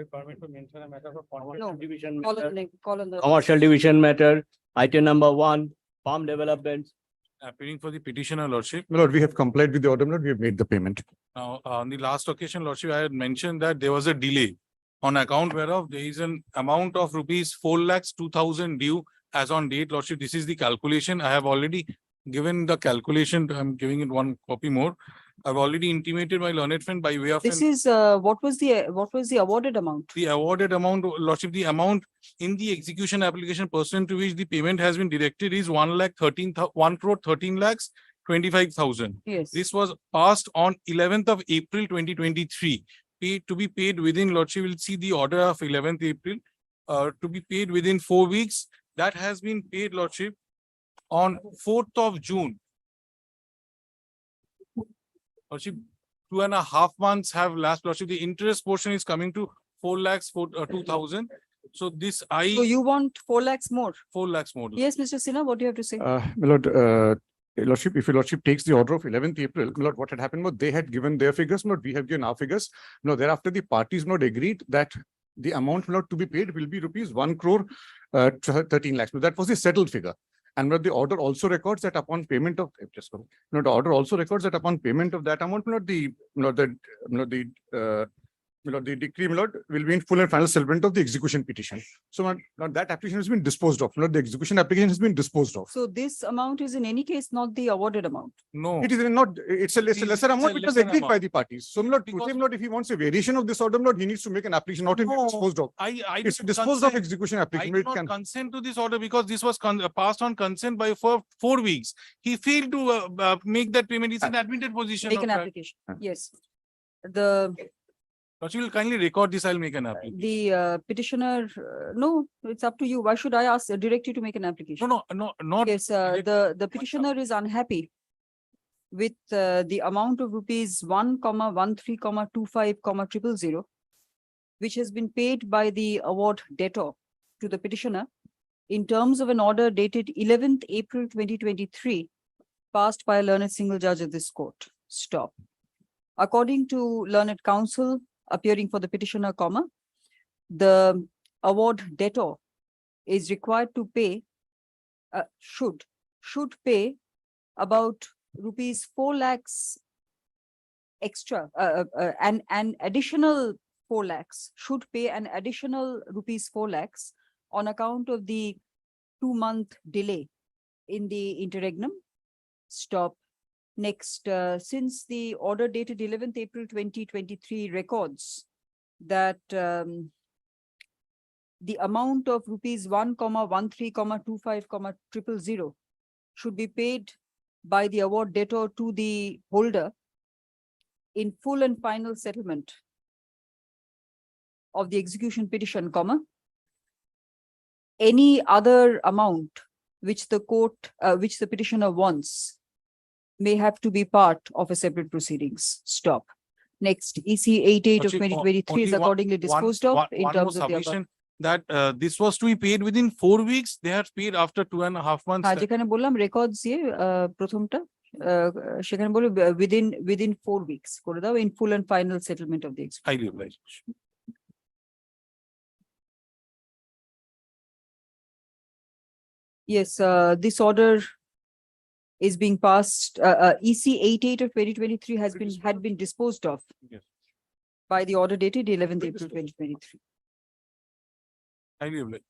Permit to mention a matter of No. division Call matter, on the, call on the. commercial division matter, item number 1, farm developments. Appearing for the petitioner, Lordship. My lord, we have complied with the order, my lord. We have made the payment. Now, on the last occasion, Lordship, I had mentioned that there was a delay on account whereof there is an amount of rupees 4,02,000 due as on date, Lordship. This is the calculation. I have already given the calculation. I'm giving it one copy more. I've already intimated my learned friend by way of This an- is, what was the awarded amount? the awarded amount, Lordship, the amount in the execution application pursuant to which the payment has been directed is 1,13,25,000. Yes. This was passed on 11th of April 2023. To be paid within, Lordship will see the order of 11th April, to be paid within 4 weeks. That has been paid, Lordship, on 4th of June. Lordship, 2.5 months have lapsed, Lordship. The interest portion is coming to 4,02,000. So this So you want 4 lakhs more? 4 lakhs more. Yes, Mr. Sinha, what do you have to say? My lord, lordship, if your lordship takes the order of 11th April, my lord, what had happened was they had given their figures, my lord, we have given our figures. No, thereafter the parties not agreed that the amount, my lord, to be paid will be rupees 1 crore 13 lakhs. So that was the settled figure. And my lord, the order also records that upon payment of the order also records that upon payment of that amount, my lord, the decree, my lord, will be in full and final settlement of the execution petition. So my lord, that application has been disposed of. My lord, the execution application has been disposed of. So this amount is in any case not the awarded amount. No. It is not, it's a lesser amount, which was lesser agreed by amount. the parties. So, my lord, to Because- say, my lord, if he wants a variation of this order, my lord, he needs to make an application, not a No, disposed of. I It's did disposed of consent. execution I application. did It not can. consent to this order because this was passed on consent by for 4 weeks. He failed to make that payment. He's in admitted position. Make of an that. application. Yes. The, Lordship will kindly record this. I'll make an application. the petitioner, no, it's up to you. Why should I direct you to make an application? No, not. Yes, direct- the petitioner is unhappy with the amount of rupees 1,13,25,000, which has been paid by the award debtor to the petitioner in terms of an order dated 11th April 2023, passed by a learned single judge of this court. Stop. According to learned counsel appearing for the petitioner, the award debtor is required to pay, should pay about rupees 4 lakhs extra, an additional 4 lakhs, should pay an additional rupees 4 lakhs on account of the 2-month delay in the interregnum. Stop. Next, since the order dated 11th April 2023 records that the amount of rupees 1,13,25,000 should be paid by the award debtor to the holder in full and final settlement of the execution petition, any other amount which the court, which the petitioner wants may have to be part of a separate proceedings. Stop. Next, EC 88 of Lordship, 2023 is only accordingly disposed of in one more terms of the above. submission that this was to be paid within 4 weeks. They had paid after 2.5 months. হ্যাঁ, যেখানে বললাম records দিয়ে প্রথমটা সেখানে বলে within 4 weeks করে দাও in full and final settlement of the execution. Highly obliged. Yes, this order is being passed, EC 88 of 2023 had been disposed of Yes. by the order dated 11th April 2023. Highly obliged.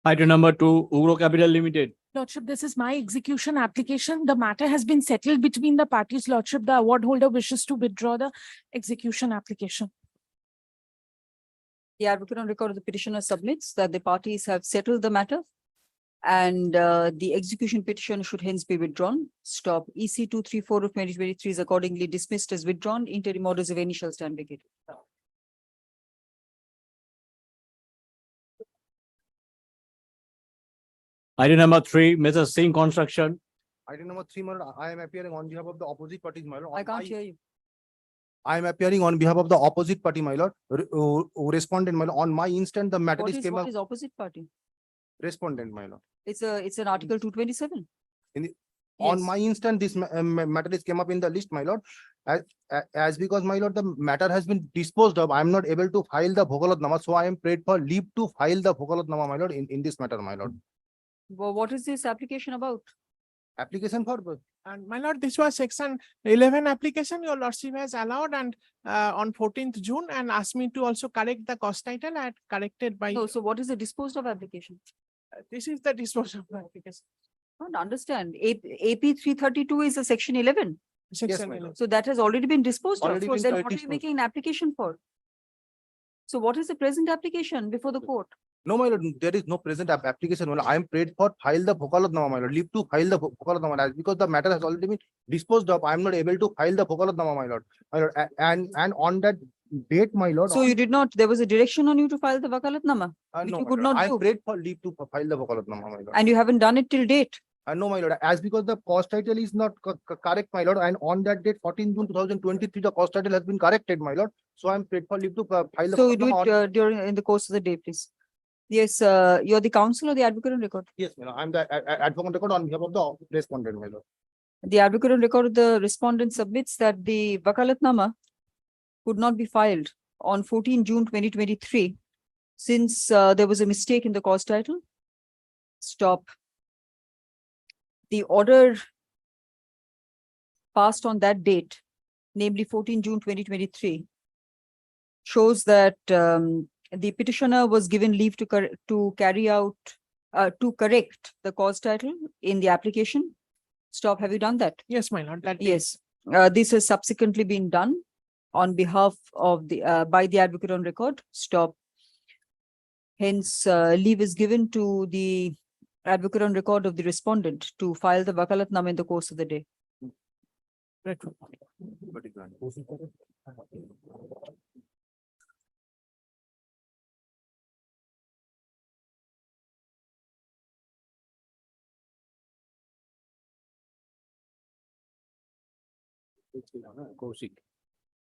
Item number 2, Ugro Capital Limited. Lordship, this is my execution application. The matter has been settled between the parties. Lordship, the award holder wishes to withdraw the execution application. The advocate on record of the petitioner submits that the parties have settled the matter and the execution petition should hence be withdrawn. Stop. EC 234 of 2023 is accordingly dismissed as withdrawn. Interim orders of any shall stand vacated. Item number 3, Mr. Singh Construction. Item number 3, my lord, I am appearing on behalf of the opposite parties, my lord. I can't hear you. I am appearing on behalf of the opposite party, my lord, who responded, my lord. On my instant, the matter What is is, came what up. is opposite party? Respondent, my lord. It's an Article 227. On Yes. my instant, this matter is came up in the list, my lord. As because, my lord, the matter has been disposed of, I am not able to file the Bhogalatnama, so I am prayed for leave to file the Bhogalatnama, my lord, in this matter, my lord. What is this application about? Application for, And my lord, this was section 11 application your lordship has allowed and on 14th June and asked me to also correct the cost title and corrected by. No, so what is the disposed of application? This is the disposal of the application. I don't understand. AP 332 is a section 11. Section my 11. So that has already been disposed of. Already So been then what are you disposed. making an application for? So what is the present application before the court? no, my lord, there is no present application, my lord. I am prayed for file the Bhogalatnama, my lord, leave to file the Bhogalatnama, as because the matter has already been disposed of, I am not able to file the Bhogalatnama, my lord. My lord, and on that date, my lord. So on- you did not, there was a direction on you to file the Vakalatnama which no, you my could lord. not I am do. prayed for leave to file the Bhogalatnama, my lord. And you haven't done it till date. No, my lord, as because the cost title is not correct, my lord, and on that date, 14 June 2023, the cost title has been corrected, my lord. So I'm paid for leave to file the. So you do Bhogalatnama it in the course of the day, please. Yes, you're the counsel or the advocate on record? Yes, my lord, I'm the advocate record on behalf of the respondent, my lord. The advocate on record of the respondent submits that the Vakalatnama could not be filed on 14 June 2023 since there was a mistake in the cause title. Stop. The order passed on that date, namely 14 June 2023, shows that the petitioner was given leave to carry out, to correct the cause title in the application. Stop, have you done that? Yes, my lord. That is- Yes, this has subsequently been done on behalf of the, by the advocate on record. Stop. Hence, leave is given to the advocate on record of the respondent to file the Vakalatnama in the course of the day. Right.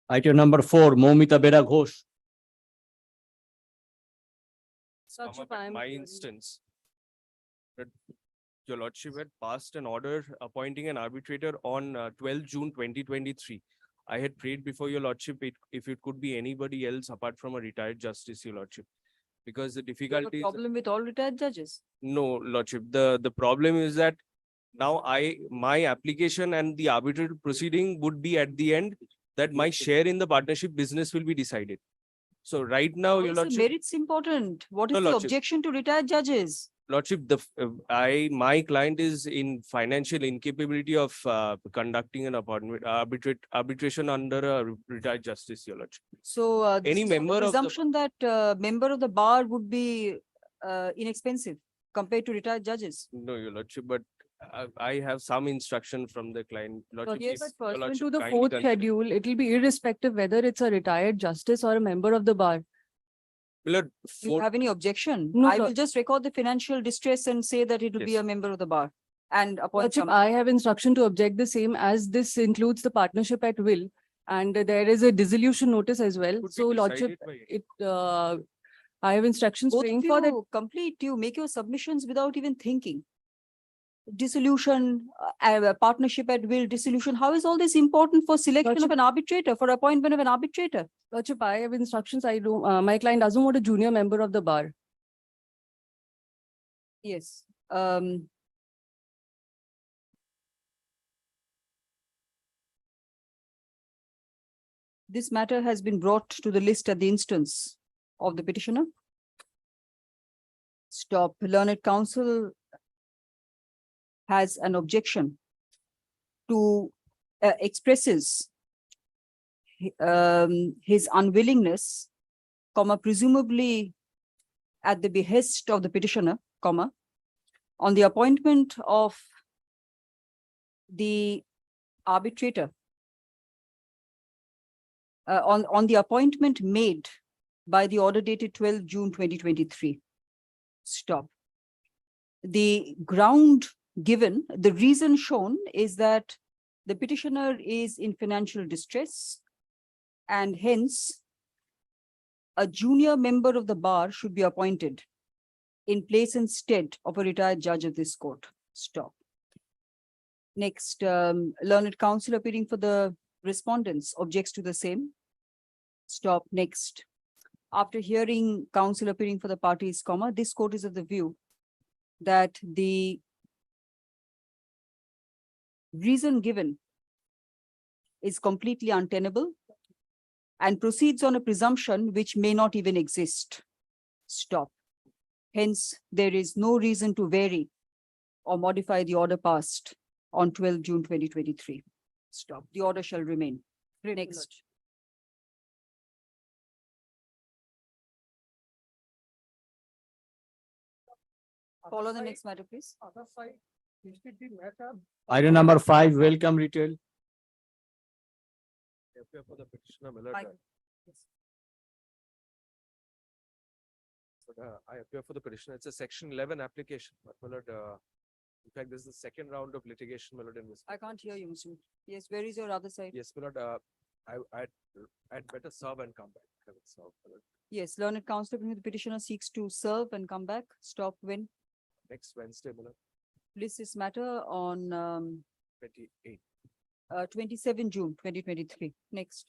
Item number 4, Momita Bera Ghosh. come up at my instance, that your lordship had passed an order appointing an arbitrator on 12 June 2023. I had prayed before your lordship if it could be anybody else apart from a retired justice, your lordship. Because the You have a difficulty is, problem with all retired judges? no, lordship, the problem is that now my application and the arbitral proceeding would be at the end that my share in the partnership business will be decided. So right now, Why your is the lordship. merits important? What is No, the lordship. objection to retired judges? Lordship, my client is in financial incapability of conducting an arbitration under a retired justice, your lordship. So this Any is on the member of the- presumption that member of the bar would be inexpensive compared to retired judges. No, your lordship, but I have some instruction from the client. Lordship, Yes, if but your pursuant lordship to the kindly fourth consider- schedule, it will be irrespective whether it's a retired justice or a member of the bar. My lord, Do you have any objection? No, I will Lord. just record the financial distress and say that it will be Yes. a member of the bar and appoint Lordship, some. I have instruction to object the same as this includes the partnership at will. And there is a dissolution notice as well. could be So Lordship, decided by- I have instructions Both praying of for that. you complete, you make your submissions without even thinking. Dissolution, partnership at will, dissolution. How is all this important for selection of Lordship- an arbitrator, for appointment of an arbitrator? Lordship, I have instructions. I do, my client doesn't want a junior member of the bar. Yes. This matter has been brought to the list at the instance of the petitioner. Stop. Learned counsel has an objection to expresses his unwillingness, presumably at the behest of the petitioner, on the appointment of the arbitrator, on the appointment made by the order dated 12 June 2023. Stop. The ground given, the reason shown is that the petitioner is in financial distress and hence a junior member of the bar should be appointed in place and stead of a retired judge of this court. Stop. Next, learned counsel appearing for the respondents objects to the same. Stop. Next, after hearing counsel appearing for the parties, comma, this court is of the view that the reason given is completely untenable and proceeds on a presumption which may not even exist. Stop. Hence, there is no reason to vary or modify the order passed on 12 June 2023. Stop. The order shall remain. Next. Follow the next matter, please. Item number 5, welcome retail. I appear for the petitioner, my lord. Mike. I appear for the petitioner. It's a section 11 application, but my lord, in fact, this is the second round of litigation, my lord, in this. I can't hear you, Mr. Yes, where is your other side? Yes, my lord, I'd better serve and come back. I will serve, my lord. Yes, learned counsel appearing for the petitioner seeks to serve and come back. Stop when? Next Wednesday, my lord, List this matter on 28. 27 June 2023. Next.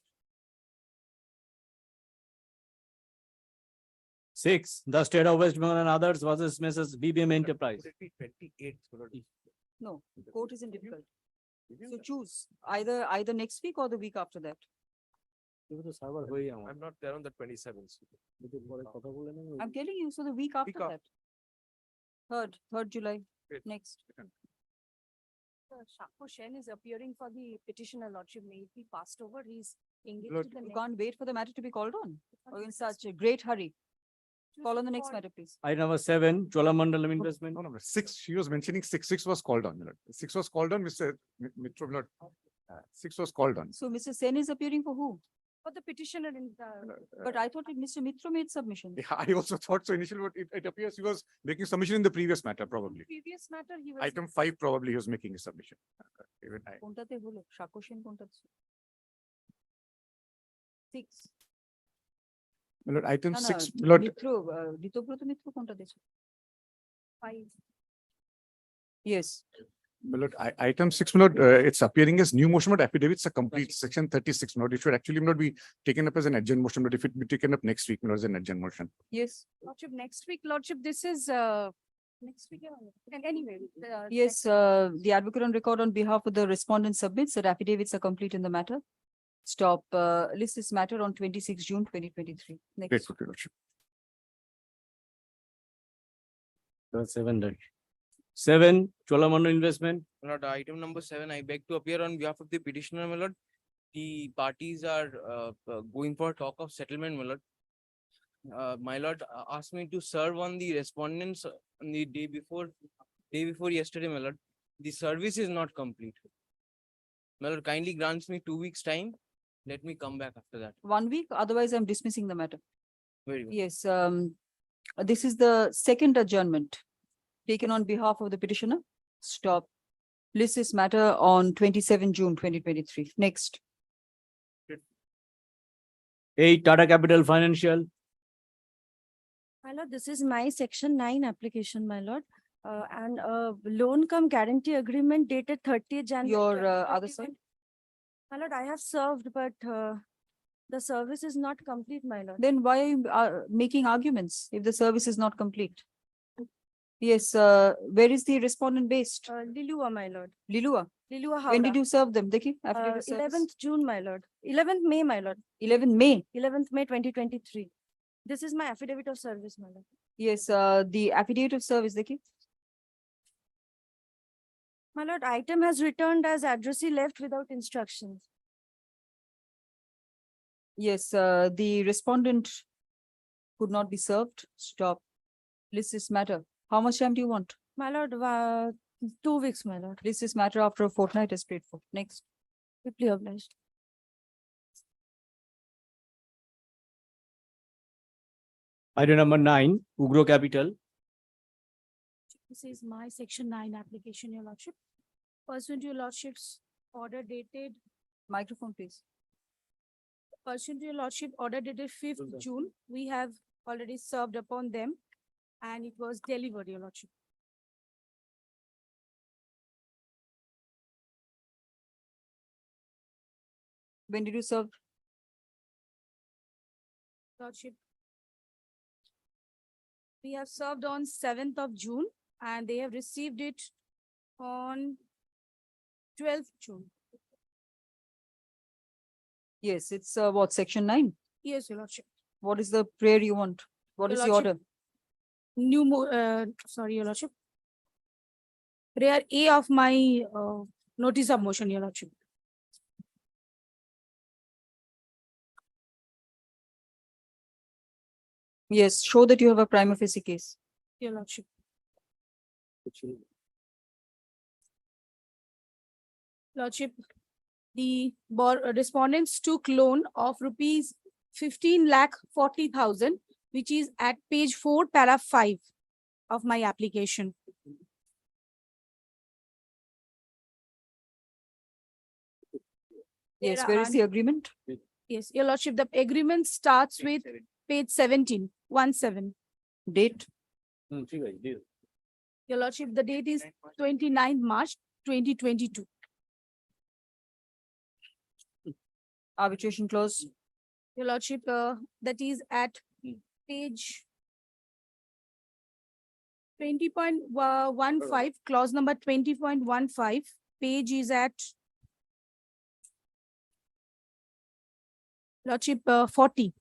6, the state of West Bengal and others versus Mrs. BBM Enterprise. Would it be 28th, my lord? No, court isn't difficult. So choose either next week or the week after that. I'm not there on the 27th. I'm telling you, so the week after Week af- that. 3rd July. Great. Next. Shako Shen is appearing for the petitioner lordship. May it be passed over. He's engaged Lord, in the You next. can't wait for the matter to be called on or in such a great hurry. Call on the next matter, please. Item number 7, Cholamandalam investment. No, 6, she was mentioning 6 was called on, my lord. 6 was called on, Mr. Mitra, my lord. 6 was called on. So Mr. Sen is appearing for who? For the petitioner in the. But I thought Mr. Mitra made submission. Yeah, I also thought so initially, but it appears he was making submission in the previous matter, probably. Previous matter, he was. Item 5, probably he was making a submission. Even I, কোনটাতে হলো? Shako Shen কোনটাতে? 6. my lord, item না, না, 6, my lord, মিত্র, ঋতব্রত মিত্র কোনটাতে? 5. Yes. my lord, item 6, my lord, it's appearing as new motion, but affidavits are complete, section 36, my lord. It should actually not be taken up as an adjourned motion, but if it be taken up next week, my lord, as an adjourned motion. Yes. Lordship, next week, lordship, this is, next week, yeah, and anyway. Yes, the advocate on record on behalf of the respondent submits that affidavits are complete in the matter. Stop, list this matter on 26 June 2023. Next. Grateful to your lordship. 7 done. 7, Cholamandalam investment. My lord, item number 7, I beg to appear on behalf of the petitioner, my lord. The parties are going for talk of settlement, my lord. My lord asked me to serve on the respondents on the day before yesterday, my lord. The service is not complete. My lord, kindly grants me 2 weeks' time. Let me come back after that. 1 week, otherwise I'm dismissing the matter. Very well. Yes, this is the second adjournment taken on behalf of the petitioner. Stop. List this matter on 27 June 2023. Next. 8, Tata Capital Financial. My lord, this is my section 9 application, my lord. And loan cum guarantee agreement dated 30th January. Your other 2021. side. My lord, I have served, but the service is not complete, my lord. Then why are you making arguments if the service is not complete? Yes, where is the respondent based? Lilua, my lord. Lilua. Lilua When did Howrah. you serve them? Dekhi, affidavit of service. 11th June, my lord. 11th May, my lord. 11 May. 11th May 2023. This is my affidavit of service, my lord. Yes, the affidavit of service, Dekhi. My lord, item has returned as addressee left without instructions. Yes, the respondent could not be served. Stop. List this matter. How much time do you want? My lord, 2 weeks, my lord. List this matter after a fortnight is paid for. Next. Deeply obliged. Item number 9, Ugro Capital. This is my section 9 application, your lordship. Pursuant to your lordship's order dated, Microphone, please. pursuant to your lordship order dated 5th June, we have already served upon them. and it was delivered, Your Lordship. When did you serve? Lordship. We have served on 7th of June and they have received it on 12th June. Yes, it's what, section 9? Yes, Your Lordship. What is the prayer you want? What Your is the Lordship. order? Sorry, Your Lordship. Prayer A of my notice of motion, Your Lordship. Yes, show that you have a prima facie case. Your Lordship. Lordship, the respondents took loan of rupees 15,40,000, which is at page 4, para 5 of my application. Yes, There where is are- the agreement? Yes, Your Lordship, the agreement starts with page 17, 17. Date? Your Lordship, the date is 29 March 2022. Arbitration clause? Your Lordship, that is at page 20.15, clause number 20.15, page is at Lordship, 40.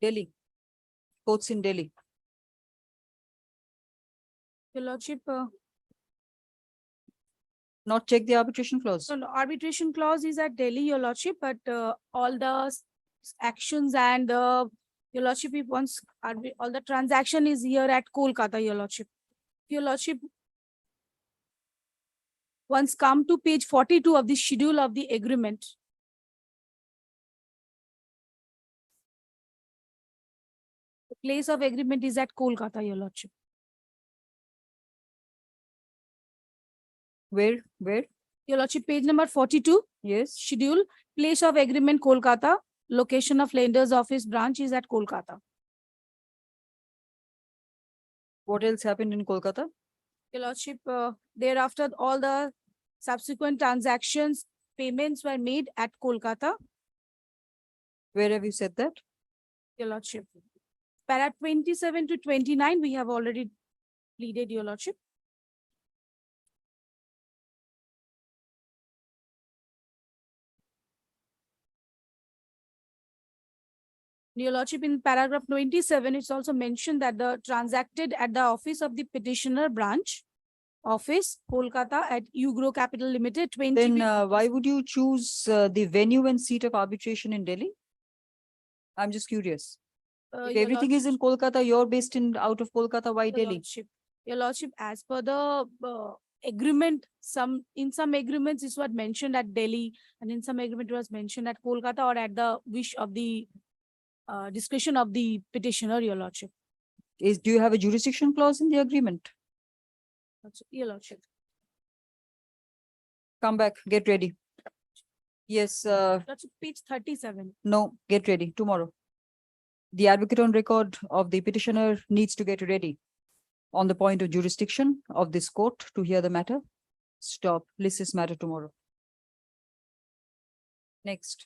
Delhi. Courts in Delhi. Your Lordship, Not check the arbitration clause. no, arbitration clause is at Delhi, Your Lordship, but all the actions and Your Lordship, if once all the transaction is here at Kolkata, Your Lordship. Your Lordship, once come to page 42 of the schedule of the agreement. The place of agreement is at Kolkata, Your Lordship. Where? Your Lordship, page number 42, Yes. schedule, place of agreement Kolkata, location of lender's office branch is at Kolkata. What else happened in Kolkata? Your Lordship, thereafter, all the subsequent transactions, payments were made at Kolkata, Where have you said that? Your Lordship. Para 27 to 29, we have already pleaded, Your Lordship. Your Lordship, in paragraph 27, it's also mentioned that the transacted at the office of the petitioner branch, office, Kolkata at Ugro Capital Limited, 20. Then why would you choose the venue and seat of arbitration in Delhi? I'm just curious. If everything is in Kolkata, you're based out of Kolkata, why Delhi? Your Lordship, as per the agreement, in some agreements it was mentioned at Delhi, and in some agreement it was mentioned at Kolkata or at the wish of the discretion of the petitioner, Your Lordship. Do you have a jurisdiction clause in the agreement? Your Lordship. Come back, get ready. Yes, That's page 37. no, get ready tomorrow. The advocate on record of the petitioner needs to get ready on the point of jurisdiction of this court to hear the matter. Stop, list this matter tomorrow. Next.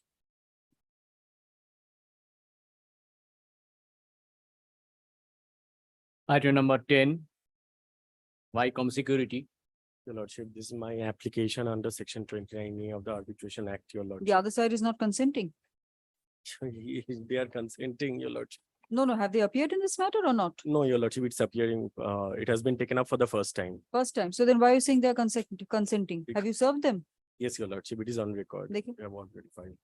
Item number 10, Vicom Security. Your Lordship, this is my application under section 29A of the Arbitration Act, Your The Lordship. other side is not consenting. They are consenting, Your Lordship. No, have they appeared in this matter or not? No, Your Lordship, it's appearing, it has been taken up for the first time. First time. So then why are you saying they're consenting? Have you served them? Yes, Your Lordship, it is on record. Like- We have already filed.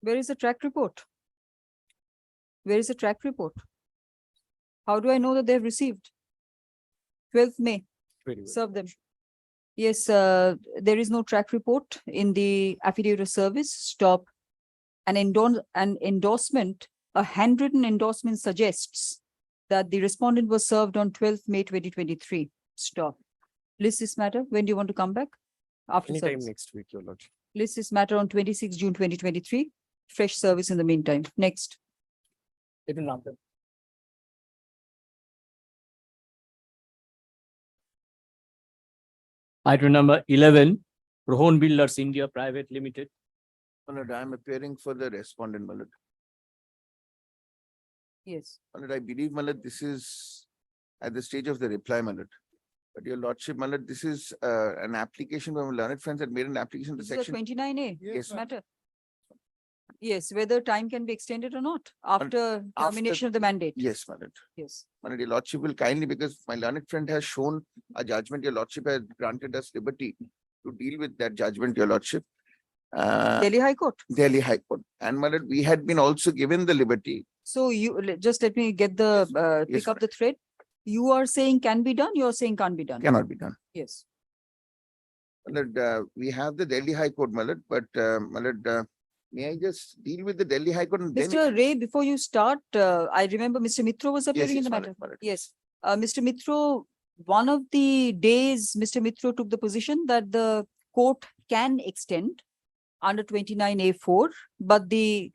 Where is the track report? Where is the track report? How do I know that they have received? 12th May, Very well. serve them. Yes, there is no track report in the affidavit of service. Stop. An endorsement, a handwritten endorsement suggests that the respondent was served on 12th May 2023. Stop. List this matter. When do you want to come back? After Anytime service. next week, Your Lordship. List this matter on 26 June 2023. Fresh service in the meantime. Next. It will not. Item number 11, Rohan Builders India Private Limited. My lord, I am appearing for the respondent, my lord. Yes. My lord, I believe, my lord, this is at the stage of the reply, my lord. But your lordship, my lord, this is an application from learned friends had made an application to This is a section. 29A Yes, ma'am. matter. Yes, whether time can be extended or not after termination of the mandate. Yes, my lord. Yes. My lord, your lordship will kindly, because my learned friend has shown a judgment, your lordship has granted us liberty to deal with that judgment, your lordship. Delhi High Court. Delhi High Court. And my lord, we had been also given the liberty. So just let me get the, Yes, pick up the thread. You are saying can be done, you are saying can't be done. Cannot be done. Yes. My lord, we have the Delhi High Court, my lord, but my lord, may I just deal with the Delhi High Court and then? Mr. Ray, before you start, I remember Mr. Mitro was appearing in yes, the my matter. lord, my lord. Yes. Mr. Mitro, one of the days, Mr. Mitro took the position that the court can extend under 29A4, but the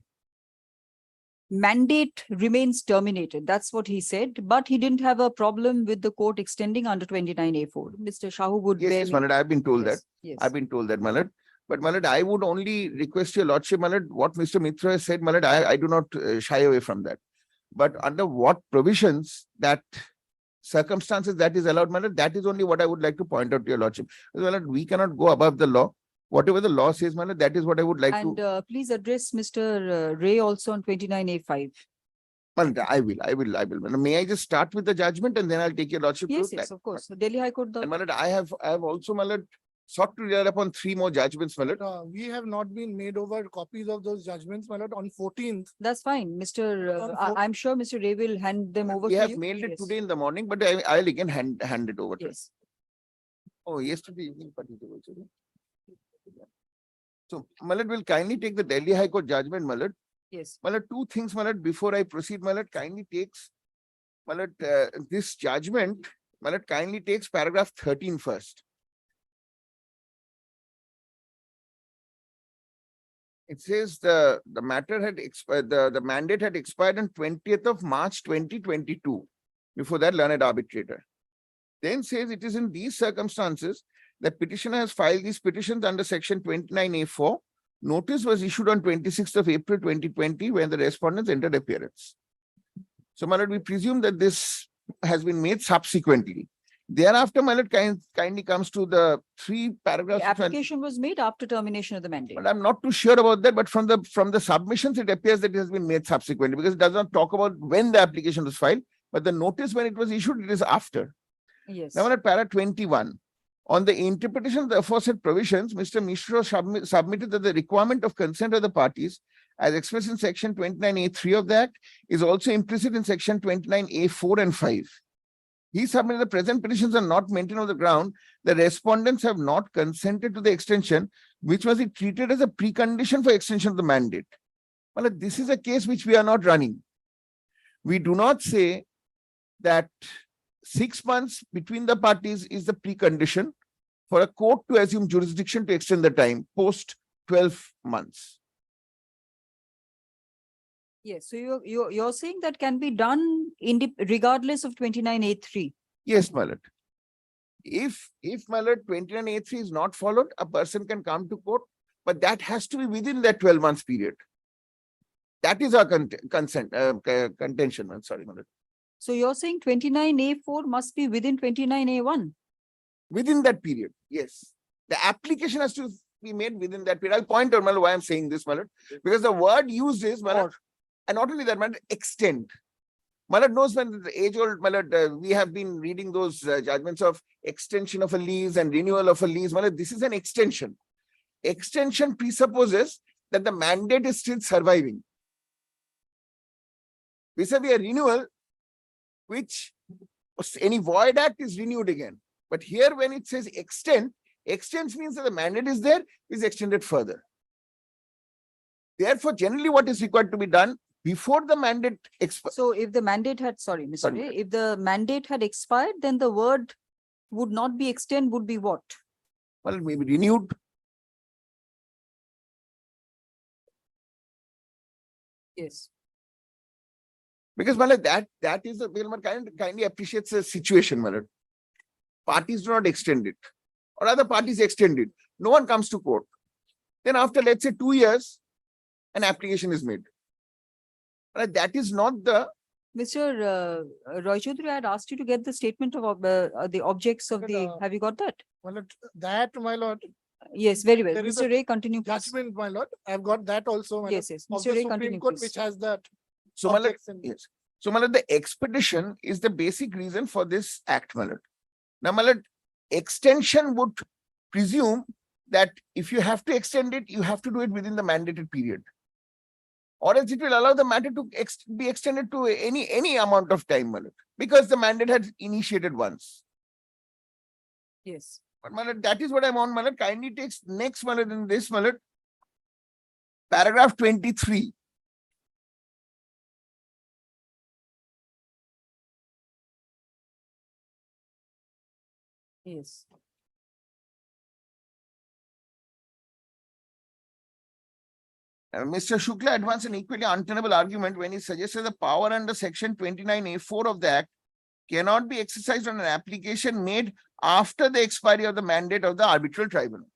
mandate remains terminated. That's what he said, but he didn't have a problem with the court extending under 29A4. Mr. Shahu would Yes, bear yes, me- my lord, I've been told that. Yes, yes. I've been told that, my lord. But my lord, I would only request your lordship, my lord, what Mr. Mitra has said, my lord, I do not shy away from that. But under what provisions, that circumstances that is allowed, my lord, that is only what I would like to point out to your lordship. My lord, we cannot go above the law. Whatever the law says, my lord, that is what I would like And to. please address Mr. Ray also on 29A5. My lord, I will. My lord, may I just start with the judgment and then I'll take your lordship to Yes, that? yes, of course. So Delhi High Court, And the, my lord, I have also, my lord, sought to rely upon 3 more judgments, my lord. We have not been made over copies of those judgments, my lord, on 14th. that's fine. Mr. I'm sure Mr. Ray will hand them over We to have you. mailed it Yes. today in the morning, but I'll again hand it over to. Yes. Oh, yesterday evening, but it was also. So, my lord, will kindly take the Delhi High Court judgment, my lord. Yes. My lord, 2 things, my lord, before I proceed, my lord, kindly takes, my lord, this judgment, my lord, kindly takes paragraph 13 first. It says the matter had expired, the mandate had expired on 20th of March 2022. Before that, learned arbitrator. Then says it is in these circumstances that petitioner has filed these petitions under section 29A4. Notice was issued on 26th of April 2020 when the respondents entered appearance. So, my lord, we presume that this has been made subsequently. Thereafter, my lord, kindly comes to the 3 paragraphs. The application was made after termination of the mandate. But I'm not too sure about that, but from the submissions, it appears that it has been made subsequently because it does not talk about when the application was filed, but the notice when it was issued, it is after. Yes. Now, at para 21, on the interpretation of the aforesaid provisions, Mr. Mishra submitted that the requirement of consent of the parties, as expressed in section 29A3 of the Act, is also implicit in section 29A4 and 5. He submitted the present petitions are not maintained on the ground the respondents have not consented to the extension, which must be treated as a precondition for extension of the mandate. Well, this is a case which we are not running. We do not say that 6 months between the parties is the precondition for a court to assume jurisdiction to extend the time post 12 months. Yes. So you're saying that can be done regardless of 29A3. Yes, my lord. If my lord 29A3 is not followed, a person can come to court, but that has to be within that 12 months period. That is our contention. I'm sorry, my lord. So you're saying 29A4 must be within 29A1. Within that period, yes. The application has to be made within that period. I'll point out, my lord, why I'm saying this, my lord, because the word used is, my lord, and not only that, my lord, extend. My lord knows when the age-old, my lord, we have been reading those judgments of extension of a lease and renewal of a lease. My lord, this is an extension. Extension presupposes that the mandate is still surviving. vis-a-vis a renewal, which any void act is renewed again. But here when it says extend, extends means that the mandate is there, is extended further. Therefore, generally what is required to be done before the mandate expires. So if the mandate had, sorry, Mr. Sorry, Ray, if the mandate had expired, then the word would not be extend, would be what? Well, maybe renewed. Yes. Because Malad, that is the kindly appreciates the situation, Malad. Parties do not extend it, or other parties extend it. No one comes to court. Then after, let's say, 2 years, an application is made. Malad, that is not the. Mr. Roy Chaudhary, I had asked you to get the statement of the objects of the, have you got that? Well, that, my lord, Yes, very well. there is Mr. a Ray, continue. please. judgment, my lord. I've got that also, my lord, Yes, yes. of Mr. the Ray, Supreme continue, Court, please. which has that. So, Malad, objects in- yes. So, Malad, the expedition is the basic reason for this act, Malad. Now, Malad, extension would presume that if you have to extend it, you have to do it within the mandated period. Or else it will allow the matter to be extended to any amount of time, Malad, because the mandate had initiated once. Yes. But Malad, that is what I'm on, Malad. Kindly takes next, Malad, in this, Malad. Paragraph 23. Yes. Mr. Shukla advanced an equally untenable argument when he suggested the power under section 29A4 of the Act cannot be exercised on an application made after the expiry of the mandate of the arbitral tribunal.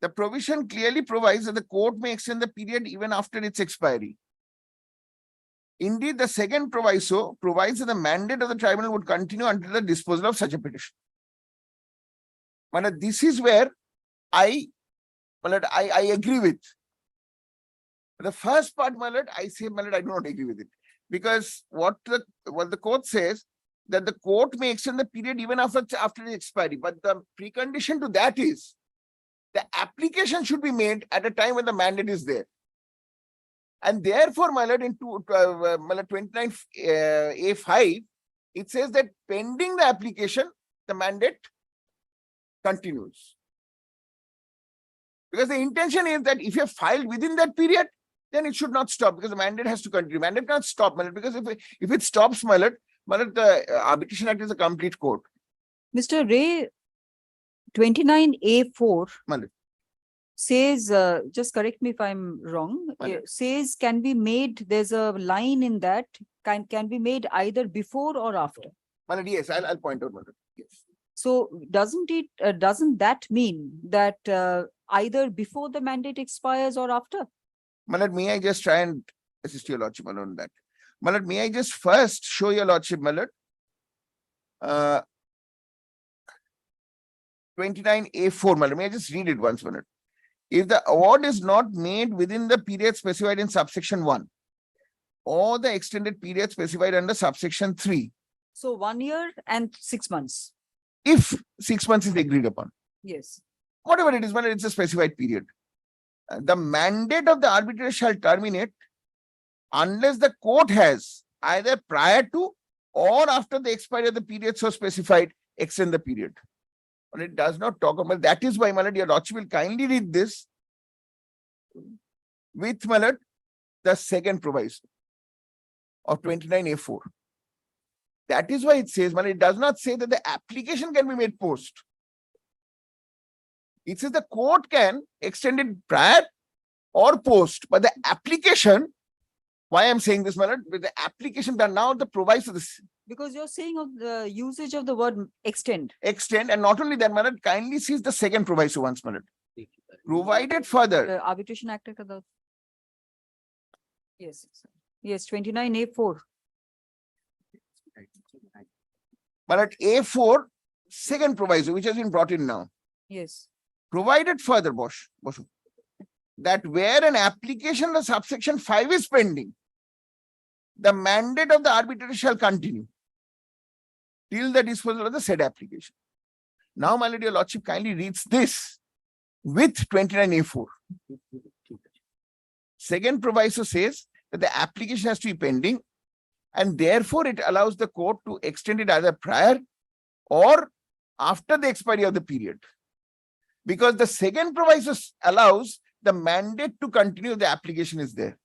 The provision clearly provides that the court may extend the period even after its expiry. Indeed, the second proviso provides that the mandate of the tribunal would continue until the disposal of such a petition. But this is where I agree with. The first part, Malad, I say, Malad, I do not agree with it. Because what the court says, that the court may extend the period even after the expiry. But the precondition to that is, the application should be made at a time when the mandate is there. And therefore, Malad, in 29A5, it says that pending the application, the mandate continues. Because the intention is that if you have filed within that period, then it should not stop, because the mandate has to continue. Mandate cannot stop, Malad, because if it stops, Malad, the Arbitration Act is a complete court. Mr. Ray, 29A4 Malad. says, just correct me if I'm wrong, it says can be made, there's a line in that, can be made either before or after. Malad, yes, I'll point out, Malad. Yes. So doesn't that mean that either before the mandate expires or after? Malad, may I just try and assist your lordship on that? Malad, may I just first show your lordship, Malad, 29A4, Malad, may I just read it once, Malad? If the award is not made within the period specified in subsection 1 or the extended period specified under subsection 3. So 1 year and 6 months. If 6 months is agreed upon. Yes. Whatever it is, Malad, it's a specified period. The mandate of the arbitrator shall terminate unless the court has either prior to or after the expiry of the period so specified, extend the period. But it does not talk about that. Is why, Malad, your lordship will kindly read this with, Malad, the second proviso of 29A4. That is why it says, Malad, it does not say that the application can be made post. It says the court can extend it prior or post, but the application, why I'm saying this, Malad, with the application done now, the proviso this. Because you're saying of the usage of the word extend. Extend, and not only that, Malad, kindly sees the second proviso once, Malad. Provided further. Arbitration Act. Yes. Yes, 29A4. Malad, A4, second proviso, which has been brought in now. Yes. Provided further, Boshu, that where an application of subsection 5 is pending, the mandate of the arbitrator shall continue till the disposal of the said application. Now, my lord, your lordship kindly reads this with 29A4. Second proviso says that the application has to be pending, and therefore it allows the court to extend it either prior or after the expiry of the period. Because the second proviso allows the mandate to continue if the application is there.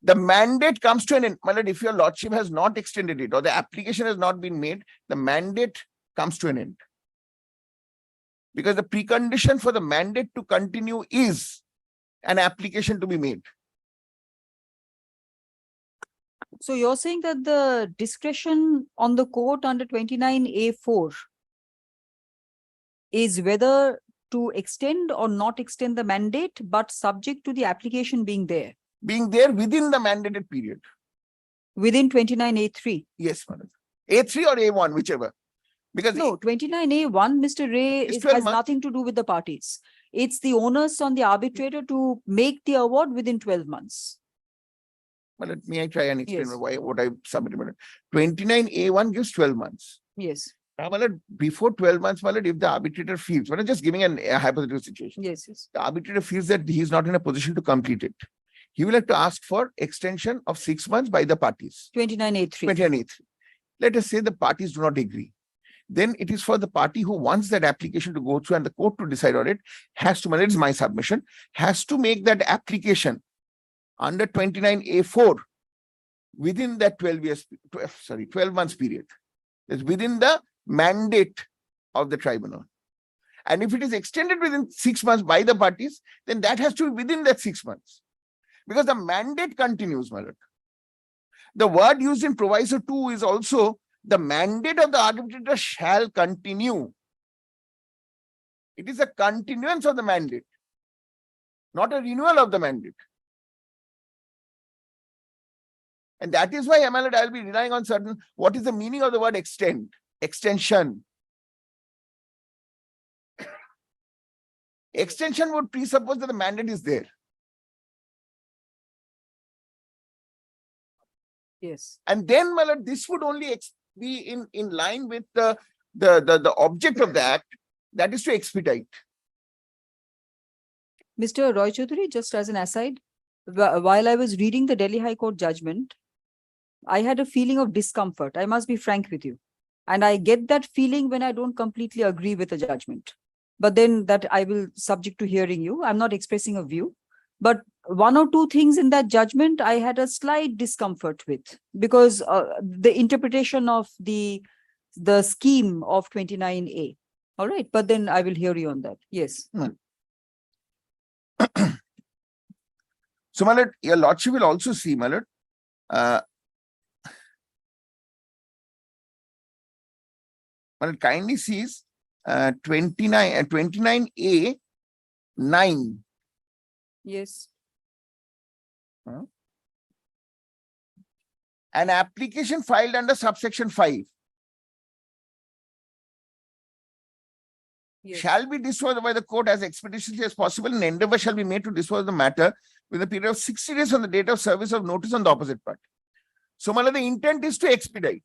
The mandate comes to an end. My lord, if your lordship has not extended it or the application has not been made, the mandate comes to an end. Because the precondition for the mandate to continue is an application to be made. So you're saying that the discretion on the court under 29A4 is whether to extend or not extend the mandate, but subject to the application being there Being there within the mandated period. within 29A3. Yes, madam. A3 or A1, whichever. Because No, 29A1, Mr. Ray, It's it 12 has months. nothing to do with the parties. It's the onus on the arbitrator to make the award within 12 months. well, may I try and explain Yes. what I submitted? Madam? 29A1 gives 12 months. Yes, Now, my lord, before 12 months, my lord, if the arbitrator feels, well, just giving a hypothetical situation, yes, yes. the arbitrator feels that he is not in a position to complete it, he will have to ask for extension of 6 months by the parties. 29A3. 29A3. Let us say the parties do not agree. Then it is for the party who wants that application to go through and the court to decide on it, has to, it is my submission, has to make that application under 29A4 within that 12 months period. It's within the mandate of the tribunal. And if it is extended within 6 months by the parties, then that has to be within that 6 months. Because the mandate continues, my lord. The word used in proviso 2 is also the mandate of the arbitrator shall continue. It is a continuance of the mandate, not a renewal of the mandate. And that is why, my lord, I will be relying on certain, what is the meaning of the word extend, extension. Extension would presuppose that the mandate is there. Yes. And then, my lord, this would only be in line with the object of the act, that is to expedite. Mr. Roy Chaudhary, just as an aside, while I was reading the Delhi High Court judgment, I had a feeling of discomfort. I must be frank with you. And I get that feeling when I don't completely agree with a judgment. But then that I will subject to hearing you. I'm not expressing a view. But one or two things in that judgment, I had a slight discomfort with, because the interpretation of the scheme of 29A. All right. But then I will hear you on that. Yes. So, my lord, your lordship will also see, my lord, well, it kindly sees 29A 9. Yes. An application filed under subsection 5 Yes. shall be disposed of by the court as expeditiously as possible, and endeavor shall be made to dispose of the matter with a period of 60 days from the date of service of notice on the opposite part. So, my lord, the intent is to expedite.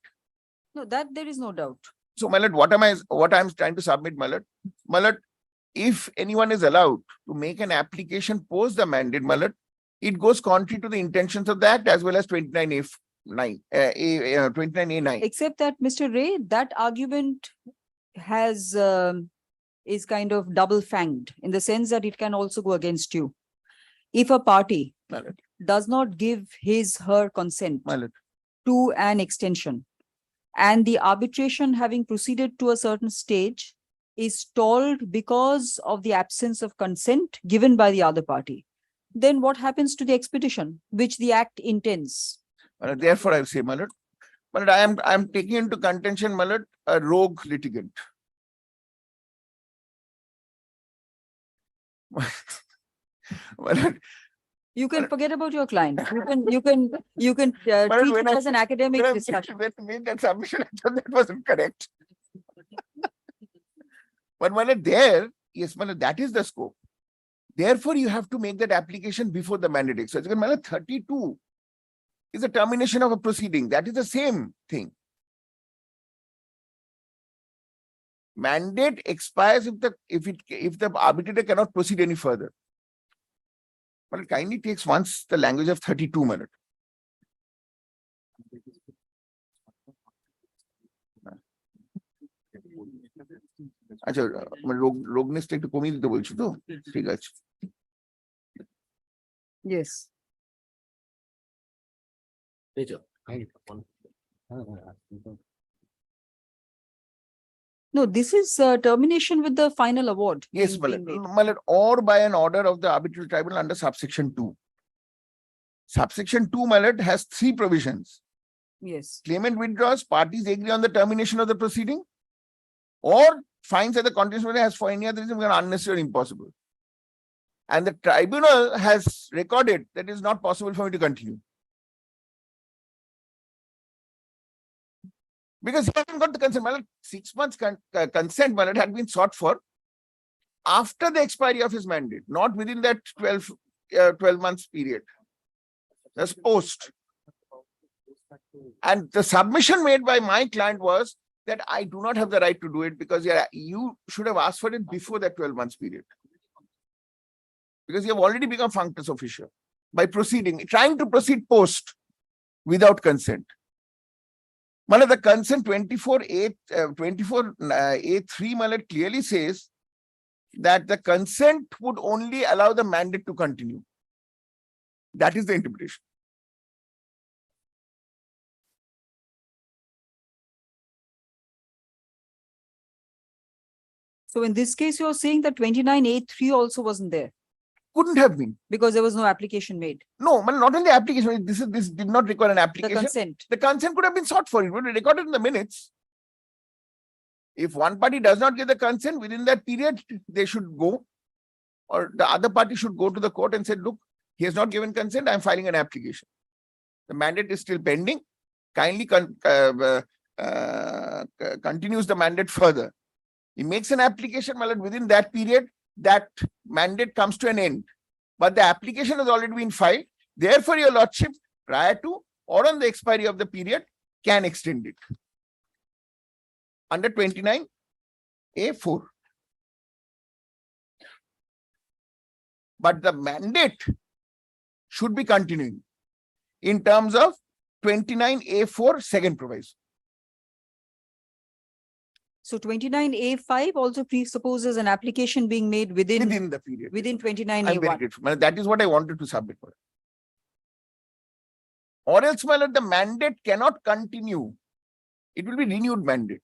No, that there is no doubt. So, my lord, what I'm trying to submit, my lord, if anyone is allowed to make an application post the mandate, my lord, it goes contrary to the intentions of the act as well as 29A9. Except that, Mr. Ray, that argument has is kind of double-fanged in the sense that it can also go against you. If a party My lord, does not give her consent my lord. to an extension, and the arbitration having proceeded to a certain stage is stalled because of the absence of consent given by the other party, then what happens to the expedition which the act intends? My lord, therefore, I will say, my lord, I am taking into contention, my lord, a rogue litigant. My lord, You can forget about your client. You can treat when it as an academic discussion. when I made that submission, I thought that wasn't correct. But my lord, yes, my lord, that is the scope. Therefore, you have to make that application before the mandate expires. My lord, 32 is a termination of a proceeding. That is the same thing. Mandate expires if the arbitrator cannot proceed any further. But it kindly takes once the language of 32 minutes. আচ্ছা রোগনেসটা একটু কমিয়ে দিতে বলছি তো ঠিক আছে Yes. No, this is termination with the final award. yes being made. my lord, or by an order of the arbitral tribunal under subsection 2. Subsection 2 my lord, has 3 provisions. Yes. Claimant withdraws, parties agree on the termination of the proceeding, or finds that the contestation has for any other reason become unnecessary or impossible. And the tribunal has recorded that it is not possible for me to continue. Because he hasn't got the consent. My lord, 6 months consent my lord, had been sought for after the expiry of his mandate, not within that 12 months period. That's post. And the submission made by my client was that I do not have the right to do it because you should have asked for it before that 12 months period. Because you have already become functus officio by proceeding, trying to proceed post without consent. Malad, the consent 24A3 Malad clearly says that the consent would only allow the mandate to continue. That is the interpretation. So in this case, you're saying that 29A3 also wasn't there Couldn't have been. because there was no application made. No, well, not only application, this did not require an The application. consent. The consent could have been sought for it, would be recorded in the minutes. If one party does not get the consent within that period, they should go, or the other party should go to the court and say, look, he has not given consent, I'm filing an application. The mandate is still pending. Kindly continues the mandate further. He makes an application, my lord, within that period, that mandate comes to an end. But the application has already been filed. Therefore, your lordship, prior to or on the expiry of the period, can extend it. Under 29A4. But the mandate should be continuing in terms of 29A4 second proviso. So 29A5 also presupposes an application being made within the period. within I'm very 29A1. grateful. My lord, that is what I wanted to submit. Or else, my lord, the mandate cannot continue. It will be renewed mandate.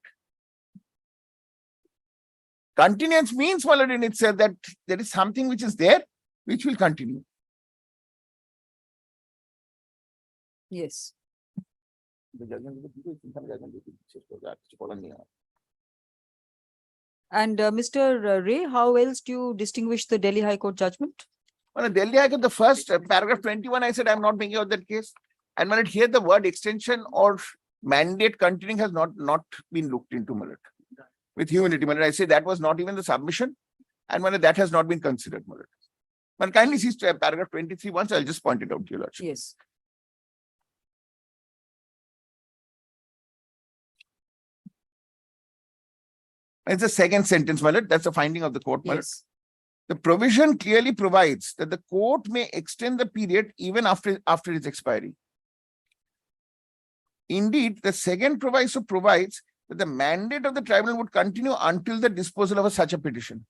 Continuance means, my lord, in itself that there is something which is there, which will continue. Yes. And Mr. Ray, how else do you distinguish the Delhi High Court judgment? Well, Delhi High Court, the first paragraph 21, I said I'm not making out that case. And when it here the word extension or mandate continuing has not been looked into, my lord. With humility, my lord, I say that was not even the submission, and my lord, that has not been considered, my lord. But kindly see paragraph 23 once, I'll just point it out to you, lordship. Yes. It's the second sentence, my lord. That's a finding of the court, my lord. Yes. The provision clearly provides that the court may extend the period even after its expiry. Indeed, the second proviso provides that the mandate of the tribunal would continue until the disposal of such a petition.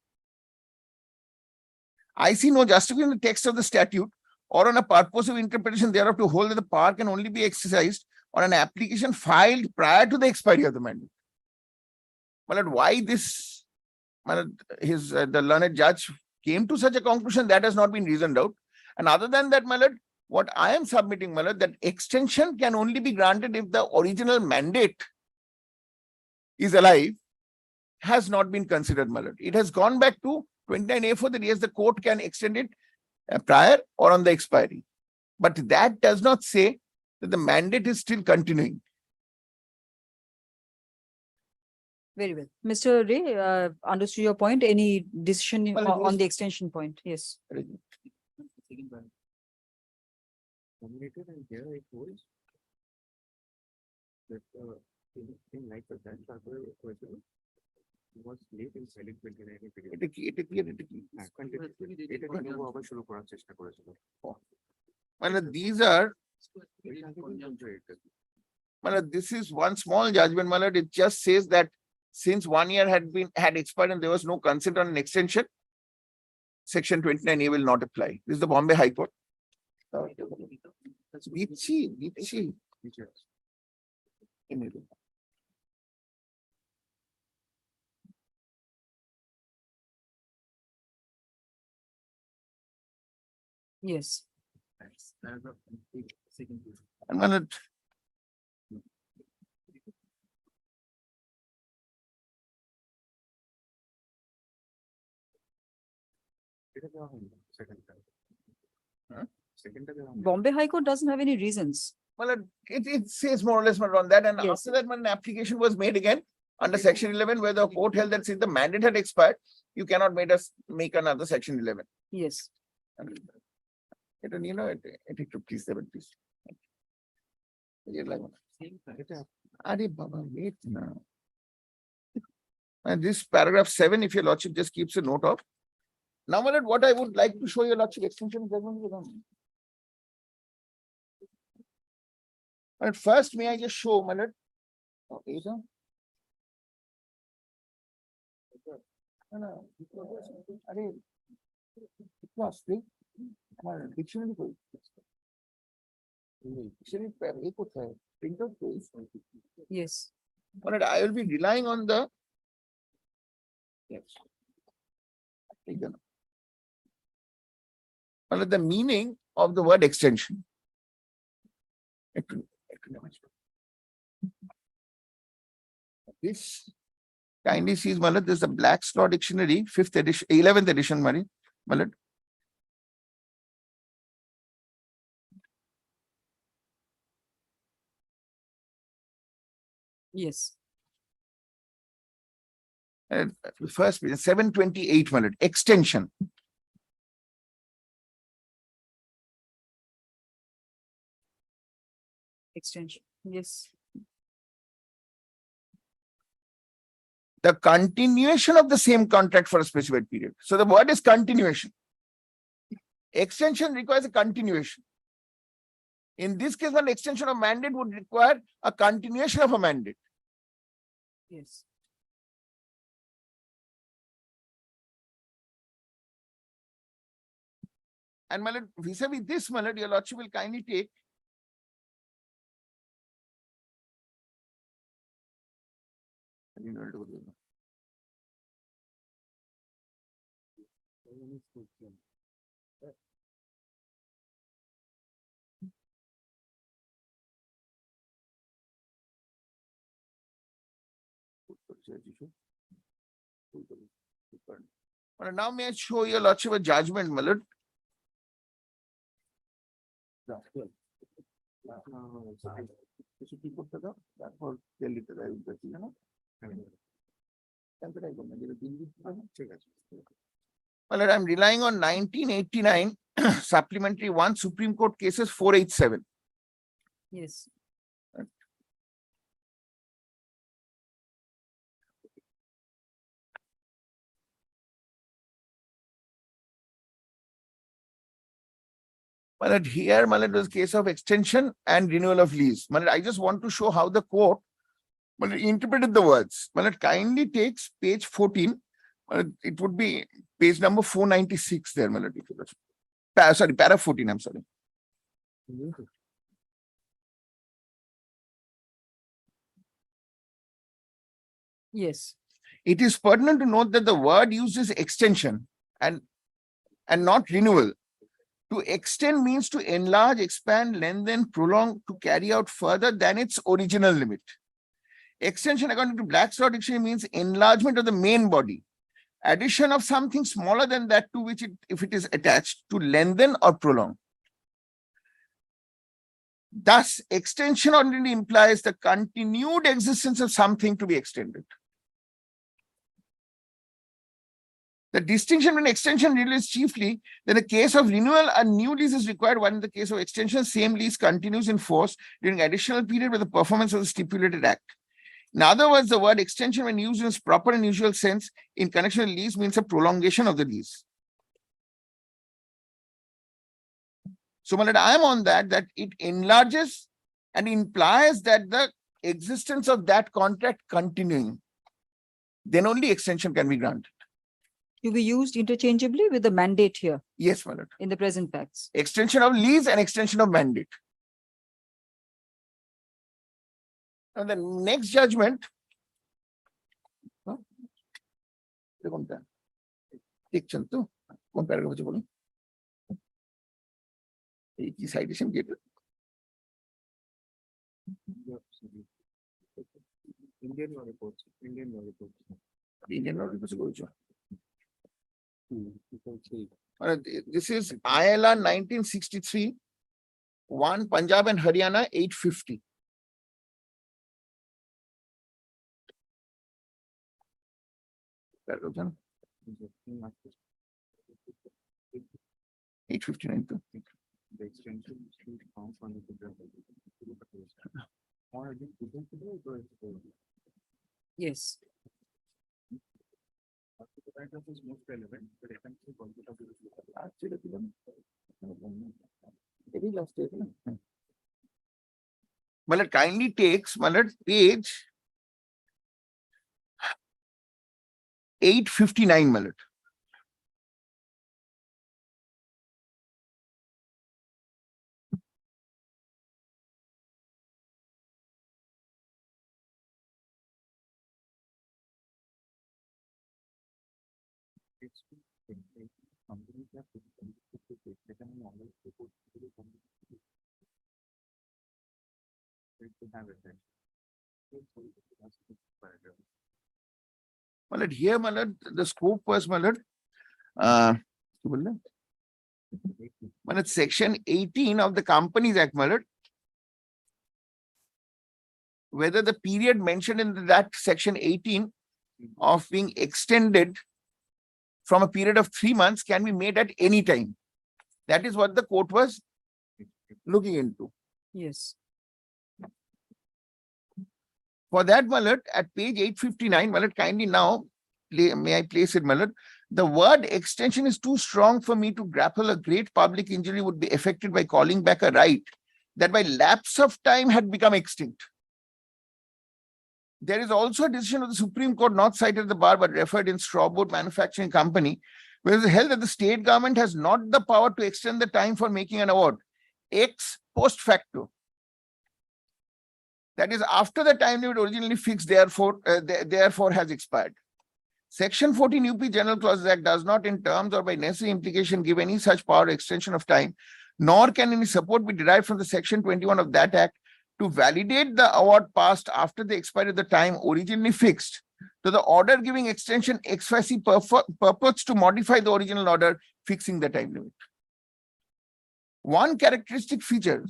I see no justification in the text of the statute or on a purposive interpretation thereof to hold that the power can only be exercised on an application filed prior to the expiry of the mandate. My lord, why this? My lord, the learned judge came to such a conclusion that has not been reasoned out. And other than that, my lord, what I am submitting, my lord, that extension can only be granted if the original mandate is alive, has not been considered, my lord. It has gone back to 29A4 that yes, the court can extend it prior or on the expiry. But that does not say that the mandate is still continuing. Very well. Mr. Ray, understood your point. Any decision Well, it on was- the extension point? Yes. এটা কি এটা কি এটা কি মানে these are মানে this is one small judgment, my lord. It just says that since 1 year had expired and there was no consent on an extension, section 29A will not apply. This is the Bombay High Court. Bichi. Yes. And my lord, Bombay High Court doesn't have any reasons. well, it says more or less on that. And Yes. after that, when an application was made again under section 11, where the court held that since the mandate had expired, you cannot make another section 11. Yes. And you know, please, please. Are Baba, wait now. And this paragraph 7, if your lordship just keeps a note of. Now, my lord, what I would like to show your lordship extension of judgment. But first, may I just show, my lord? Okay, sir. Dictionary. Yes. But I will be relying on the the meaning of the word extension. This kindly sees, Malad, this is the Black's Law Dictionary, 5th edition, 11th edition, Malad. Yes. First, 728, Malad, extension. Extension. Yes. The continuation of the same contract for a specified period. So the word is continuation. Extension requires a continuation. In this case, an extension of mandate would require a continuation of a mandate. Yes. And my lord, vis-a-vis this, my lord, your lordship will kindly take now may I show your lordship a judgment, my lord? Well, I'm relying on 1989 supplementary 1 Supreme Court cases 487. Yes. Malad, here, Malad, was a case of extension and renewal of lease. Malad, I just want to show how the court interpreted the words. Malad, kindly takes page 14. Malad, it would be page number 496 there, Malad. Sorry, para 14, I'm sorry. Yes. It is pertinent to note that the word uses extension and not renewal. To extend means to enlarge, expand, lengthen, prolong, to carry out further than its original limit. Extension, according to Black's Law Dictionary, means enlargement of the main body, addition of something smaller than that to which if it is attached, to lengthen or prolong. Thus, extension already implies the continued existence of something to be extended. The distinction between extension and renewal is chiefly that in the case of renewal, a new lease is required, while in the case of extension, same lease continues in force during additional period with the performance of the stipulated act. In other words, the word extension when used in its proper and usual sense in connection with lease means a prolongation of the lease. So my lord, I am on that it enlarges and implies that the existence of that contract continuing, then only extension can be granted. To be used interchangeably with the mandate here Yes, my lord. in the present facts. Extension of lease and extension of mandate. Now the next judgment. एक चल तो कौन paragraph बचे बोलो एक ही citation के Indian law reports. Indian law reports. This is ILR 1963, 1 Punjab and Haryana 850. Paragraph 859. The extension should count on the Yes. is most relevant, but Malad kindly takes Malad page 859 Malad. Malad here Malad the scope was Malad Malad section 18 of the Companies Act Malad, whether the period mentioned in that section 18 of being extended from a period of 3 months can be made at any time. That is what the court was looking into. Yes. For that, Malad, at page 859, Malad, kindly now, may I place it, Malad? The word extension is too strong for me to grapple. A great public injury would be affected by calling back a right that by lapse of time had become extinct. There is also a decision of the Supreme Court not cited at the bar but referred in Strawboard Manufacturing Company, where it was held that the state government has not the power to extend the time for making an award ex post facto. That is after the time limit originally fixed, therefore has expired. Section 14 UP General Clauses Act does not in terms or by necessary implication give any such power or extension of time, nor can any support be derived from the section 21 of that act to validate the award passed after the expiry of the time originally fixed. So the order giving extension ex facie purports to modify the original order fixing the time limit. One characteristic feature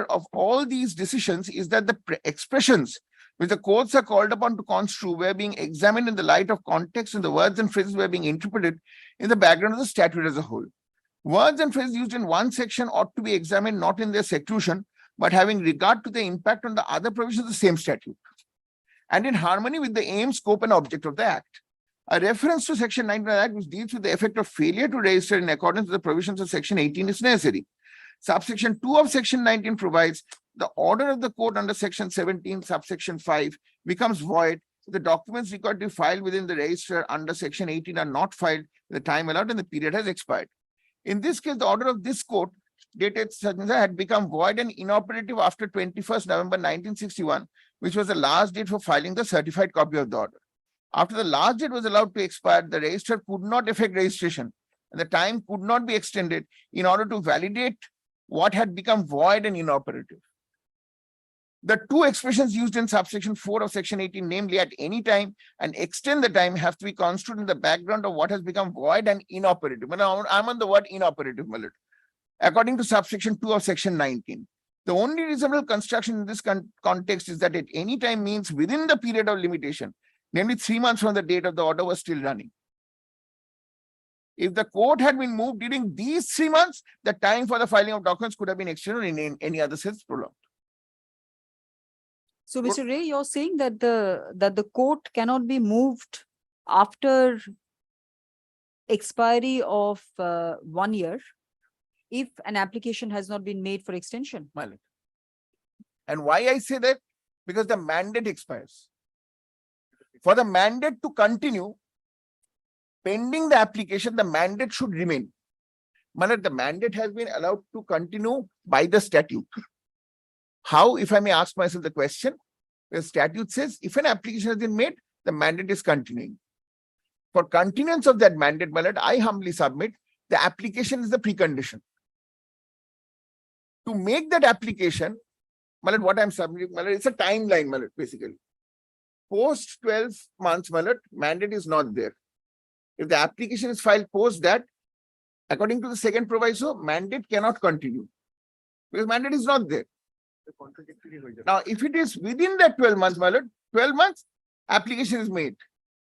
of all these decisions is that the expressions which the courts are called upon to construe were being examined in the light of context and the words and phrases were being interpreted in the background of the statute as a whole. Words and phrases used in one section ought to be examined not in their seclusion, but having regard to the impact on the other provisions of the same statute, and in harmony with the aim, scope, and object of the Act. A reference to Section 19 of the Act, which deals with the effect of failure to register in accordance with the provisions of Section 18, is necessary. Subsection 2 of Section 19 provides the order of the court under Section 17, subsection 5 becomes void if the documents required to be filed within the register under Section 18 are not filed the time allowed and the period has expired. In this case, the order of this court dated had become void and inoperative after 21st November 1961, which was the last date for filing the certified copy of the order. After the last date was allowed to expire, the registrar could not effect registration and the time could not be extended in order to validate what had become void and inoperative. The two expressions used in subsection 4 of Section 18, namely at any time and extend the time, have to be construed in the background of what has become void and inoperative. I'm on the word inoperative, Malad. According to subsection 2 of Section 19. The only reasonable construction in this context is that at any time means within the period of limitation, namely 3 months from the date of the order was still running. If the court had been moved during these 3 months, the time for the filing of documents could have been extended in any other sense prolonged. So Mr. Ray, you're saying that the court cannot be moved after expiry of 1 year if an application has not been made for extension. My lord. And why I say that? Because the mandate expires. For the mandate to continue, pending the application, the mandate should remain. My lord, the mandate has been allowed to continue by the statute. How, if I may ask myself the question, the statute says if an application has been made, the mandate is continuing. For continuance of that mandate, my lord, I humbly submit the application is the precondition. To make that application, my lord, what I'm submitting, my lord, it's a timeline, my lord, basically. Post 12 months, my lord, mandate is not there. If the application is filed post that, according to the second proviso, mandate cannot continue because mandate is not there. Now, if it is within that 12 months, my lord, 12 months, application is made.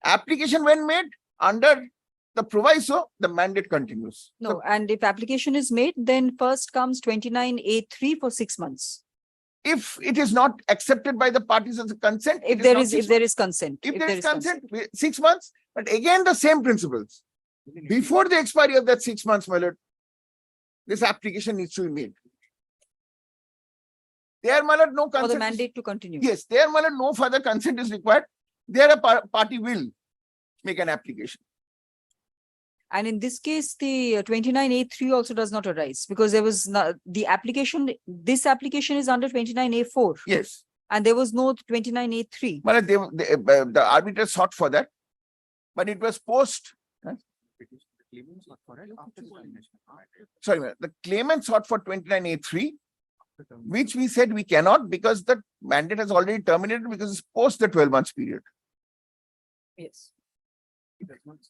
Application when made under the proviso, the mandate continues. No, and if application is made, then first comes 29A3 for 6 months. If it is not accepted by the parties as a consent, If there is consent. if there is consent, 6 months, but again the same principles. Before the expiry of that 6 months, my lord, this application needs to be made. There, my lord, no consent. For the mandate to continue. Yes, there, my lord, no further consent is required. There, a party will make an application. And in this case, the 29A3 also does not arise because there was not the application. This application is under 29A4. Yes. And there was no 29A3. My lord, the arbiter sought for that, but it was post. Sorry, the claimant sought for 29A3, which we said we cannot because the mandate has already terminated because it's post the 12 months period. Yes.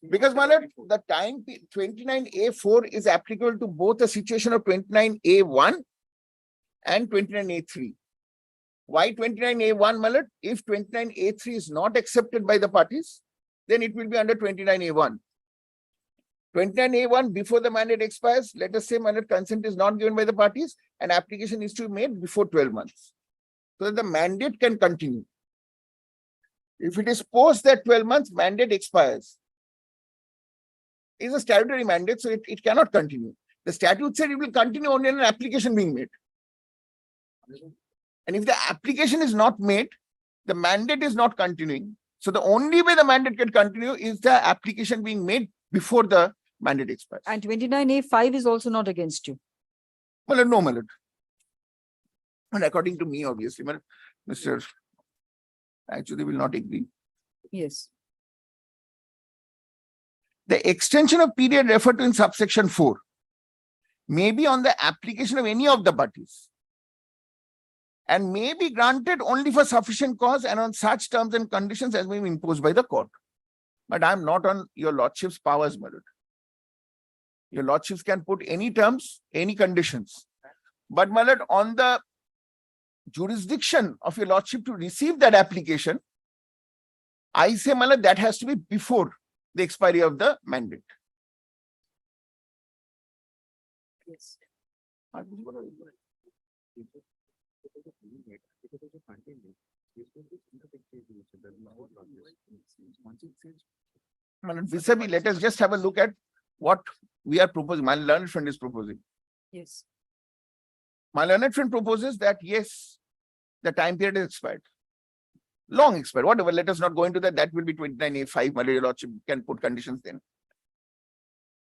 Because, my lord, the time 29A4 is applicable to both the situation of 29A1 and 29A3. Why 29A1, my lord? If 29A3 is not accepted by the parties, then it will be under 29A1. 29A1 before the mandate expires, let us say, my lord, consent is not given by the parties, an application is to be made before 12 months. So that the mandate can continue. If it is post that 12 months, mandate expires. It's a statutory mandate, so it cannot continue. The statute said it will continue only in an application being made. And if the application is not made, the mandate is not continuing. So the only way the mandate can continue is the application being made before the mandate expires. And 29A5 is also not against you. Well, no, my lord. And according to me, obviously, my lord, Mr. Actually will not agree. Yes. The extension of period referred to in subsection 4 may be on the application of any of the parties and may be granted only for sufficient cause and on such terms and conditions as may be imposed by the court. But I am not on your lordship's powers, my lord. Your lordships can put any terms, any conditions. But, my lord, on the jurisdiction of your lordship to receive that application, I say, my lord, that has to be before the expiry of the mandate. Yes. Vis-a-vis, let us just have a look at what we are proposing. My learned friend is proposing. Yes. My learned friend proposes that yes, the time period is expired. Long expired, whatever, let us not go into that. That will be 29A5. My lordship can put conditions then.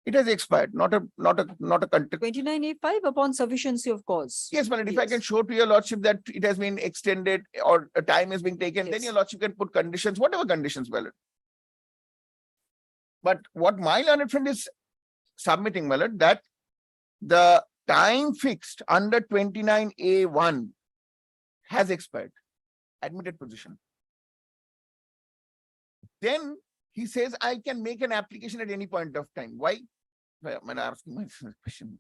It has expired, not a content. 29A5 upon sufficiency of cause. Yes, but if I can show to your lordship that it has been extended or a time is being taken, then Yes. your lordship can put conditions, whatever conditions, my lord. But what my learned friend is submitting, my lord, that the time fixed under 29A1 has expired. Admitted position. Then he says, I can make an application at any point of time. Why? When I asking my question,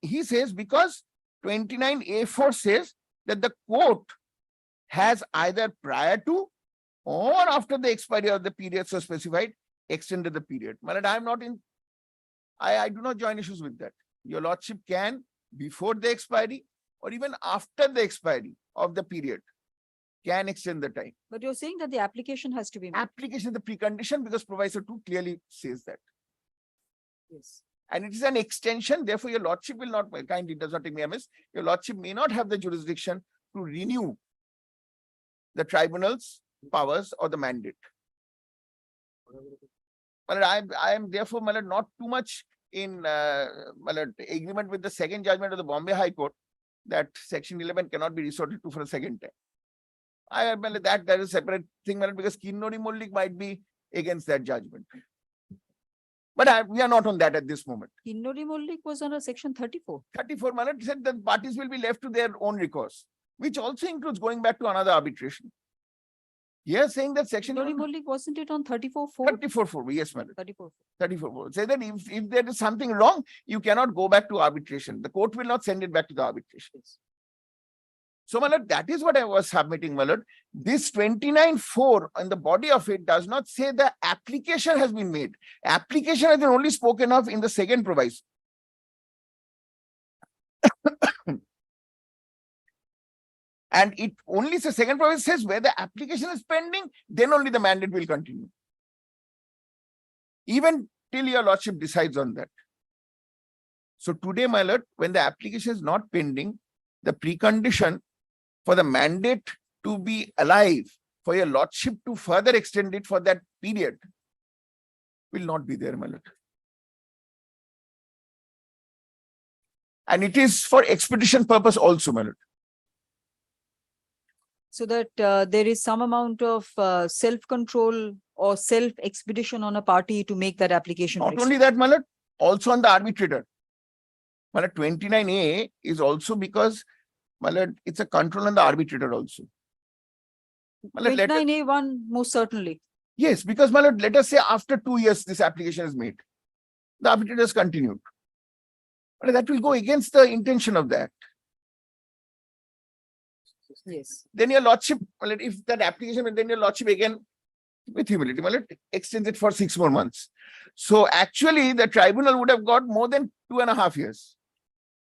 he says because 29A4 says that the court has either prior to or after the expiry of the period so specified extended the period. My lord, I am not in. I do not join issues with that. Your lordship can before the expiry or even after the expiry of the period can extend the time. But you're saying that the application has to be made. Application is the precondition because proviso 2 clearly says that. Yes. And it is an extension, therefore your lordship will not, kindly does not take me amiss, your lordship may not have the jurisdiction to renew the tribunal's powers or the mandate. But I am therefore not too much in agreement with the second judgment of the Bombay High Court that section 11 cannot be resorted to for a second time. That is a separate thing because Kinnori Mullik might be against that judgment. But we are not on that at this moment. Kinnori Mullik was under section 34. 34 said that parties will be left to their own recourse, which also includes going back to another arbitration. Here saying that section Kinnori Mullik, wasn't it on 34.4? 34.4, yes, madam. 34. 34.4. Say that if there is something wrong, you cannot go back to arbitration. The court will not send it back to the arbitration. So, my lord, that is what I was submitting, my lord. This 29.4 in the body of it does not say the application has been made. Application has been only spoken of in the second proviso. And it only says, second proviso says where the application is pending, then only the mandate will continue. Even till your lordship decides on that. So today, my lord, when the application is not pending, the precondition for the mandate to be alive, for your lordship to further extend it for that period, will not be there, my lord. And it is for expedition purpose also, my lord. So that there is some amount of self-control or self-expedition on a party to make that application. Not only that, my lord, also on the arbitrator. My lord, 29A is also because, my lord, it's a control on the arbitrator also. 29A1, most certainly. Yes, because, my lord, let us say after 2 years this application is made. The arbitrator has continued. But that will go against the intention of the act. Yes. Then your lordship, if that application, then your lordship again, with humility, extends it for 6 more months. So actually, the tribunal would have got more than 2.5 years,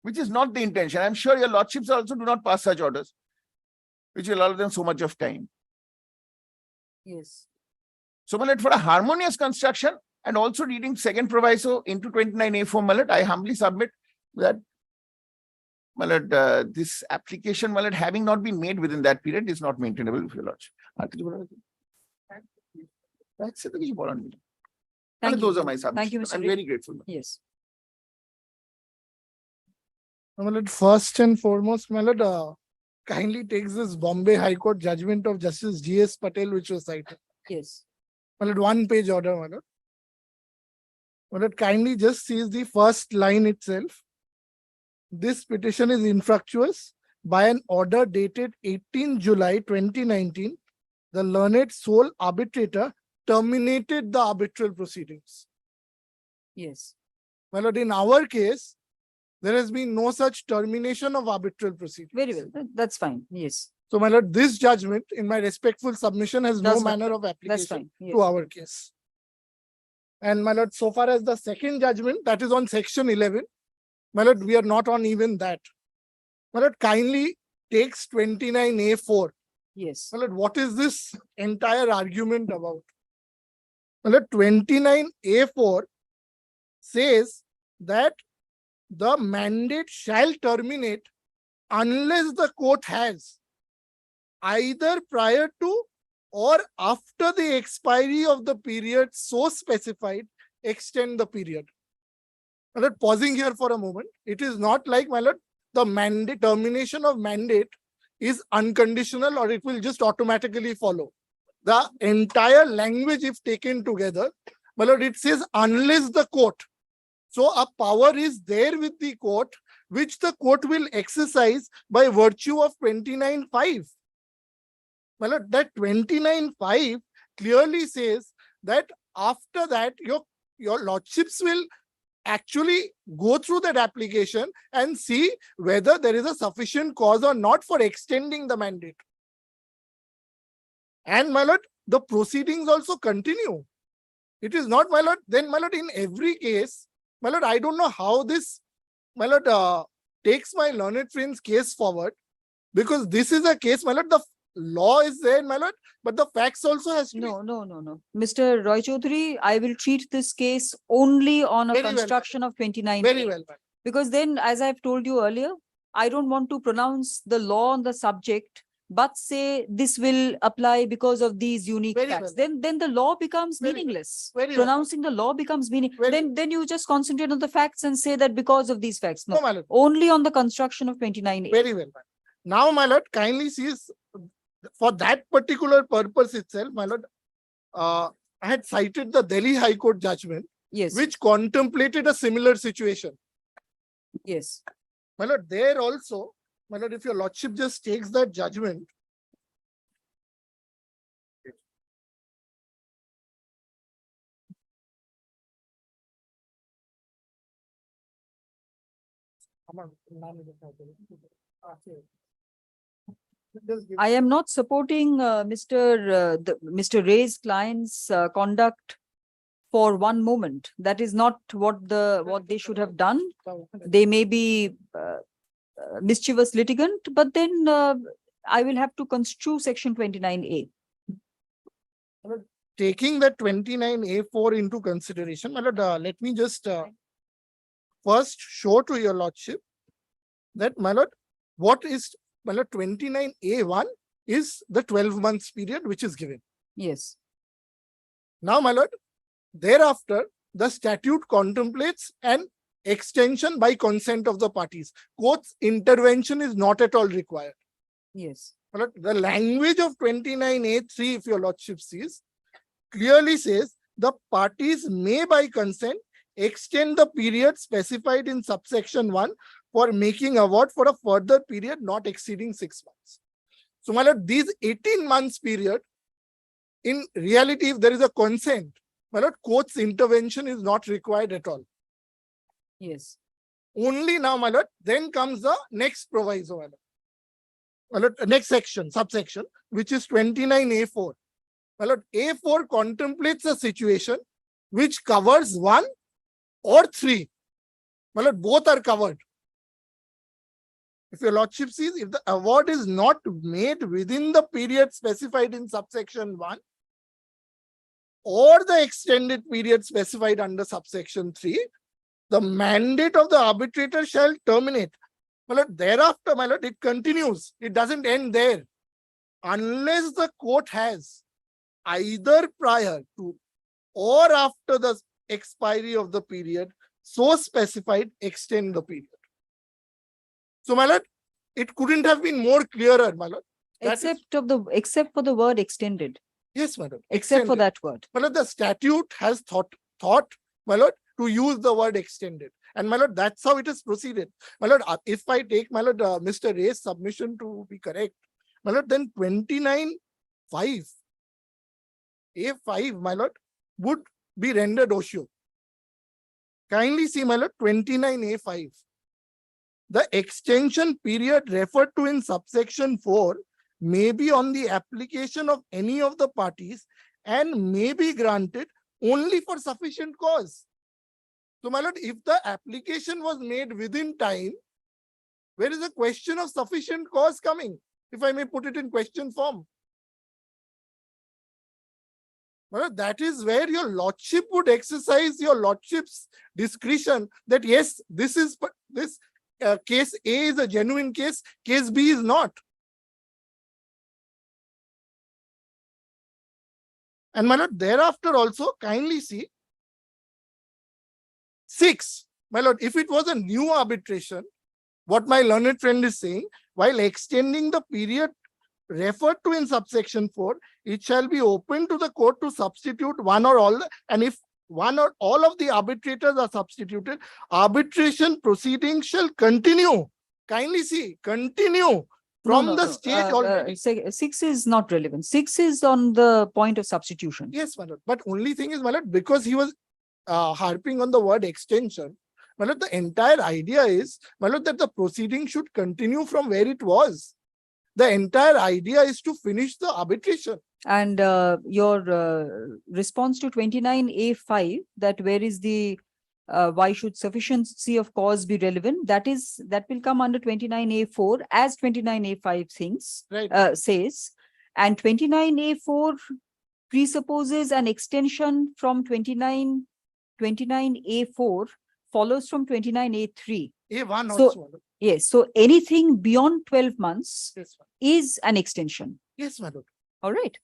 which is not the intention. I'm sure your lordships also do not pass such orders, which will allow them so much of time. Yes. So, for a harmonious construction and also reading second proviso into 29A4, I humbly submit that this application, having not been made within that period, is not maintainable with your lordship. Thank Those you. are my submissions. Thank you, Mr. I'm Reed. very grateful. Yes. My lord, first and foremost, my lord, kindly takes this Bombay High Court judgment of Justice G.S. Patel, which was cited. Yes. My lord, 1-page order, my lord. My lord, kindly just sees the first line itself. This petition is infructuous by an order dated 18 July 2019. The learned sole arbitrator terminated the arbitral proceedings. Yes. My lord, in our case, there has been no such termination of arbitral proceedings. Very well. That's fine. Yes. So, my lord, this judgment, in my respectful submission, has no That's fine. manner of That's application fine. Yes. to our case. And my lord, so far as the second judgment, that is on section 11, my lord, we are not on even that. My lord, kindly takes 29A4. Yes. My lord, what is this entire argument about? My lord, 29A4 says that the mandate shall terminate unless the court has either prior to or after the expiry of the period so specified, extend the period. My lord, pausing here for a moment, it is not like, my lord, the mandate, termination of mandate is unconditional or it will just automatically follow. The entire language, if taken together, my lord, it says unless the court. So a power is there with the court, which the court will exercise by virtue of 29.5. My lord, that 29.5 clearly says that after that, your lordships will actually go through that application and see whether there is a sufficient cause or not for extending the mandate. And my lord, the proceedings also continue. It is not, my lord, then my lord, in every case, my lord, I don't know how this, my lord, takes my learned friend's case forward, because this is a case, my lord, law is there, my lord, but the facts also has to be. No. Mr. Roy Chaudhary, I will treat this case only on a Very well. construction of 29. Very well, ma'am. Because then, as I've told you earlier, I don't want to pronounce the law on the subject, but say this will apply because of these unique Very facts. well. Then the law becomes Very well. meaningless. Very well. Pronouncing the law becomes Very then you just concentrate on the facts and say that because of these facts. No, No, my lord. only on the construction of 29A. Very well, ma'am. Now, my lord, kindly sees for that particular purpose itself, my lord, I had cited the Delhi High Court judgment, Yes, which contemplated a similar situation. yes. My lord, there also, my lord, if your lordship just takes that judgment. I am not supporting Mr. Ray's client's conduct for one moment. That is not what they should have done. They may be mischievous litigant, but then I will have to construe section 29A. Taking that 29A4 into consideration, my lord, let me just first show to your lordship that, my lord, what is, my lord, 29A1 is the 12 months period which is given. Yes, Now, my lord, thereafter, the statute contemplates an extension by consent of the parties. Court's intervention is not at all required. yes, My lord, the language of 29A3, if your lordship sees, clearly says the parties may by consent extend the period specified in subsection 1 for making award for a further period not exceeding 6 months. So, my lord, these 18 months period, in reality, if there is a consent, my lord, court's intervention is not required at all. yes. Only now, my lord, then comes the next proviso, my lord. My lord, next section, subsection, which is 29A4. My lord, A4 contemplates a situation which covers 1 or 3. My lord, both are covered. If your lordship sees, if the award is not made within the period specified in subsection 1 or the extended period specified under subsection 3, the mandate of the arbitrator shall terminate. My lord, thereafter, my lord, it continues. It doesn't end there. Unless the court has either prior to or after the expiry of the period so specified, extend the period. So, my lord, it couldn't have been more clearer, my lord. That is- Except for the word extended, Yes, my lord. except for extended. that word. My lord, the statute has thought, my lord, to use the word extended. And my lord, that's how it is proceeded. My lord, if I take, my lord, Mr. Ray's submission to be correct, my lord, then 29(5), A5, my lord, would be rendered OSHO. Kindly see, my lord, 29A5. The extension period referred to in subsection 4 may be on the application of any of the parties and may be granted only for sufficient cause. So, my lord, if the application was made within time, where is the question of sufficient cause coming? If I may put it in question form. My lord, that is where your lordship would exercise your lordship's discretion that yes, this case A is a genuine case B is not. And my lord, thereafter also kindly see 6. My lord, if it was a new arbitration, what my learned friend is saying, while extending the period referred to in subsection 4, it shall be open to the court to substitute one or all, and if one or all of the arbitrators are substituted, arbitration proceedings shall continue. Kindly see, continue from the stage already. 6 is not relevant. 6 is on the point of substitution. Yes, my lord. But only thing is, my lord, because he was harping on the word extension, my lord, the entire idea is, my lord, that the proceeding should continue from where it was. The entire idea is to finish the arbitration. And your response to 29A5, that where is the why should sufficiency of cause be relevant? That will come under 29A4 as 29A5 Right. says. And 29A4 presupposes an extension from 29A4 follows from 29A3. A1 So- also. my lord. Yes, so anything beyond 12 months Yes, ma'am. is an extension. Yes, my lord. All right.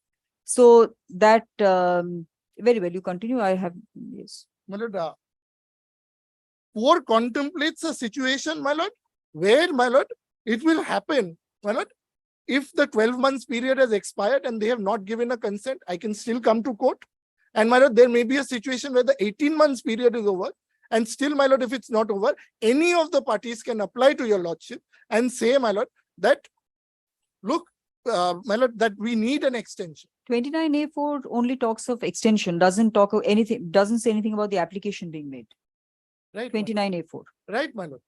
So that, very well, you continue. I have, yes. My lord, 4 contemplates a situation, my lord, where, my lord, it will happen, my lord, if the 12 months period has expired and they have not given a consent, I can still come to court. And my lord, there may be a situation where the 18 months period is over, and still, my lord, if it's not over, any of the parties can apply to your lordship and say, my lord, that, look, my lord, that we need an extension. 29A4 only talks of extension, doesn't talk of anything, doesn't say anything about the application being made. Right, my lord. 29A4. Right, my lord.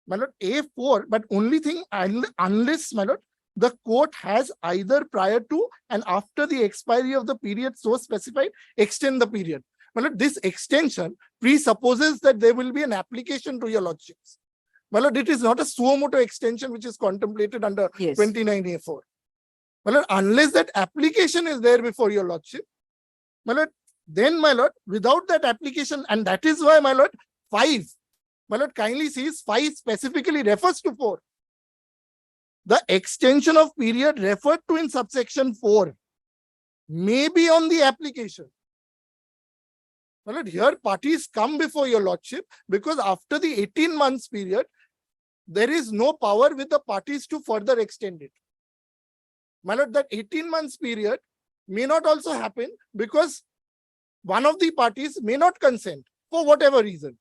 My lord, A4, but only thing, unless, my lord, the court has either prior to and after the expiry of the period so specified, extend the period. My lord, this extension presupposes that there will be an application to your lordships. My lord, it is not a suo motu extension which is contemplated under Yes. 29A4. My lord, unless that application is there before your lordship, my lord, then, my lord, without that application, and that is why, my lord, 5, my lord, kindly sees 5 specifically refers to 4. The extension of period referred to in subsection 4 may be on the application. My lord, here parties come before your lordship because after the 18 months period, there is no power with the parties to further extend it. My lord, that 18 months period may not also happen because one of the parties may not consent for whatever reason.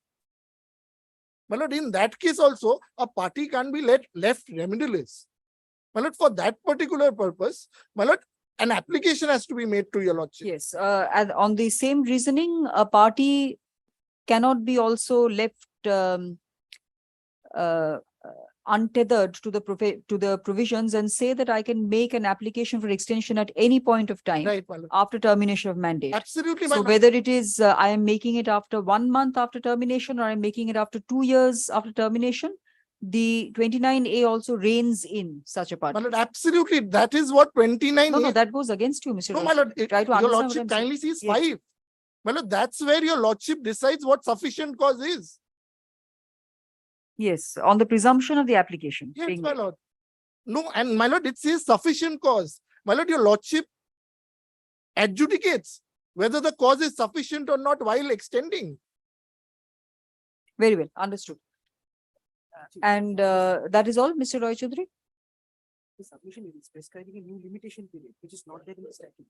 My lord, in that case also, a party can be left remedialess. My lord, for that particular purpose, my lord, an application has to be made to your lordship. Yes, and on the same reasoning, a party cannot be also left untethered to the provisions and say that I can make an application for extension at any point of time Right, my lord. after termination of mandate. Absolutely, my So lord. whether it is I am making it after 1 month after termination or I'm making it after 2 years after termination, the 29A also reigns in such a My party. lord, absolutely. That is what 29A. No, that goes against you, Mr. No, my lord, Try to your understand what lordship I'm saying. kindly sees Yes. 5. My lord, that's where your lordship decides what sufficient cause is. Yes, on the presumption of the application. Yes, being my made. lord. No, and my lord, it says sufficient cause. My lord, your lordship adjudicates whether the cause is sufficient or not while extending. Very well, understood. And that is all, Mr. Roy Choudhury? The submission is prescribing a new limitation period, which is not there in the statute.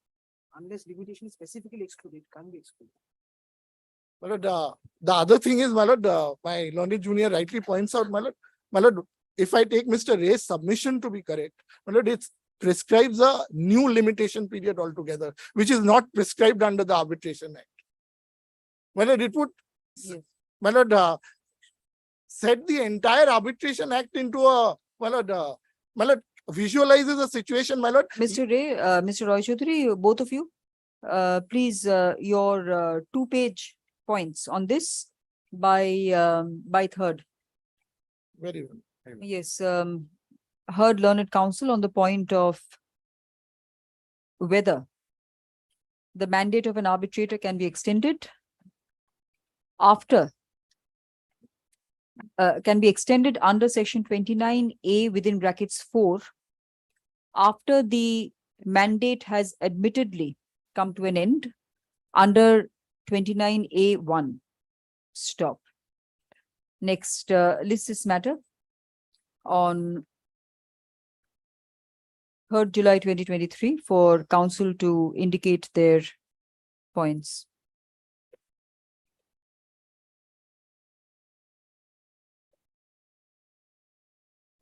Unless limitation is specifically excluded, it can't be excluded. My lord, the other thing is, my lord, my learned junior rightly points out, my lord, if I take Mr. Ray's submission to be correct, my lord, it prescribes a new limitation period altogether, which is not prescribed under the Arbitration Act. My lord, it would, Yes. my lord, set the entire Arbitration Act into a, my lord, visualizes a situation, my lord. Mr. Ray, Mr. Roy Choudhury, both of you, please, your 2-page points on this by third. Very well. Yes, heard learned counsel on the point of whether the mandate of an arbitrator can be extended after can be extended under section 29A within brackets 4 after the mandate has admittedly come to an end under 29A1. Stop. Next, list this matter on 3rd July 2023 for council to indicate their points.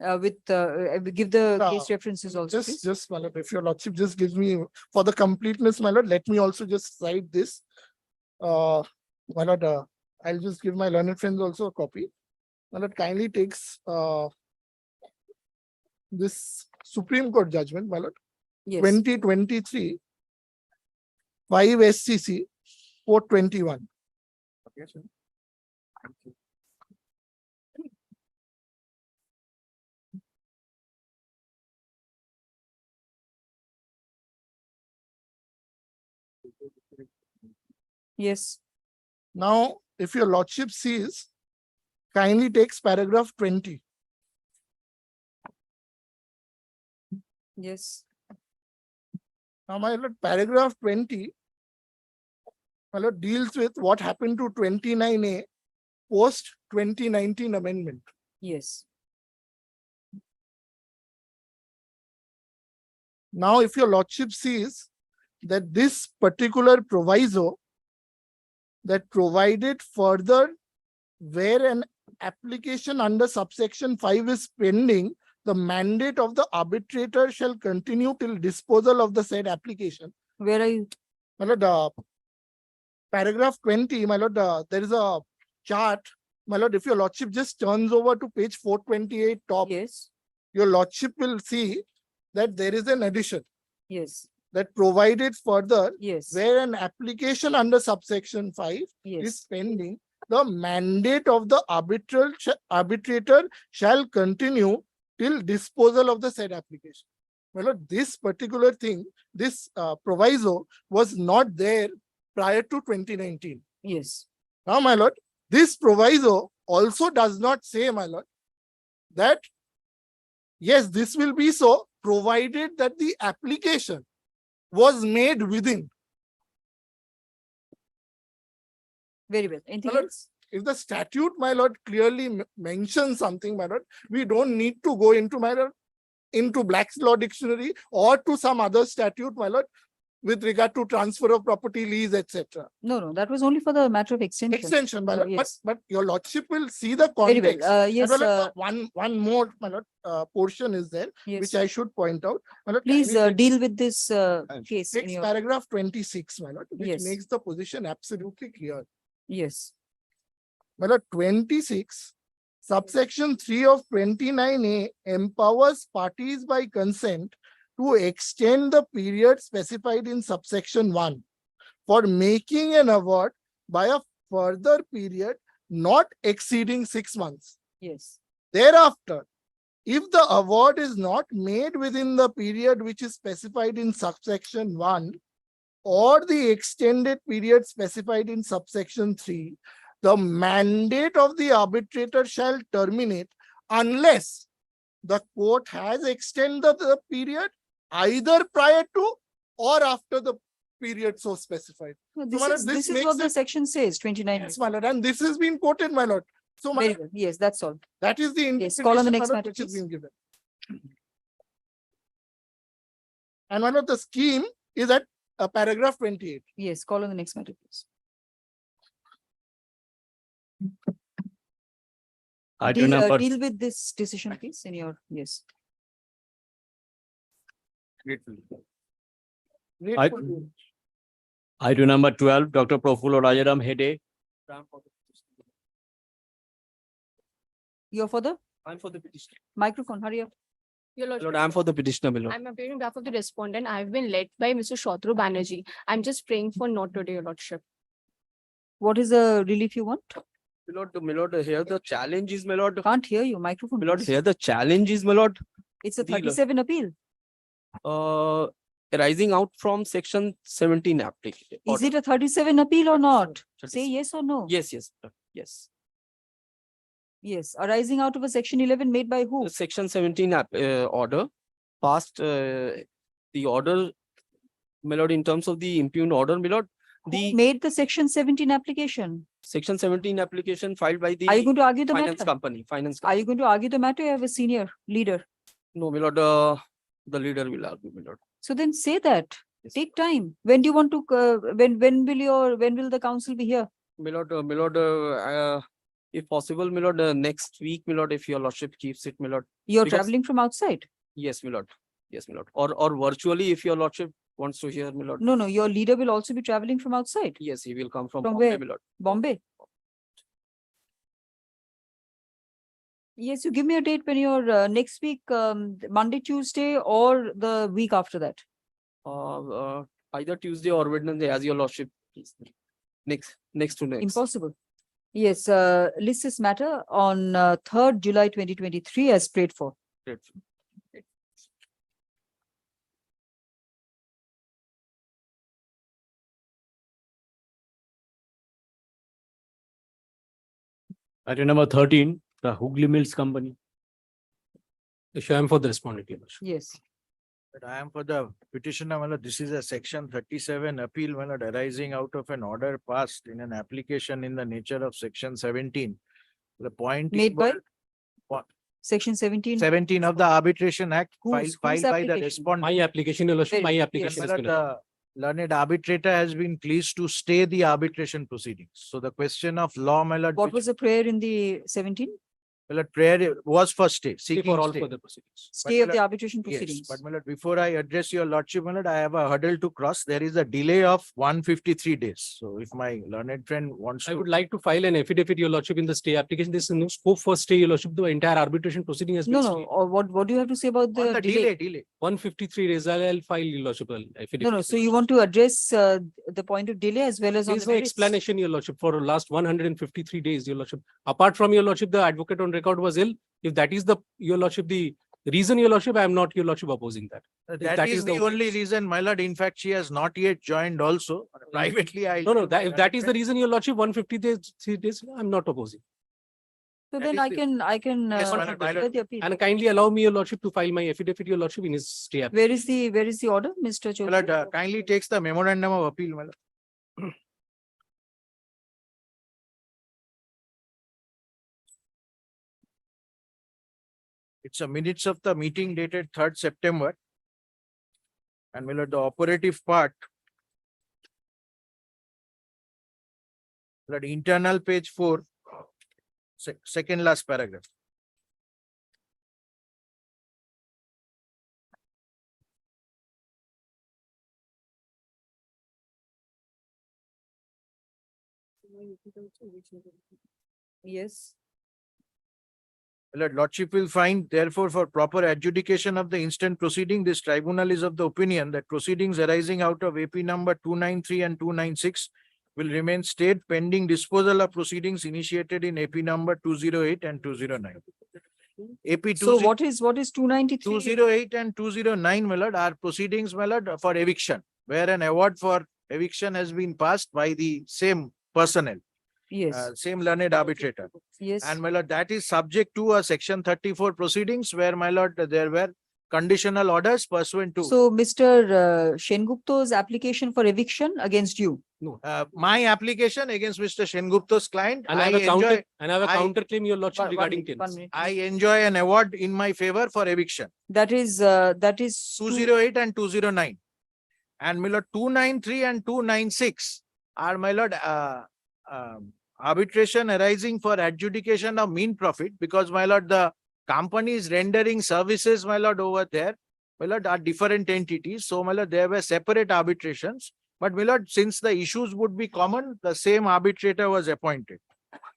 Give the case references also, please. Just, my lord, if your lordship just gives me, for the completeness, my lord, let me also just cite this. My lord, I'll just give my learned friends also a copy. My lord, kindly takes this Supreme Court judgment, my lord, Yes. 2023, 5 SCC 421. Okay, sir. Thank you. Yes. Now, if your lordship sees, kindly takes paragraph 20. Yes. Now, my lord, paragraph 20, my lord, deals with what happened to 29A post 2019 amendment. Yes. Now, if your lordship sees that this particular proviso that provided further where an application under subsection 5 is pending, the mandate of the arbitrator shall continue till disposal of the said application. Where are you? My lord, paragraph 20, my lord, there is a chart. My lord, if your lordship just turns over to page 428 top, Yes. your lordship will see that there is an addition Yes. that provided further Yes. where an application under subsection 5 is Yes. pending, the mandate of the arbitrator shall continue till disposal of the said application. Well, this particular thing, this proviso was not there prior to 2019. Yes. Now, my lord, this proviso also does not say, my lord, that yes, this will be so provided that the application was made within. Very well. Anything My lord, else? if the statute, my lord, clearly mentions something, my lord, we don't need to go into, my lord, into Black's Law Dictionary or to some other statute, my lord, with regard to transfer of property, lease, etc. No, no, that was only for the matter of extension. Extension, my lord. Yes. But your lordship will see the Very context. well. And Yes. my lord, one more, my lord, portion is there, Yes. which I should point out. My lord, Please kindly deal with this case. in takes your- paragraph 26, my lord, which Yes. makes the position absolutely clear. Yes. My lord, 26, subsection 3 of 29A empowers parties by consent to extend the period specified in subsection 1 for making an award by a further period not exceeding 6 months. Yes. Thereafter, if the award is not made within the period which is specified in subsection 1 or the extended period specified in subsection 3, the mandate of the arbitrator shall terminate unless the court has extended the period either prior to or after the period so specified. No, So, this my lord, is, this this is makes what the it- section says, 29. Yes, my lord, and this has been quoted, my lord. So, my Very lord, well. Yes, that's all. that is the Yes, call on the interpretation, my next lord, matter, which has please. been given. And one of the scheme is at paragraph 28. Yes, call on the next matter, please. Item number, Deal with this decision, please, in your, yes. Grateful. item number 12, Dr. Profulo Rajaram, Hede. You're for the I'm for the petition. microphone, hurry up. Your Lord, lordship, I'm for the petitioner, my lord. I'm appearing on behalf of the respondent. I have been led by Mr. Shodru Banerjee. I'm just praying for note today, your lordship. What is the relief you want? My lord, here the challenge is, my lord. Can't hear you, microphone. My lord, please. here the challenge is, my lord, It's a the- 37 appeal. arising out from section 17 application. Is it a 37 appeal or not? 37. Say yes or no. Yes, yes, yes. Yes, arising out of a section 11 made by who? The section 17 order passed, the order, my lord, in terms of the impugned order, my lord, Who the made the section 17 application? section 17 application filed by the Are you going to argue the finance matter? company, finance. Are you going to argue the matter? You have a senior leader. No, my lord, the leader will argue, my lord. So then say that. Yes. Take time. When do you want to, when will the council be here? My lord, if possible, my lord, next week, my lord, if your lordship keeps it, my lord. You're Because- traveling from outside? Yes, my lord. Yes, my lord. Or virtually, if your lordship wants to hear, my lord. No, no, your leader will also be traveling from outside. Yes, he will come from From Bombay, where? my lord. Bombay? Yes, you give me a date when you're next week, Monday, Tuesday, or the week after that. Either Tuesday or Wednesday, as your lordship. Please. Next to next. Impossible. Yes, list this matter on 3rd July 2023 as prayed for. Great. Item number 13, the Hooghly Mills Company. I am for the respondent, Your Lordship. Yes. But I am for the petitioner, my lord. This is a section 37 appeal, my lord, arising out of an order passed in an application in the nature of section 17. The point is, Made by? What? Section 17. 17 of the Arbitration Act Whose filed by the application? respondent. My application, Your Lordship, my Very- application yes. has been. The learned arbitrator has been pleased to stay the arbitration proceedings. So the question of law, my lord, What was the prayer in the 17? my lord, prayer was for stay, seeking For all stay. further proceedings. Stay of my the lord, arbitration Yes, proceedings. but my lord, before I address your lordship, my lord, I have a hurdle to cross. There is a delay of 153 days. So if my learned friend wants I to. would like to file an affidavit, Your Lordship, in the stay application. There is no scope for stay, Your Lordship. The entire arbitration proceeding has been No, stayed. or what do you have to say about On the delay? delay. 153 days, I'll file, Your Lordship, an affidavit. No, no, so you want to address the point of delay as well as There on is the no merits? explanation, Your Lordship, for last 153 days, Your Lordship. Apart from, Your Lordship, the advocate on record was ill. If that is Your Lordship, the reason, Your Lordship, I am not, Your Lordship, opposing that. That is the only reason, my lord. In fact, she has not yet joined also. Privately, I. No, if that is the reason, Your Lordship, 150 days, 3 days, I'm not opposing. So that then is I the- can Yes, my lord, my consider lord. the appeal. And kindly allow me, Your Lordship, to file my affidavit, Your Lordship, in his stay application. Where is the order, Mr. My Chaudhary? lord, kindly takes the memorandum of appeal, my lord. It's a minutes of the meeting dated 3rd September. And my lord, the operative part. Lord, internal page 4, second last paragraph. Yes. Lord, Lordship will find, therefore, for proper adjudication of the instant proceeding, this tribunal is of the opinion that proceedings arising out of AP number 293 and 296 will remain stayed pending disposal of proceedings initiated in AP number 208 and 209. AP So what is 293? 208 and 209, my lord, are proceedings, my lord, for eviction, where an award for eviction has been passed by the same personnel. Yes, Same learned arbitrator. yes. And my lord, that is subject to a section 34 proceedings where, my lord, there were conditional orders pursuant to. So Mr. Shengupta's application for eviction against you. My application against Mr. Shengupta's client, And I have a counterclaim, Your Lordship, One regarding minute, tenants. 1 minute. I enjoy an award in my favor for eviction, That is 208 and 209. And my lord, 293 and 296 are, my lord, arbitration arising for adjudication of mean profit, because, my lord, the companies rendering services, my lord, over there, my lord, are different entities. So, my lord, there were separate arbitrations. But, my lord, since the issues would be common, the same arbitrator was appointed.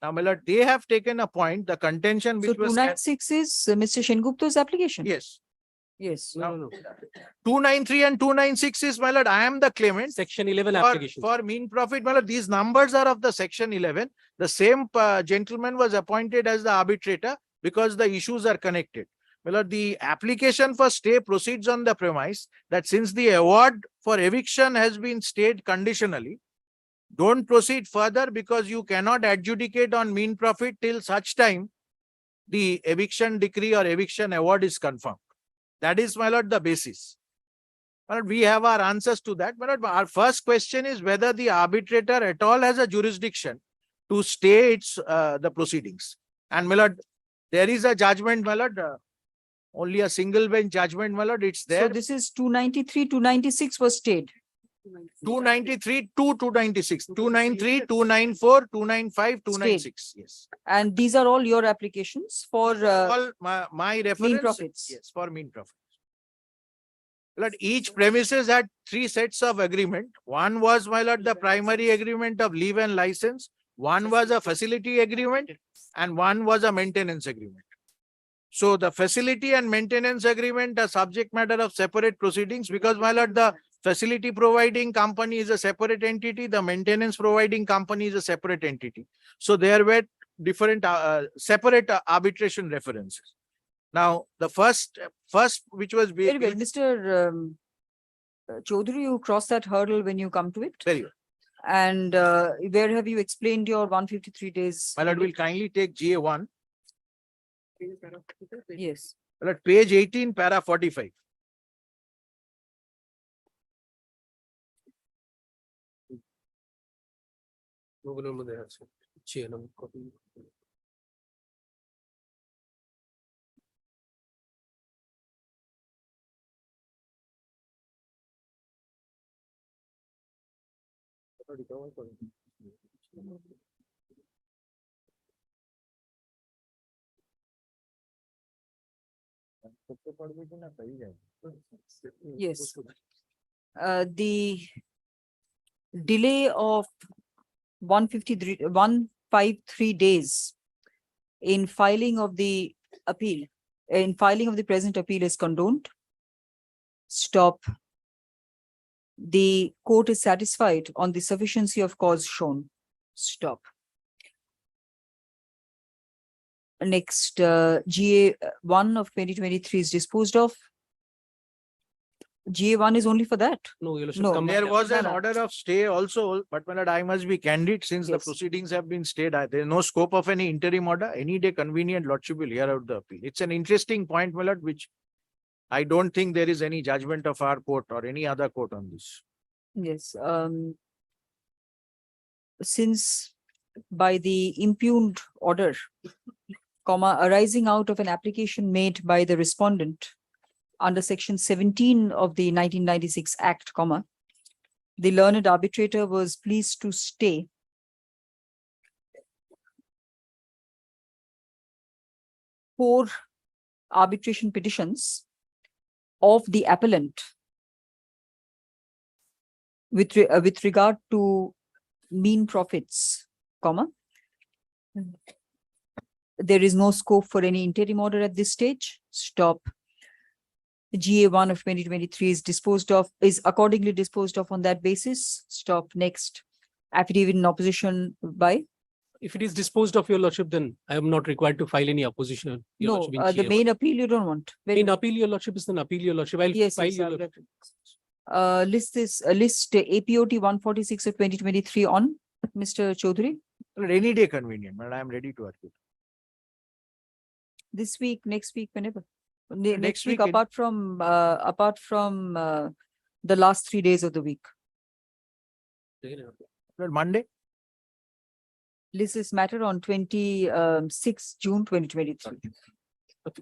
Now, my lord, they have taken a point, the contention So which was. 296 is Mr. Shengupta's application? Yes. Yes. No. 293 and 296 is, my lord, I am the claimant. Section 11 application. For mean profit, my lord, these numbers are of the section 11. The same gentleman was appointed as the arbitrator because the issues are connected. My lord, the application for stay proceeds on the premise that since the award for eviction has been stayed conditionally, don't proceed further because you cannot adjudicate on mean profit till such time the eviction decree or eviction award is confirmed. That is, my lord, the basis. My lord, we have our answers to that. My lord, our first question is whether the arbitrator at all has a jurisdiction to stay its the proceedings. And, my lord, there is a judgment, my lord, only a single bench judgment, my lord, it's there. So this is 293, 296 was stayed. 293 to 296, 293, 294, 295, 296. Yes. And these are all your applications for All my reference. profits. Yes, for mean profits. Lord, each premises had 3 sets of agreement. One was, my lord, the primary agreement of leave and license. One was a facility agreement and one was a maintenance agreement. So the facility and maintenance agreement are subject matter of separate proceedings because, my lord, the facility providing company is a separate entity. The maintenance providing company is a separate entity. So there were different separate arbitration references. Now, the first which was Very well, Mr. Chaudhary, you cross that hurdle when you come to it. very well. And where have you explained your 153 days? My lord, will kindly take GA1. Yes. My lord, page 18, para 45. Yes. The delay of 153 days in filing of the appeal, in filing of the present appeal is condoned. Stop. The court is satisfied on the sufficiency of cause shown. Stop. Next, GA1 of 2023 is disposed of. GA1 is only for that. No, Your Lordship. No, come There back. was an no. order of stay also, but my lord, I must be candid since the Yes. proceedings have been stayed. There is no scope of any interim order. Any day convenient, lordship will hear out the appeal. It's an interesting point, my lord, which I don't think there is any judgment of our court or any other court on this. Yes, since by the impugned order, comma, arising out of an application made by the respondent under section 17 of the 1996 Act, comma, the learned arbitrator was pleased to stay four arbitration petitions of the appellant with regard to mean profits, comma. There is no scope for any interim order at this stage. Stop. GA1 of 2023 is disposed of, is accordingly disposed of on that basis. Stop. Next. Affidavit in opposition by? If it is disposed of, Your Lordship, then I am not required to file any opposition. Your No, Lordship, in the GA1. main appeal you don't want. Very In good. appeal, Your Lordship, is an appeal, Your Lordship. I'll Yes, file, yes, Your I'll Lordship. list APOT 146 of 2023 on Mr. Chaudhary. Well, any day convenient, but I am ready to argue. This week, next week, whenever. Next Next week, week, apart from the last 3 days of the week. Well, Monday, List this matter on 26 June 2023.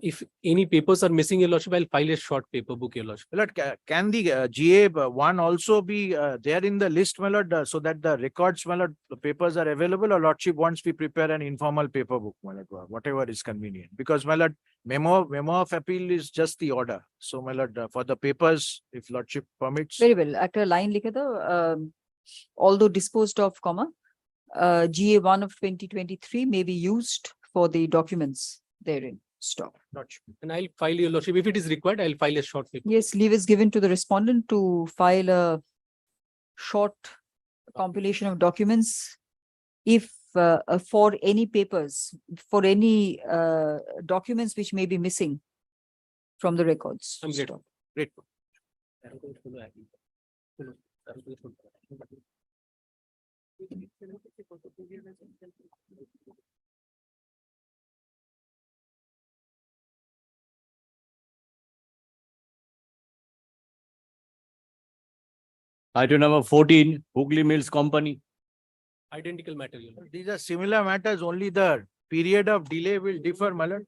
If any papers are missing, Your Lordship, I'll file a short paper book, Your Lordship. my lord, can the GA1 also be there in the list, my lord, so that the records, my lord, the papers are available, or lordship wants we prepare an informal paper book, my lord, whatever is convenient, because my lord, memo of appeal is just the order. So my lord, for the papers, if lordship permits. Very well. After line likhe do, although disposed of, comma, GA1 of 2023 may be used for the documents therein. Stop. Lordship. And I'll file, Your Lordship. If it is required, I'll file a short paper. Yes, leave is given to the respondent to file a short compilation of documents. If for any papers, for any documents which may be missing from the records. I'm grateful. Grateful. Item number 14, Hooghly Mills Company. Identical matter, Your Lordship. These are similar matters, only the period of delay will differ, my lord.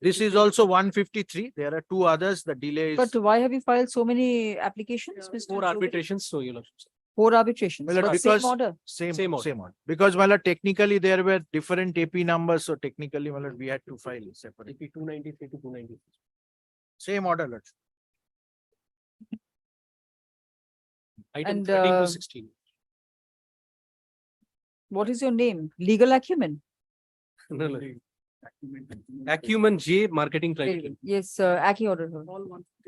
This is also 153. There are two others. The delay is. But why have you filed so many applications, Mr. Four Chaudhary? arbitrations, so Your Lordship. 4 arbitrations, Well, but because- same order. Same order. order. Because, my lord, technically there were different AP numbers, so technically, my lord, we had to file separate. AP 293 to 293. Same order, lord. Item And, 13 to 16. What is your name? Legal acumen? No, no. Acumen J, marketing Very tribunal. good. Yes, Aki order.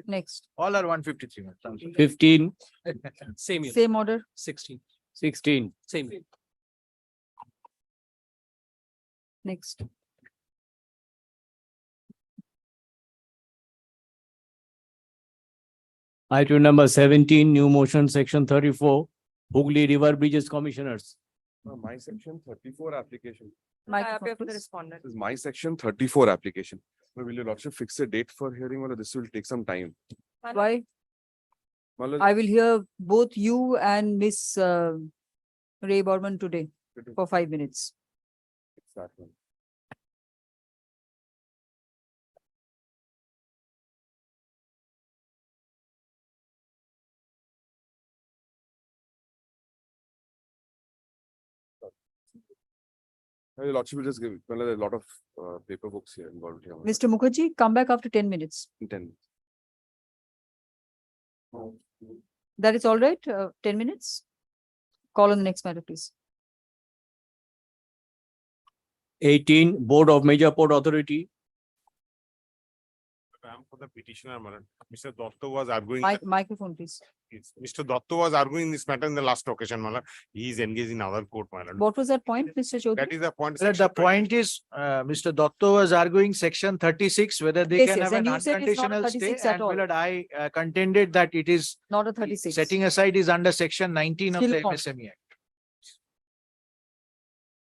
Next, All are 153. my lord. 15, Same year. same order. 16. 16, Same year. Next. item number 17, new motion, section 34, Hooghly River Bridges Commissioners. My section 34 application. Microphone, please. This is my section 34 application. Will your lordship fix a date for hearing or this will take some time? Why? Well, I will hear both you and Miss Ray Borman today for 5 minutes. it's that one. Your lordship will just give, well, a lot of paper books here involved here. Mr. Mukherjee, come back after 10 minutes. In 10 minutes. That is all right, 10 minutes? Call on the next matter, please. 18, Board of Major Port Authority. For the petitioner, Mr. Dotto was arguing. Microphone, please. Mr. Dotto was arguing this matter in the last occasion, he is engaged in other court, What was that point, Mr. Chaudhary? That is the point. Sir, the point is, Mr. Dotto was arguing section 36, whether they Yes, can yes, have and an you said it's not a unconditional stay. 36 at And all. my lord, I contended that it is Not a 36. setting aside is under section 19 of Still the not. MSME Act.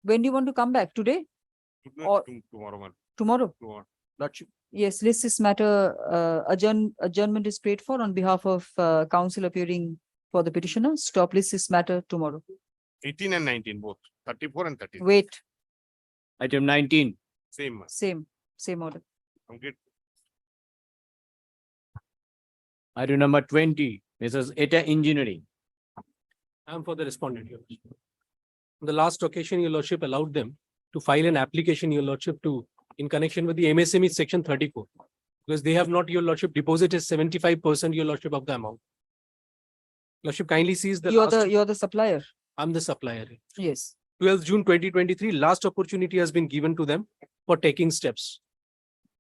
When do you want to come back? Today? Or Tomorrow. tomorrow? Lordship. Yes, list this matter, adjournment is prayed for on behalf of counsel appearing for the petitioner. Stop list this matter tomorrow. 18 and 19, both 34 and 30. Wait, Item 19, Same. same order. Complete. item number 20, Mrs. Eta Engineering. I am for the respondent, Your Lordship. On the last occasion, Your Lordship allowed them to file an application, Your Lordship, to in connection with the MSME section 34. Because they have not, Your Lordship, deposited 75%, Your Lordship, of the amount. Lordship kindly sees the You're the supplier. I'm the supplier. Yes. 12th June 2023, last opportunity has been given to them for taking steps.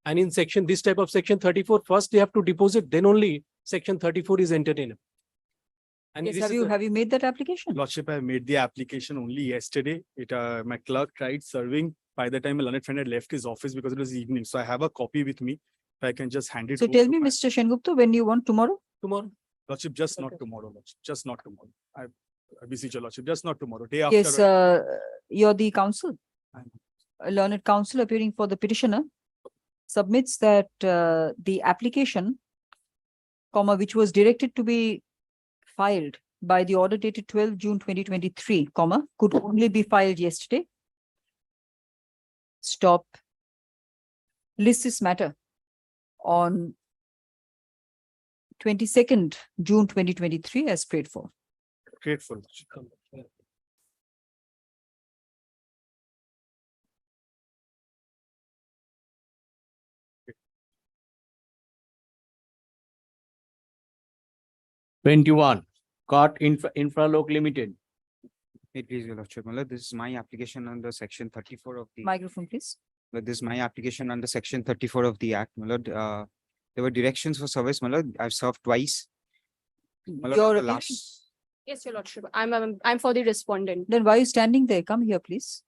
And in this type of section 34, first they have to deposit, then only section 34 is entertainable. And Yes, this is have you made that application? Lordship, I made the application only yesterday. My clerk tried serving by the time my learned friend had left his office because it was evening. So I have a copy with me. If I can just hand it. So over tell to me, my- Mr. Shengupta, when you want tomorrow? Tomorrow. Lordship, just not tomorrow, Lordship, just not tomorrow. I beseech your Lordship, just not tomorrow, day after. Yes, you're the counsel. A learned counsel appearing for the petitioner submits that the application, which was directed to be filed by the order dated 12 June 2023, could only be filed yesterday. Stop. List this matter on 22nd June 2023 as prayed for. Grateful. Twenty-one, Cart Infraloc Limited. Please, Your Lordship, this is my application under section 34 of the. Microphone, please. This is my application under section 34 of the Act, there were directions for service, I've served twice. You're the appearing? last. Yes, Your Lordship. I'm for the respondent. Then why are you standing there? Come here, please.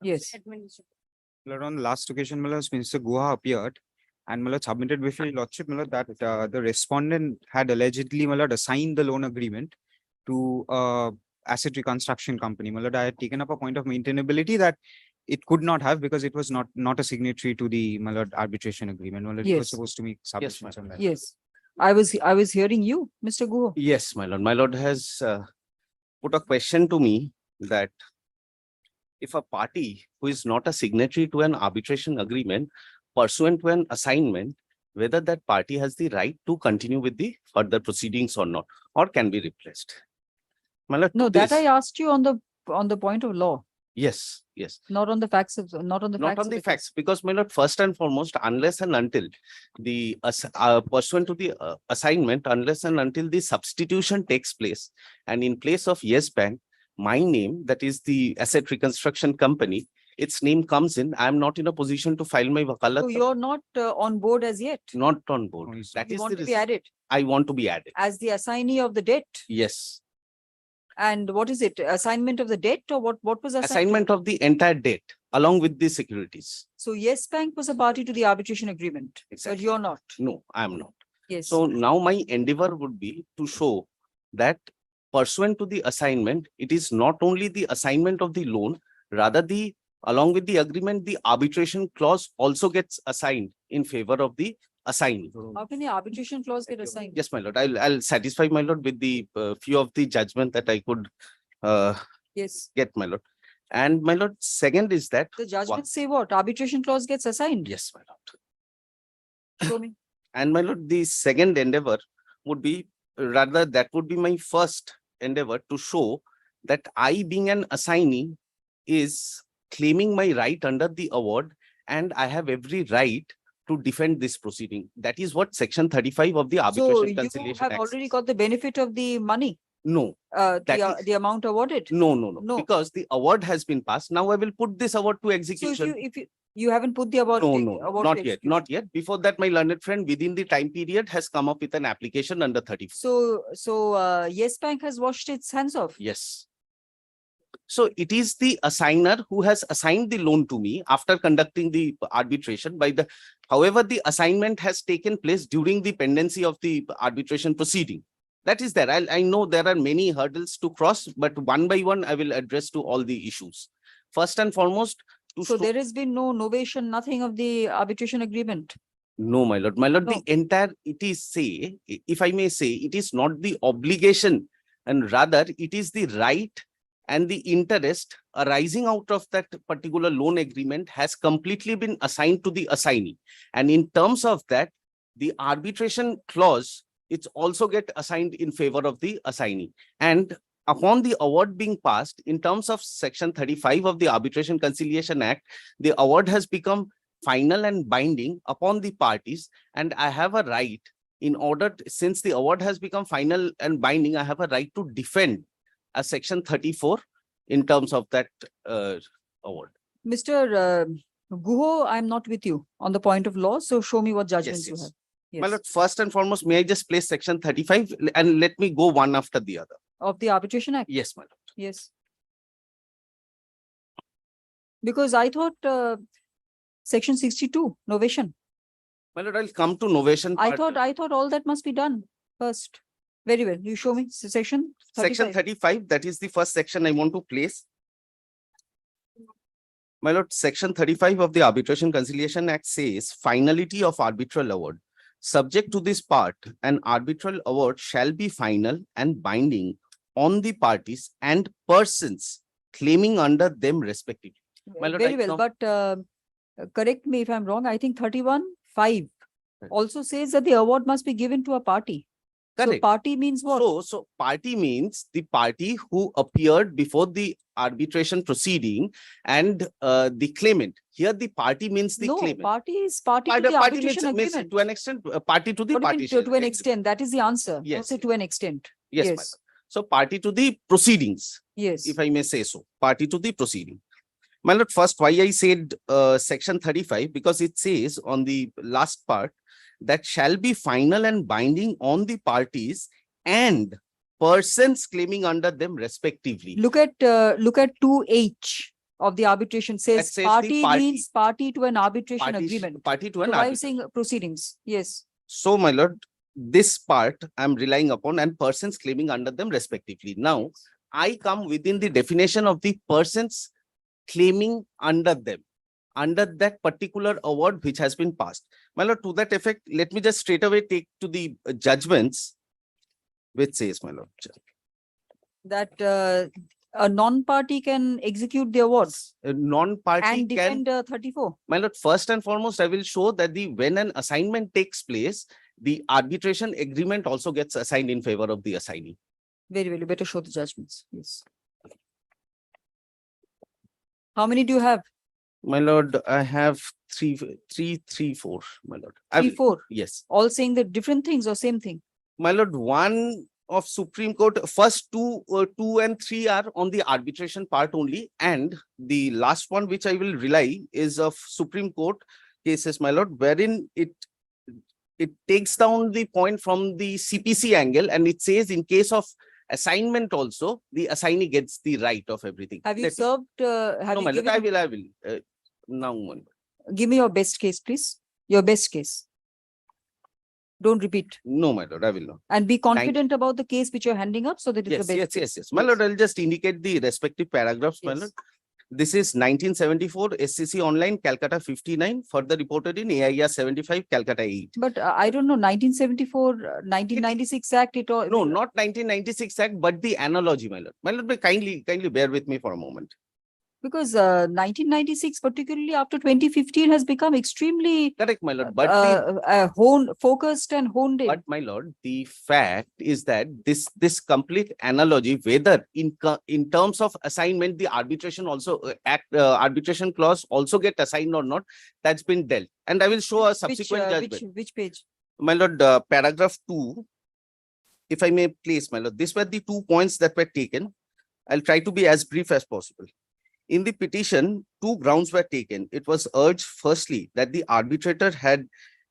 Yes. On the last occasion, Minister Guha appeared and submitted before Your Lordship, that the respondent had allegedly assigned the loan agreement to asset reconstruction company. I had taken up a point of maintainability that it could not have because it was not a signatory to the arbitration agreement. It was Yes. supposed to make submissions on that. Yes. I was hearing you, Mr. Guho. Yes, my lord. My lord has put a question to me that if a party who is not a signatory to an arbitration agreement pursuant to an assignment, whether that party has the right to continue with the further proceedings or not, or can be replaced. My lord, No, to that this- I asked you on the point of law, Yes, yes. not on the facts of, not on the Not facts. on of the case. facts, because my lord, first and foremost, unless and until the pursuant to the assignment, unless and until the substitution takes place, and in place of Yes Bank, my name, that is the asset reconstruction company, its name comes in, I am not in a position to file my So wakalat. you're not on board as yet. Not on board. That You is want the to be reason. added I want to be added. as the assignee of the debt. Yes. And what is it? Assignment of the debt or what was assigned? Assignment of the entire debt along with the securities. So Yes Bank was a party to the arbitration agreement, but Exactly. you're not. No, I am not. Yes. So now my endeavor would be to show that pursuant to the assignment, it is not only the assignment of the loan, rather along with the agreement, the arbitration clause also gets assigned in favor of the assignee. How can the arbitration clause get assigned? Yes, my lord, I'll satisfy my lord with the few of the judgment that I could Yes. get, my lord. And my lord, second is that. The judgments say what? Arbitration clause gets assigned? Yes, my lord. Show me. And my lord, the second endeavor would be, rather that would be my first endeavor to show that I, being an assignee, is claiming my right under the award, and I have every right to defend this proceeding. That is what section 35 of the So Arbitration you Conciliation have Act already says. got the benefit of the money, No, that is- the amount awarded? no, No. because the award has been passed. Now I will put this award to So execution. if you haven't put the award. No, award not to yet, execution. not yet. Before that, my learned friend within the time period has come up with an application under 34. So Yes Bank has washed its hands off. Yes. So it is the assigner who has assigned the loan to me after conducting the arbitration however, the assignment has taken place during the pendency of the arbitration proceeding. That is there. I know there are many hurdles to cross, but one by one, I will address to all the issues. First and foremost, So there has been no novation, nothing of the arbitration agreement. no, my lord, the No. entire, it is say, if I may say, it is not the obligation, and rather it is the right and the interest arising out of that particular loan agreement has completely been assigned to the assignee. And in terms of that, the arbitration clause, it's also get assigned in favor of the assignee. And upon the award being passed, in terms of section 35 of the Arbitration Conciliation Act, the award has become final and binding upon the parties, and I have a right since the award has become final and binding, I have a right to defend a section 34 in terms of that award. Mr. Guho, I'm not with you on the point of law, so show me what judgments you Yes. have. My Yes. lord, first and foremost, may I just place section 35 and let me go one after the other? Of the Arbitration Act? Yes, my lord. Yes. Because I thought section 62, novation. My lord, I'll come to novation. I part. thought all that must be done first. Very well. You show me section 35. Section 35, that is the first section I want to place. My lord, section 35 of the Arbitration Conciliation Act says finality of arbitral award. Subject to this part, an arbitral award shall be final and binding on the parties and persons claiming under them respectively. My lord, Very right well, now- but correct me if I'm wrong. I think 31(5) also says that the award must be given to a party. So Correct. party means what? So party means the party who appeared before the arbitration proceeding and the claimant. Here the party means the No, claimant. party is party to Party the means arbitration agreement. to an extent, party to the What do you mean partition. to an extent? That is the answer. Don't Yes, say to an extent. Yes, my Yes. lord. So party to the proceedings, Yes. if I may say so, party to the proceeding. My lord, first, why I said section 35, because it says on the last part that shall be final and binding on the parties and persons claiming under them respectively. Look at 2H of the arbitration says says the party party. means party to an arbitration Party- agreement. Party to an So why are you arbitration. saying proceedings? Yes. So, my lord, this part I'm relying upon and persons claiming under them respectively. Now, I come within the definition of the persons claiming under them, under that particular award which has been passed. My lord, to that effect, let me just straight away take to the judgments, which says, my lord, That a non-party can execute the awards a non-party and can. defend 34. My lord, first and foremost, I will show that when an assignment takes place, the arbitration agreement also gets assigned in favor of the assignee. Very well. You better show the judgments. Yes. How many do you have? My lord, I have three, four, my lord. I 3, will- 4. Yes. All saying the different things or same thing? My lord, one of Supreme Court, first two and 3 are on the arbitration part only. And the last one, which I will rely, is of Supreme Court cases, my lord, wherein it takes down the point from the CPC angle, and it says in case of assignment also, the assignee gets the right of everything. Have you Let me- served? Have No, you my lord, given? I will. Now, one. Give me your best case, please. Your best case. Don't repeat. No, my lord, I will not. And be confident about the case which you're handing up so that it's Yes, the best. yes. My lord, I'll just indicate the respective paragraphs, my Yes. lord. This is 1974 SCC Online, Calcutta 59, further reported in AIR 75, Calcutta 8. But I don't know, 1974, 1996 Act, it all. No, not 1996 Act, but the analogy, my lord. My lord, kindly bear with me for a moment. Because 1996, particularly after 2015, has become extremely Correct, my lord, but the focused and honed in. But my lord, the fact is that this complete analogy, whether in terms of assignment, the arbitration also arbitration clause also get assigned or not, that's been dealt. And I will show a subsequent judgment. Which page? My lord, paragraph 2, if I may place, my lord, these were the 2 points that were taken. I'll try to be as brief as possible. In the petition, 2 grounds were taken. It was urged, firstly, that the arbitrator had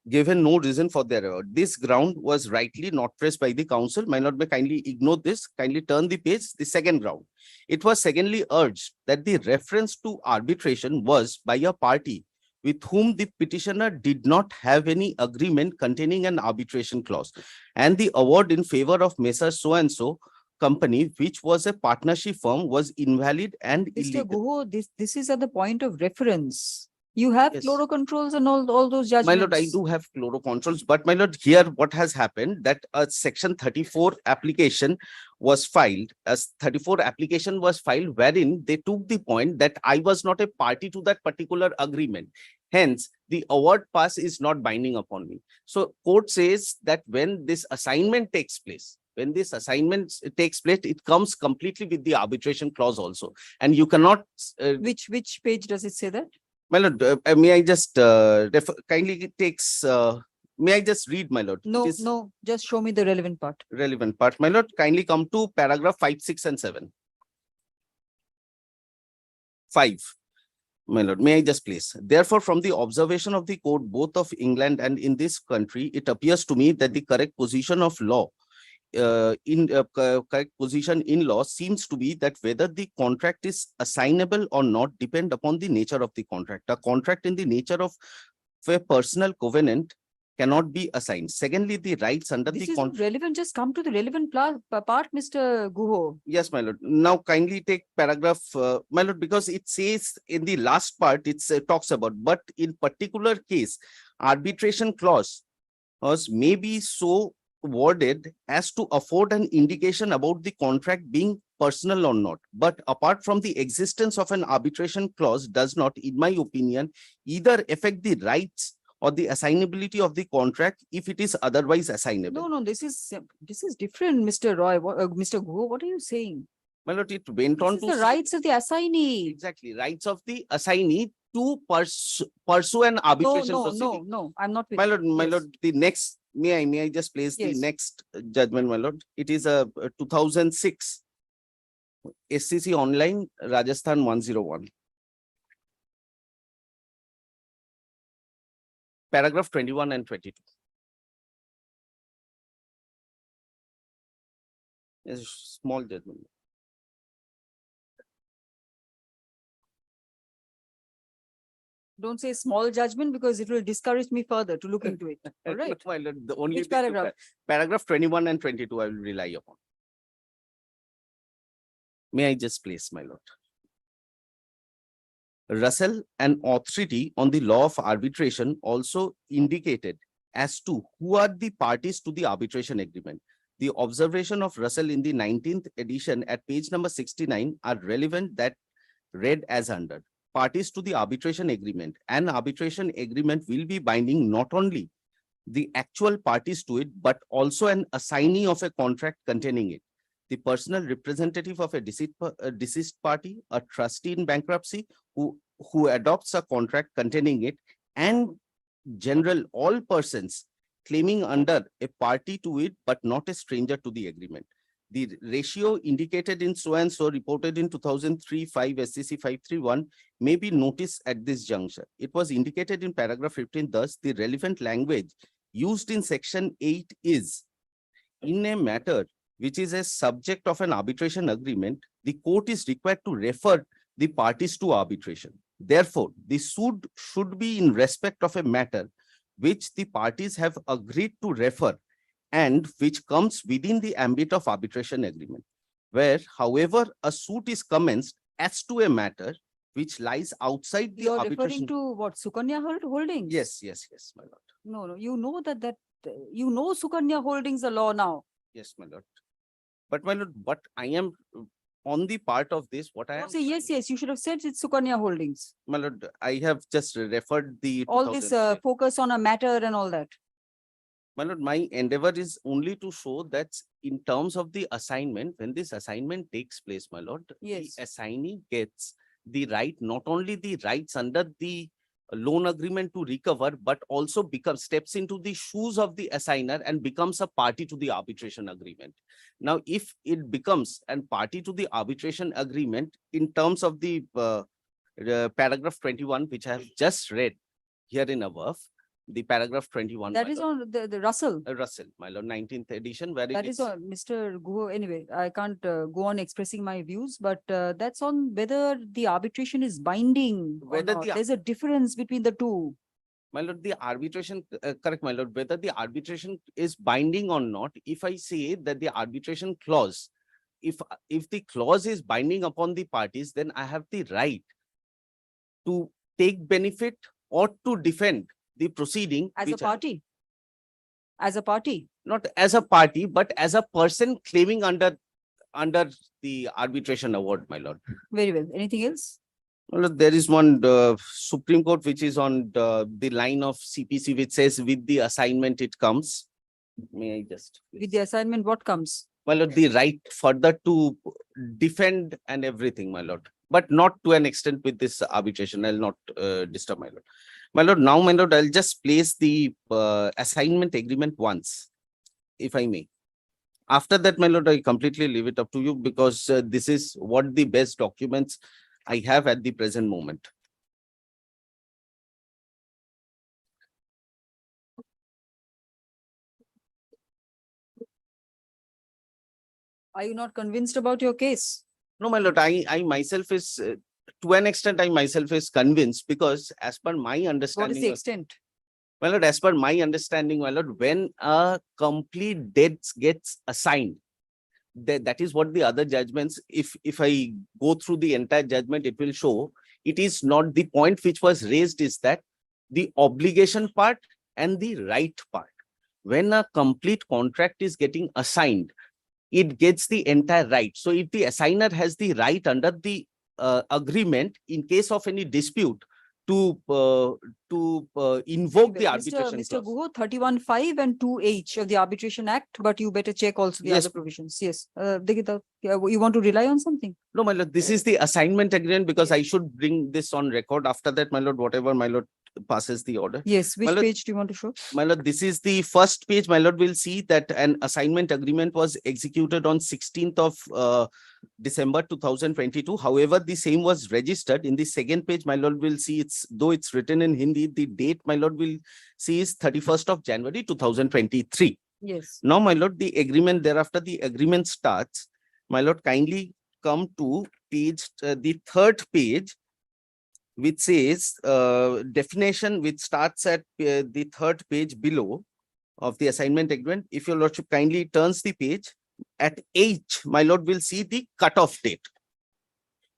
given no reason for their error. This ground was rightly not pressed by the council. My lord, may kindly ignore this, kindly turn the page. The second ground. It was secondly urged that the reference to arbitration was by a party with whom the petitioner did not have any agreement containing an arbitration clause, and the award in favor of Messrs. So-and-so company, which was a partnership firm, was invalid and Mr. illegal. Guho, this is at the point of reference. You have Yes. chloro controls and all those judgments. My lord, I do have chloro controls, but my lord, here what has happened that a section 34 application was filed, as 34 application was filed, wherein they took the point that I was not a party to that particular agreement. Hence, the award pass is not binding upon me. So court says that when this assignment takes place, it comes completely with the arbitration clause also. And you cannot. Which page does it say that? My lord, may I just kindly it takes, may I just read, my lord? No, It is no, just show me the relevant part. relevant part. My lord, kindly come to paragraph 5, 6, and 7. 5. My lord, may I just place? Therefore, from the observation of the court, both of England and in this country, it appears to me that the correct position of law correct position in law seems to be that whether the contract is assignable or not depend upon the nature of the contract. A contract in the nature of a personal covenant cannot be assigned. Secondly, the rights under This the is contract. relevant. Just come to the relevant part, Mr. Guho. Yes, my lord. Now kindly take paragraph, my lord, because it says in the last part, it talks about, but in particular case, arbitration clause may be so worded as to afford an indication about the contract being personal or not. But apart from the existence of an arbitration clause does not, in my opinion, either affect the rights or the assignability of the contract if it is otherwise assignable. No, this is different, Mr. Roy. Mr. Guho, what are you saying? My lord, it went on This is to the rights of the assignee. exactly rights of the assignee to pursue an arbitration proceeding. No, I'm not with My you. lord, my Yes. lord, the next, may I just place the Yes. next judgment, my lord? It is a 2006 SCC Online, Rajasthan 101. Paragraph 21 and 22. A small judgment. Don't say small judgment because it will discourage me further to look into it. All right. My lord, the only Which thing to paragraph? paragraph 21 and 22 I will rely upon. May I just place, my lord? Russell, an authority on the law of arbitration, also indicated as to who are the parties to the arbitration agreement. The observation of Russell in the 19th edition at page number 69 are relevant that read as under. Parties to the arbitration agreement. An arbitration agreement will be binding not only the actual parties to it, but also an assignee of a contract containing it. The personal representative of a deceased party, a trustee in bankruptcy who adopts a contract containing it, and general all persons claiming under a party to it, but not a stranger to the agreement. The ratio indicated in so and so reported in 2003-5 SCC 531 may be noticed at this juncture. It was indicated in paragraph 15. Thus, the relevant language used in section 8 is in a matter which is a subject of an arbitration agreement, the court is required to refer the parties to arbitration. Therefore, the suit should be in respect of a matter which the parties have agreed to refer and which comes within the ambit of arbitration agreement, where however a suit is commenced as to a matter which lies outside the You're arbitration. referring to what, Sukanya Holdings? Yes, my lord. No, you know you know Sukanya Holdings a law now. Yes, my lord. But my lord, what I am on the part of this, what I am. Say yes, you should have said it's Sukanya Holdings. My lord, I have just referred the. All this 2000 focus on a matter and all that. My lord, my endeavor is only to show that in terms of the assignment, when this assignment takes place, my lord, Yes. the assignee gets the right, not only the rights under the loan agreement to recover, but also steps into the shoes of the assigner and becomes a party to the arbitration agreement. Now, if it becomes a party to the arbitration agreement in terms of the paragraph 21, which I have just read here in above, the paragraph 21. That my is lord. on the Russell. Russell, my lord, 19th edition, where That is on Mr. Guho. Anyway, I can't go on expressing my views, but that's on whether the arbitration is binding or Whether not. the- There's a difference between the two. My lord, the arbitration, correct, my lord, whether the arbitration is binding or not, if I say that the arbitration clause, if the clause is binding upon the parties, then I have the right to take benefit or to defend the proceeding. As a which I- party. As a party. Not as a party, but as a person claiming under the arbitration award, my lord. Very well. Anything else? Well, there is one Supreme Court which is on the line of CPC, which says with the assignment it comes. May I just? With the assignment, what comes? Well, the right further to defend and everything, my lord, but not to an extent with this arbitration. I'll not disturb, my lord. My lord, now, my lord, I'll just place the assignment agreement once, if I may. After that, my lord, I completely leave it up to you because this is what the best documents I have at the present moment. Are you not convinced about your case? No, my lord, I myself is, to an extent, I myself is convinced because as per my understanding. What is the extent? My lord, as per my understanding, my lord, when a complete debt gets assigned, that is what the other judgments, if I go through the entire judgment, it will show it is not the point which was raised is that the obligation part and the right part. When a complete contract is getting assigned, it gets the entire right. So if the assigner has the right under the agreement, in case of any dispute, to invoke the arbitration Mr. clause. Guho, 31(5) and 2H of the Arbitration Act, but you better check also the Yes. other provisions. Yes. Digita, you want to rely on something? No, my lord, this is the assignment agreement because I should bring this on record. After that, my lord, whatever my lord passes the order. Yes. Which My lord, page do you want to show? My lord, this is the first page. My lord will see that an assignment agreement was executed on 16th of December 2022. However, the same was registered. In the second page, my lord will see though it's written in Hindi, the date my lord will see is 31st of January 2023. Yes. Now, my lord, the agreement thereafter, the agreement starts. My lord, kindly come to page, the third page, which says definition, which starts at the third page below of the assignment agreement. If your lordship kindly turns the page, at H, my lord will see the cutoff date.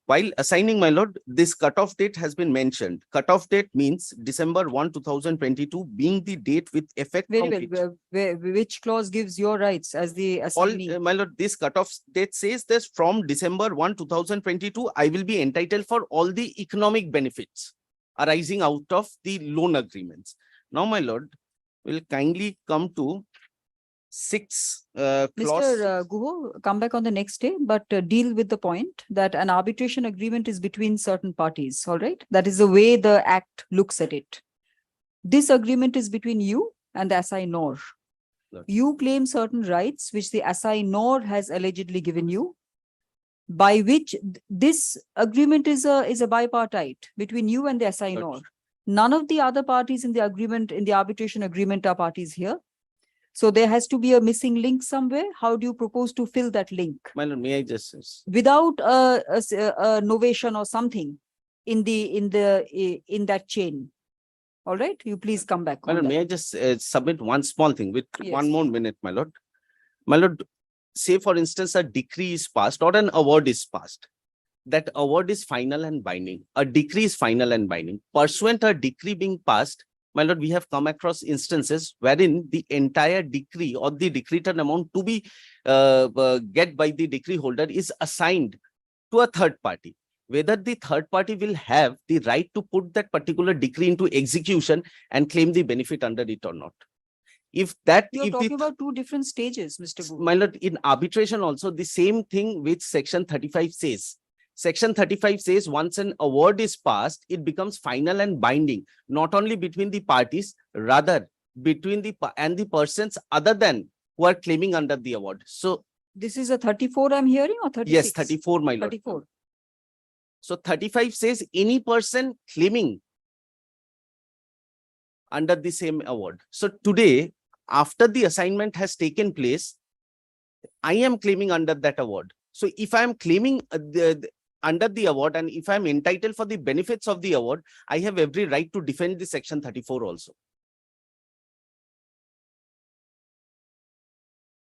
While assigning, my lord, this cutoff date has been mentioned. Cutoff date means December 1, 2022 being the date with effect. Very well. Which clause gives your rights as the assignee? My lord, this cutoff date says this from December 1, 2022, I will be entitled for all the economic benefits arising out of the loan agreements. Now, my lord, will kindly come to 6 clause. Mr. Guho, come back on the next day, but deal with the point that an arbitration agreement is between certain parties. All right. That is the way the Act looks at it. This agreement is between you and the assignor. You claim certain rights which the assignor has allegedly given you, by which this agreement is a bipartite between you and the assignor. None of the other parties in the agreement, in the arbitration agreement, are parties here. So there has to be a missing link somewhere. How do you propose to fill that link? My lord, may I just Without a novation or something in that chain? All right, you please come back. My on lord, that. may I just submit one small thing with Yes. one more minute, my lord? My lord, say for instance, a decree is passed or an award is passed. That award is final and binding. A decree is final and binding. Pursuant a decree being passed, my lord, we have come across instances wherein the entire decree or the decreed amount to be get by the decree holder is assigned to a third party. Whether the third party will have the right to put that particular decree into execution and claim the benefit under it or not. If that, You're if talking the about two different stages, Mr. Gu. my lord, in arbitration also the same thing which section 35 says. Section 35 says once an award is passed, it becomes final and binding, not only between the parties, rather between the and the persons other than who are claiming under the award. So This is a 34 I'm hearing or 36? yes, 34, my lord. 34. So 35 says any person claiming under the same award. So today, after the assignment has taken place, I am claiming under that award. So if I am claiming under the award and if I am entitled for the benefits of the award, I have every right to defend the section 34 also.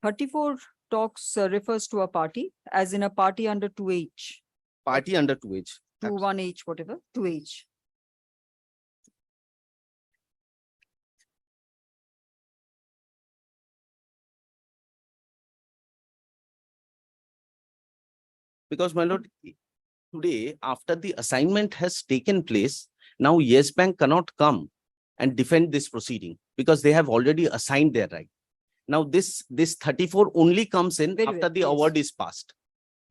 34 talks refers to a party, as in a party under 2H, Party under 2H. 21H, whatever, 2H. Because my lord, today after the assignment has taken place, now Yes Bank cannot come and defend this proceeding because they have already assigned their right. Now this 34 only comes in Very after well, the yes. award is passed.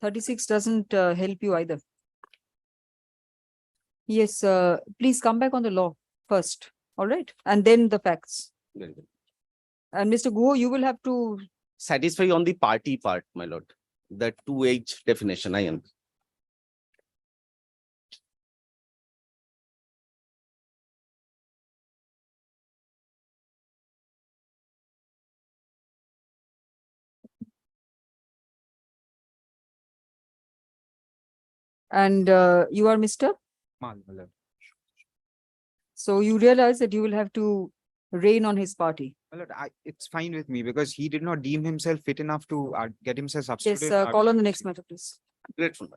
36 doesn't help you either. Yes, please come back on the law first, all right? And then the facts. Very good. And Mr. Guo, you will have to, Satisfy on the party part, my lord. The 2H definition, I am. and you are Mr. Mal, my lord. So you realize that you will have to reign on his party. My lord, it's fine with me because he did not deem himself fit enough to get himself Yes, substituted. call on the next matter, please. Grateful.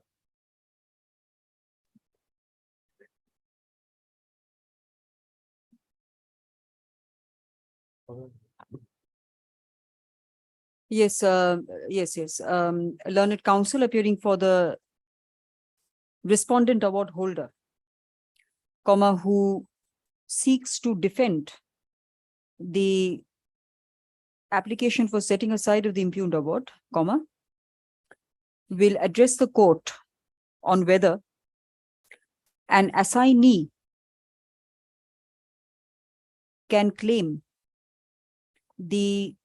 Yes, yes. Learned counsel appearing for the respondent award holder, comma, who seeks to defend the application for setting aside of the impugned award, comma, will address the court on whether an assignee can claim the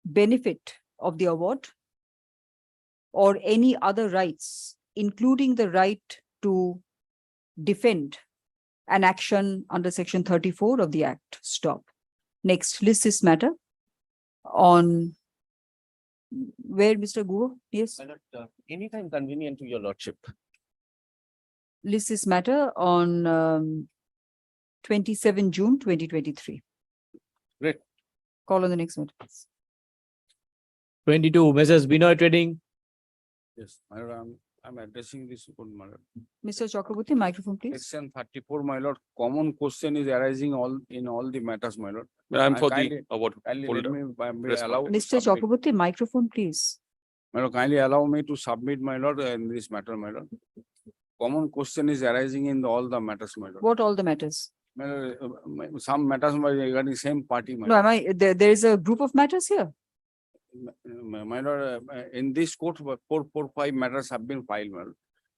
benefit of the award or any other rights, including the right to defend an action under section 34 of the Act. Stop. Next, list this matter on where Mr. Guo, yes, My lord, anytime convenient to your lordship. list this matter on 27 June 2023. Great. Call on the next matter. 22, Messrs. Binoy Trading. Yes, my lord, I'm addressing this report, my lord. Mr. Chakraborty, microphone, please. Section 34, my lord, common question is arising in all the matters, my lord. I'm for Kindly- the award kindly let holder. me be Respond. allowed to Mr. submit. Chakraborty, microphone, please. My lord, kindly allow me to submit, my lord, in this matter, my lord. Common question is arising in all the matters, my lord. What all the matters? My lord, some matters regarding same party, my No, lord. there is a group of matters here. My lord, in this court, 5 matters have been filed, my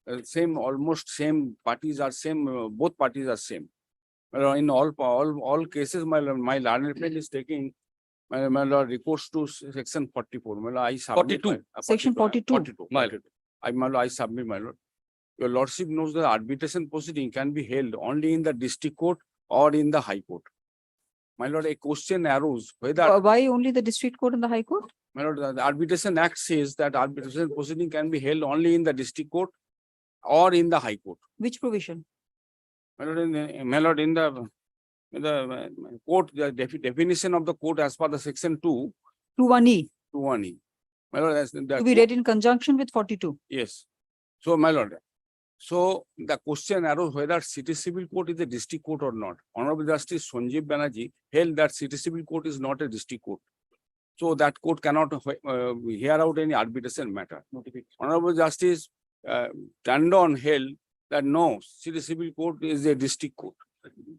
lord. Same, almost same parties are same, both parties are same. My lord, in all cases, my learned friend is taking my lord recourse to section 44. My lord, I submit. 42. Section 42. 42. My lord. My lord, I submit, my lord. Your lordship knows the arbitration proceeding can be held only in the district court or in the high court. My lord, a question arose whether, Why only the district court and the high court? my lord, the arbitration act says that arbitration proceeding can be held only in the district court or in the high court. Which provision? my lord, in the court, the definition of the court as per the section 21E, 21E. My lord, as the to be read in conjunction with 42. yes. So, my lord, so the question arose whether city civil court is a district court or not. Honorable Justice Sanjeev Banerjee held that city civil court is not a district court. So that court cannot hear out any arbitration matter. Honorable Justice Tandon held that no, city civil court is a district court.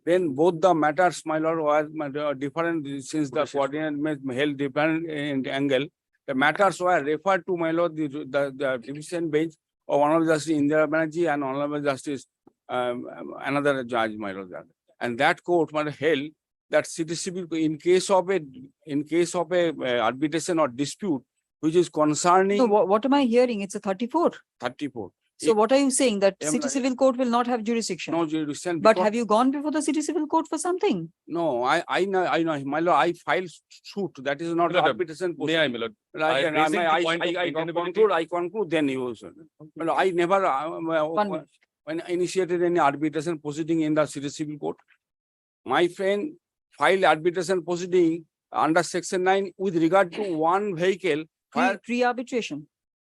Then both the matters, my lord, were different since the coordinate held different angle. The matters were referred to, my lord, the division bench of Honorable Justice Indira Banerjee and Honorable Justice another judge, my lord. And that court held that city civil, in case of a arbitration or dispute, which is concerning No, what am I hearing? It's a 34. 34. So what are you saying? That Em- city civil court will not have jurisdiction? No jurisdiction. But because- have you gone before the city civil court for something? No, I know, my lord, I filed suit. That is not Lord, arbitration. May I, my lord? Right, and raising the point of I maintainability. conclude, then you, sir. Well, I never, One minute. when initiated any arbitration proceeding in the city civil court. My friend filed arbitration proceeding under section 9 with regard to one vehicle. where Pre-arbitration.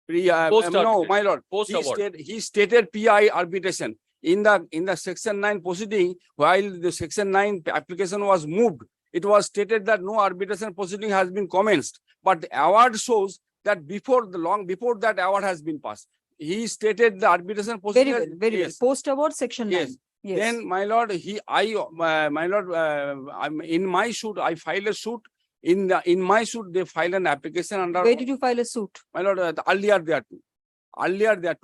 No, my lord, Post award. he stated PI arbitration in the section 9 proceeding. While the section 9 application was moved, it was stated that no arbitration proceeding has been commenced. But the award shows that before that award has been passed. He stated the arbitration proceeding. Very well, very well. Yes. Post award section 9. Yes. Yes. Then, my lord, my lord, in my suit, I filed a suit. In my suit, they filed an application under. Where did you file a suit? My lord, earlier there too.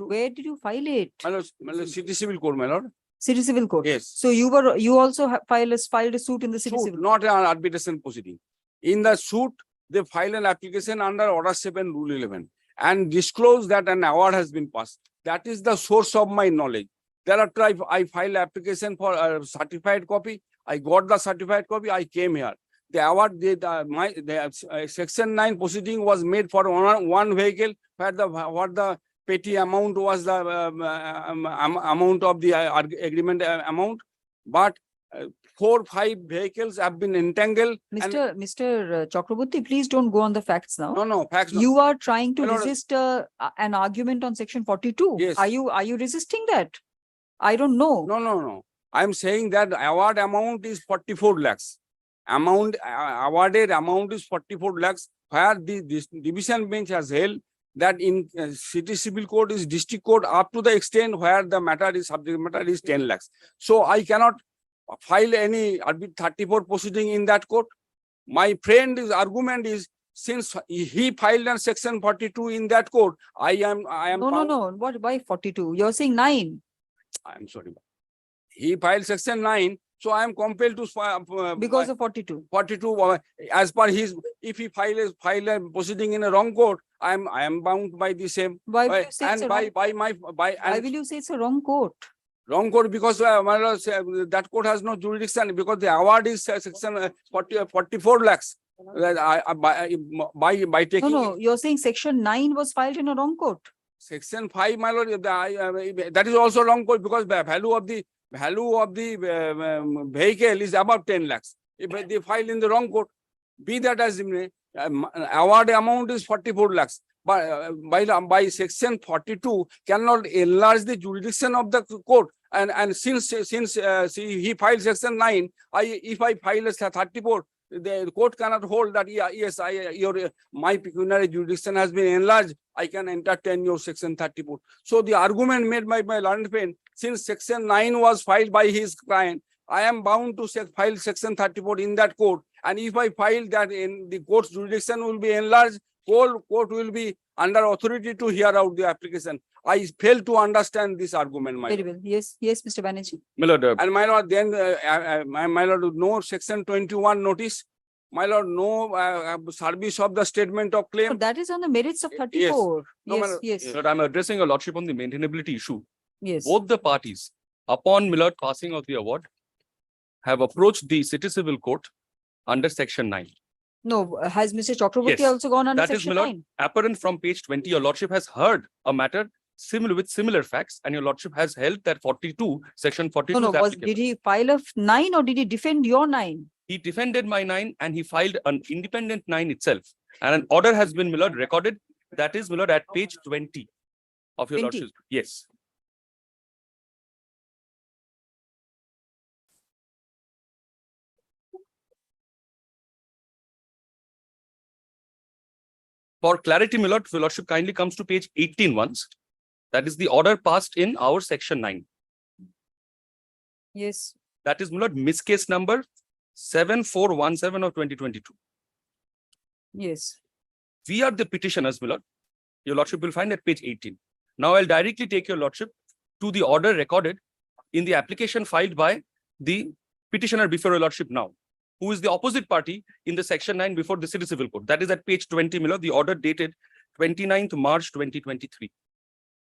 Where did you file it? My lord, city civil court, my lord. City civil court. Yes. So you also filed a suit in the city Suit, civil. not an arbitration proceeding. In the suit, they filed an application under Order 7, Rule 11, and disclosed that an award has been passed. That is the source of my knowledge. Thereafter, I filed application for a certified copy. I got the certified copy. I came here. The award, section 9 proceeding was made for one vehicle, where what the petty amount was the amount of the agreement amount, but 4-5 vehicles have been entangled. Mr. Chakraborty, please don't go on the facts now. No, facts. You are trying to My lord, resist an argument on section 42. Yes. Are you resisting that? I don't know. No. I'm saying that the award amount is 44 lakhs. Awarded amount is 44 lakhs, where this division bench has held that in city civil court is district court up to the extent where the subject matter is 10 lakhs. So I cannot file any 34 proceeding in that court. My friend's argument is, since he filed on section 42 in that court, I am. No. What, why 42? You're saying 9. I'm sorry. He filed section 9, so I am compelled to Because of 42. 42 as per his. If he file a proceeding in a wrong court, I am bound by the same. Why will you say it's And a why will you say it's a wrong court? wrong court, because my lord, that court has no jurisdiction, because the award is section 44 lakhs. By taking No, you're saying section 9 was filed in a wrong court. section 5, my lord, that is also wrong court, because the value of the vehicle is about 10 lakhs. If they file in the wrong court, be that as it may, award amount is 44 lakhs. But by section 42 cannot enlarge the jurisdiction of the court. And since he filed section 9, if I file a 34, the court cannot hold that. Yes, my pecuniary jurisdiction has been enlarged. I can entertain your section 34. So the argument made by my learned friend, since section 9 was filed by his client, I am bound to file section 34 in that court. And if I file that, in the court's jurisdiction will be enlarged, court will be under authority to hear out the application. I fail to understand this argument, my Very lord. well. Yes, Mr. Banerjee. My lord, And my lord, then my lord, no section 21 notice. My lord, no service of the statement of claim. So that is on the merits of 34. No, my Yes, lord. yes, Lord, I'm addressing your lordship on the maintainability issue. yes. Both the parties, upon Millard passing of the award, have approached the city civil court under section 9. No, has Mr. Chakraborty Yes, also gone under that is, section my lord, 9? apparent from page 20. Your lordship has heard a matter similar with similar facts, and your lordship has held that 42, section 42 No, is no, applicable. did he file a 9 or did he defend your 9? He defended my 9 and he filed an independent 9 itself. And an order has been, my lord, recorded. That is, my lord, at page 20 of your 20? lordship. Yes. For clarity, my lord, your lordship kindly comes to page 18 once. That is the order passed in our section 9. Yes. That is, my lord, miss case number 7417 of 2022. Yes. We are the petitioners, my lord. Your lordship will find at page 18. Now I'll directly take your lordship to the order recorded in the application filed by the petitioner before your lordship now, who is the opposite party in the section 9 before the City Civil Court. That is at page 20, my lord, the order dated 29th March 2023.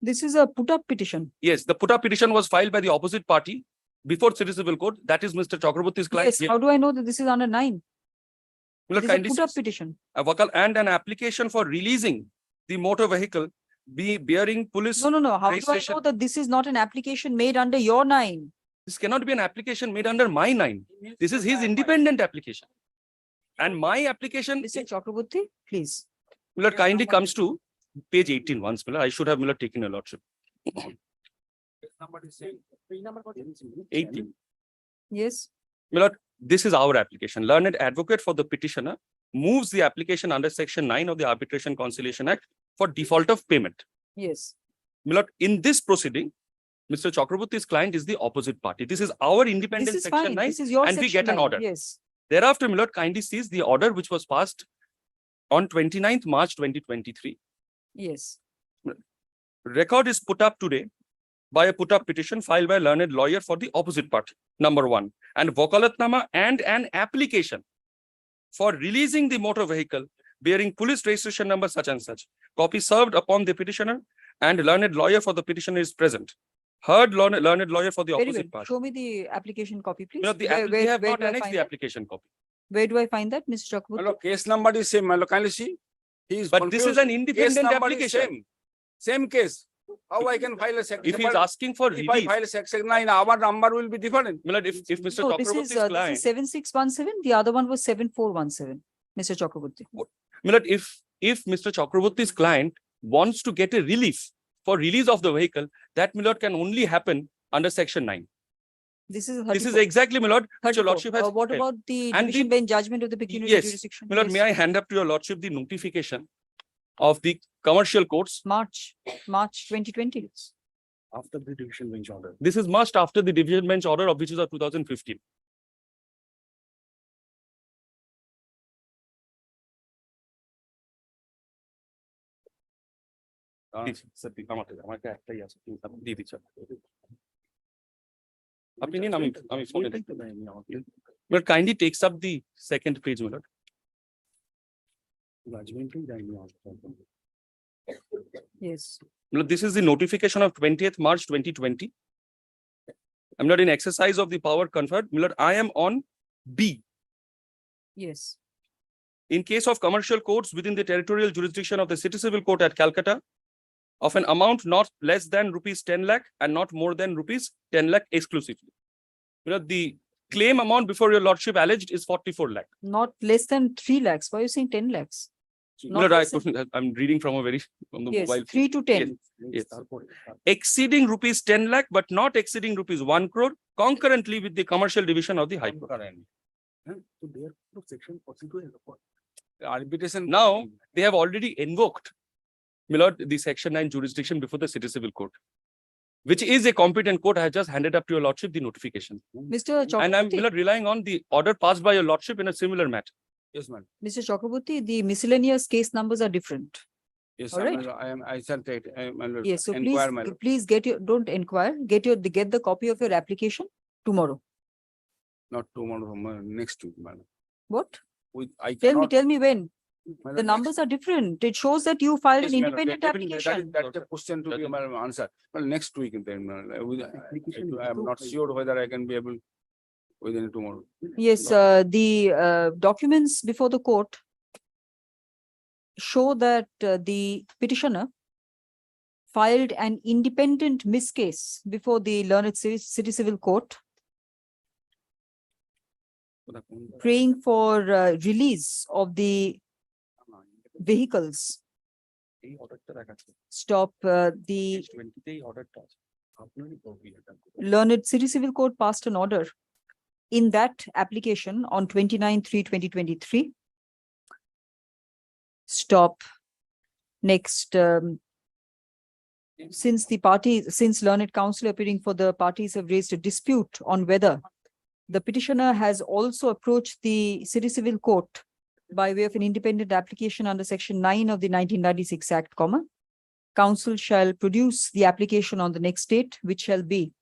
This is a put-up petition. Yes, the put-up petition was filed by the opposite party before City Civil Court. That is Mr. Chakraborty's client. Yes, how do I know that this is under 9? My lord, It is a kindly put-up says, petition. and an application for releasing the motor vehicle bearing police. No. How do I registration. know that this is not an application made under your 9? This cannot be an application made under my 9. This is his independent application. And my application, Mr. Chakraborty, please. my lord, kindly comes to page 18 once, my lord. I should have, my lord, taken a lordship. 18. Yes. My lord, this is our application. Learned advocate for the petitioner moves the application under section 9 of the Arbitration Conciliation Act for default of payment. Yes. My lord, in this proceeding, Mr. Chakraborty's client is the opposite party. This is our independent This is section fine. 9, This is your and we section get an 9. order. Yes. Thereafter, my lord, kindly sees the order which was passed on 29th March 2023. Yes. Record is put up today by a put-up petition filed by a learned lawyer for the opposite party, number 1, and Vakalatnama and an application for releasing the motor vehicle bearing police registration number such and such. Copy served upon the petitioner, and learned lawyer for the petitioner is present. Heard learned lawyer for the Very opposite well. party. Show me the application copy, please. No, they have not annexed the application copy. Where do I find that, Mr. Chakraborty? Hello, case number is same. Hello, kindly see. He is But this is confused. an Case independent number is application. Same case. How I can file a section? If he is asking for If I release, file a section 9, our number will be different. my lord, if Mr. No, this Chakraborty's is client, 7617. The other one was 7417. Mr. Chakraborty. my lord, if Mr. Chakraborty's client wants to get a relief for release of the vehicle, that, my lord, can only happen under section 9. This is This is exactly, my lord, which your 34. lordship has. What held. about the And division the- bench judgment of the pecuniary Yes, jurisdiction? my lord, Yes. may I hand up to your lordship the notification of the commercial courts? March 2020. After the division bench order. This is much after the division bench order, of which is of 2015. আপনি নিন, আমি ফোনে দেখতে পাই। But kindly takes up the second page, my lord. Yes. My lord, this is the notification of 20th March 2020. I'm not in exercise of the power conferred. My lord, I am on B. Yes. In case of commercial courts within the territorial jurisdiction of the City Civil Court at Calcutta, of an amount not less than rupees 10 lakh and not more than rupees 10 lakh exclusively. You know, the claim amount before your lordship alleged is 44 lakh. Not less than 3 lakhs. Why are you saying 10 lakhs? My lord, I'm reading from a very from the Yes, mobile. 3 to 10. Yes. Exceeding rupees 10 lakh, but not exceeding rupees 1 crore, concurrently with the commercial division of the High Court. Arbitration. Now, they have already invoked, my lord, the section 9 jurisdiction before the City Civil Court, which is a competent court. I have just handed up to your lordship the notification. Mr. And I'm, Chakraborty, my lord, relying on the order passed by your lordship in a similar matter. Yes, ma'am. Mr. Chakraborty, the miscellaneous case numbers are different. Yes, All right. I shall take, my lord. Yes, so Inquire, my lord. please don't inquire, get the copy of your application tomorrow. Not tomorrow, next week, madam. What? I Tell cannot. me when. My The lord, numbers are different. It shows that you filed yes, an my lord, independent definitely, application. That's a question to be answered. Well, next week then, I am not sure whether I can be able within tomorrow. Yes, the documents before the court show that the petitioner filed an independent miss case before the Learned City Civil Court, praying for release of the vehicles. Stop the Learned City Civil Court passed an order in that application on 29/3/2023. Stop. Next, since Learned Counsel appearing for the parties have raised a dispute on whether the petitioner has also approached the City Civil Court by way of an independent application under Section 9 of the 1996 Act, Council shall produce the application on the next date, which will be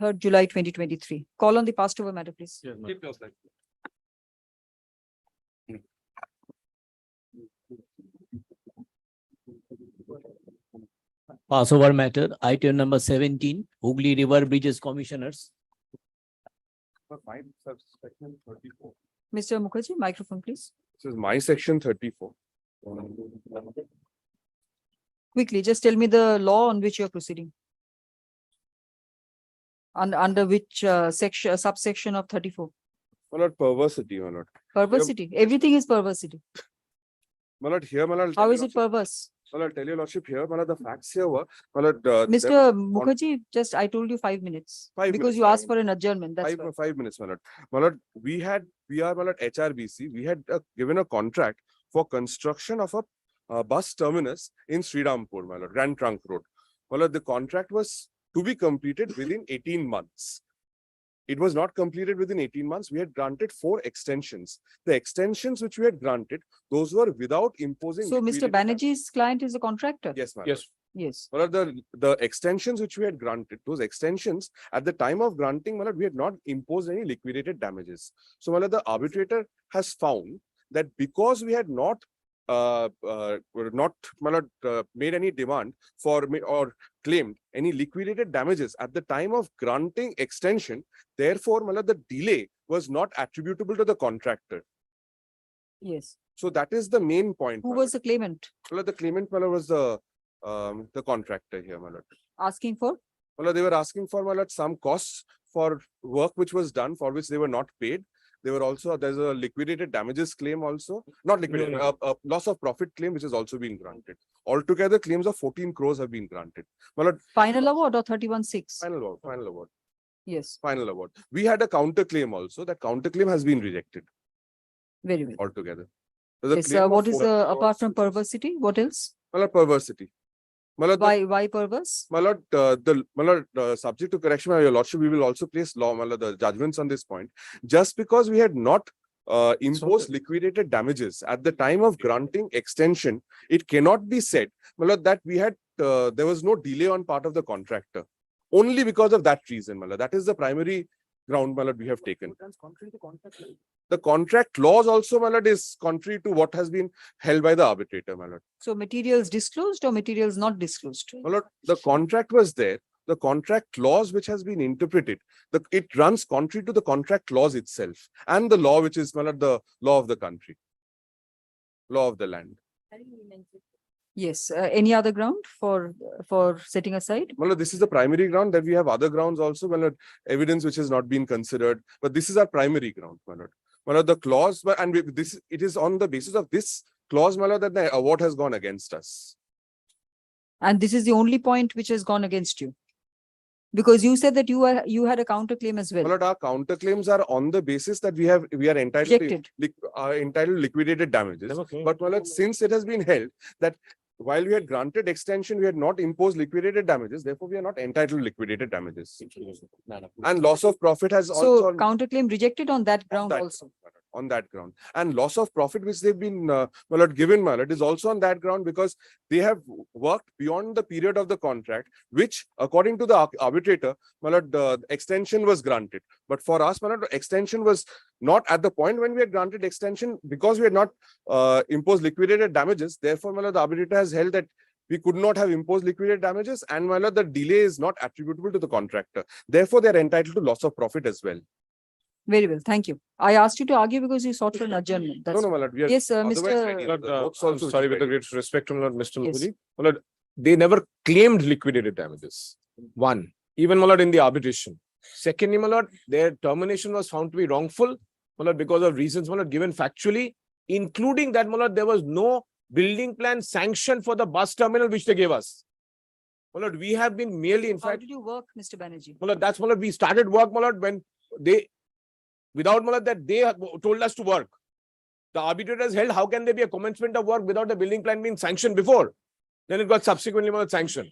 3rd July 2023. Call on the passed over matter, please. Passover matter, item number 17, Hooghly River Bridges Commissioners. Mr. Mukherjee, microphone, please. This is my section 34. Quickly, just tell me the law on which you are proceeding. Under which subsection of 34? My lord, perversity, my lord. Perversity. Everything is perversity. My lord, here, my lord. How is it perverse? My lord, tell your lordship here, my lord, the facts here were, my lord. Mr. Mukherjee, I told you 5 minutes. 5 because minutes, you asked for an adjournment. That's why. 5 minutes, my lord. My lord, we are, my lord, HRBC, we had given a contract for construction of a bus terminus in Srirampur, my lord, Grand Trunk Road. My lord, the contract was to be completed within 18 months. It was not completed within 18 months. We had granted 4 extensions. The extensions which we had granted, those were without imposing. So Mr. Banerjee's client is a contractor? Yes, ma'am. Yes. Yes. My lord, the extensions which we had granted, those extensions at the time of granting, my lord, we had not imposed any liquidated damages. So my lord, the arbitrator has found that because we had not made any demand for or claimed any liquidated damages at the time of granting extension, therefore, my lord, the delay was not attributable to the contractor. Yes. So that is the main point. Who was the claimant? My lord, the claimant, my lord, was the contractor here, my lord. Asking for? My lord, they were asking for, my lord, some costs for work which was done for which they were not paid. They were also, there's a liquidated damages claim also, not liquidated, a loss of profit claim which has also been granted. Altogether, claims of 14 crores have been granted. My lord, final award or 31/6? Final award. Yes. Final award. We had a counter claim also. That counter claim has been rejected. Very well. Altogether. Yes, what is apart from perversity, what else? My lord, perversity. My lord, why perverse? My lord, subject to correction, your lordship, we will also place law, my lord, the judgments on this point. Just because we had not imposed liquidated damages at the time of granting extension, it cannot be said, my lord, that we had there was no delay on part of the contractor. Only because of that reason, my lord. That is the primary ground, my lord, we have taken. The contract laws also, my lord, is contrary to what has been held by the arbitrator, my lord. So materials disclosed or materials not disclosed? My lord, the contract was there. The contract clause which has been interpreted, it runs contrary to the contract clause itself and the law which is, my lord, the law of the country, law of the land. Yes. Any other ground for setting aside? My lord, this is the primary ground. That we have other grounds also, my lord, evidence which has not been considered, but this is our primary ground, my lord. My lord, the clause, and it is on the basis of this clause, my lord, that the award has gone against us. And this is the only point which has gone against you? Because you said that you had a counterclaim as well. My lord, our counterclaims are on the basis that we are entitled to liquidated damages. Okay. But my lord, since it has been held that while we had granted extension, we had not imposed liquidated damages. Therefore, we are not entitled to liquidated damages. And loss of profit has also. So counterclaim rejected on that ground also. On that ground, and loss of profit which they've been my lord, given, my lord, is also on that ground because they have worked beyond the period of the contract, which according to the arbitrator, my lord, the extension was granted. But for us, my lord, extension was not at the point when we had granted extension because we had not imposed liquidated damages. Therefore, my lord, the arbitrator has held that we could not have imposed liquidated damages, and my lord, the delay is not attributable to the contractor. Therefore, they are entitled to loss of profit as well. Very well, thank you. I asked you to argue because you sought for an adjournment. No, That's no, all. my lord, we are. Yes, otherwise Mr. ready. My lord, also also sorry, with the ready. greatest respect to my lord, Mr. Yes. Mukherjee. My lord, they never claimed liquidated damages. One, even my lord in the arbitration. Secondly, my lord, their termination was found to be wrongful, my lord, because of reasons, my lord, given factually, including that, my lord, there was no building plan sanction for the bus terminal which they gave us. My lord, we have been merely, in How fact, did you work, Mr. Banerjee? my lord, that's my lord, we started work, my lord, when they, without my lord, that they told us to work. The arbitrators held, how can there be a commencement of work without the building plan being sanctioned before? Then it got subsequently, my lord, sanctioned.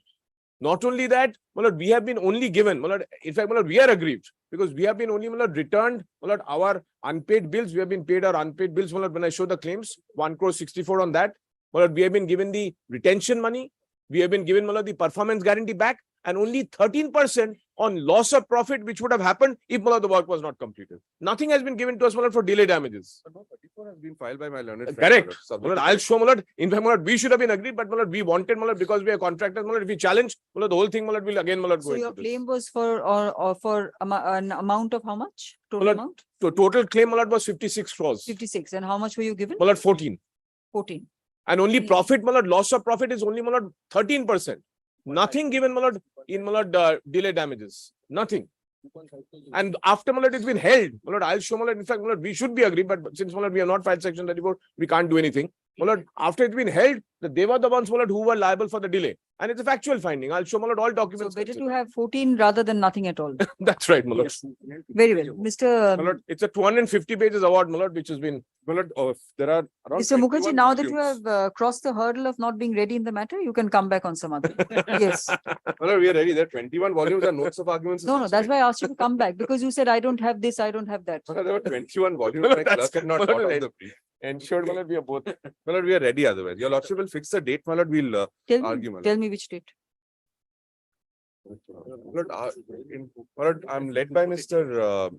Not only that, my lord, we have been only given, my lord, in fact, my lord, we are aggrieved because we have been only, my lord, returned, my lord, our unpaid bills. We have been paid our unpaid bills, my lord, when I show the claims, 1 crore 64 on that. My lord, we have been given the retention money. We have been given, my lord, the performance guarantee back, and only 13% on loss of profit, which would have happened if, my lord, the work was not completed. Nothing has been given to us, my lord, for delay damages. But no 34 has been filed by my learned friend, Correct. my lord, My lord, I'll show, my lord. In fact, my lord, we should have been agreed, but my lord, we wanted, my lord, because we are contractors, my lord, if we challenge, my lord, the whole thing, my lord, will again, my lord, go So your into this. claim was for, or for an amount of how much? My Total lord, amount? so total claim, my lord, was 56 crores. 56. And how much were you given? My lord, 14. 14. And only profit, my lord, loss of profit is only, my lord, 13%. Nothing given, my lord, in, my lord, delay damages. Nothing. And after, my lord, it's been held. My lord, I'll show, my lord, in fact, my lord, we should be agreed, but since, my lord, we have not filed section 34, we can't do anything. My lord, after it's been held, they were the ones, my lord, who were liable for the delay. And it's a factual finding. I'll show, my lord, all So documents. better to have 14 rather than nothing at all. That's right, my lord. Very well. Mr. My lord, it's a 250 pages award, my lord, which has been, my lord, there are around Mr. Mukherjee, 21 now that you volumes. have crossed the hurdle of not being ready in the matter, you can come back on some other. Yes. My lord, we are ready. There are 21 volumes and notes of arguments. No, that's why I asked you to come back because you said, I don't have this, I don't have that. There were 21 volumes. My clerk had not thought of the brief. Ensured, my lord, we are both. My lord, we are ready otherwise. Your lordship will fix the date, my lord, we'll argue, my lord. Tell me which date. My lord, I'm led by Mr.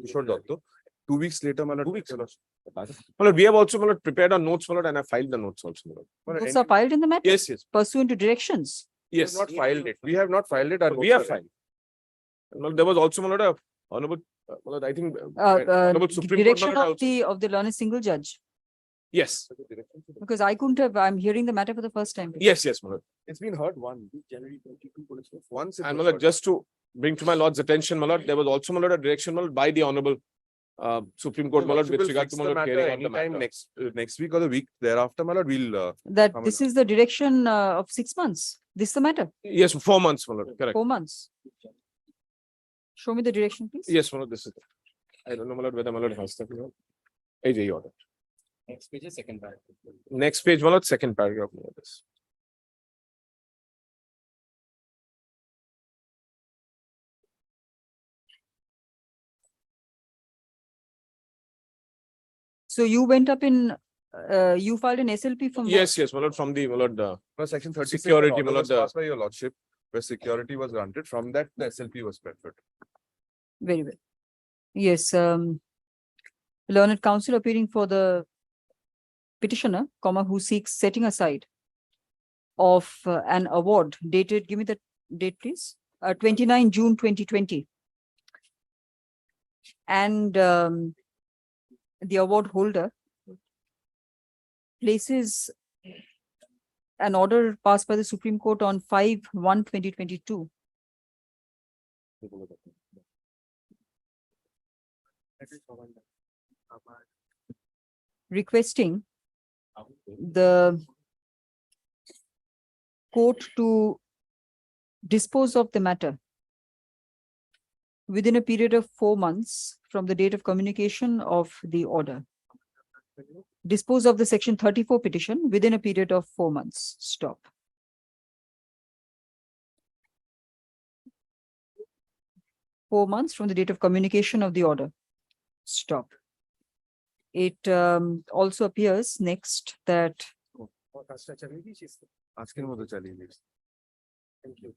Kishore Dotto. 2 weeks later, my lord. 2 weeks. My lord, we have also, my lord, prepared our notes, my lord, and I filed the notes also, my lord. My lord, Notes are filed in the matter? Yes, yes. Pursuant to directions? Yes. We have not filed it. We have not filed it. We have filed. My lord, there was also, my lord, a honorable, my lord, I think, honorable Supreme Court, my Direction lord, of the learned single judge? yes. Because I couldn't have, I'm hearing the matter for the first time. Yes, yes, my lord. It's been heard once. And my lord, just to bring to my lord's attention, my lord, there was also, my lord, a direction, my lord, by the honorable Supreme Court, my lord, with regard to, my lord, hearing on the matter. next week or the week thereafter, my lord, we'll That come this and- is the direction of 6 months. This is the matter? Yes, 4 months, my lord, correct. 4 months. Show me the direction, please. Yes, my lord, this is it. I don't know, my lord, whether my lord has that, my lord. AJ, order. Next page is second paragraph. Next page, my lord, second paragraph, my lord, this. So you went up in, you filed an SLP from where? Yes, yes, my lord, from the, my lord, Section 36. Security, an order my lord, was passed by your lordship, where security was granted. From that, the SLP was preferred. Very well. Yes, learned counsel appearing for the petitioner, comma, who seeks setting aside of an award dated, give me the date, please, 29 June 2020. And the award holder places an order passed by the Supreme Court on 5/1/2022. Requesting the court to dispose of the matter within a period of 4 months from the date of communication of the order. Dispose of the section 34 petition within a period of 4 months. Stop. Four months from the date of communication of the order. Stop. It also appears next that Asking for the challenge. Thank you.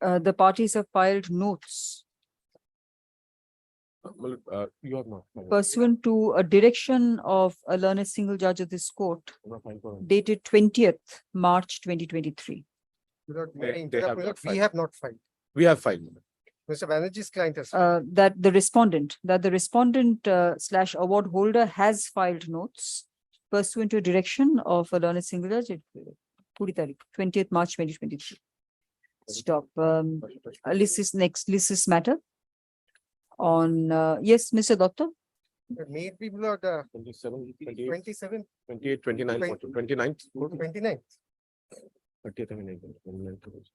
the parties have filed notes You have not. pursuant to a direction of a learned single judge of this court dated 20th March 2023. They have not We have not filed. We have filed. Mr. Banerjee's client has. That the respondent slash award holder has filed notes pursuant to a direction of a learned single judge. 20th March 2023. Stop. List is matter on, yes, Mr. Doctor. Made people are the 27, 27, 28, 29, 29. 29. 30th.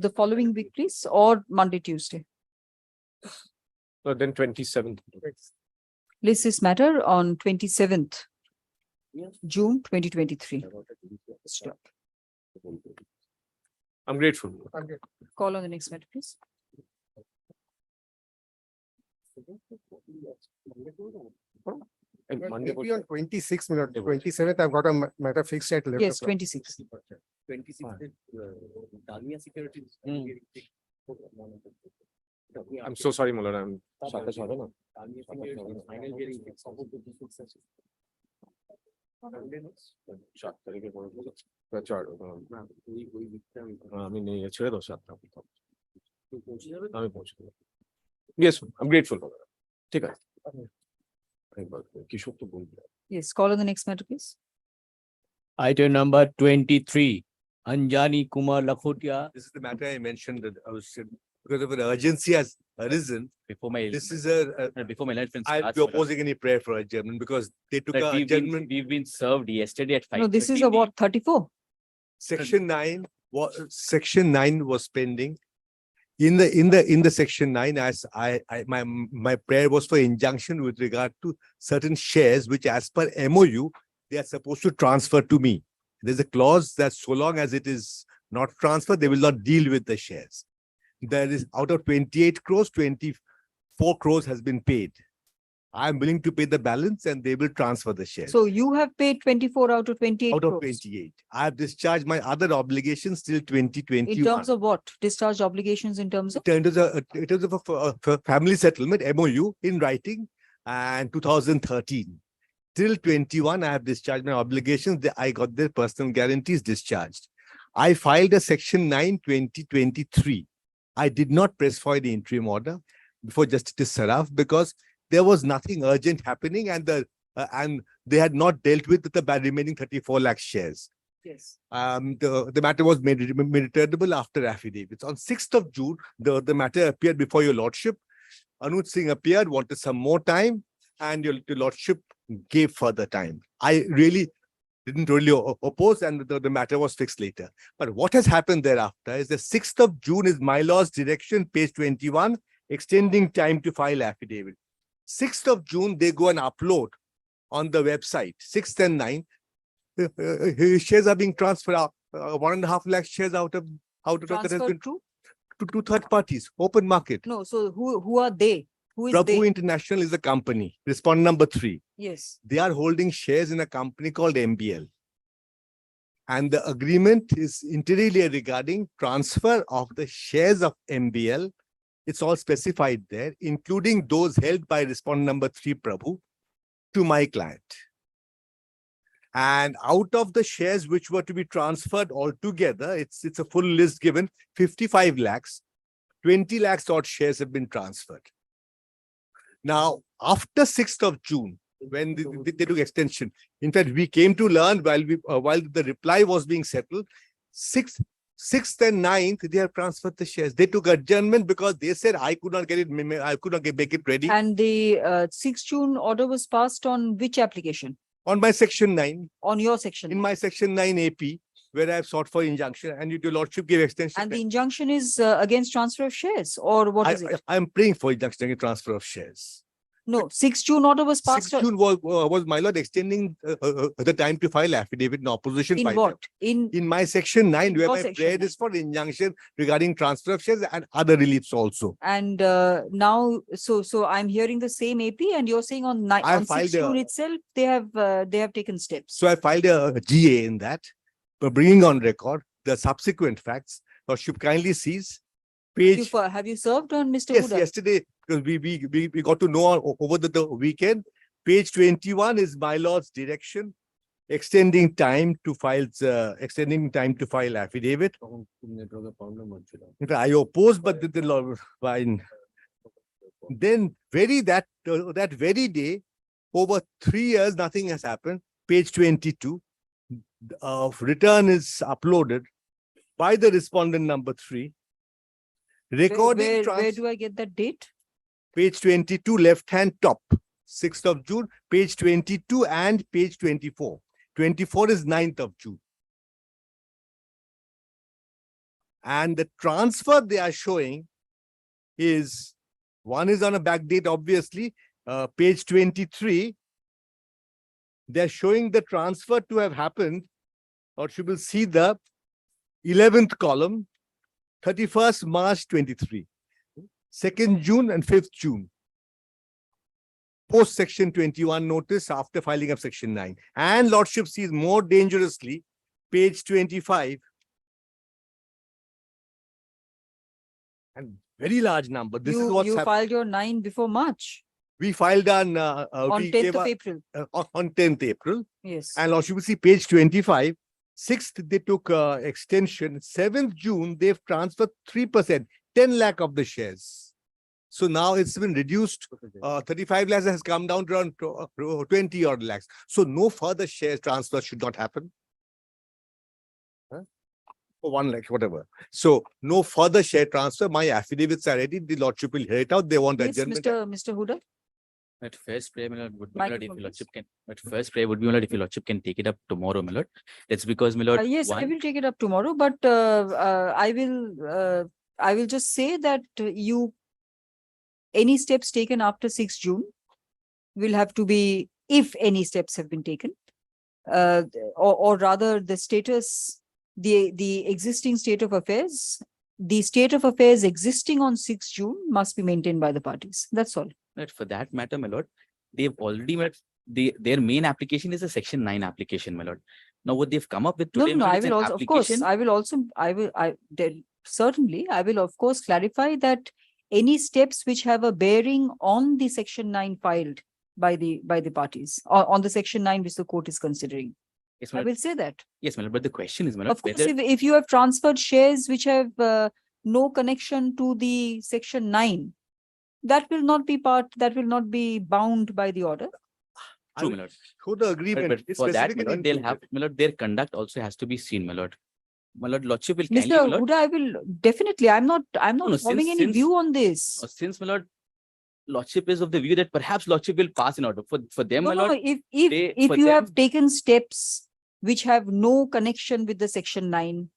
The following week, please, or Monday, Tuesday. Then 27th. List is matter on 27th June 2023. Stop. I'm grateful. Call on the next matter, please. And Monday Maybe on 26 minutes, 27th, I've got a matter fixed at 11 Yes, o'clock. 26. 26. Dalmia Securities. I'm so sorry, Mullah. I'm Dalmia Securities, final hearing. আমি ছেড়ে দাও সাতটা আমি পৌঁছে দেবো Yes, I'm grateful. ঠিক আছে কিশোর তো বলবি Yes, call on the next matter, please. Item number 23, Anjani Kumar Lakhotia. This is the matter I mentioned that I was because of an urgency has arisen. Before my This is before my election I'll starts, be opposing any prayer for adjournment because they took that a adjournment. we've been served yesterday at 5. No, this is a what, 34? Section 9 was pending. In the section 9, as my prayer was for injunction with regard to certain shares which, as per MOU, they are supposed to transfer to me. There's a clause that so long as it is not transferred, they will not deal with the shares. There is out of 28 crores, 24 crores has been paid. I am willing to pay the balance and they will transfer the shares. So you have paid 24 out of 28 Out of crores. 28. I have discharged my other obligations till 2021. In terms of what? Discharge obligations in terms of? In terms of a family settlement, MOU in writing, and 2013. Till 21, I have discharged my obligations. I got their personal guarantees discharged. I filed a section 9, 2023. I did not press for the interim order before Justice Saraf because there was nothing urgent happening and they had not dealt with the remaining 34 lakh shares. Yes. The matter was made returnable after affidavits. On 6th of June, the matter appeared before your lordship. Anuj Singh appeared, wanted some more time, and your lordship gave further time. I didn't really oppose, and the matter was fixed later. But what has happened thereafter is the 6th of June is my law's direction, page 21, extending time to file affidavit. 6th of June, they go and upload on the website, 6th and 9th. Shares are being transferred out, 1.5 lakh shares out of that has been to third parties, open market. No, so who are they? Who is Prabhu they? International is the company. Respondent number 3. Yes. They are holding shares in a company called MBL. And the agreement is inter alia regarding transfer of the shares of MBL. It's all specified there, including those held by respondent number 3, Prabhu, to my client. And out of the shares which were to be transferred altogether, it's a full list given, 55 lakhs, 20 lakhs odd shares have been transferred. Now, after 6th of June, when they took extension, in fact, we came to learn while the reply was being settled, 6th and 9th, they have transferred the shares. They took adjournment because they said I could not make it ready. And the 6th June order was passed on which application? On my section 9. On your section? In my section 9 AP, where I have sought for injunction, and your lordship gave extension. And the injunction is against transfer of shares, or what is it? I am praying for injunction against transfer of shares. No, 6th June order was passed. 6th June was my lord extending the time to file affidavit in opposition. In what? In my section 9, where Your my section prayer is for injunction regarding transfer of shares and other reliefs also. And now, so I'm hearing the same AP, and you're saying on 6th June itself, they have taken steps. So I filed a GA in that, but bringing on record the subsequent facts. Lordship kindly sees Page, Have you served on Mr. yes, Huda? yesterday, because we got to know over the weekend. Page 21 is my lord's direction, extending time to file affidavit. In fact, I oppose, but the law, fine. Then that very day, over 3 years, nothing has happened. Page 22, return is uploaded by the respondent number 3. Recording Where do I get that date? Page 22, left-hand top, 6th of June, page 22 and page 24. 24 is 9th of June. And the transfer they are showing is, one is on a back date, obviously, page 23. They're showing the transfer to have happened, or you will see the 11th column, 31st March 23, 2nd June and 5th June. Post section 21 notice after filing of section 9. And Lordship sees more dangerously, page 25. And very large number. This is what's You happened. filed your 9 before March, We filed on on we 10th gave of a- April. on 10th April. Yes. And Lordship will see page 25. 6th, they took extension. 7th June, they've transferred 3%, 10 lakh of the shares. So now it's been reduced. 35 lakhs has come down to around 20 odd lakhs. So no further share transfer should not happen. Or 1 lakh, whatever. So no further share transfer. My affidavits are ready. The Lordship will hear it out. They want Yes, adjournment. Mr. Huda? At first prayer, my lord, would be, my lord, if Microphone, your lordship please. can, at first prayer would be, my lord, if your lordship can take it up tomorrow, my lord. That's because, my lord, Yes, I one, will take it up tomorrow, but I will just say that any steps taken after 6 June will have to be, if any steps have been taken, or rather the status, the existing state of affairs, the state of affairs existing on 6 June must be maintained by the parties. That's all. but for that matter, my lord, they've already met, their main application is a section 9 application, my lord. Now what they've come up with No, today, no, my lord, I is will an also, of course, application. Certainly, I will of course clarify that any steps which have a bearing on the section 9 filed by the parties, or on the section 9 which the court is considering. Yes, my I lord. will say that. Yes, my lord, but the question is, my lord, Of course, whether, if you have transferred shares which have no connection to the section 9, that will not be bound by the order. true, my lord. Who the agreement? But is for that, my specifically lord, they'll have, included. my lord, their conduct also has to be seen, my lord. My lord, lordship will kindly, my Mr. lord, Huda, I will definitely, I'm not no, forming any since- view on this. since, my lord, lordship is of the view that perhaps lordship will pass in order for them, No, my no, lord. if for you them- have taken steps which have no connection with the section 9,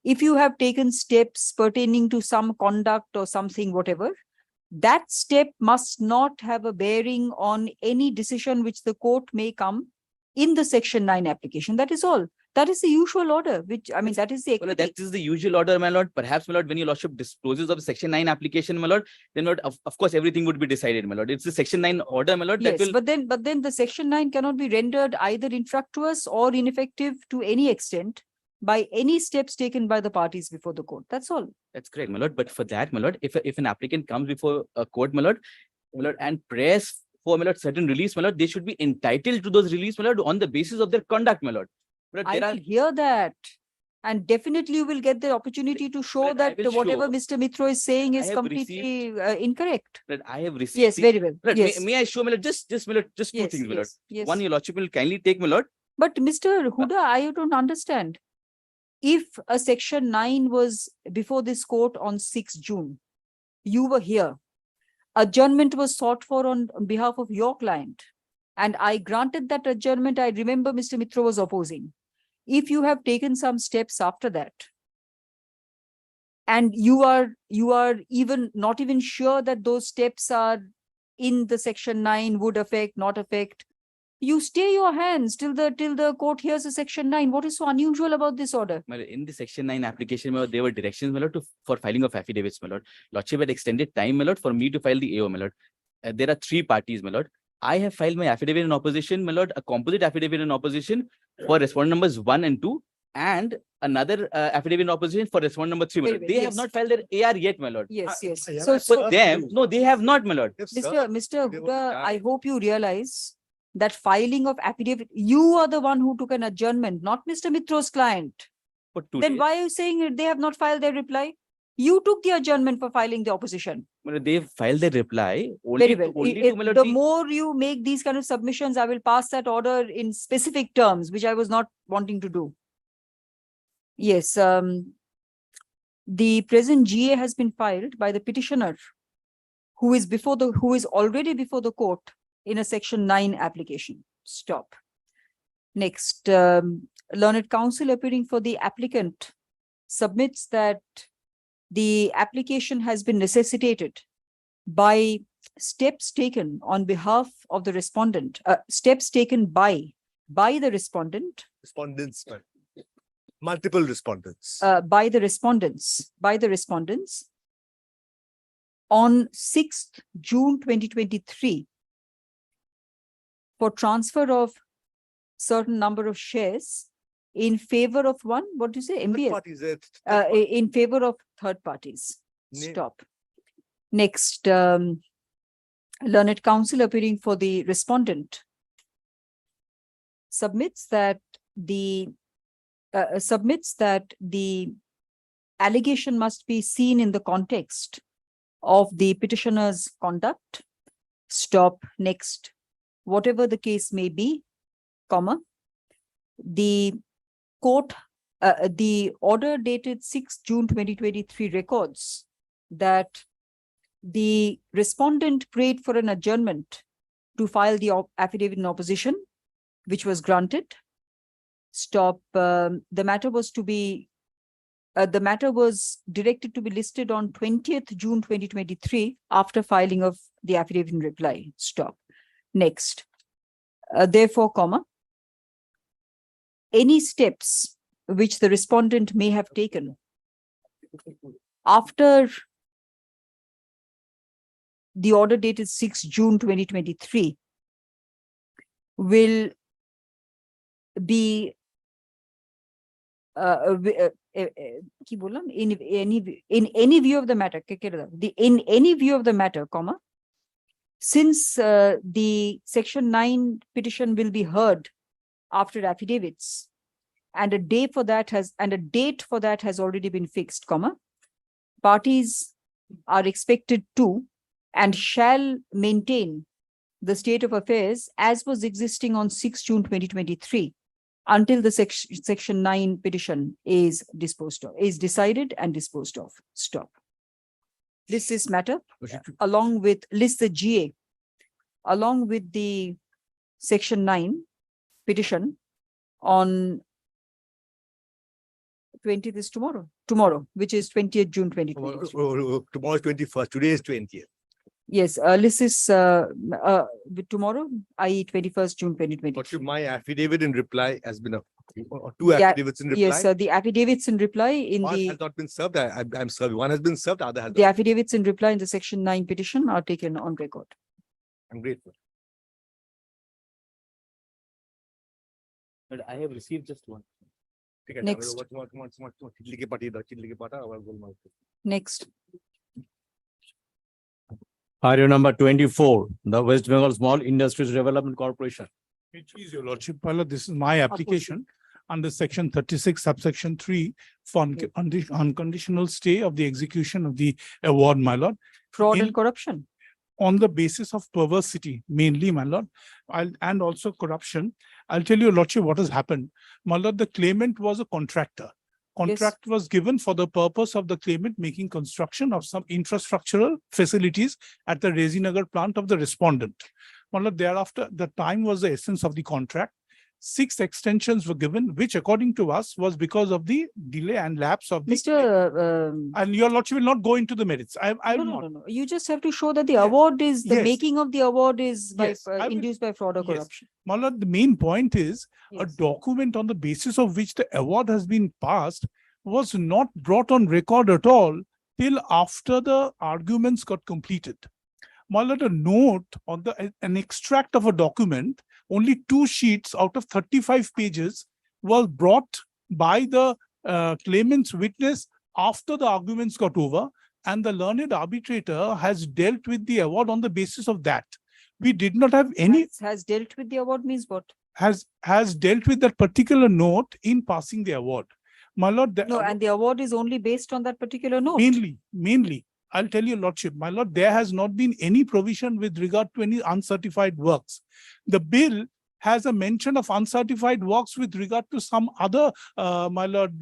if you have taken steps pertaining to some conduct or something, whatever, that step must not have a bearing on any decision which the court may come in the section 9 application. That is all. That is the usual order, which, I mean, that is the Well, equity. that is the usual order, my lord. Perhaps, my lord, when your lordship disposes of the section 9 application, my lord, then, my lord, of course, everything would be decided, my lord. It's the section 9 order, my lord, that Yes, will. but then the section 9 cannot be rendered either infructuous or ineffective to any extent by any steps taken by the parties before the court. That's all. That's correct, my lord. But for that, my lord, if an applicant comes before a court, my lord, and prays for, my lord, certain release, my lord, they should be entitled to those release, my lord, on the basis of their conduct, my lord. My lord, I there are, will hear that. And definitely you will get the opportunity to show But I that will whatever show. Mr. Mitro is saying is have completely incorrect. that I have received. Yes, very well. My lord, Yes. may I show, my lord, just, my lord, just two Yes, things, my lord. yes, yes. One, your lordship will kindly take, my lord. But Mr. Huda, I don't understand. If a section 9 was before this court on 6 June, you were here, adjournment was sought for on behalf of your client, and I granted that adjournment. I remember Mr. Mitro was opposing. If you have taken some steps after that, and you are even not even sure that those steps are in the section 9 would affect, not affect, you stay your hands till the court hears a section 9. What is so unusual about this order? My lord, in the section 9 application, my lord, there were directions, my lord, for filing of affidavits, my lord. Lordship had extended time, my lord, for me to file the AO, my lord. There are 3 parties, my lord. I have filed my affidavit in opposition, my lord, a composite affidavit in opposition for respondent numbers 1 and 2. and another affidavit in opposition for respondent number 3, my Very lord. well, They have yes. not filed their AR yet, my lord. Yes, yes. yeah, So, but so For them, no, they have not, my lord. Mr. Gupta, I hope you realize that filing of affidavit, you are the one who took an adjournment, not Mr. Mitro's client. For 2 Then days. why are you saying they have not filed their reply? You took the adjournment for filing the opposition. My lord, they filed their reply only Very well. only to, my lord, The more you make these kind of submissions, I will pass that order in specific terms, which I was not wanting to do. Yes, the present GA has been filed by the petitioner who is already before the court in a section 9 application. Stop. Next, learned counsel appearing for the applicant submits that the application has been necessitated by steps taken on behalf of the respondent, steps taken by the respondent, Respondents, multiple respondents. by the respondents on 6th June 2023 for transfer of certain number of shares in favor of one, what do you say, Third MBL? parties, In favor of third parties. Name. Stop. Next, learned counsel appearing for the respondent submits that the allegation must be seen in the context of the petitioner's conduct. Stop. Next, whatever the case may be, comma, the court, the order dated 6 June 2023 records that the respondent prayed for an adjournment to file the affidavit in opposition, which was granted. Stop. The matter was directed to be listed on 20th June 2023 after filing of the affidavit in reply. Stop. Next, therefore, comma, any steps which the respondent may have taken after the order dated 6 June 2023 will be in any view of the matter, in any view of the matter, comma, since the section 9 petition will be heard after affidavits and a date for that has already been fixed, comma, parties are expected to and shall maintain the state of affairs as was existing on 6 June 2023 until the section 9 petition is decided and disposed of. Stop. List this matter along with the GA along with the section 9 petition on 20th is tomorrow, which is 20th June 2023. Tomorrow is 21st, today is 20th. Yes, list is tomorrow, i.e. 21st June 2023. My affidavit in reply has been two affidavits in reply. Yes, the affidavits in reply in One the has not been served. I'm serving. One has been served. The other has the not. affidavits in reply in the section 9 petition are taken on record. I'm grateful. But I have received just one. Next. Next. Scenario number 24, the West Bengal Small Industries Development Corporation. Which is your lordship, this is my application under section 36 subsection 3 for unconditional stay of the execution of the award, my lord. Fraud and corruption. On the basis of perversity, mainly, my lord, and also corruption. I'll tell you, lordship, what has happened. My lord, the claimant was a contractor. Contract was given for the purpose of the claimant making construction of some infrastructural facilities at the Rezinagar plant of the respondent. My lord, thereafter, the time was the essence of the contract. 6 extensions were given, which according to us was because of the delay and lapse of the. And your lordship will not go into the merits. No. You just have to show that the award is, the making of the award is by, induced by fraud or corruption. My lord, the main point is a document on the basis of which the award has been passed was not brought on record at all till after the arguments got completed. My lord, a note on an extract of a document, only 2 sheets out of 35 pages was brought by the claimant's witness after the arguments got over, and the learned arbitrator has dealt with the award on the basis of that. We did not have any, Has dealt with the award means what? has dealt with that particular note in passing the award. My lord, the No, and the award is only based on that particular note. mainly, I'll tell you, Lordship, my lord, there has not been any provision with regard to any uncertified works. The bill has a mention of uncertified works with regard to some other, my lord,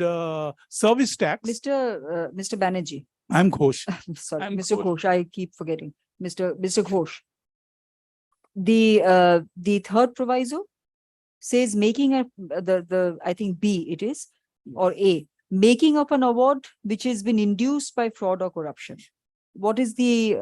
service tax. Mr. Banerjee. I'm Ghosh. Sorry, I'm Mr. Ghosh. Ghosh, I keep forgetting. Mr. Ghosh. The third proviso says making I think B it is, or A, making of an award which has been induced by fraud or corruption. What is the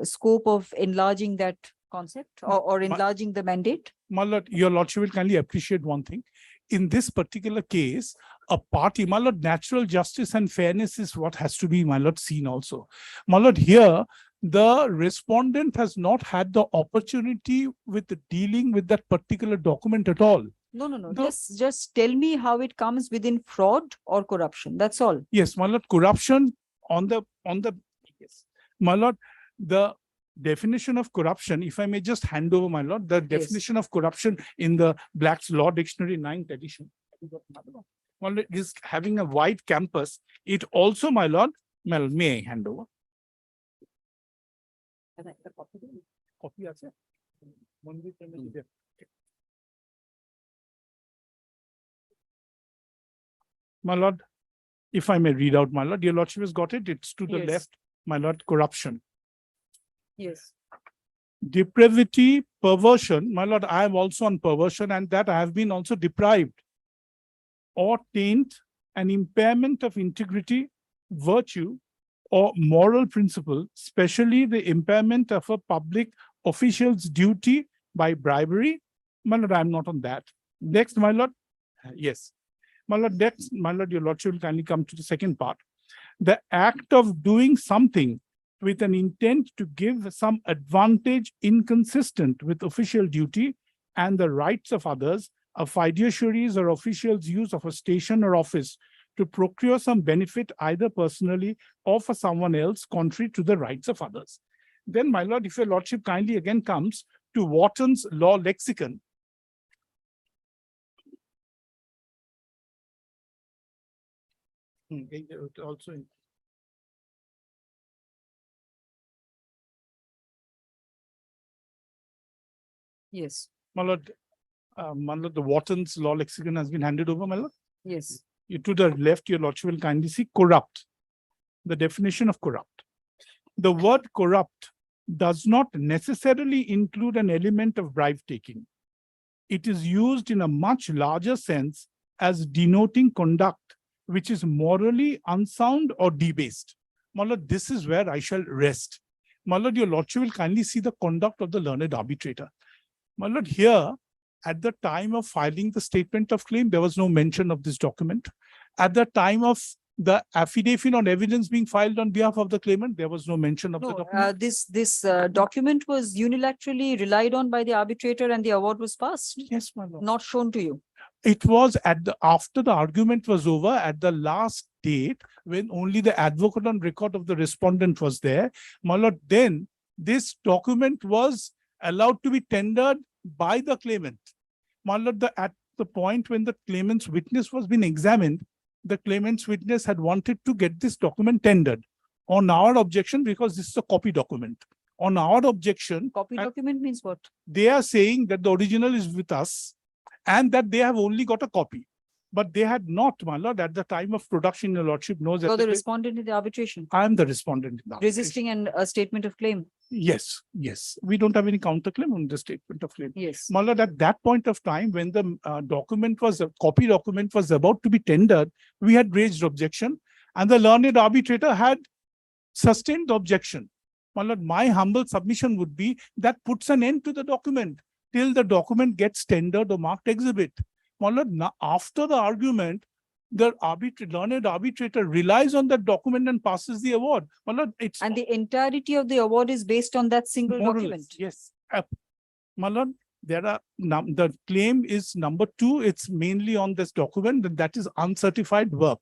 scope of enlarging that concept or enlarging the mandate? My lord, your lordship will kindly appreciate one thing. In this particular case, a party, my lord, natural justice and fairness is what has to be, my lord, seen also. My lord, here, the respondent has not had the opportunity with dealing with that particular document at all. No. Just tell me how it comes within fraud or corruption. That's all. Yes, my lord, corruption yes. My lord, the definition of corruption, if I may just hand over, my lord, the definition of corruption in the Black's Law Dictionary 9th edition. My lord, is having a wide campus. It also, my lord, may I hand over? Copy আছে? My lord, if I may read out, my lord, your lordship has got it. It's to the Yes. left, my lord, corruption. Yes. Depravity, perversion, my lord, I am also on perversion, and that I have been also deprived. Or taint, an impairment of integrity, virtue, or moral principle, especially the impairment of a public official's duty by bribery. My lord, I am not on that. Next, my lord, yes. My lord, next, my lord, your lordship will kindly come to the second part. The act of doing something with an intent to give some advantage inconsistent with official duty and the rights of others, a fiduciary's or official's use of a station or office to procure some benefit either personally or for someone else contrary to the rights of others. Then, my lord, if your lordship kindly again comes to Wharton's Law Lexicon. Also, Yes. my lord, the Wharton's Law Lexicon has been handed over, my lord. Yes. To the left, your lordship will kindly see corrupt. The definition of corrupt. The word corrupt does not necessarily include an element of bribe taking. It is used in a much larger sense as denoting conduct which is morally unsound or debased. My lord, this is where I shall rest. My lord, your lordship will kindly see the conduct of the learned arbitrator. My lord, here, at the time of filing the statement of claim, there was no mention of this document. At the time of the affidavit on evidence being filed on behalf of the claimant, there was no mention of the document. This document was unilaterally relied on by the arbitrator and the award was passed. Yes, my lord. Not shown to you. It was after the argument was over, at the last date, when only the advocate on record of the respondent was there. My lord, then this document was allowed to be tendered by the claimant. My lord, at the point when the claimant's witness was being examined, the claimant's witness had wanted to get this document tendered. On our objection, because this is a copy document. On our objection. Copy document means what? They are saying that the original is with us and that they have only got a copy. But they had not, my lord, at the time of production, your lordship knows that. You're the respondent in the arbitration. I am the respondent in the arbitration. Resisting a statement of claim. Yes. We don't have any counterclaim on the statement of claim. Yes. My lord, at that point of time, when the copy document was about to be tendered, we had raised objection and the learned arbitrator had sustained the objection. My lord, my humble submission would be that puts an end to the document till the document gets tendered or marked exhibit. My lord, now after the argument, the learned arbitrator relies on that document and passes the award. My lord, it's and the entirety of the award is based on that single more or document. less, yes. My lord, there are the claim is number 2. It's mainly on this document, that is uncertified work.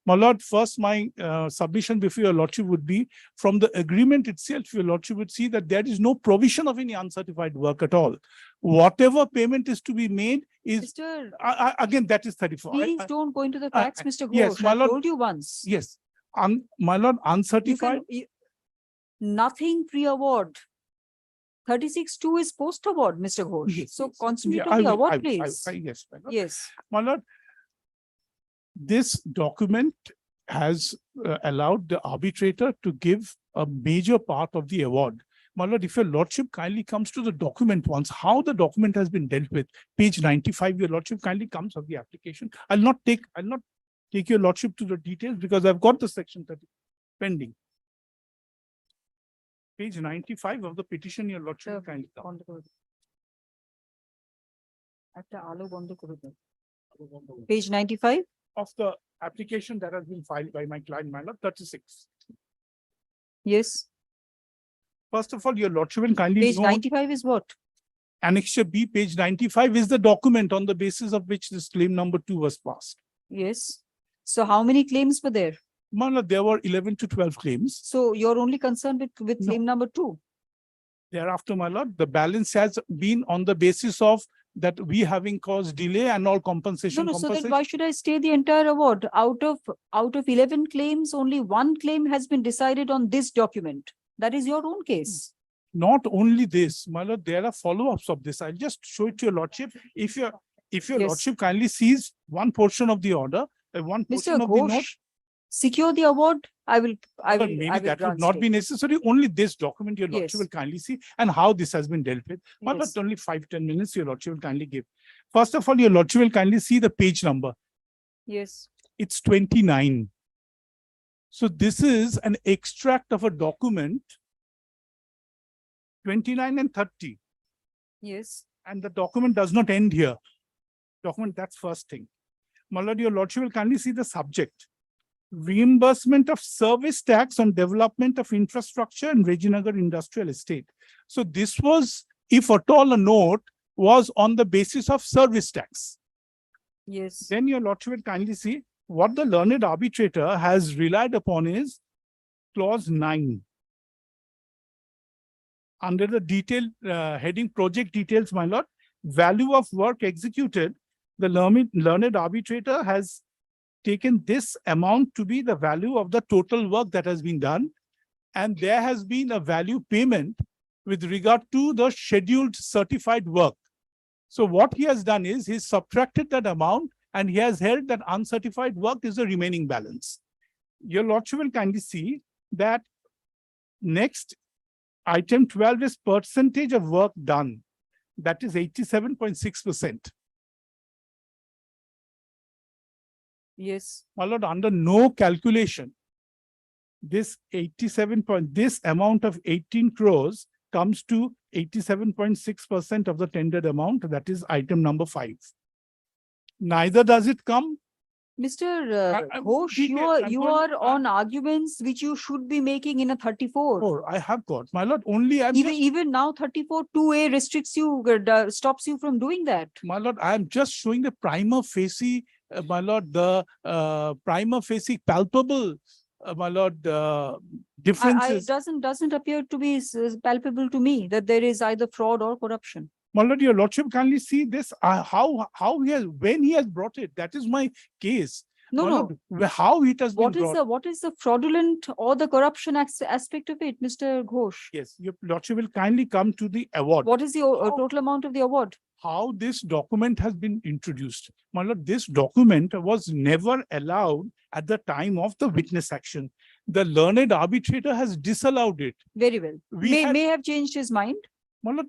My lord, first my submission before your lordship would be from the agreement itself, your lordship would see that there is no provision of any uncertified work at all. Whatever payment is to be made is, Mr. again, that is 34. Please don't go into the facts, Mr. Ghosh. yes, my I lord. told you once. Yes, my lord, uncertified. Nothing pre-award. 36(2) is post-award, Mr. Ghosh. Yes, So yes. concentrate Yeah, on the will- award, I- please. yes, my lord. Yes. My lord, this document has allowed the arbitrator to give a major part of the award. My lord, if your lordship kindly comes to the document once, how the document has been dealt with, page 95, your lordship kindly comes of the application. I'll not take your lordship to the details because I've got the section 30 pending. Page 95 of the petition, your lordship kindly come. Page 95. Of the application that has been filed by my client, my lord, 36. Yes. First of all, your lordship will kindly Page note, 95 is what? Annexure B, page 95 is the document on the basis of which this claim number 2 was passed. Yes. So how many claims were there? My lord, there were 11 to 12 claims. So you're only concerned with No. claim number 2? Thereafter, my lord, the balance has been on the basis of that we having caused delay and all No, compensation. no, so then why should I stay the entire award? Out of 11 claims, only 1 claim has been decided on this document. That is your own case. Not only this, my lord, there are follow-ups of this. I'll just show it to your lordship. If your Yes. lordship kindly sees one portion of the order, one portion Mr. of the note. Ghosh, secure the award. I will Maybe that would not be necessary. Only this document your lordship Yes. will kindly see and how this has been dealt with. But Yes. not only 5-10 minutes your lordship will kindly give. First of all, your lordship will kindly see the page number. Yes. It's 29. So this is an extract of a document, 29 and 30. Yes. And the document does not end here. Document, that's first thing. My lord, your lordship will kindly see the subject. Reimbursement of service tax on development of infrastructure in Rajinagar Industrial Estate. So this was, if at all a note, was on the basis of service tax. Yes. Then your lordship will kindly see what the learned arbitrator has relied upon is clause 9. Under the detail heading project details, my lord, value of work executed, the learned arbitrator has taken this amount to be the value of the total work that has been done. And there has been a value payment with regard to the scheduled certified work. So what he has done is he's subtracted that amount and he has held that uncertified work is the remaining balance. Your lordship will kindly see that next item 12 is percentage of work done. That is 87.6%. Yes. My lord, under no calculation, this this amount of 18 crores comes to 87.6% of the tendered amount. That is item number 5. Neither does it come. Mr. Ghosh, you are on arguments which you should be making in a 34. I have got, my lord, only I'm Even now 34(2)(a) restricts you, stops you from doing that. My lord, I am just showing the prima facie, my lord, the prima facie palpable, my lord, differences. Doesn't appear to be palpable to me that there is either fraud or corruption. My lord, your lordship kindly see this, how he has, when he has brought it, that is my case. No, My no. lord, how it has been brought. What is the fraudulent or the corruption aspect of it, Mr. Ghosh? Yes, your lordship will kindly come to the award. What is the total amount of the award? How this document has been introduced. My lord, this document was never allowed at the time of the witness action. The learned arbitrator has disallowed it. Very well. May have changed his mind. My lord,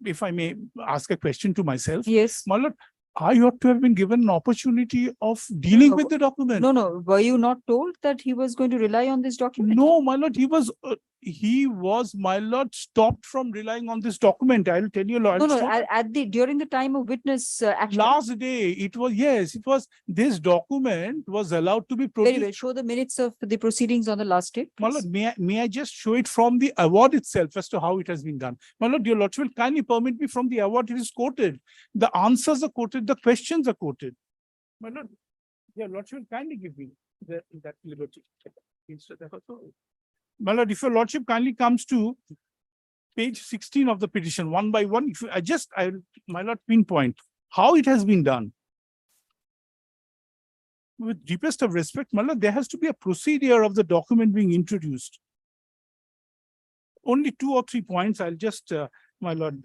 if I may ask a question to myself. Yes. My lord, I ought to have been given an opportunity of dealing with the document. No. Were you not told that he was going to rely on this document? No, my lord, he was he was, my lord, stopped from relying on this document. I'll tell you. No, no, during the time of witness action. Last day, it was, yes, it was, this document was allowed to be Very produced. well. Show the minutes of the proceedings on the last day, My please. lord, may I just show it from the award itself as to how it has been done? My lord, your lordship will kindly permit me from the award it is quoted. The answers are quoted, the questions are quoted. My lord, your lordship will kindly give me that liberty. My lord, if your lordship kindly comes to page 16 of the petition, one by one, if you, my lord, pinpoint how it has been done. With deepest of respect, my lord, there has to be a procedure of the document being introduced. Only 2 or 3 points, I'll just, my lord.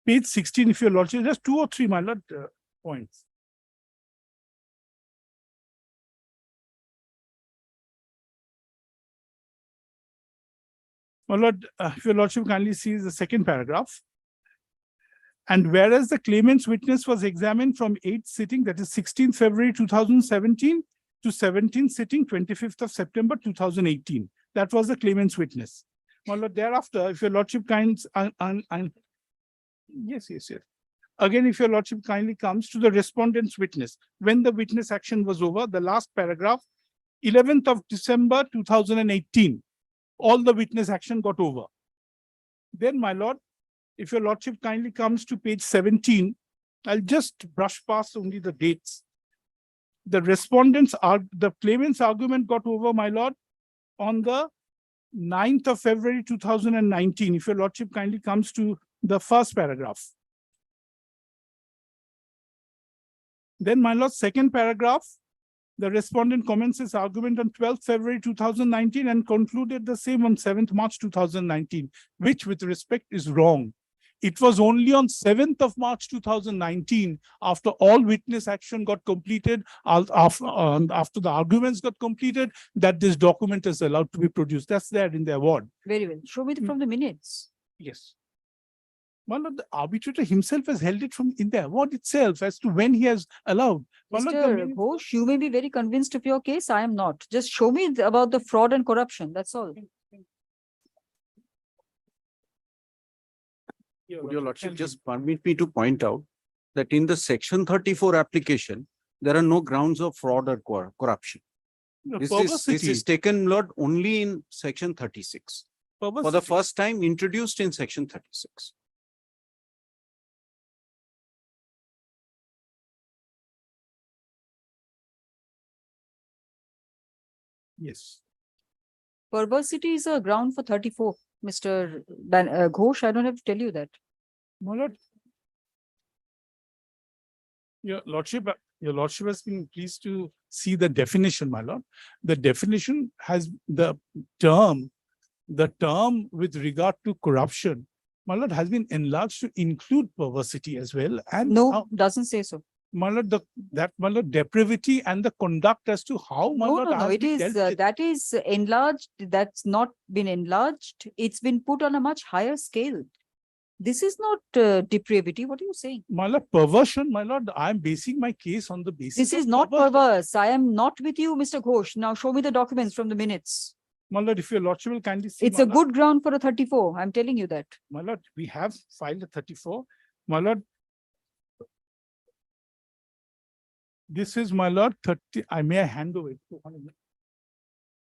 Page 16, if your lordship, just 2 or 3, my lord, points. My lord, if your lordship kindly sees the second paragraph. And whereas the claimant's witness was examined from 8th sitting, that is 16th February 2017 to 17th sitting, 25th of September 2018. That was the claimant's witness. My lord, thereafter, if your lordship kinds, yes. Again, if your lordship kindly comes to the respondent's witness, when the witness action was over, the last paragraph, 11th of December 2018, all the witness action got over. Then, my lord, if your lordship kindly comes to page 17, I'll just brush past only the dates. The claimant's argument got over, my lord, on the 9th of February 2019. If your lordship kindly comes to the first paragraph. Then, my lord, second paragraph, the respondent commenced his argument on 12th February 2019 and concluded the same on 7th March 2019, which with respect is wrong. It was only on 7th of March 2019, after all witness action got completed, after the arguments got completed, that this document is allowed to be produced. That's there in the award. Very well. Show me from the minutes. Yes. One of the arbitrator himself has held it from in the award itself as to when he has allowed. Mr. Ghosh, you may be very convinced of your case. I am not. Just show me about the fraud and corruption. That's all. Would your lordship just permit me to point out that in the section 34 application, there are no grounds of fraud or corruption. This is taken, Lord, only in section 36. For the first time introduced in section 36. Yes. Perversity is a ground for 34, Mr. Ghosh. I don't have to tell you that. My lord, your lordship has been pleased to see the definition, my lord. The definition has the term with regard to corruption, my lord, has been enlarged to include perversity as well. And no, doesn't say so. My lord, my lord, depravity and the conduct as to how, my lord, No, it is, that is enlarged. That's not been enlarged. It's been put on a much higher scale. This is not depravity. What are you saying? My lord, perversion, my lord, I am basing my case on the basis. This is not perverse. I am not with you, Mr. Ghosh. Now show me the documents from the minutes. My lord, if your lordship will kindly see. It's a good ground for a 34. I'm telling you that. My lord, we have filed a 34. My lord, this is, my lord, 30. May I hand over it?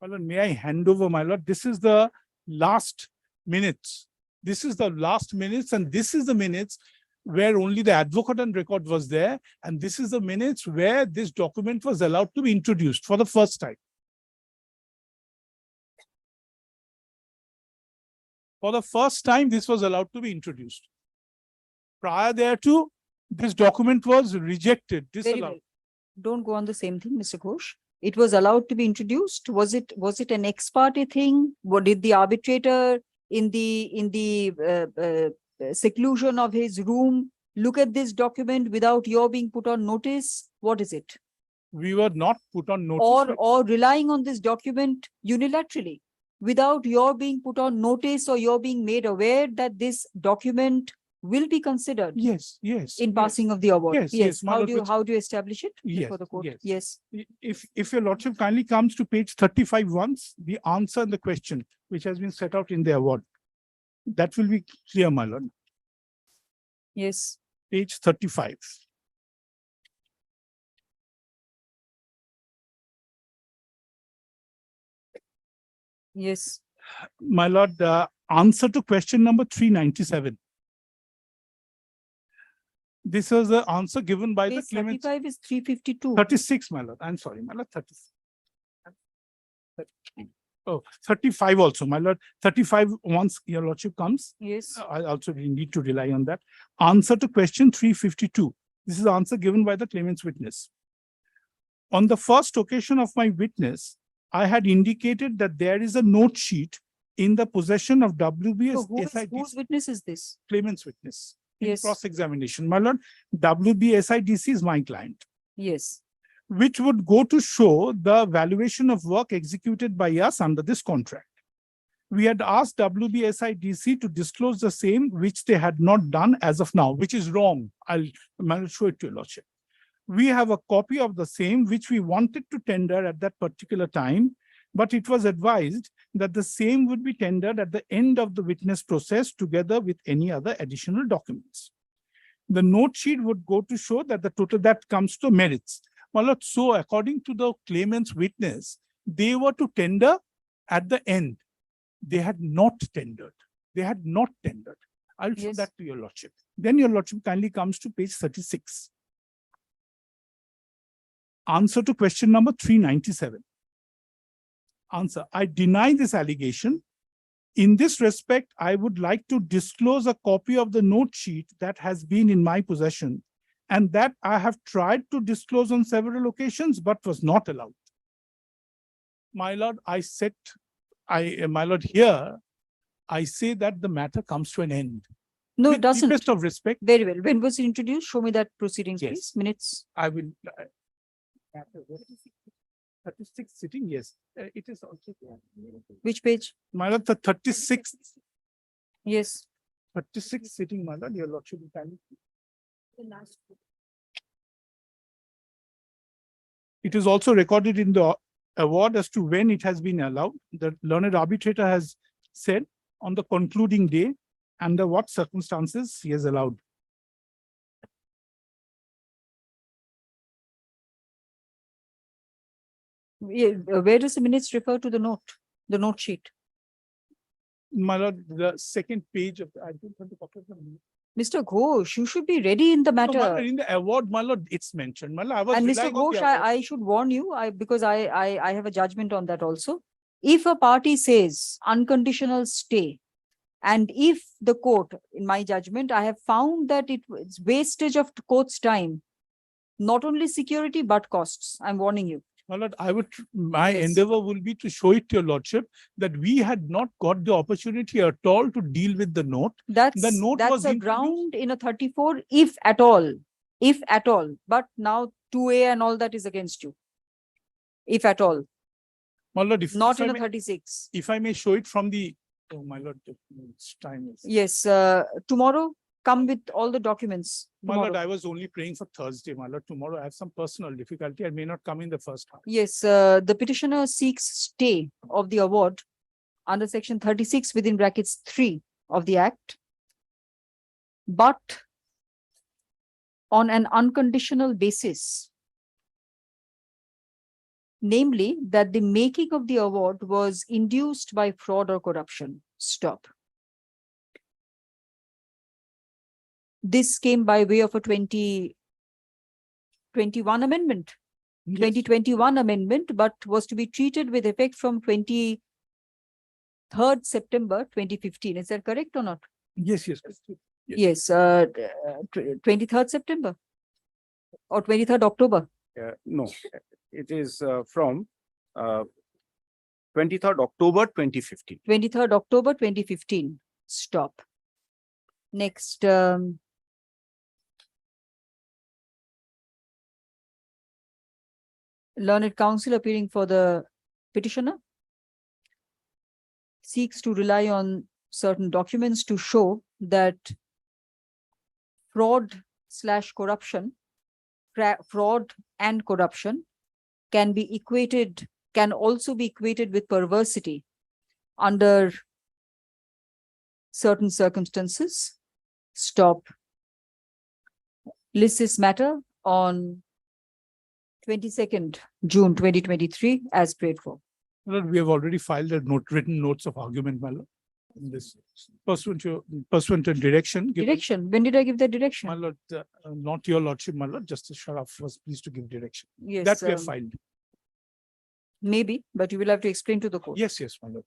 My lord, may I hand over, my lord? This is the last minutes. This is the last minutes, and this is the minutes where only the advocate and record was there. And this is the minutes where this document was allowed to be introduced for the first time. For the first time, this was allowed to be introduced. Prior thereto, this document was rejected, disallowed. Don't go on the same thing, Mr. Ghosh. It was allowed to be introduced. Was it an ex parte thing? What did the arbitrator in the seclusion of his room look at this document without your being put on notice? What is it? We were not put on notice. Or relying on this document unilaterally without your being put on notice or your being made aware that this document will be considered Yes, yes. in yes. passing of the award. Yes, yes, my How lord, do you, which- how do you establish it Yes, before the court? yes. Yes. If your lordship kindly comes to page 35 once, the answer and the question which has been set out in the award, that will be clear, my lord. Yes. Page 35. Yes. My lord, answer to question number 397. This was the answer given by the Page claimant. 35 is 352. 36, my lord. I'm sorry, my lord, 36. Oh, 35 also, my lord. 35 once your lordship comes. Yes. I also need to rely on that. Answer to question 352. This is the answer given by the claimant's witness. On the first occasion of my witness, I had indicated that there is a note sheet in the possession of WBS So SID whose witness is this? claimant's witness. In Yes. cross-examination, my lord, WBSIDC is my client, Yes. which would go to show the valuation of work executed by us under this contract. We had asked WBSIDC to disclose the same, which they had not done as of now, which is wrong. I'll show it to your lordship. We have a copy of the same, which we wanted to tender at that particular time, but it was advised that the same would be tendered at the end of the witness process together with any other additional documents. The note sheet would go to show that the total that comes to merits. My lord, so according to the claimant's witness, they were to tender at the end. They had not tendered. They had not tendered. I'll show Yes. that to your lordship. Then your lordship kindly comes to page 36. Answer to question number 397. Answer, I deny this allegation. In this respect, I would like to disclose a copy of the note sheet that has been in my possession and that I have tried to disclose on several occasions, but was not allowed. My lord, my lord, here, I say that the matter comes to an end. No, With it doesn't. deepest of respect, Very well. When was it introduced? Show me that proceedings, Yes. please. Minutes. I will. 36 sitting, yes. It is also. Which page? My lord, the 36th, Yes. 36th sitting, my lord, your lordship will kindly. It is also recorded in the award as to when it has been allowed. The learned arbitrator has said on the concluding day under what circumstances he has allowed. Yeah, where does the minutes refer to the note sheet? My lord, the second page of, I don't want to copy of the minutes. Mr. Ghosh, you should be ready in the No, my matter. lord, in the award, my lord, it's mentioned. My lord, I was And Mr. relying on the Ghosh, award. I should warn you, because I have a judgment on that also. If a party says unconditional stay, and if the court, in my judgment, I have found that it's wastage of court's time, not only security, but costs. I'm warning you. My lord, my Yes. endeavor will be to show it to your lordship that we had not got the opportunity at all to deal with the note. That's The note was a introduced- ground in a 34, if at all, but now 2A and all that is against you. If at all, My lord, if not I in a may- 36. If I may show it from the, oh, my lord, it's time is. Yes, tomorrow, come with all the documents. My lord, tomorrow. I was only praying for Thursday, my lord. Tomorrow I have some personal difficulty. I may not come in the first half. Yes, the petitioner seeks stay of the award under section 36 within brackets 3 of the Act. But on an unconditional basis. Namely, that the making of the award was induced by fraud or corruption. Stop. This came by way of a 2021 amendment. 2021 amendment, but was to be treated with effect from 23rd September 2015. Is that correct or not? Yes, yes. Yes, 23rd September or 23rd October. No, it is from 23rd October 2015. 23rd October 2015. Stop. Next, learned counsel appearing for the petitioner seeks to rely on certain documents to show that fraud/corruption, fraud and corruption can also be equated with perversity under certain circumstances. Stop. List this matter on 22nd June 2023 as prayed for. My lord, we have already filed a written notes of argument, my lord. In this pursuant to direction. given- Direction, when did I give that direction? My lord, not your lordship, my lord, Justice Sharaf was pleased to give direction. Yes, That we have filed. maybe, but you will have to explain to the court. Yes, yes, my lord.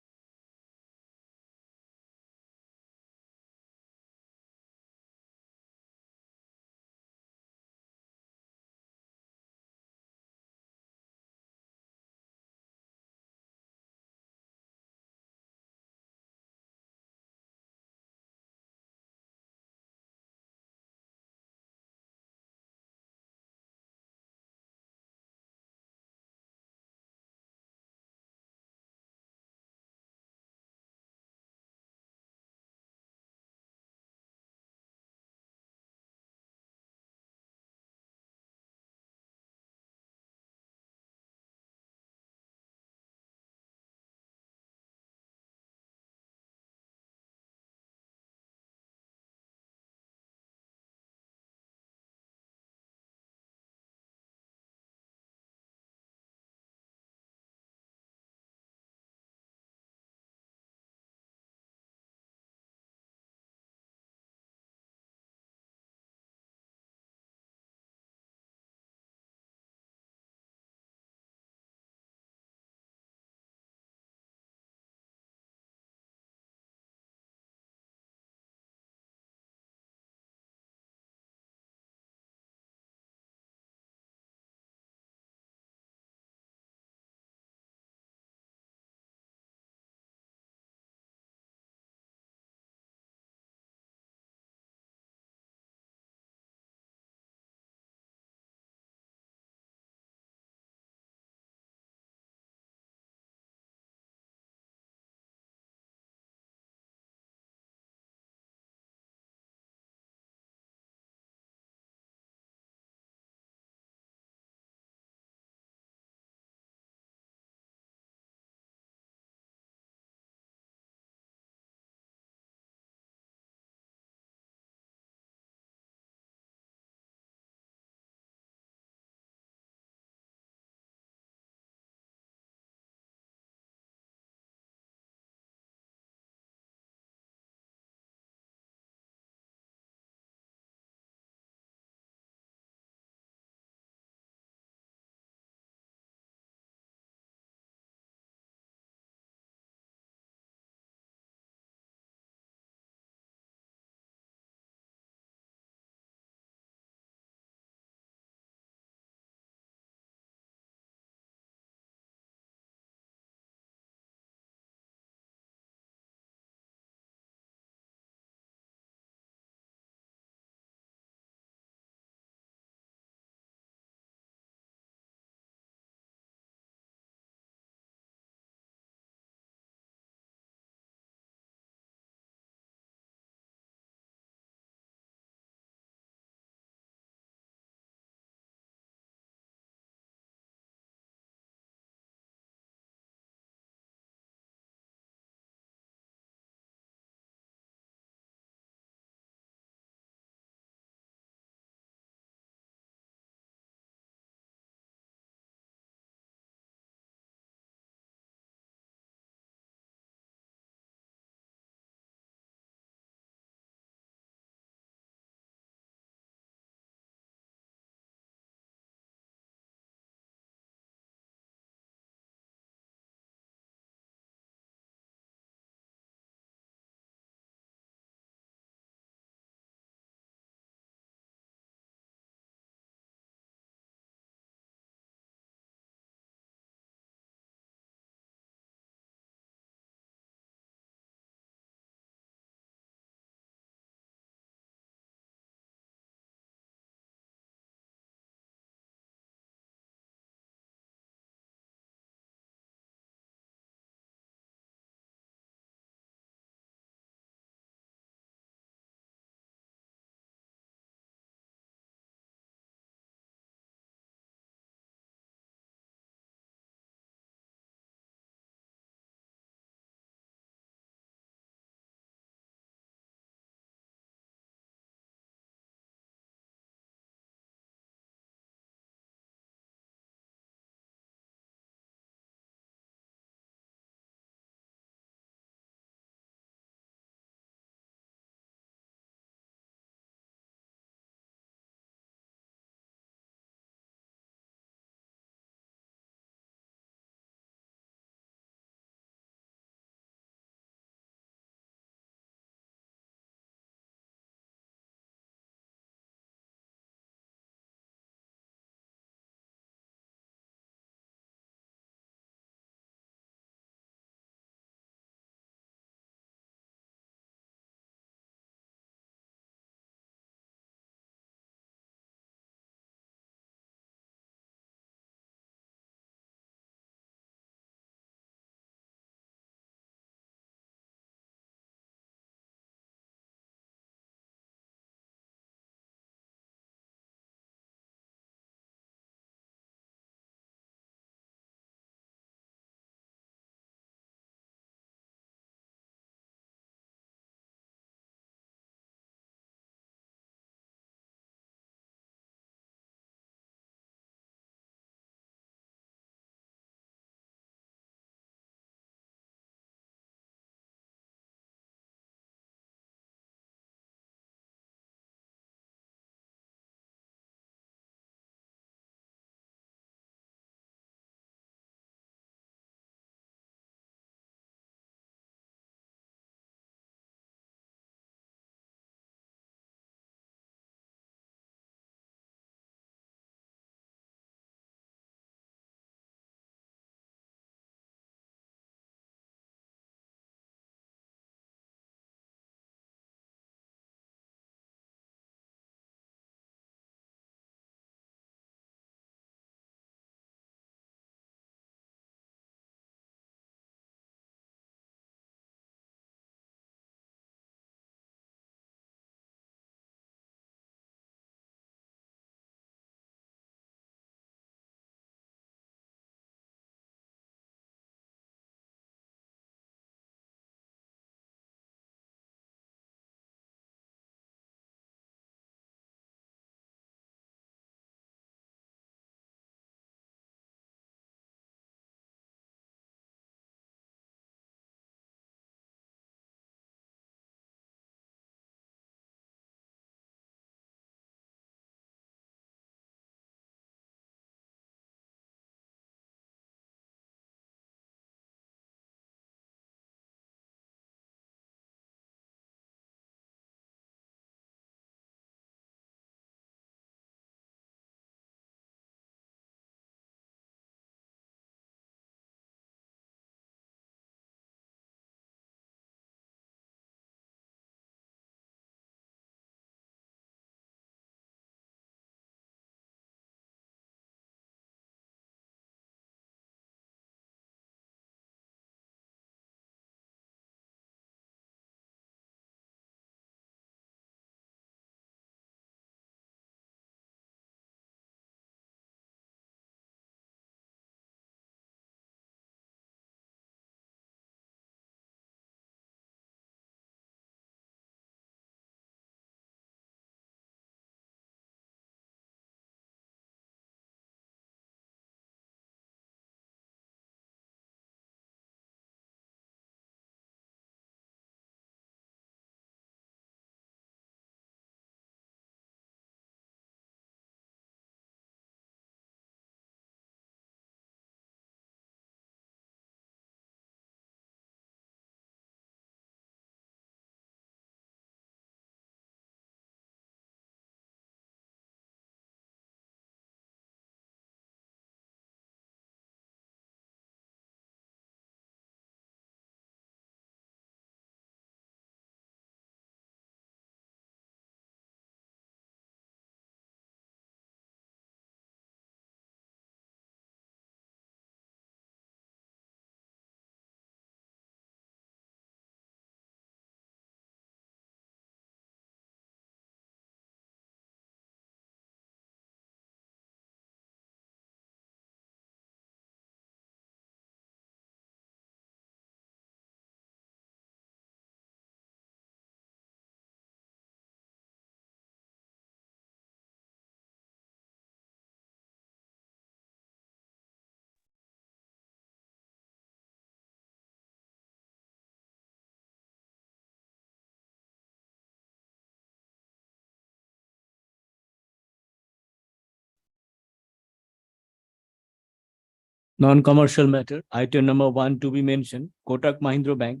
Non-commercial matter, item number 1 to be mentioned, Kotak Mahindra Bank.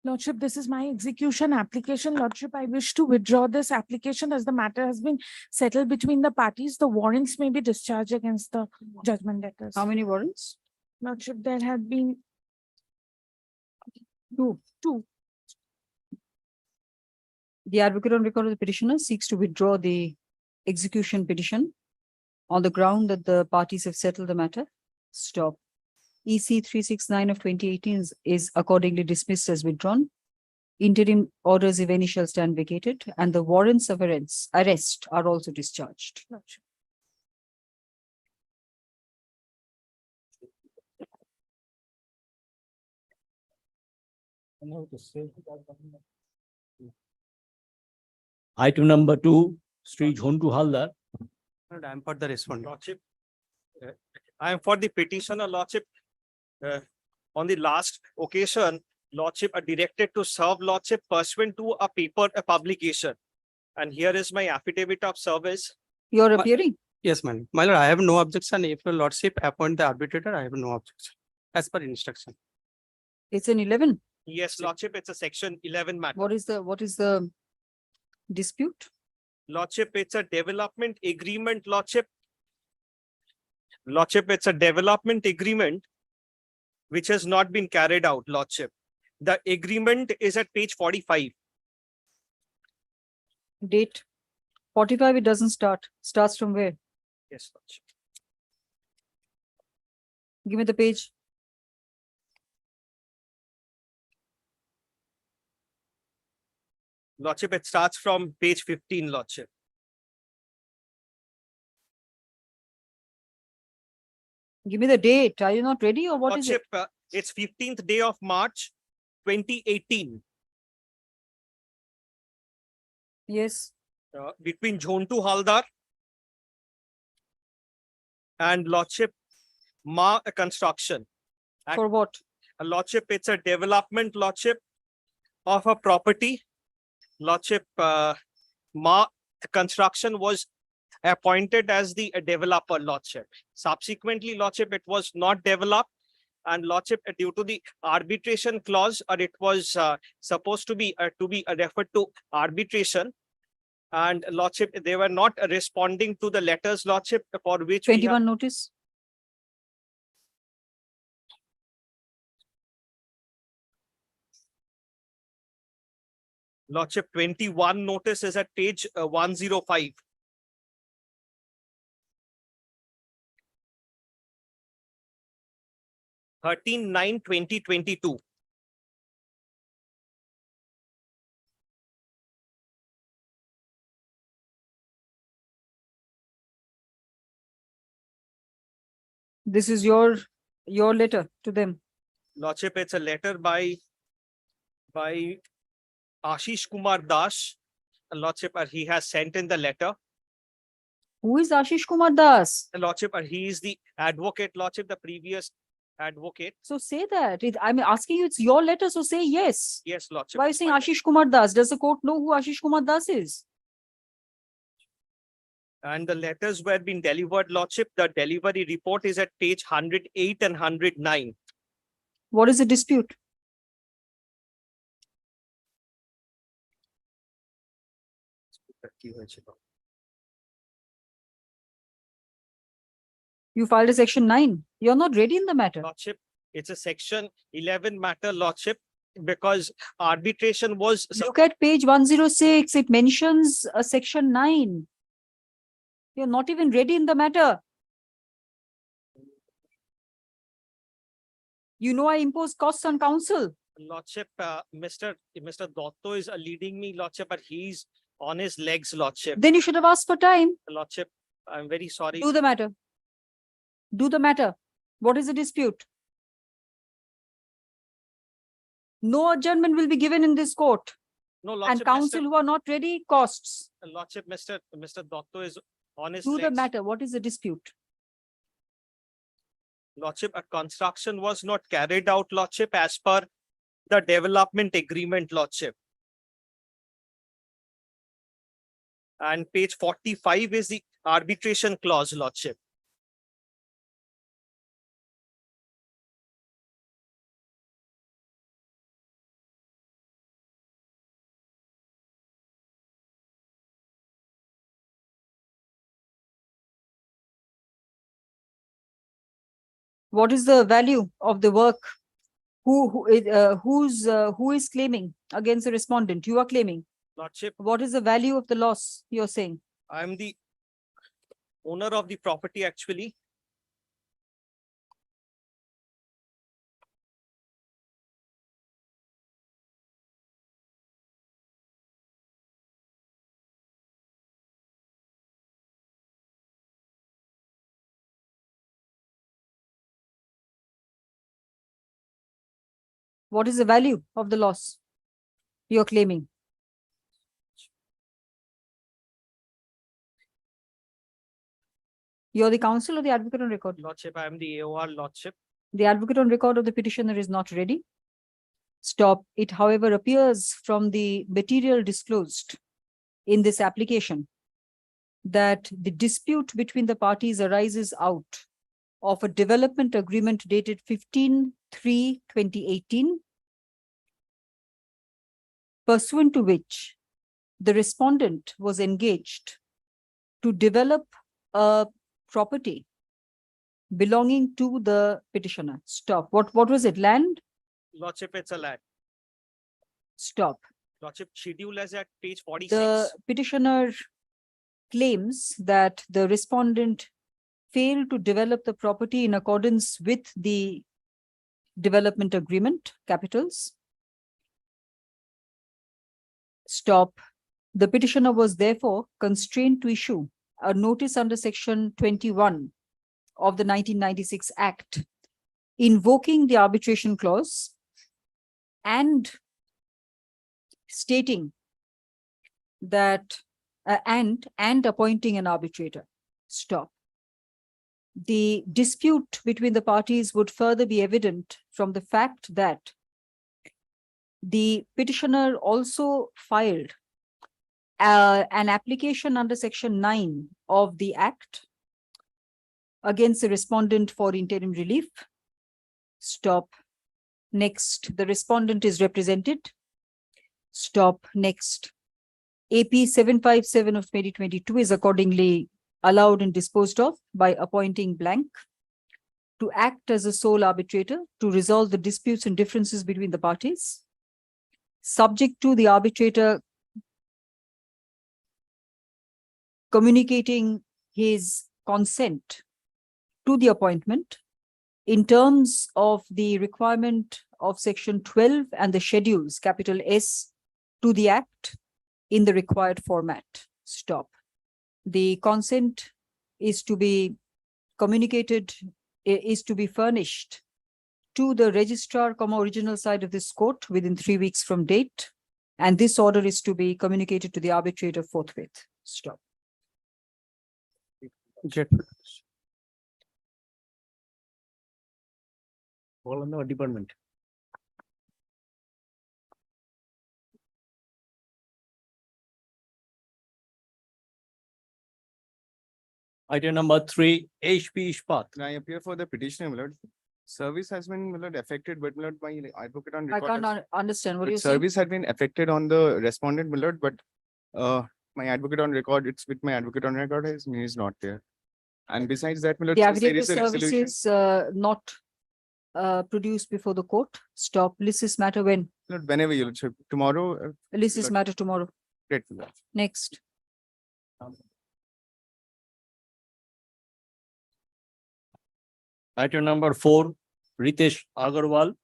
Lordship, this is my execution application. Lordship, I wish to withdraw this application as the matter has been settled between the parties. The warrants may be discharged against the judgment debtors. How many warrants? Lordship, there have been two. The advocate on record of the petitioner seeks to withdraw the execution petition on the ground that the parties have settled the matter. Stop. EC 369 of 2018 is accordingly dismissed as withdrawn. Interim orders, if any, shall stand vacated, and the warrants of arrest are also discharged. Lordship. Item number 2, Sri Jhontu Haldar. And I am for the respondent. Lordship, I am for the petitioner, Lordship. On the last occasion, Lordship are directed to serve Lordship pursuant to a publication. And here is my affidavit of service. You are appearing? Yes, ma'am. My lord, I have no objection. If your Lordship appoint the arbitrator, I have no objection. As per instruction. It's an 11. Yes, Lordship, it's a section 11 matter. What is the dispute? Lordship, it's a development agreement, Lordship. Lordship, it's a development agreement which has not been carried out, Lordship. The agreement is at page 45. Date 45, it doesn't start. Starts from where? Yes, Lordship. Give me the page. Lordship, it starts from page 15, Lordship. Give me the date. Are you not ready or what is it? Lordship, it's 15th day of March, 2018. Yes. Between Jhontu Haldar and Lordship Ma Construction. For what? Lordship, it's a development, Lordship, of a property. Lordship, Ma Construction was appointed as the developer, Lordship. Subsequently, Lordship, it was not developed, and Lordship, due to the arbitration clause, or it was supposed to be referred to arbitration, and Lordship, they were not responding to the letters, Lordship, for which 21 notice. Lordship, 21 notice is at page 105. Thirteen 9/2022. This is your letter to them. Lordship, it's a letter by Ashish Kumar Das. Lordship, he has sent in the letter. Who is Ashish Kumar Das? Lordship, he is the advocate, Lordship, the previous advocate. So say that. I'm asking you, it's your letter, so say yes. Yes, Lordship. Why are you saying Ashish Kumar Das? Does the court know who Ashish Kumar Das is? And the letters were being delivered, Lordship. The delivery report is at page 108 and 109. What is the dispute? You filed a section 9. You're not ready in the matter. Lordship, it's a section 11 matter, Lordship, because arbitration was. Look at page 106. It mentions a section 9. You're not even ready in the matter. You know I impose costs on counsel. Lordship, Mr. Dotto is leading me, Lordship, but he's on his legs, Lordship. Then you should have asked for time. Lordship, I'm very sorry. Do the matter. Do the matter. What is the dispute? No adjournment will be given in this court. No, Lordship, And counsel who are not ready, costs. Lordship, Mr. Dotto is on his Do the legs. matter. What is the dispute? Lordship, a construction was not carried out, Lordship, as per the development agreement, Lordship. And page 45 is the arbitration clause, Lordship. What is the value of the work? Who is claiming against the respondent? You are claiming. Lordship, What is the value of the loss you're saying? I am the owner of the property actually. What is the value of the loss you're claiming? You're the counsel or the advocate on record? Lordship, I am the AOR, Lordship. The advocate on record of the petitioner is not ready. Stop. It, however, appears from the material disclosed in this application that the dispute between the parties arises out of a development agreement dated 15/3/2018, pursuant to which the respondent was engaged to develop a property belonging to the petitioner. Stop. What was it? Land? Lordship, it's a land. Stop. Lordship, schedule as at page 46. The petitioner claims that the respondent failed to develop the property in accordance with the development agreement, capitals. Stop. The petitioner was therefore constrained to issue a notice under section 21 of the 1996 Act, invoking the arbitration clause and stating that and appointing an arbitrator. Stop. The dispute between the parties would further be evident from the fact that the petitioner also filed an application under section 9 of the Act against the respondent for interim relief. Stop. Next, the respondent is represented. Stop. Next, AP 757 of 2022 is accordingly allowed and disposed of by appointing blank to act as a sole arbitrator to resolve the disputes and differences between the parties, subject to the arbitrator communicating his consent to the appointment in terms of the requirement of section 12 and the schedules, capital S, to the Act in the required format. Stop. The consent is to be communicated, is to be furnished to the registrar, original side of this court within 3 weeks from date. And this order is to be communicated to the arbitrator forthwith. Stop. All on the department. Item number 3, HP Ishpat. I appear for the petitioner, my lord. Service has been, my lord, affected, but my lord, my advocate on I record. can't understand what you're saying. Service had been affected on the respondent, my lord, but my advocate on record, it's with my advocate on record, he is not there. And besides that, my lord, The since there affidavit is a resolution. services not produced before the court. Stop. List this matter when? Lord, whenever you, tomorrow. List this matter tomorrow. Great, my lord. Next. Item number 4, Ritesh Agarwal.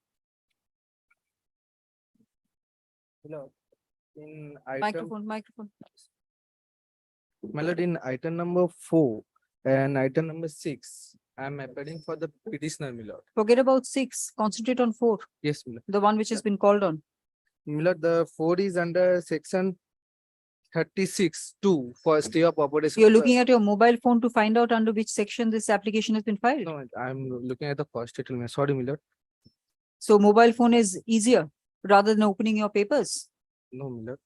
Hello. In item, Microphone. my lord, in item number 4 and item number 6, I am appealing for the petitioner, my lord. Forget about 6. Concentrate on 4. Yes, my lord. The one which has been called on. My lord, the 4 is under section 36(2) for stay of operation. You're looking at your mobile phone to find out under which section this application has been filed. No, I'm looking at the first title. Sorry, my lord. So mobile phone is easier rather than opening your papers. No, my lord.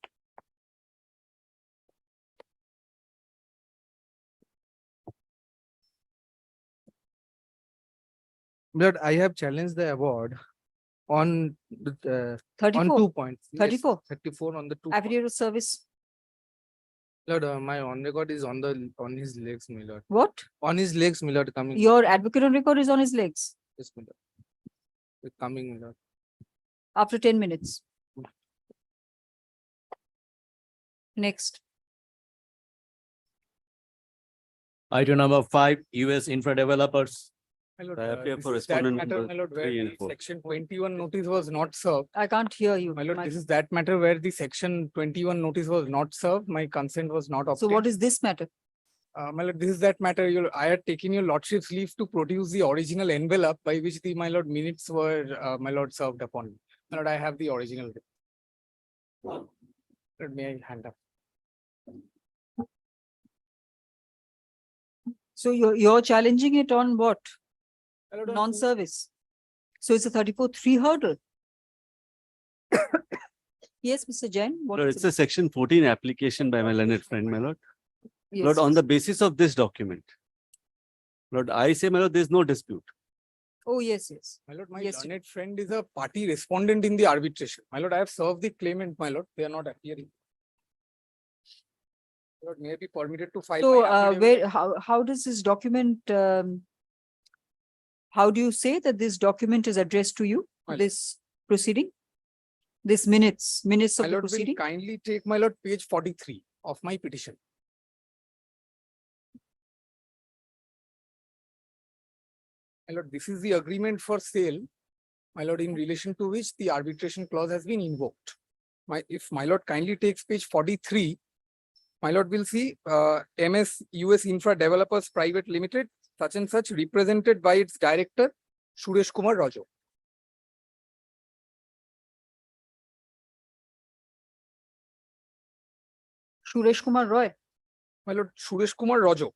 Lord, I have challenged the award on the, on 34. 2 points. Yes, 34. 34 on the 2 Affidavit of service. Lord, my on record is on his legs, my lord. What? On his legs, my lord, coming. Your advocate on record is on his legs. Yes, my lord. It's coming, my lord. After 10 minutes. Next. Item number 5, US infra developers. My lord, I appear this for is that respondent matter, number my lord, where 3 and the 4. section 21 notice was not served. I can't hear you. My lord, My- this is that matter where the section 21 notice was not served. My consent was not So obtained. what is this matter? My lord, this is that matter. I had taken your lordship's leave to produce the original envelope by which the, my lord, minutes were, my lord, served upon me. My lord, I have the original. Lord, may I hand up? So you're challenging it on what? My lord, on Non-service. So it's a 34(3) hurdle. Yes, Mr. Jain. What Lord, is it's it? a section 14 application by my learned friend, my lord. Yes, Lord, on yes. the basis of this document, Lord, I say, my lord, there is no dispute. Oh, yes, yes. My lord, my Yes, learned friend is a party respondent in the arbitration. My lord, I have served the claimant, my lord. They are not appearing. My lord, may I be permitted to file So my affidavit? how does this document, how do you say that this document is addressed to you, My lord. this proceeding? This minutes My of the lord, will proceeding? kindly take, my lord, page 43 of my petition. My lord, this is the agreement for sale, my lord, in relation to which the arbitration clause has been invoked. If my lord kindly takes page 43, my lord will see MS US Infra Developers Private Limited, such and such, represented by its director, Suresh Kumar Rajo. Suresh Kumar Roy. My lord, Suresh Kumar Rajo.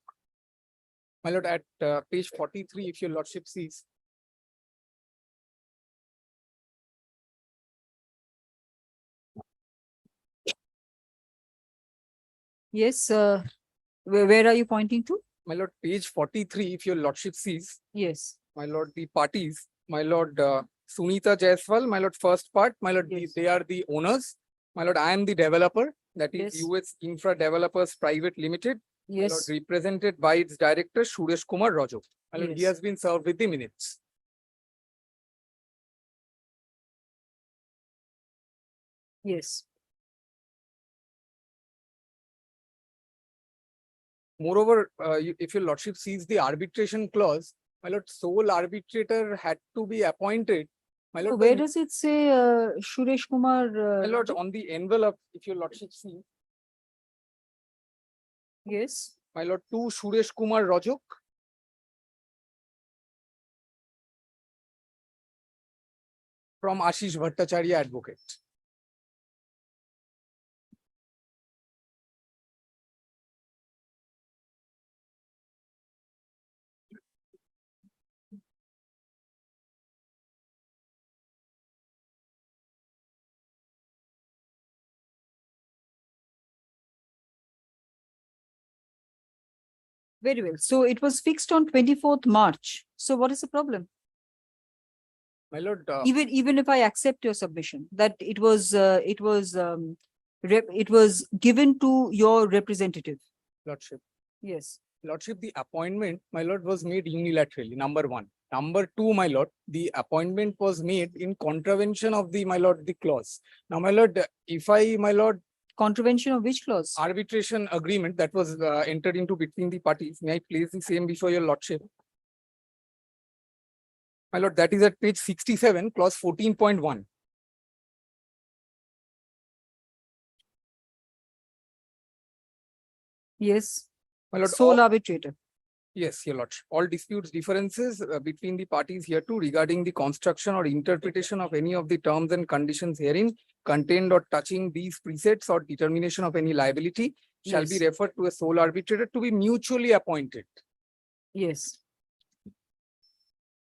My lord, at page 43, if your lordship sees. Yes, where are you pointing to? My lord, page 43, if your lordship sees. Yes. My lord, the parties, my lord, Sunita Jaiswal, my lord, first part, my lord, they are the owners. My lord, I am the developer, that is Yes. US Infra Developers Private Limited. My lord, Yes. represented by its director, Suresh Kumar Rajo. My lord, he Yes. has been served with the minutes. Yes. Moreover, if your lordship sees the arbitration clause, my lord, sole arbitrator had to be appointed. My So lord, where does it say Suresh Kumar? my lord, Rajo? on the envelope, if your lordship sees, Yes. my lord, to Suresh Kumar Rajo. From Ashish Bhattacharya advocate. Very well. So it was fixed on 24th March. So what is the problem? My lord, Even if I accept your submission, that it was given to your representative. lordship. Yes. Lordship, the appointment, my lord, was made unilaterally, number one. Number two, my lord, the appointment was made in contravention of the, my lord, the clause. Now, my lord, if I, my lord, Contravention of which clause? arbitration agreement that was entered into between the parties, may I place the same before your lordship? My lord, that is at page 67, clause 14.1. Yes. My lord, Sole arbitrator. yes, your lordship. All disputes, differences between the parties hereto regarding the construction or interpretation of any of the terms and conditions herein contained or touching these precepts or determination of any liability shall be Yes. referred to a sole arbitrator to be mutually appointed. Yes.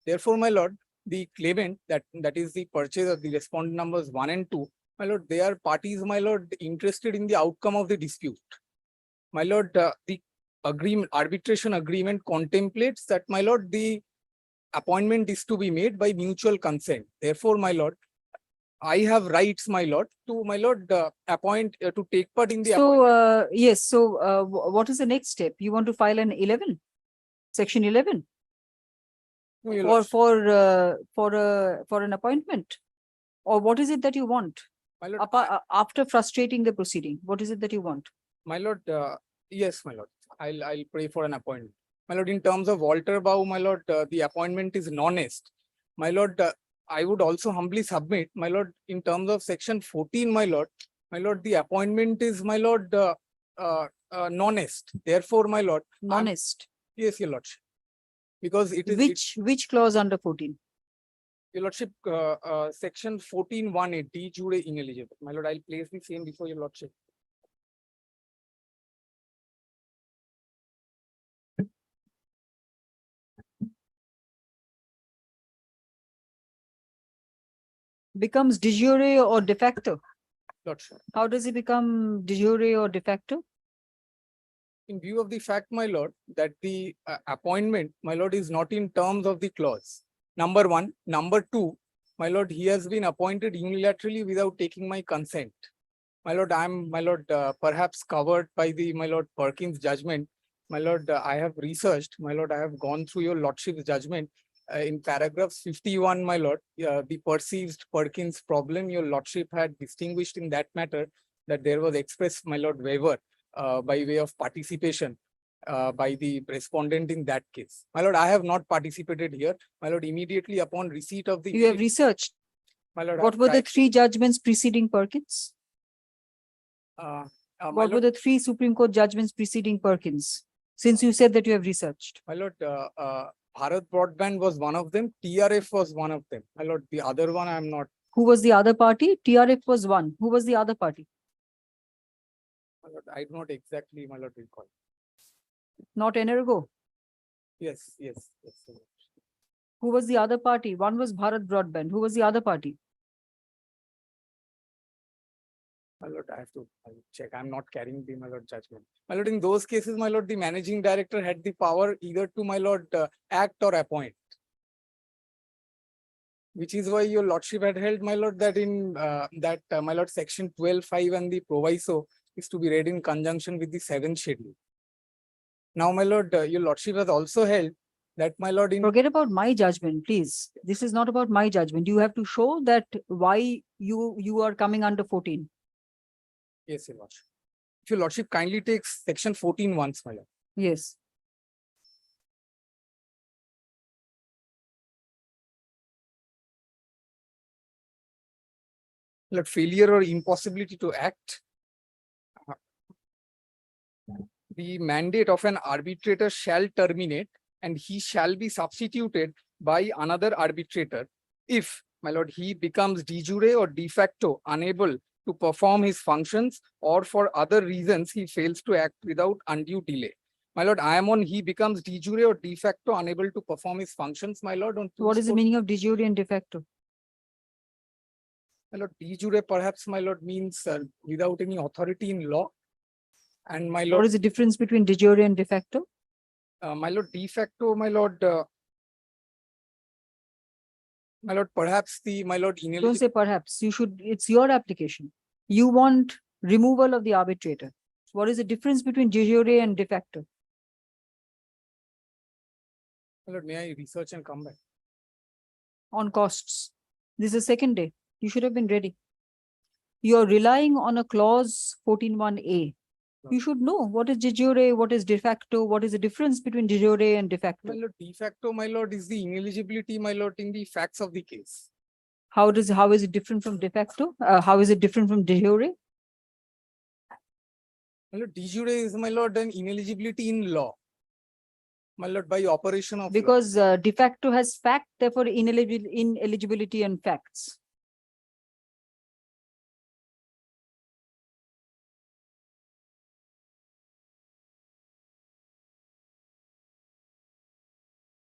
Therefore, my lord, the claimant, that is the purchaser, the respondent numbers 1 and 2, my lord, they are parties, my lord, interested in the outcome of the dispute. My lord, the arbitration agreement contemplates that, my lord, the appointment is to be made by mutual consent. Therefore, my lord, I have rights, my lord, to, my lord, appoint to take part in the So yes. So what is the next step? You want to file an 11, section 11? No, your or lordship. for an appointment? Or what is it that you want? My lord, After frustrating the proceeding, what is it that you want? my lord, yes, my lord, I'll pray for an appointment. My lord, in terms of Walter Bow, my lord, the appointment is non-est. My lord, I would also humbly submit, my lord, in terms of section 14, my lord, the appointment is, my lord, non-est. Therefore, my lord. Non-est. Yes, your lordship. Because it is. Which clause under 14? Your lordship, section 14(1)(a) de jure ineligible. My lord, I'll place the same before your lordship. Becomes de jure or de facto? Lordship. How does it become de jure or de facto? In view of the fact, my lord, that the appointment, my lord, is not in terms of the clause. Number one. Number two, my lord, he has been appointed unilaterally without taking my consent. My lord, my lord, perhaps covered by the, my lord, Perkins judgment. My lord, I have researched, my lord, I have gone through your lordship's judgment. In paragraph 51, my lord, the perceived Perkins problem, your lordship had distinguished in that matter that there was express, my lord, waiver by way of participation by the respondent in that case. My lord, I have not participated here. My lord, immediately upon receipt of the. You have researched. My lord, What were the 3 judgments preceding Perkins? What were the 3 Supreme Court judgments preceding Perkins? Since you said that you have researched. My lord, Bharat Broadband was one of them. TRF was one of them. My lord, the other one I am not. Who was the other party? TRF was one. Who was the other party? My lord, I do not exactly, my lord, recall. Not Energo. Yes. Who was the other party? One was Bharat Broadband. Who was the other party? My lord, I have to check. I'm not carrying the, my lord, judgment. My lord, in those cases, my lord, the managing director had the power either to, my lord, act or appoint. Which is why your lordship had held, my lord, that in my lord, section 12(5) and the proviso is to be read in conjunction with the 7th schedule. Now, my lord, your lordship has also held that, my lord, in. Forget about my judgment, please. This is not about my judgment. You have to show that why you are coming under 14. Yes, your lordship. If your lordship kindly takes section 14 once, my lord. Yes. Lord, failure or impossibility to act. The mandate of an arbitrator shall terminate and he shall be substituted by another arbitrator if, my lord, he becomes de jure or de facto unable to perform his functions or for other reasons he fails to act without undue delay. My lord, I am on he becomes de jure or de facto unable to perform his functions, my lord. What is the meaning of de jure and de facto? My lord, de jure perhaps, my lord, means without any authority in law. And my lord. What is the difference between de jure and de facto? My lord, de facto, my lord, perhaps the, my lord, Don't say perhaps. You should, it's your application. You want removal of the arbitrator. What is the difference between de jure and de facto? My lord, may I research and come back? On costs. This is the 2nd day. You should have been ready. You're relying on a clause 14(1)(a). You should know what is de jure, what is de facto, what is the difference between de jure and de facto. My lord, de facto, my lord, is the ineligibility, my lord, in the facts of the case. How is it different from de facto? How is it different from de jure? My lord, de jure is, my lord, an ineligibility in law. My lord, by operation of because de facto has fact, therefore ineligibility and facts.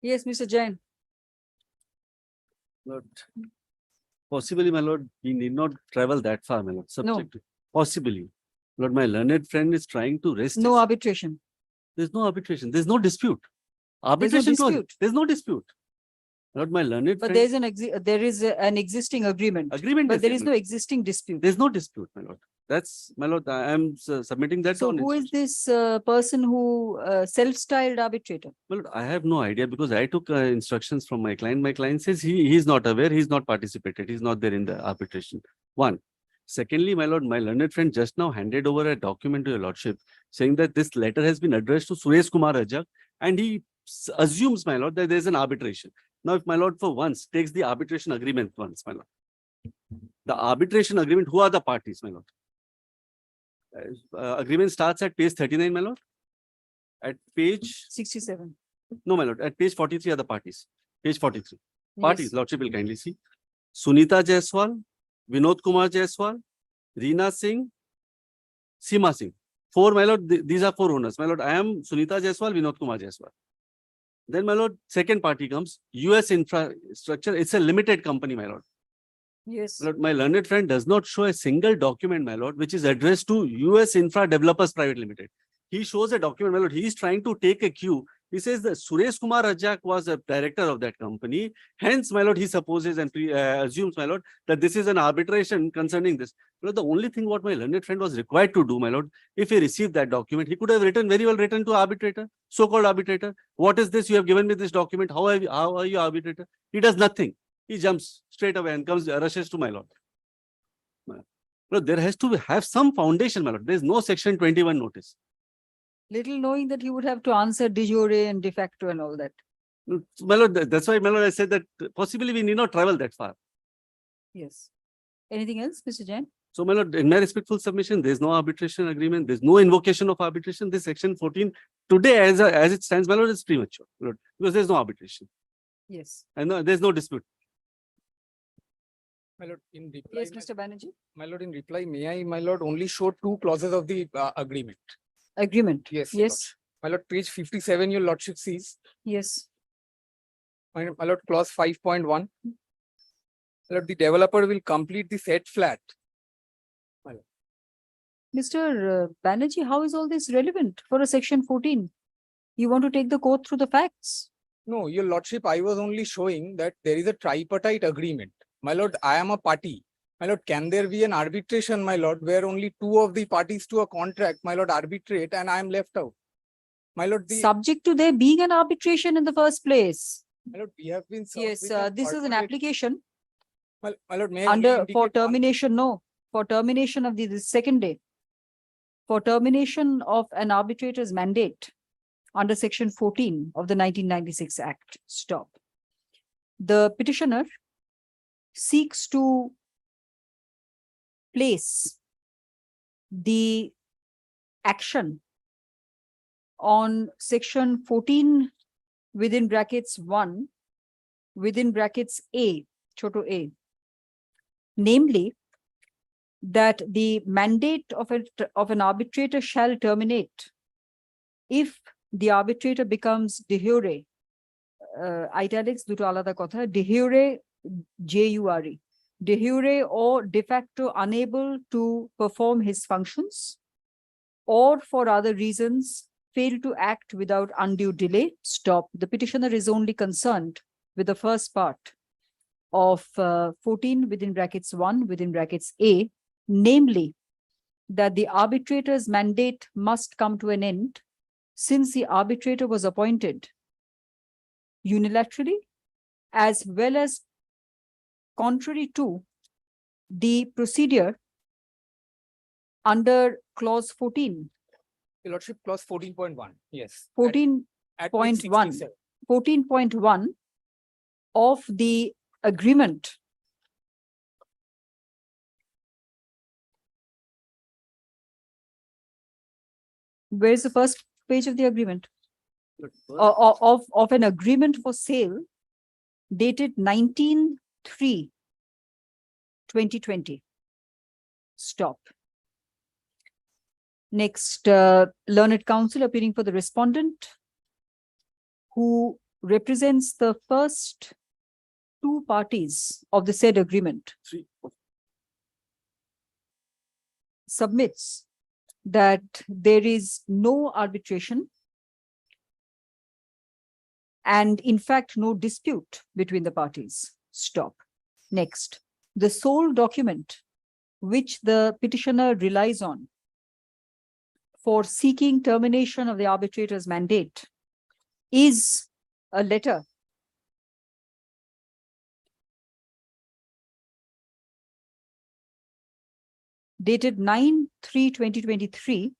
Yes, Mr. Jain. Lord, possibly, my lord, we need not travel that far, my lord. Subject. Possibly. Lord, my learned friend is trying to rest. No arbitration. There's no arbitration. There's no dispute. Arbitration. There's no dispute. Lord, my learned but friend. there is an existing agreement. Agreement. But there is no existing dispute. There's no dispute, my lord. That's, my lord, I am submitting that. So on who is instruction. this person who self-styled arbitrator? My lord, I have no idea because I took instructions from my client. My client says he's not aware, he's not participated, he's not there in the arbitration. One. Secondly, my lord, my learned friend just now handed over a document to your lordship saying that this letter has been addressed to Suresh Kumar Rajak, and he assumes, my lord, that there is an arbitration. Now, if my lord for once takes the arbitration agreement once, my lord, the arbitration agreement, who are the parties, my lord? Agreement starts at page 39, my lord. At page 67. No, my lord. At page 43 are the parties. Page 43. Parties, Yes. lordship will kindly see. Sunita Jaiswal, Vinod Kumar Jaiswal, Reena Singh, Seema Singh. Four, my lord. These are four owners. My lord, I am Sunita Jaiswal, Vinod Kumar Jaiswal. Then, my lord, second party comes US Infrastructure. It's a limited company, my lord. Yes. My lord, my learned friend does not show a single document, my lord, which is addressed to US Infra Developers Private Limited. He shows a document, my lord. He is trying to take a cue. He says that Suresh Kumar Rajak was a director of that company. Hence, my lord, he supposes and assumes, my lord, that this is an arbitration concerning this. My lord, the only thing what my learned friend was required to do, my lord, if he received that document, he could have very well written to arbitrator, so-called arbitrator. What is this? You have given me this document. How are you arbitrator? He does nothing. He jumps straight away and rushes to my lord. Lord, there has to have some foundation, my lord. There is no section 21 notice. Little knowing that he would have to answer de jure and de facto and all that. My lord, that's why, my lord, I said that possibly we need not travel that far. Yes. Anything else, Mr. Jain? So, my lord, in my respectful submission, there is no arbitration agreement. There is no invocation of arbitration. This section 14 today, as it stands, my lord, is premature, my lord, because there is no arbitration. Yes. And there is no dispute. My lord, in reply, Yes, Mr. Banerjee. my lord, in reply, may I, my lord, only show two clauses of the agreement? Agreement. Yes. Your Yes. lordship. My lord, page 57, your lordship sees. Yes. My lord, clause 5.1. My lord, the developer will complete the said flat. My lord. Mr. Banerjee, how is all this relevant for a section 14? You want to take the court through the facts? No, your lordship, I was only showing that there is a tripartite agreement. My lord, I am a party. My lord, can there be an arbitration, my lord, where only two of the parties to a contract, my lord, arbitrate and I am left out? My lord, Subject to there being an arbitration in the first place. my lord, we have been served Yes, with a this is an corporate- application My lord, may I only for indicate one- termination, no, for termination of the second day. For termination of an arbitrator's mandate under section 14 of the 1996 Act. Stop. The petitioner seeks to place the action on section 14 within brackets 1 within brackets A, choto a, namely that the mandate of an arbitrator shall terminate if the arbitrator becomes de jure, italics duto alada kotha, de jure, JURE, de jure or de facto unable to perform his functions, or for other reasons fail to act without undue delay. Stop. The petitioner is only concerned with the first part of 14 within brackets 1 within brackets A, namely that the arbitrator's mandate must come to an end since the arbitrator was appointed unilaterally, as well as contrary to the procedure under clause 14. Your lordship, clause 14.1. Yes. 14.1. 14.1 of the agreement. Where's the first page of the agreement? Of an agreement for sale dated 19/3/2020. Stop. Next, learned counsel appearing for the respondent, who represents the first two parties of the said agreement, submits that there is no arbitration and in fact no dispute between the parties. Stop. Next, the sole document which the petitioner relies on for seeking termination of the arbitrator's mandate is a letter dated 9/3/2023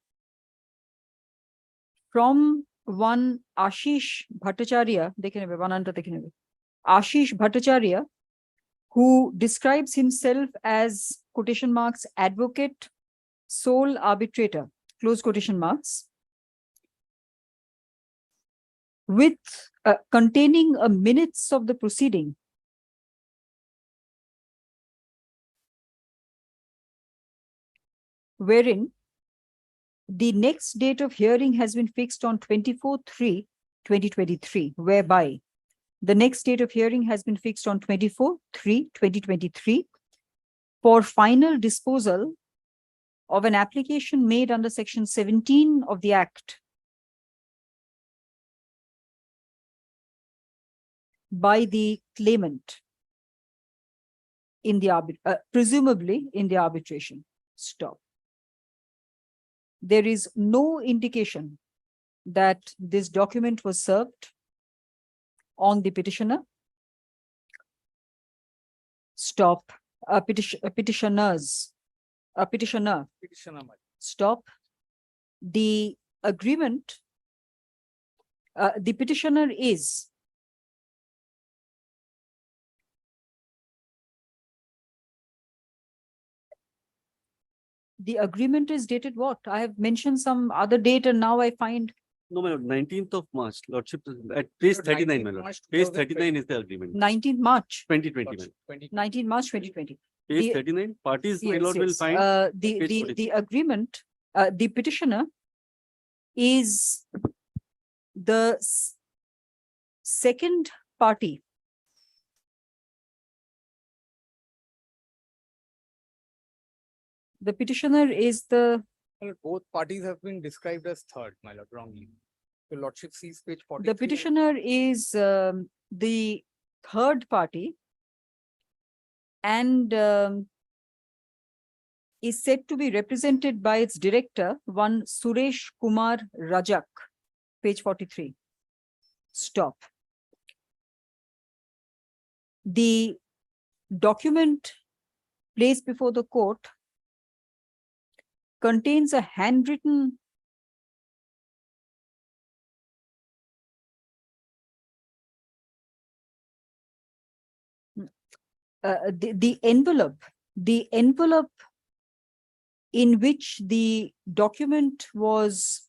from one Ashish Bhattacharya, Ashish Bhattacharya, who describes himself as quotation marks advocate, sole arbitrator, close quotation marks, with containing a minutes of the proceeding wherein the next date of hearing has been fixed on 24/3/2023, whereby the next date of hearing has been fixed on 24/3/2023 for final disposal of an application made under Section 17 of the Act by the claimant in the presumably in the arbitration. Stop. There is no indication that this document was served on the petitioner. Stop. Petitioner. Stop. The agreement, the petitioner is the agreement is dated what? I have mentioned some other date and now I find. No, my lord, 19th of March, lordship, at page 39, my lord. March Page 2020. 39 is the agreement. 19th March, 2020, my lord. 19th March 2020. Page The- 39, parties, my Yes, lord, will yes. find. The page 43. agreement, the petitioner is the second party. The petitioner is the, Well, both parties have been described as third, my lord, wrongly. Your lordship sees page 43. the petitioner is the third party and is said to be represented by its director, one Suresh Kumar Rajak, page 43. Stop. The document placed before the court contains a handwritten the envelope in which the document was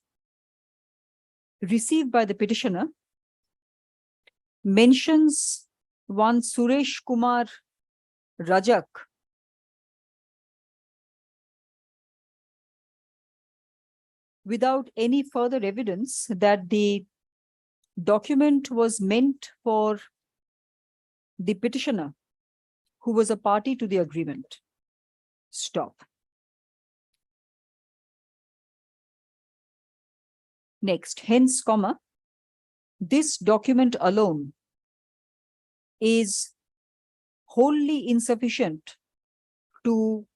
received by the petitioner mentions one Suresh Kumar Rajak without any further evidence that the document was meant for the petitioner who was a party to the agreement. Stop. Next, hence, comma, this document alone is wholly insufficient to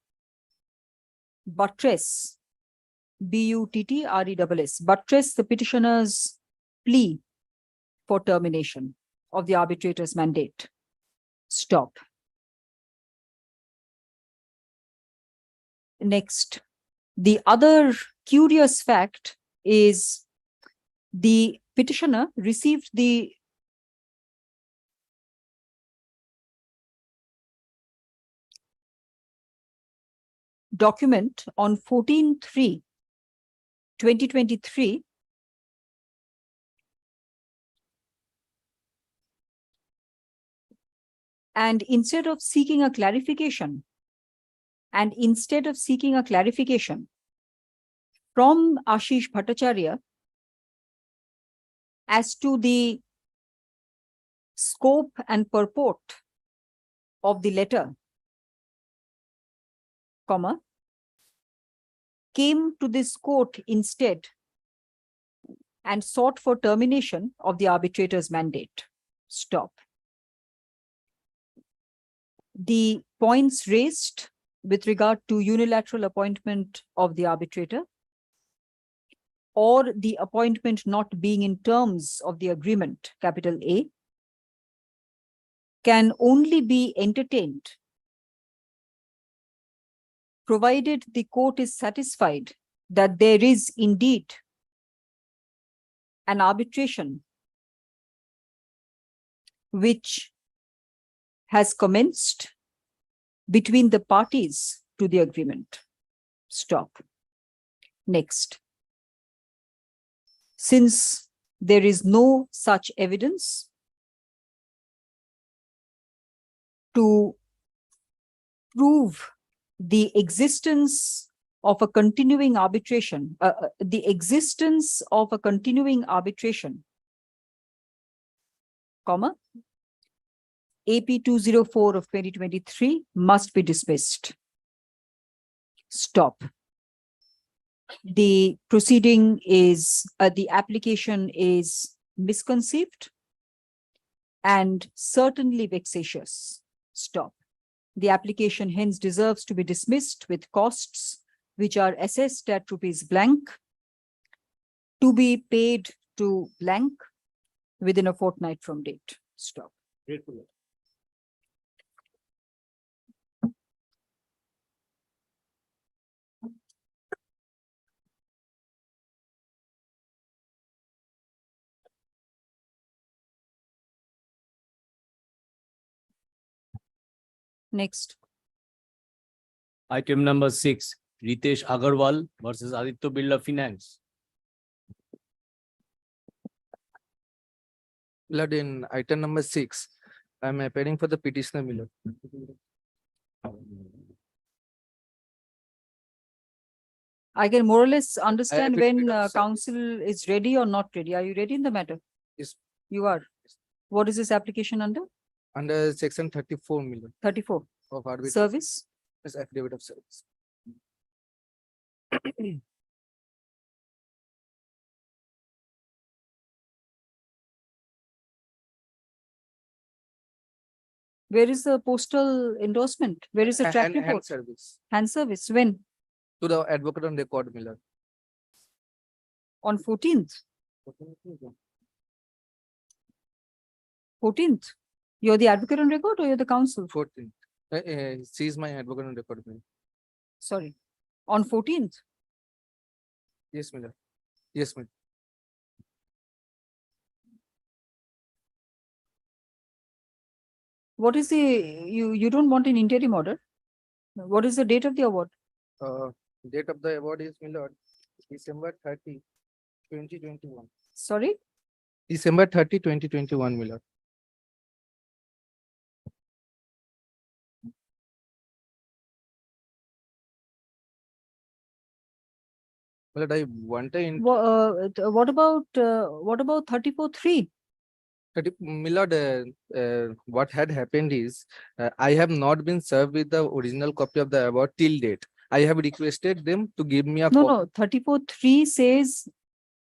buttress, B-U-T-T-R-E-S-S, buttress the petitioner's plea for termination of the arbitrator's mandate. Stop. Next, the other curious fact is the petitioner received the document on 14/3/2023 and instead of seeking a clarification from Ashish Bhattacharya as to the scope and purport of the letter, comma, came to this court instead and sought for termination of the arbitrator's mandate. Stop. The points raised with regard to unilateral appointment of the arbitrator or the appointment not being in terms of the agreement, capital A, can only be entertained provided the court is satisfied that there is indeed an arbitration which has commenced between the parties to the agreement. Stop. Next. Since there is no such evidence to prove the existence of a continuing arbitration, comma, AP 204 of 2023 must be dismissed. Stop. The proceeding is, the application is misconceived and certainly vexatious. Stop. The application hence deserves to be dismissed with costs which are assessed at rupees blank to be paid to blank within a fortnight from date. Stop. Grateful. Next. Item number 6, Ritesh Agarwal versus Aditya Birla Finance. Lord, in item number 6, I'm appearing for the petitioner, my lord. I can more or less understand when affidavit of service. council is ready or not ready. Are you ready in the matter? Yes. You are. What is this application under? Under section 34, my lord, 34. of arbitration. Service? Yes, affidavit of service. Where is the postal endorsement? Where is the track And report? hand service Hand service, when? to the advocate on record, my lord. On 14th? 14th? You're the advocate on record or you're the counsel? 14th. She is my advocate on record, my lord. Sorry. On 14th? Yes, my lord. Yes, my lord. What is the, you don't want an interim order? What is the date of the award? Date of the award is, my lord, December 30, 2021. Sorry? December 30, 2021, my lord. My lord, I want to What about 34.3? My lord, what had happened is, I have not been served with the original copy of the award till date. I have requested them to give me a No, 34.3 says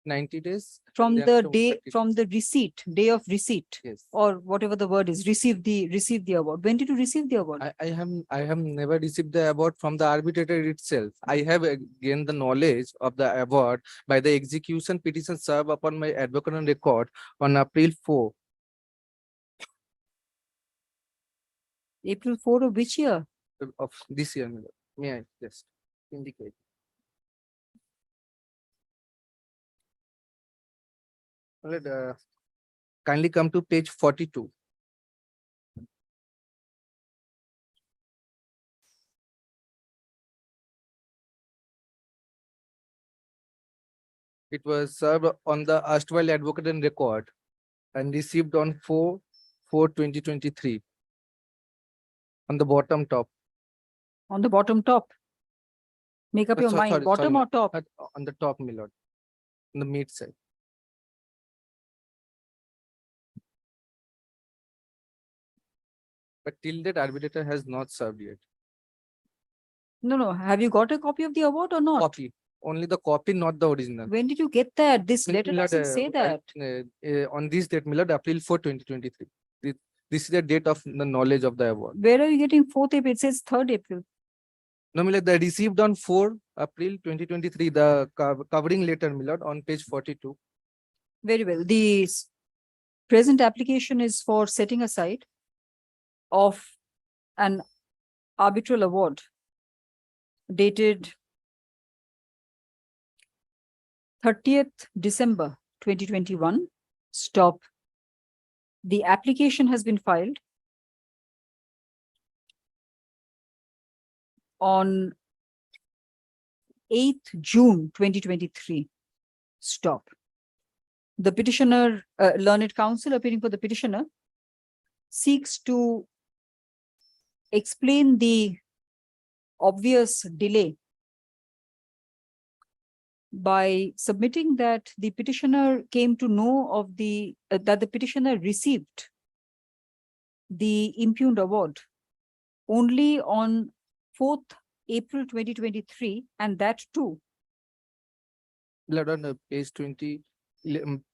90 days. from then the after day, 30 from the receipt, day of receipt, Yes. or whatever the word is, receive the award. When did you receive the award? I have never received the award from the arbitrator itself. I have gained the knowledge of the award by the execution petition served upon my advocate on record on April 4. April 4 of which year? Of this year. My lord. May I just indicate? My lord, kindly come to page 42. It was served on the erstwhile advocate and record and received on 4/4/2023. On the bottom top. On the bottom top. Make up your Sorry, mind, bottom sorry, or top? On the top, my lord. On the mid side. But till that arbitrator has not served yet. No. Have you got a copy of the award or not? Copy, only the copy, not the original. When did you get that? This letter My lord, doesn't say that. On this date, my lord, April 4, 2023. This is the date of the knowledge of the award. Where are you getting 4th April? It says 3rd April. No, my lord, they received on 4 April 2023, the covering letter, my lord, on page 42. Very well. The present application is for setting aside of an arbitral award dated 30th December 2021. Stop. The application has been filed on 8th June 2023. Stop. The petitioner, learned counsel appearing for the petitioner, seeks to explain the obvious delay by submitting that the petitioner came to know of that the petitioner received the impugned award only on 4th April 2023, and that too. Lord, on page 20,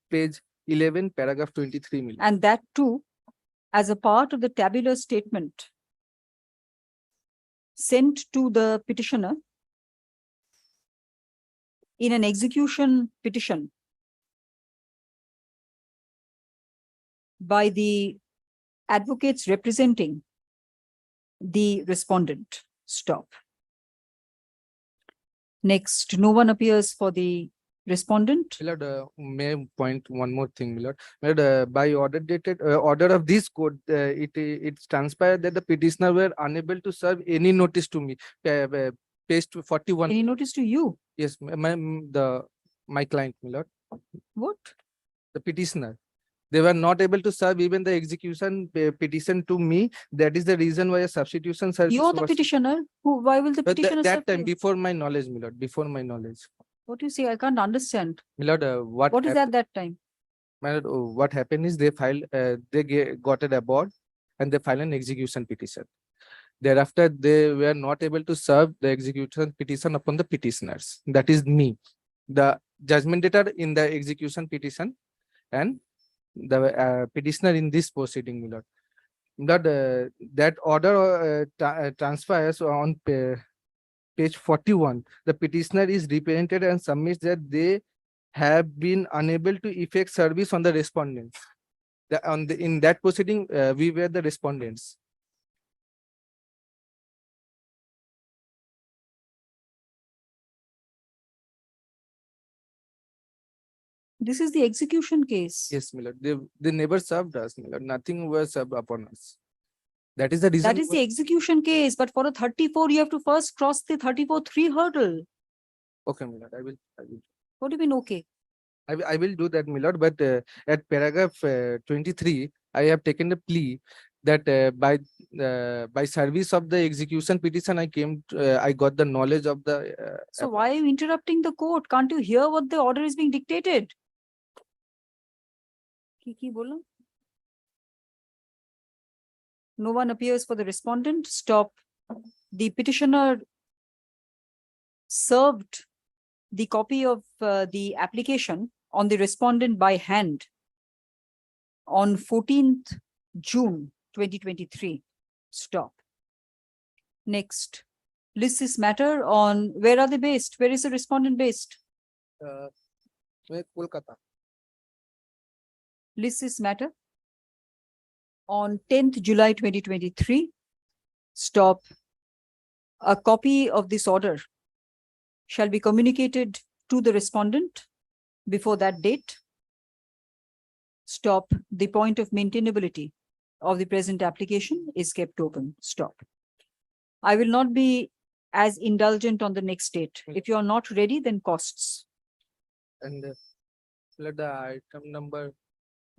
page 11, paragraph 23, my lord. And that too, as a part of the tabular statement sent to the petitioner in an execution petition by the advocates representing the respondent. Stop. Next, no one appears for the respondent. My lord, may I point one more thing, my lord. My lord, by order dated, order of this court, it transpired that the petitioner were unable to serve any notice to me. Page 41. Any notice to you? Yes, my client, my lord, What? the petitioner. They were not able to serve even the execution petition to me. That is the reason why a substitution service You are the was- petitioner. Why will the But petitioner serve that time, you? before my knowledge, my lord, before my knowledge. What you say? I can't understand. My lord, What is at that time? My lord, what happened is they filed, got an award and they filed an execution petition. Thereafter, they were not able to serve the execution petition upon the petitioners. That is me, the judgment debtor in the execution petition, and the petitioner in this proceeding, my lord. That order transpires on page 41. The petitioner is represented and submits that they have been unable to effect service on the respondents. In that proceeding, we were the respondents. This is the execution case. Yes, my lord. They never served us, my lord. Nothing was served upon us. That is the reason. That is the execution case, but for a 34, you have to first cross the 34(3) hurdle. Okay, my lord. I will. What do you mean, okay? I will do that, my lord. But at paragraph 23, I have taken the plea that by service of the execution petition, I got the knowledge of the. So why are you interrupting the court? Can't you hear what the order is being dictated? Ki bolo? No one appears for the respondent. Stop. The petitioner served the copy of the application on the respondent by hand on 14th June 2023. Stop. Next. List this matter on where are they based? Where is the respondent based? Kolkata. List this matter on 10th July 2023. Stop. A copy of this order shall be communicated to the respondent before that date. Stop. The point of maintainability of the present application is kept open. Stop. I will not be as indulgent on the next date. If you are not ready, then costs. And let the item number.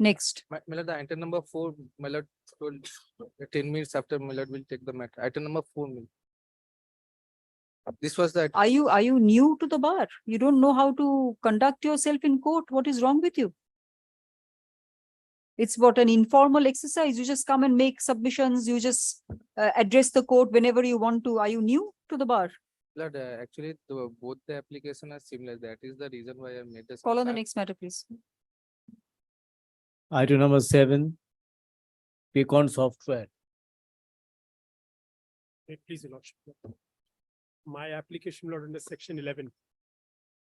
Next. My lord, the item number 4, my lord, told 10 minutes after my lord will take the matter. Item number 4. This was the. Are you new to the bar? You don't know how to conduct yourself in court? What is wrong with you? It's what, an informal exercise. You just come and make submissions. You just address the court whenever you want to. Are you new to the bar? Lord, actually, both the application are similar. That is the reason why I made this. Call on the next matter, please. Item number 7, Pecan Software. Please, Your Lordship. My application, my lord, under section 11.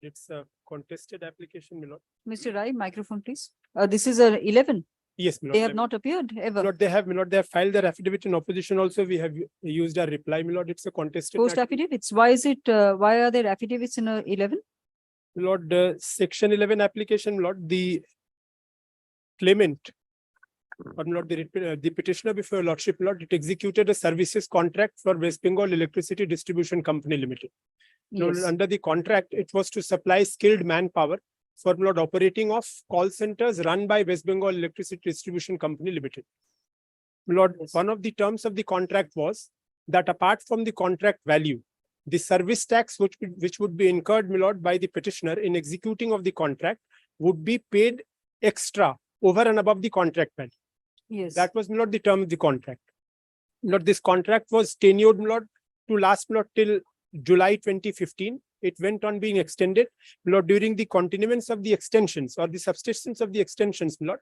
It's a contested application, my lord. Mr. Rai, microphone, please. This is a 11. Yes, my lord. They have not appeared ever. Lord, they have, my lord, they have filed their affidavit in opposition also. We have used our reply, my lord. It's a contested. Post matter. affidavits. Why is it, why are there affidavits in 11? My lord, section 11 application, my lord, the claimant, or my lord, the petitioner before your lordship, my lord, it executed a services contract for West Bengal Electricity Distribution Company Limited. Now, Yes. under the contract, it was to supply skilled manpower for my lord, operating of call centers run by West Bengal Electricity Distribution Company Limited. My lord, one of the terms of the contract was that apart from the contract value, the service tax which would be incurred, my lord, by the petitioner in executing of the contract would be paid extra over and above the contract value. Yes. That was, my lord, the term of the contract. My lord, this contract was tenured, my lord, to last, my lord, till July 2015. It went on being extended. My lord, during the continuance of the extensions or the subsistence of the extensions, my lord,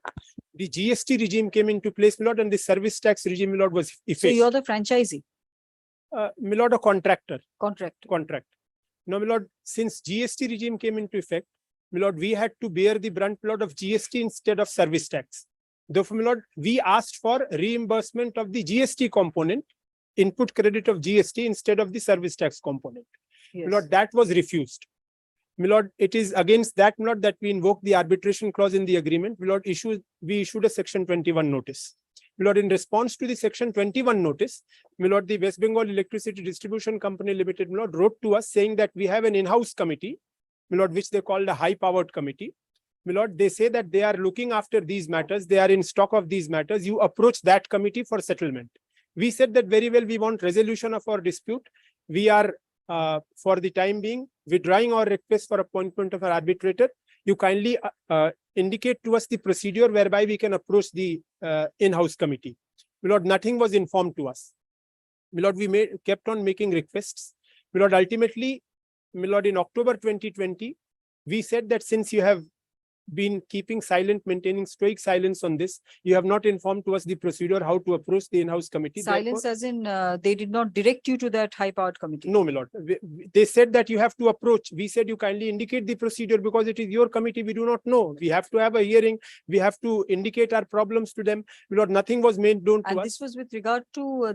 the GST regime came into place, my lord, and the service tax regime, my lord, was effaced. So you're the franchisee, My lord, a contractor. contract. Contract. Now, my lord, since GST regime came into effect, my lord, we had to bear the brunt, my lord, of GST instead of service tax. Therefore, my lord, we asked for reimbursement of the GST component, input credit of GST instead of the service tax component. Yes. My lord, that was refused. My lord, it is against that, my lord, that we invoked the arbitration clause in the agreement. My lord, we issued a section 21 notice. My lord, in response to the section 21 notice, my lord, the West Bengal Electricity Distribution Company Limited, my lord, wrote to us saying that we have an in-house committee, my lord, which they called a high-powered committee. My lord, they say that they are looking after these matters. They are in stock of these matters. You approach that committee for settlement. We said that very well, we want resolution of our dispute. We are, for the time being, withdrawing our request for appointment of an arbitrator. You kindly indicate to us the procedure whereby we can approach the in-house committee. My lord, nothing was informed to us. My lord, we kept on making requests. My lord, ultimately, my lord, in October 2020, we said that since you have been keeping silent, maintaining stoic silence on this, you have not informed to us the procedure, how to approach the in-house committee. Silence as in, they did not direct you to that high-powered committee? No, my lord. They said that you have to approach. We said you kindly indicate the procedure because it is your committee. We do not know. We have to have a hearing. We have to indicate our problems to them. My lord, nothing was made known to And us. this was with regard to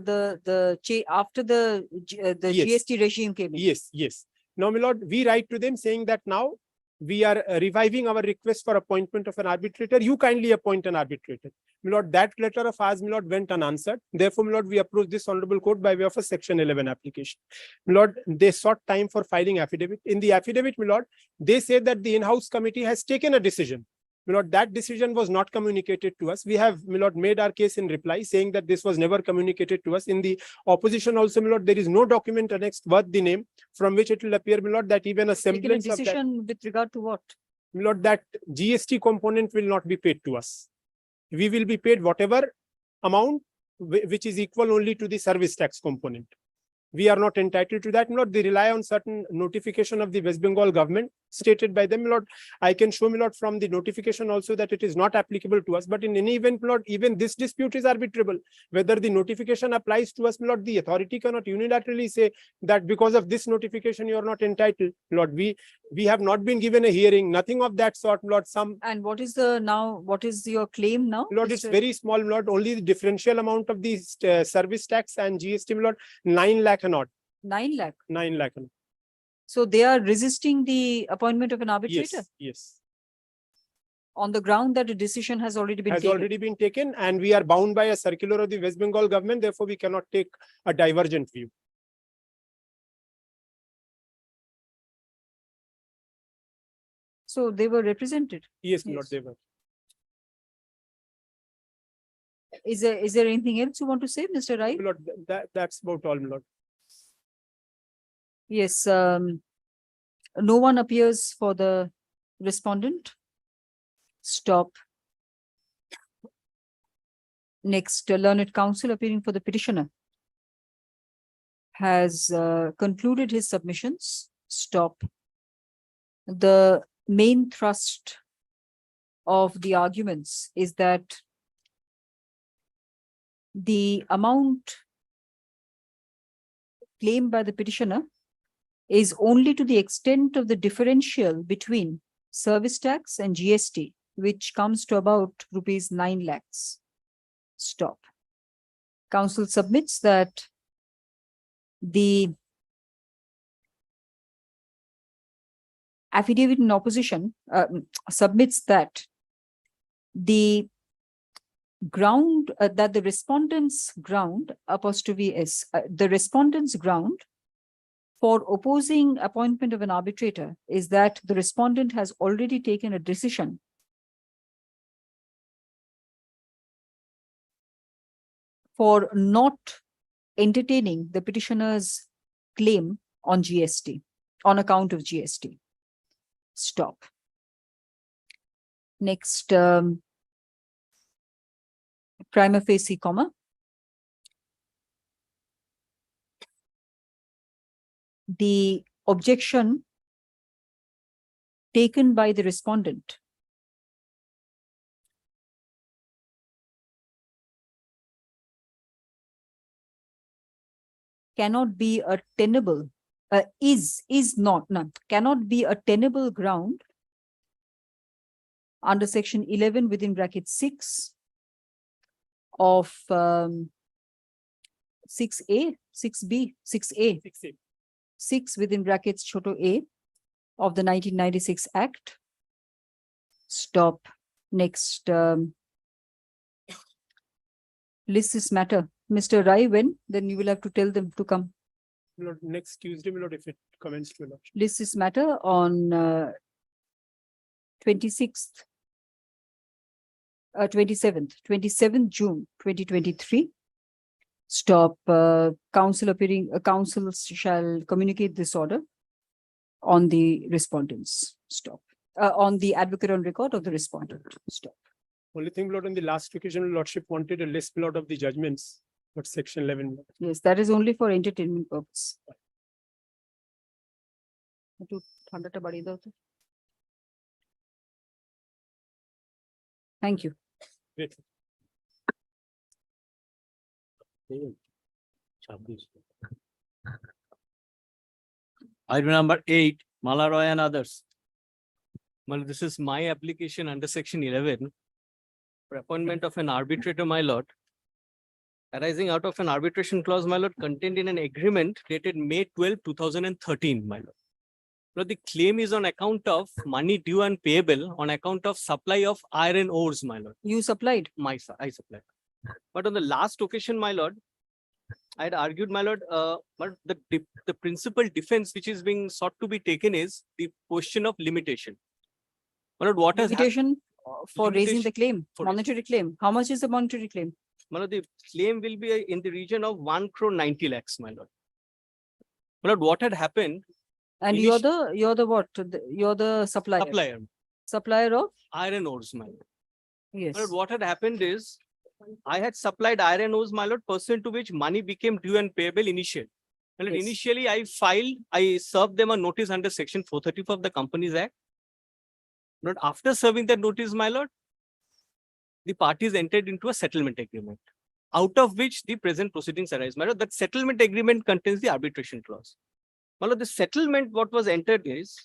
after the Yes. GST regime came in? Yes, yes. Now, my lord, we write to them saying that now we are reviving our request for appointment of an arbitrator. You kindly appoint an arbitrator. My lord, that letter of ours, my lord, went unanswered. Therefore, my lord, we approached this honorable court by way of a section 11 application. My lord, they sought time for filing affidavit. In the affidavit, my lord, they say that the in-house committee has taken a decision. My lord, that decision was not communicated to us. We have, my lord, made our case in reply saying that this was never communicated to us. In the opposition also, my lord, there is no document annexed worth the name from which it will appear, my lord, that even a Taken a semblance of that. decision with regard to what? My lord, that GST component will not be paid to us. We will be paid whatever amount which is equal only to the service tax component. We are not entitled to that, my lord. They rely on certain notification of the West Bengal government stated by them, my lord. I can show, my lord, from the notification also that it is not applicable to us. But in any event, my lord, even this dispute is arbitrable. Whether the notification applies to us, my lord, the authority cannot unilaterally say that because of this notification you are not entitled. My lord, we have not been given a hearing, nothing of that sort, my lord. And what is what is your claim now? Lord, it's very small, Lord. Only the differential amount of the service tax and GST, Lord, 9 lakh and odd. 9 lakh. 9 lakh and odd. So they are resisting the appointment of an arbitrator? Yes, yes. On the ground that a decision has already been taken? And we are bound by a circular of the West Bengal government. Therefore, we cannot take a divergent view. So they were represented? Yes, Lord, they were. Is there anything else you want to say, Mr. Rai? Lord, that's about all, Lord. Yes, no one appears for the respondent. Stop. Next, learned counsel appearing for the petitioner has concluded his submissions. Stop. The main thrust of the arguments is that the amount claimed by the petitioner is only to the extent of the differential between service tax and GST, which comes to about rupees 9 lakhs. Stop. Council submits that the affidavit in opposition submits that the ground that the respondent's ground apostrophe s the respondent's ground for opposing appointment of an arbitrator is that the respondent has already taken a decision for not entertaining the petitioner's claim on GST, on account of GST. Stop. Next, prima facie, comma. The objection taken by the respondent cannot be a tenable, cannot be a tenable ground under section 11 within bracket 6 of 6A, 6B, 6A, 6 within brackets choto a of the 1996 Act. Stop. Next, list this matter. Mr. Rai, when? Then you will have to tell them to come. My lord, next Tuesday, my lord, if it comments to lordship. List this matter on 27th June 2023. Stop. Council shall communicate this order on the respondents. Stop. On the advocate on record of the respondent. Stop. Only thing, my lord, on the last occasion, lordship wanted a list, my lord, of the judgments, but section 11. Yes, that is only for entertainment purpose. Thank you. Great. Item number 8, Malaroy and others. Well, this is my application under section 11 for appointment of an arbitrator, my lord, arising out of an arbitration clause, my lord, contained in an agreement dated May 12, 2013, my lord. Lord, the claim is on account of money due and payable on account of supply of iron ores, my lord. You supplied? I supplied. But on the last occasion, my lord, I had argued, my lord, but the principal defense which is being sought to be taken is the question of limitation. My lord, what has Limitation for raising the claim, for- monetary claim. How much is the monetary claim? My lord, the claim will be in the region of 1 crore 90 lakhs, my lord. My lord, what had happened? And you're the what? You're the supplier. Supplier, Supplier of? iron ores, my lord. Yes. My lord, what had happened is, I had supplied iron ores, my lord, pursuant to which money became due and payable initially. My lord, Yes. initially I served them a notice under section 434 of the Companies Act. But after serving that notice, my lord, the parties entered into a settlement agreement, out of which the present proceedings arise. My lord, that settlement agreement contains the arbitration clause. My lord, the settlement what was entered is,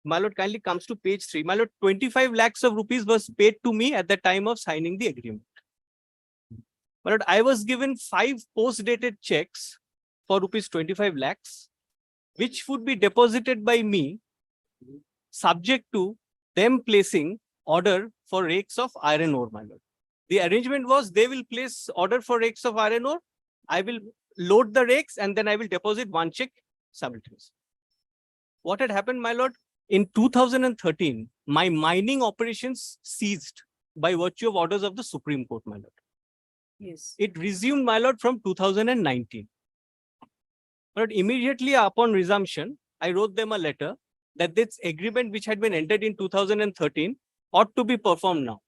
my lord, kindly comes to page 3. My lord, 25 lakhs of rupees was paid to me at the time of signing the agreement. My lord, I was given 5 post-dated checks for rupees 25 lakhs, which would be deposited by me, subject to them placing order for rakes of iron ore, my lord. The arrangement was they will place order for rakes of iron ore. I will load the rakes and then I will deposit 1 check simultaneously. What had happened, my lord? In 2013, my mining operations ceased by virtue of orders of the Supreme Court, my lord. Yes. It resumed, my lord, from 2019. But immediately upon resumption, I wrote them a letter that this agreement which had been entered in 2013 ought to be performed now.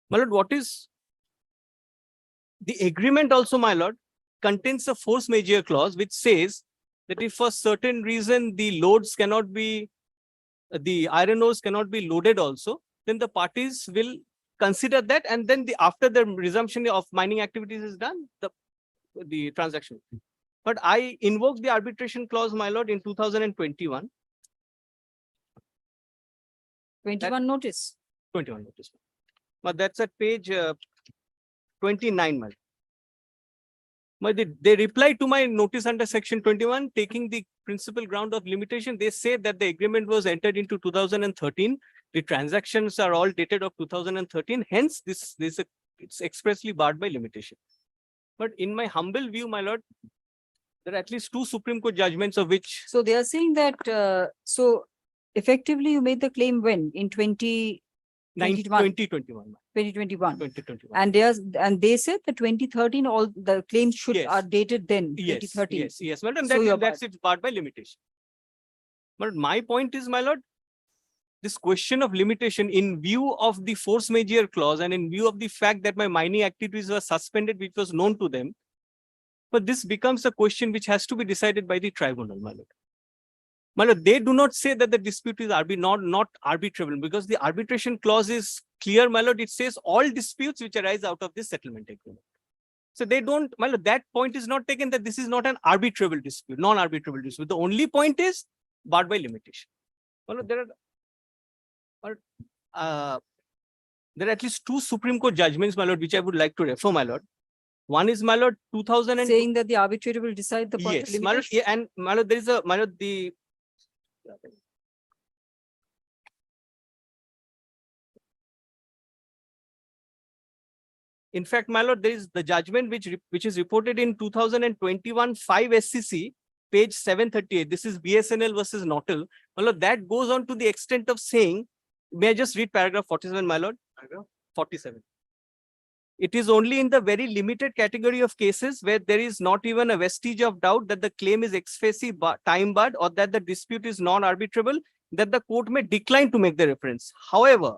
My lord, what is the agreement also, my lord, contains a force majeure clause which says that if for certain reason the loads cannot be, the iron ores cannot be loaded also, then the parties will consider that, and then after the resumption of mining activities is done, the transaction. But I invoked the arbitration clause, my lord, in 2021. 21 notice. 21 notice. But that's at page 29, my lord. But they replied to my notice under section 21, taking the principal ground of limitation. They say that the agreement was entered into 2013. The transactions are all dated of 2013. Hence, it's expressly barred by limitation. But in my humble view, my lord, there are at least 2 Supreme Court judgments of which. So they are saying that, so effectively you made the claim when? In 2021? 2021. And they said the 2013, all the claims should are dated then, 2013. Yes, madam. So That's it's barred by limitation. But my point is, my lord, this question of limitation in view of the force majeure clause and in view of the fact that my mining activities were suspended, which was known to them, but this becomes a question which has to be decided by the tribunal, my lord. My lord, they do not say that the dispute is not arbitrable, because the arbitration clause is clear, my lord. It says all disputes which arise out of this settlement agreement. So they don't, my lord, that point is not taken that this is not an arbitrable dispute, non-arbitrable dispute. The only point is barred by limitation. My lord, there are at least 2 Supreme Court judgments, my lord, which I would like to refer, my lord. One is, my lord, 2000 saying that the arbitrator will decide the point of yes, my lord, limitation. and my lord, there is a, my lord, the in fact, my lord, there is the judgment which is reported in 2021 5 SCC, page 738. This is BSNL versus Nautil. My lord, that goes on to the extent of saying, may I just read paragraph 47, my lord? Paragraph 47. It is only in the very limited category of cases where there is not even a vestige of doubt that the claim is ex facie time barred or that the dispute is non-arbitrable, that the court may decline to make the reference. However,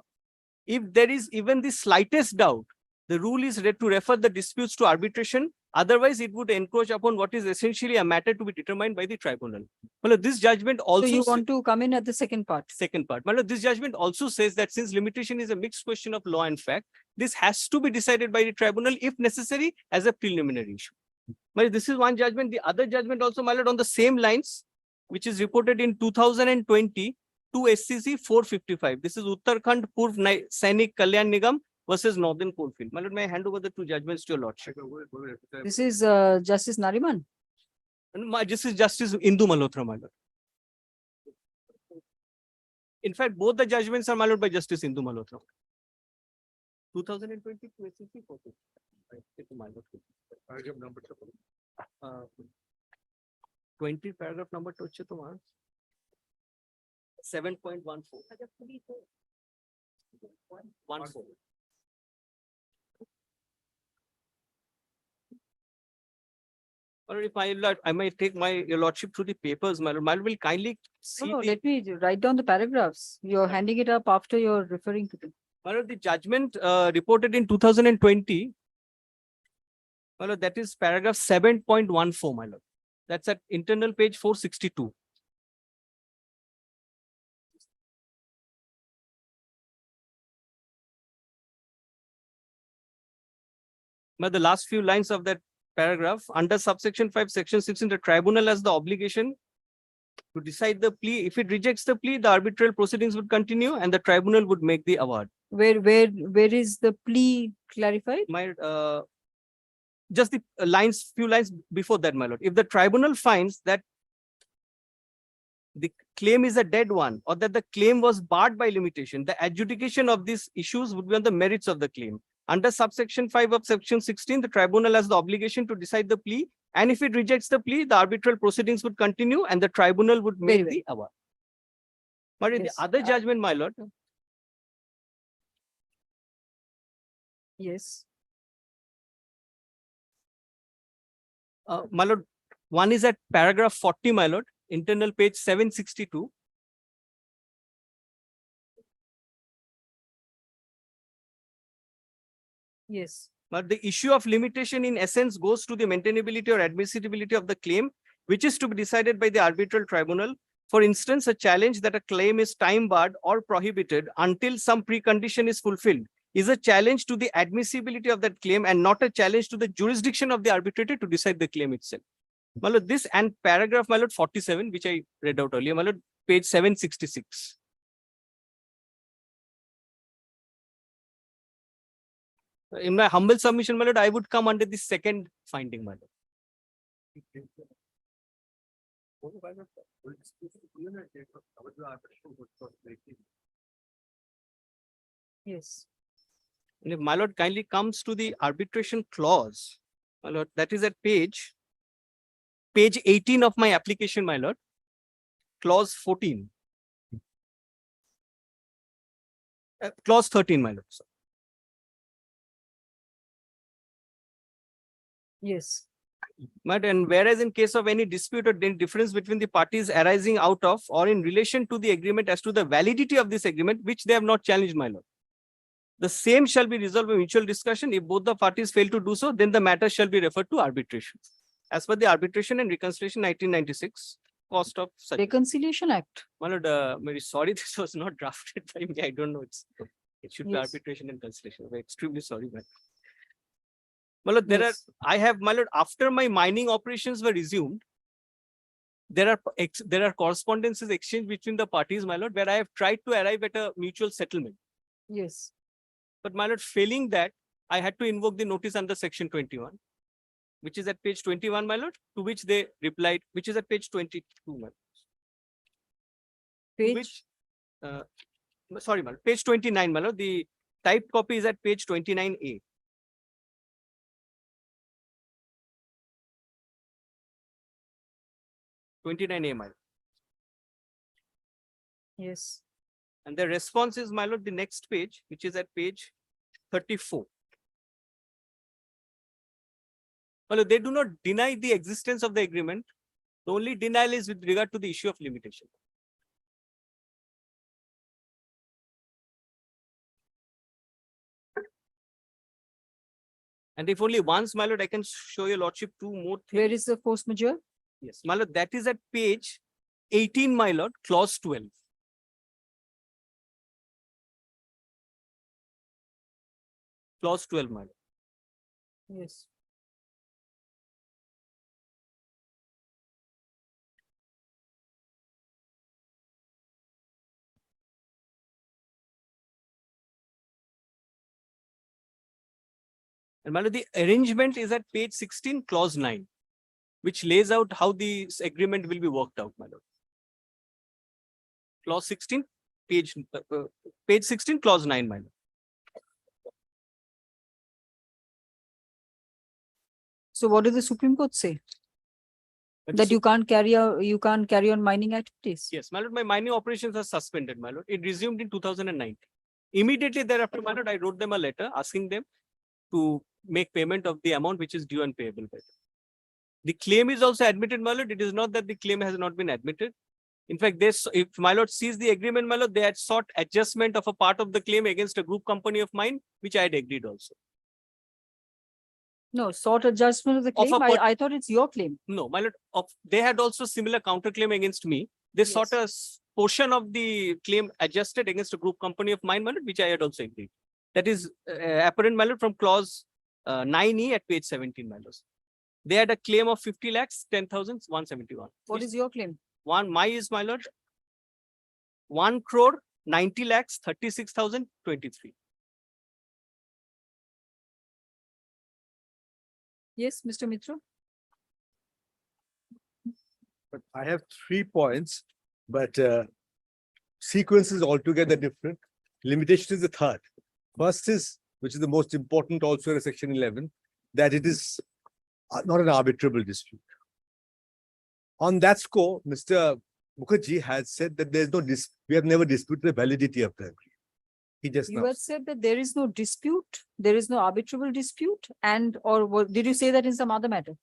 if there is even the slightest doubt, the rule is to refer the disputes to arbitration. Otherwise, it would encroach upon what is essentially a matter to be determined by the tribunal. Well, this judgment also. So you want to come in at the second part? Second part. Well, this judgment also says that since limitation is a mixed question of law and fact, this has to be decided by the tribunal, if necessary, as a preliminary issue. Well, this is one judgment. The other judgment also, my lord, on the same lines, which is reported in 2020 to SCC 455. This is Uttarakhand Purv Sainik Kalyan Nigam versus Northern Coalfield. My lord, may I hand over the 2 judgments to your lordship? This is Justice Nariman. This is Justice Indu Malhotra, my lord. In fact, both the judgments are, my lord, by Justice Indu Malhotra. 2020 to SCC 455. 20 paragraph number 7.14. 14. Or if I might take your lordship through the papers, my lord. My lord will kindly see. No, let me write down the paragraphs. You're handing it up after you're referring to them. My lord, the judgment reported in 2020, my lord, that is paragraph 7.14, my lord. That's at internal page 462. But the last few lines of that paragraph, under subsection 5, section 16, the tribunal has the obligation to decide the plea. If it rejects the plea, the arbitral proceedings would continue and the tribunal would make the award. Where is the plea clarified? My just the few lines before that, my lord. If the tribunal finds that the claim is a dead one or that the claim was barred by limitation, the adjudication of these issues would be on the merits of the claim. Under subsection 5 of section 16, the tribunal has the obligation to decide the plea, and if it rejects the plea, the arbitral proceedings would continue and the tribunal would make the award. But in the other judgment, my lord. Yes. My lord, one is at paragraph 40, my lord, internal page 762. Yes. But the issue of limitation in essence goes to the maintainability or admissibility of the claim, which is to be decided by the arbitral tribunal. For instance, a challenge that a claim is time barred or prohibited until some precondition is fulfilled is a challenge to the admissibility of that claim and not a challenge to the jurisdiction of the arbitrator to decide the claim itself. My lord, this and paragraph, my lord, 47, which I read out earlier, my lord, page 766. In my humble submission, my lord, I would come under the second finding, my lord. Yes. And if my lord kindly comes to the arbitration clause, my lord, that is at page 18 of my application, my lord, clause 14. Clause 13, my lord. Sir. Yes. But and whereas in case of any dispute or difference between the parties arising out of or in relation to the agreement as to the validity of this agreement, which they have not challenged, my lord, the same shall be resolved by mutual discussion. If both the parties fail to do so, then the matter shall be referred to arbitration. As per the Arbitration and Reconciliation 1996, cost of such. Reconciliation Act. My lord, very sorry, this was not drafted by me. I don't know. It should be Yes. arbitration and conciliation. I'm extremely sorry, man. My lord, there are, I have, my lord, after my mining operations were resumed, there are correspondences exchanged between the parties, my lord, where I have tried to arrive at a mutual settlement. Yes. But my lord, failing that, I had to invoke the notice under section 21, which is at page 21, my lord, to which they replied, which is at page 22, my lord. To which, sorry, my lord, page 29, my lord, the typed copy is at page 29A. A, my lord. Yes. And the response is, my lord, the next page, which is at page 34. My lord, they do not deny the existence of the agreement. The only denial is with regard to the issue of limitation. And if only once, my lord, I can show your lordship two more things. Where is the force majeure? Yes, my lord, that is at page 18, my lord, clause 12. Clause 12, my lord. Yes. And my lord, the arrangement is at page 16, clause 9, which lays out how this agreement will be worked out, my lord. Clause 16, page 16, clause 9, my lord. So what did the Supreme Court say? But That you can't carry on mining activities? Yes, my lord, my mining operations are suspended, my lord. It resumed in 2019. Immediately thereafter, my lord, I wrote them a letter asking them to make payment of the amount which is due and payable by them. The claim is also admitted, my lord. It is not that the claim has not been admitted. In fact, this, if my lord sees the agreement, my lord, they had sought adjustment of a part of the claim against a group company of mine, which I had agreed also. No, sought adjustment of the Of claim. a I thought it's your claim. No, my lord, they had also similar counterclaim against me. They sought a portion of the claim adjusted against a group company of mine, my lord, which I had also agreed. That is apparent, my lord, from clause 9E at page 17, my lord. They had a claim of 50 lakhs, 10,171. What is your claim? My is, my lord, 1 crore, 90 lakhs, 36,023. Yes, Mr. Mitra. But I have 3 points, but sequence is altogether different. Limitation is the third. First is, which is the most important also in section 11, that it is not an arbitrable dispute. On that score, Mr. Mukherjee has said that there is no we have never disputed the validity of the agreement. He just You now had said that there is no dispute, there is no arbitrable dispute, and did you say that in some other matter?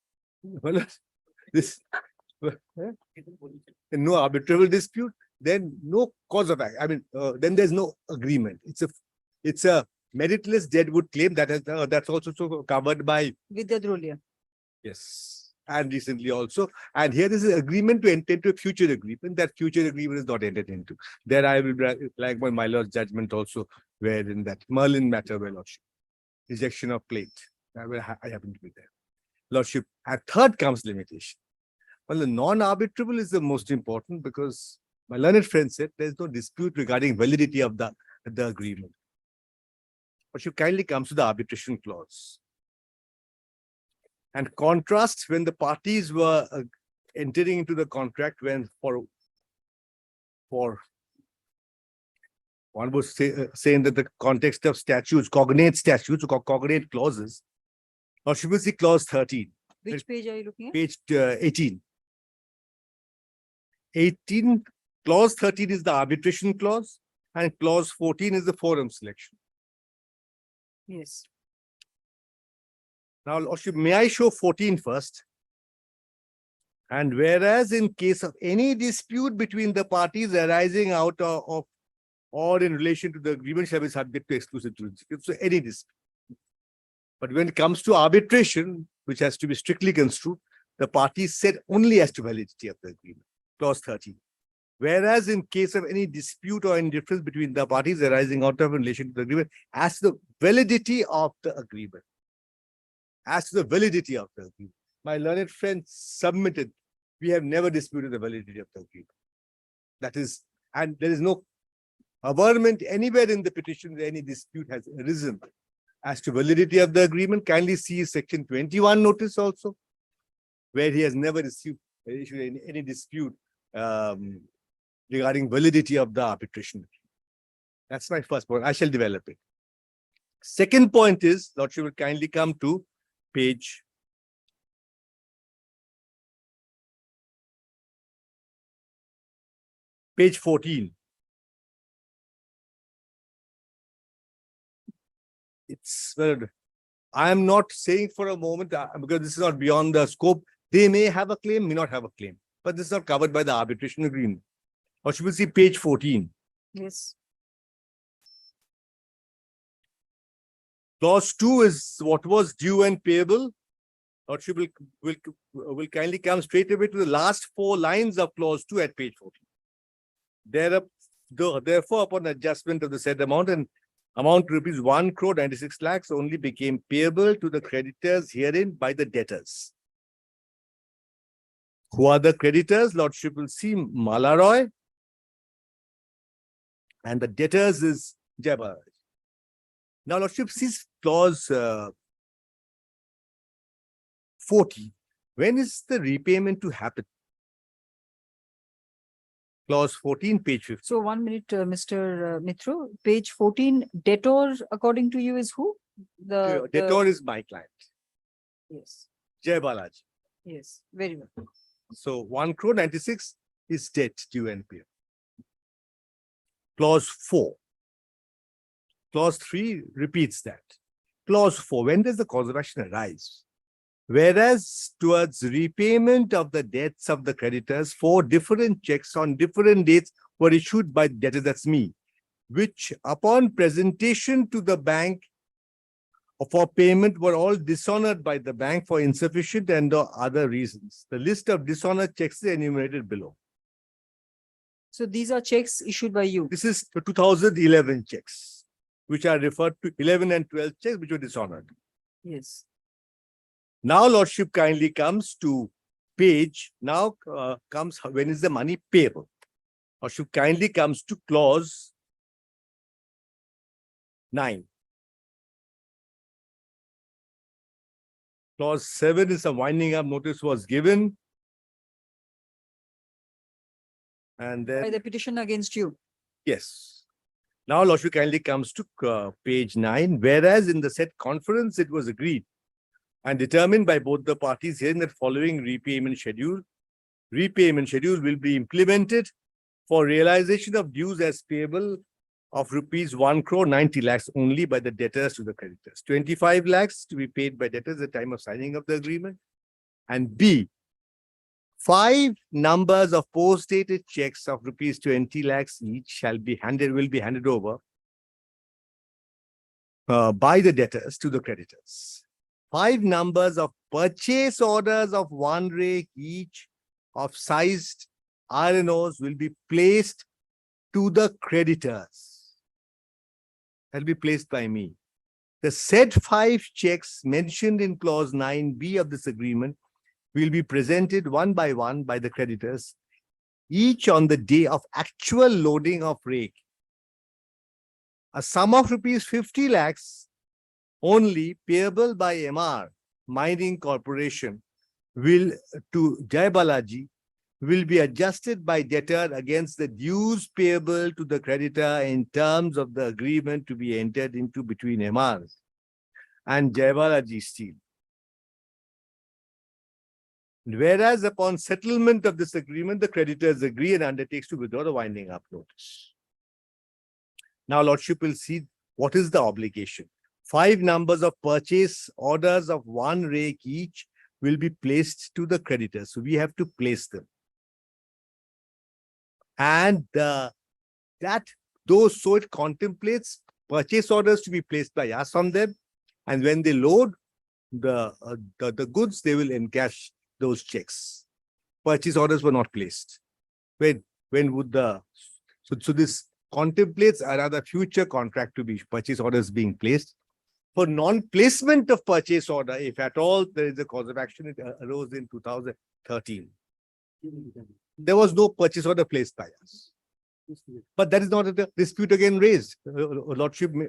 well, this no arbitrable dispute, then no cause of act. I mean, then there's no agreement. It's a meritless deadwood claim that has that's also covered by Vidya Drolia. Yes, and recently also. And here is an agreement to enter into a future agreement. That future agreement is not entered into. There I will like my lord's judgment also, where in that Merlin matter, my lordship, rejection of plate. I happen to be there, lordship. And third comes limitation. Well, the non-arbitrable is the most important because my learned friend said there's no dispute regarding validity of the agreement. But you kindly comes to the arbitration clause. And contrast when the parties were entering into the contract when for one was saying that the context of statutes, cognate statutes or cognate clauses, or should we see clause 13? Which page are you looking at? Page 18. 18, clause 13 is the arbitration clause and clause 14 is the forum selection. Yes. Now, Lordship, may I show 14 first? And whereas in case of any dispute between the parties arising out of or in relation to the agreement shall be subject to exclusive jurisdiction. So any dispute. But when it comes to arbitration, which has to be strictly construed, the parties said only as to validity of the agreement. Clause 13. Whereas in case of any dispute or indifference between the parties arising out of in relation to the agreement, as to the validity of the agreement. As to the validity of the agreement. My learned friend submitted, we have never disputed the validity of the agreement. That is, and there is no averment anywhere in the petition where any dispute has arisen. As to validity of the agreement, kindly see section 21 notice also, where he has never issued any dispute regarding validity of the arbitration. That's my first point. I shall develop it. Second point is, Lordship will kindly come to page 14. It's well, I am not saying for a moment because this is not beyond the scope. They may have a claim, may not have a claim, but this is not covered by the arbitration agreement. Or should we see page 14? Yes. Clause 2 is what was due and payable. Or should will kindly come straight away to the last 4 lines of clause 2 at page 14. Therefore, upon adjustment of the said amount and amount rupees 1 crore 96 lakhs only became payable to the creditors herein by the debtors. Who are the creditors? Lordship will see Malaroy. And the debtors is Jaibaraj. Now, Lordship sees clause 40. When is the repayment to happen? Clause 14, page 15. So 1 minute, Mr. Mithru, page 14, debtor according to you is who? Debtor is my client. Yes. Jai Balaji. Yes, very well. So 1 crore 96 is debt due and payable. Clause 4. Clause 3 repeats that. Clause 4, when does the cause of action arise? Whereas towards repayment of the debts of the creditors, 4 different checks on different dates were issued by debtors, that's me, which upon presentation to the bank for payment were all dishonored by the bank for insufficient and other reasons. The list of dishonored checks is enumerated below. So these are checks issued by you. This is the 2011 checks, which are referred to 11 and 12 checks, which were dishonored. Yes. Now, Lordship kindly comes to page, now comes when is the money payable? Lordship kindly comes to clause 9. Clause 7 is a winding up notice was given. And then By the petition against you. yes. Now, Lordship kindly comes to page 9, whereas in the said conference it was agreed and determined by both the parties hearing that following repayment schedule will be implemented for realization of dues as payable of rupees 1 crore 90 lakhs only by the debtors to the creditors. 25 lakhs to be paid by debtors at the time of signing of the agreement. And B, 5 numbers of post-dated checks of rupees 20 lakhs each will be handed over by the debtors to the creditors. 5 numbers of purchase orders of 1 rake each of sized RNOs will be placed to the creditors. That will be placed by me. The said 5 checks mentioned in clause 9B of this agreement will be presented one by the creditors, each on the day of actual loading of rake. A sum of rupees 50 lakhs only payable by MR Mining Corporation will to Jai Balaji will be adjusted by debtor against the dues payable to the creditor in terms of the agreement to be entered into between MR and Jai Balaji Steel. Whereas upon settlement of this agreement, the creditors agree and undertakes to withdraw the winding up notice. Now, Lordship will see what is the obligation. 5 numbers of purchase orders of 1 rake each will be placed to the creditors. So we have to place them. And so it contemplates purchase orders to be placed by us on them. And when they load the goods, they will encash those checks. Purchase orders were not placed. When would so this contemplates another future contract to be purchase orders being placed. For non-placement of purchase order, if at all there is a cause of action, it arose in 2013. There was no purchase order placed by us. But that is not a dispute again raised. Lordship may,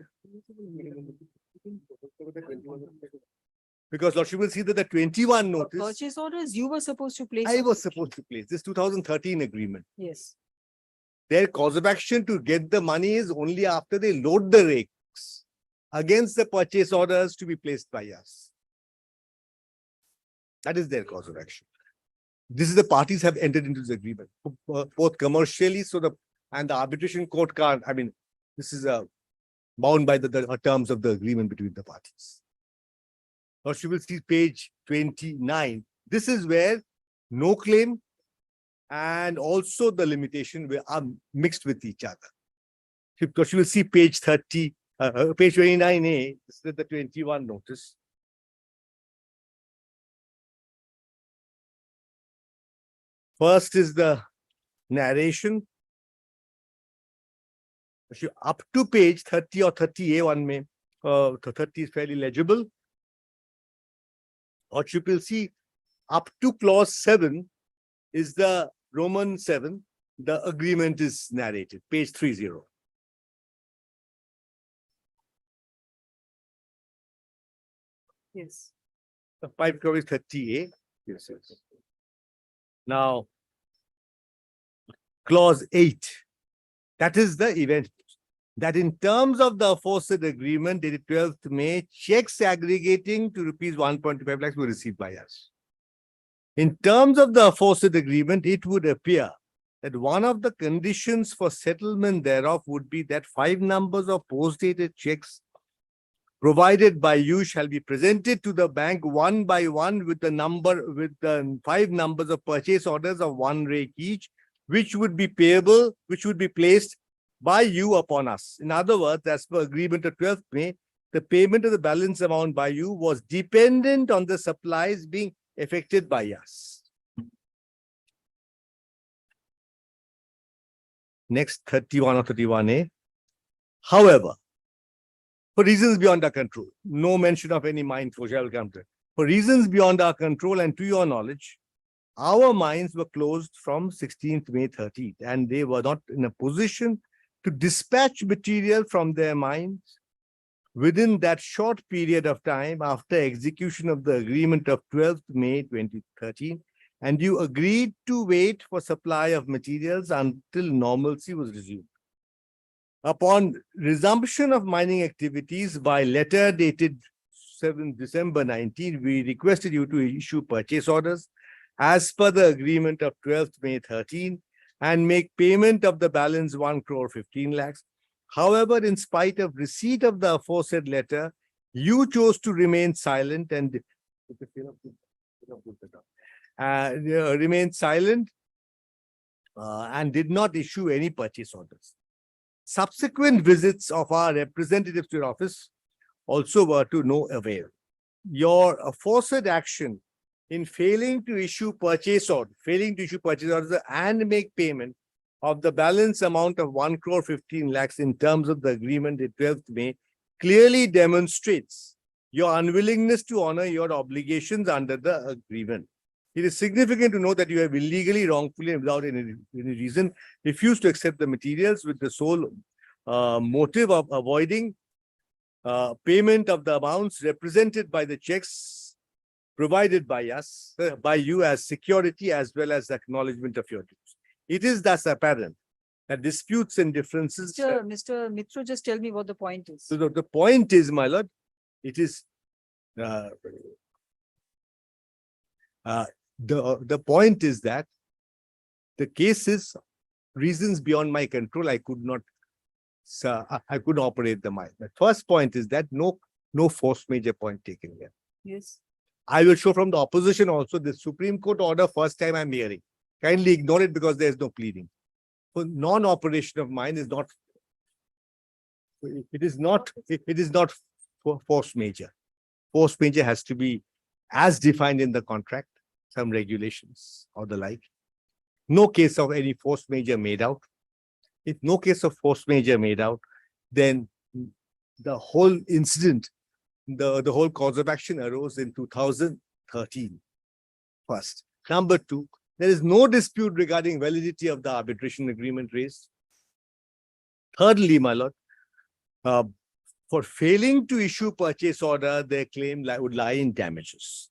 because Lordship will see that the 21 notice. Purchase orders you were supposed to place. I was supposed to place this 2013 agreement. Yes. Their cause of action to get the money is only after they load the rakes against the purchase orders to be placed by us. That is their cause of action. This is the parties have entered into this agreement, both commercially, and the arbitration court can't, I mean, this is bound by the terms of the agreement between the parties. Now she will see page 29. This is where no claim and also the limitation are mixed with each other. Because you will see page 30, page 29A, this is the 21 notice. First is the narration. Up to page 30 or 30A, one may, 30 is fairly legible. Or you will see up to clause 7 is the Roman 7. The agreement is narrated, page 30. Yes. The 5 clause is 30A. Yes. Now, clause 8, that is the event. That in terms of the aforesaid agreement dated 12th May, checks aggregating to rupees 1.25 lakhs were received by us. In terms of the aforesaid agreement, it would appear that one of the conditions for settlement thereof would be that 5 numbers of post-dated checks provided by you shall be presented to the bank one by one with the 5 numbers of purchase orders of 1 rake each, which would be payable, which would be placed by you upon us. In other words, as per agreement of 12th May, the payment of the balance amount by you was dependent on the supplies being effected by us. Next, 31 or 31A. However, for reasons beyond our control, no mention of any mine closure, I will come to it. For reasons beyond our control and to your knowledge, our mines were closed from 16th May 13th, and they were not in a position to dispatch material from their mines within that short period of time after execution of the agreement of 12th May 2013, and you agreed to wait for supply of materials until normalcy was resumed. Upon resumption of mining activities by letter dated 7 December 19, we requested you to issue purchase orders as per the agreement of 12th May 13 and make payment of the balance 1 crore 15 lakhs. However, in spite of receipt of the aforesaid letter, you chose to remain silent and and did not issue any purchase orders. Subsequent visits of our representatives to your office also were to no avail. Your aforesaid action in failing to issue purchase orders and make payment of the balance amount of 1 crore 15 lakhs in terms of the agreement at 12th May clearly demonstrates your unwillingness to honor your obligations under the agreement. It is significant to note that you have illegally, wrongfully, and without any reason refused to accept the materials with the sole motive of avoiding payment of the amounts represented by the checks provided by us, by you as security as well as acknowledgement of your dues. It is thus apparent that disputes and differences. Mr. Mitra, just tell me what the point is. So the point is, my lord, it is the point is that the case is reasons beyond my control. I could not operate the mine. The first point is that no force major point taken here. Yes. I will show from the opposition also the Supreme Court order first time I'm hearing. Kindly ignore it because there is no pleading. For non-operation of mine is not. It is not force major. Force major has to be as defined in the contract, some regulations or the like. No case of any force major made out. If no case of force major made out, then the whole incident, the whole cause of action arose in 2013. First. Number two, there is no dispute regarding validity of the arbitration agreement raised. Thirdly, my lord, for failing to issue purchase order, their claim would lie in damages,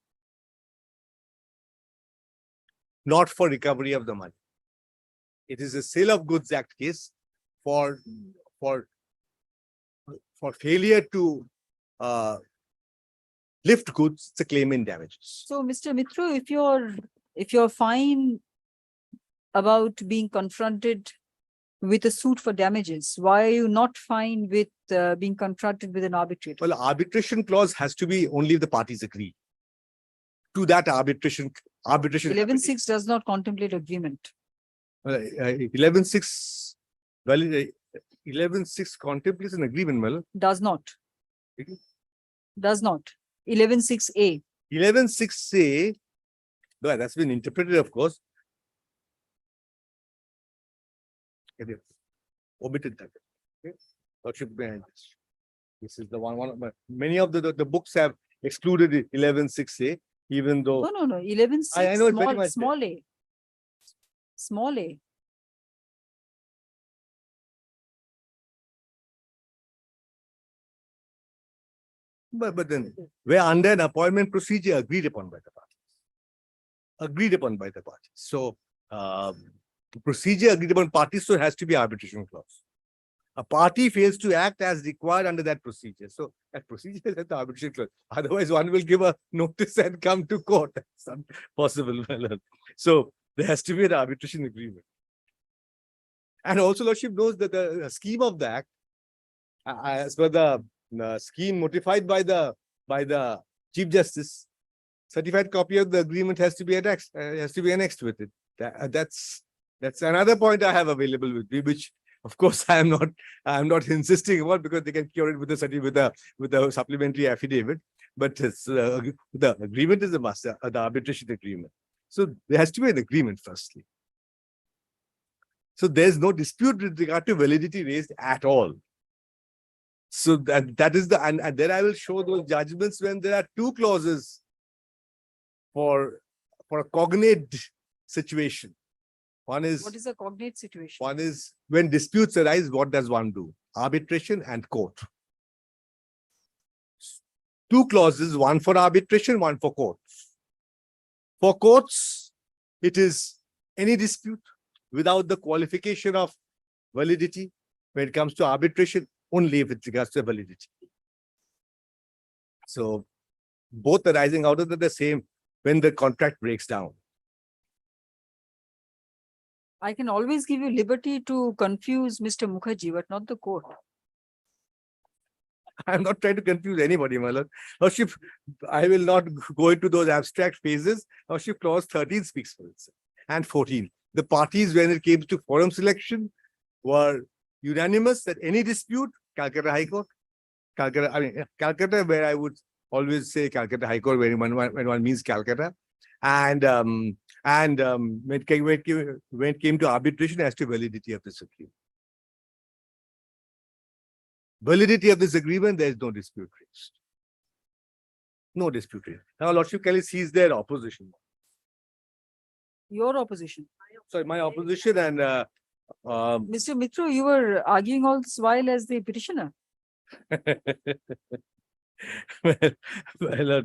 not for recovery of the money. It is a Sale of Goods Act case for failure to lift goods. It's a claim in damages. So, Mr. Mitra, if you're fine about being confronted with a suit for damages, why are you not fine with being confronted with an arbitrator? Well, arbitration clause has to be only if the parties agree to that arbitration. 11.6 does not contemplate agreement. 11.6 contemplates an agreement, Mel. Does not. Does not. 11.6A. 11.6A, that's been interpreted, of course. Omitted that. Okay. Lordship behind this. This is the one. Many of the books have excluded 11.6A, even though. No. 11.6. I know it very much. Small a. Small a. But then, where under an appointment procedure agreed upon by the parties. So, the procedure agreed upon parties, so it has to be arbitration clause. A party fails to act as required under that procedure. So, that procedure is at the arbitration clause. Otherwise, one will give a notice and come to court. That's not possible. So, there has to be an arbitration agreement. And also, Lordship knows that the scheme of the act, as per the scheme notified by the Chief Justice, certified copy of the agreement has to be annexed. With it. That's another point I have available with me, which of course I am not insisting about because they can cure it with a supplementary affidavit. But the agreement is a must, the arbitration agreement. So there has to be an agreement firstly. So there's no dispute with regard to validity raised at all. So that is and then I will show those judgments when there are two clauses for a cognate situation. One is. What is a cognate situation? One is when disputes arise, what does one do? Arbitration and court. Two clauses, one for arbitration, one for courts. For courts, it is any dispute without the qualification of validity. When it comes to arbitration, only if it regards to validity. So both arising out of the same when the contract breaks down. I can always give you liberty to confuse Mr. Mukherjee, but not the court. I'm not trying to confuse anybody, my lord. Lordship, I will not go into those abstract phases. Lordship, clause 13 speaks for itself. And 14. The parties, when it came to forum selection, were unanimous that any dispute, Calcutta High Court, Calcutta, where I would always say Calcutta High Court when one means Calcutta. And when it came to arbitration as to validity of this agreement. Validity of this agreement, there is no dispute raised. No dispute raised. Now, Lordship Kelly sees their opposition. Your opposition. Sorry, my opposition and Mr. Mitro, you were arguing all this while as the petitioner. well,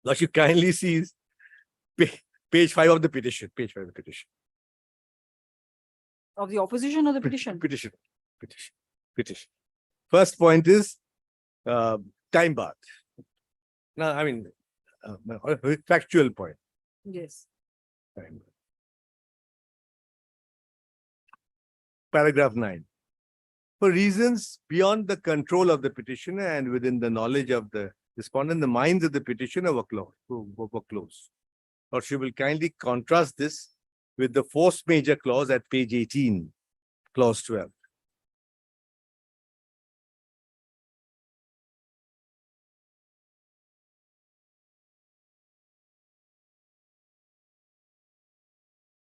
Lordship kindly sees page 5 of the petition, page 5 of the petition. Of the opposition or the petition? Petition. First point is time bar. Now, I mean, factual point. Yes. Time bar. Paragraph 9. For reasons beyond the control of the petitioner and within the knowledge of the respondent, the minds of the petitioner were closed. Or she will kindly contrast this with the force major clause at page 18, clause 12.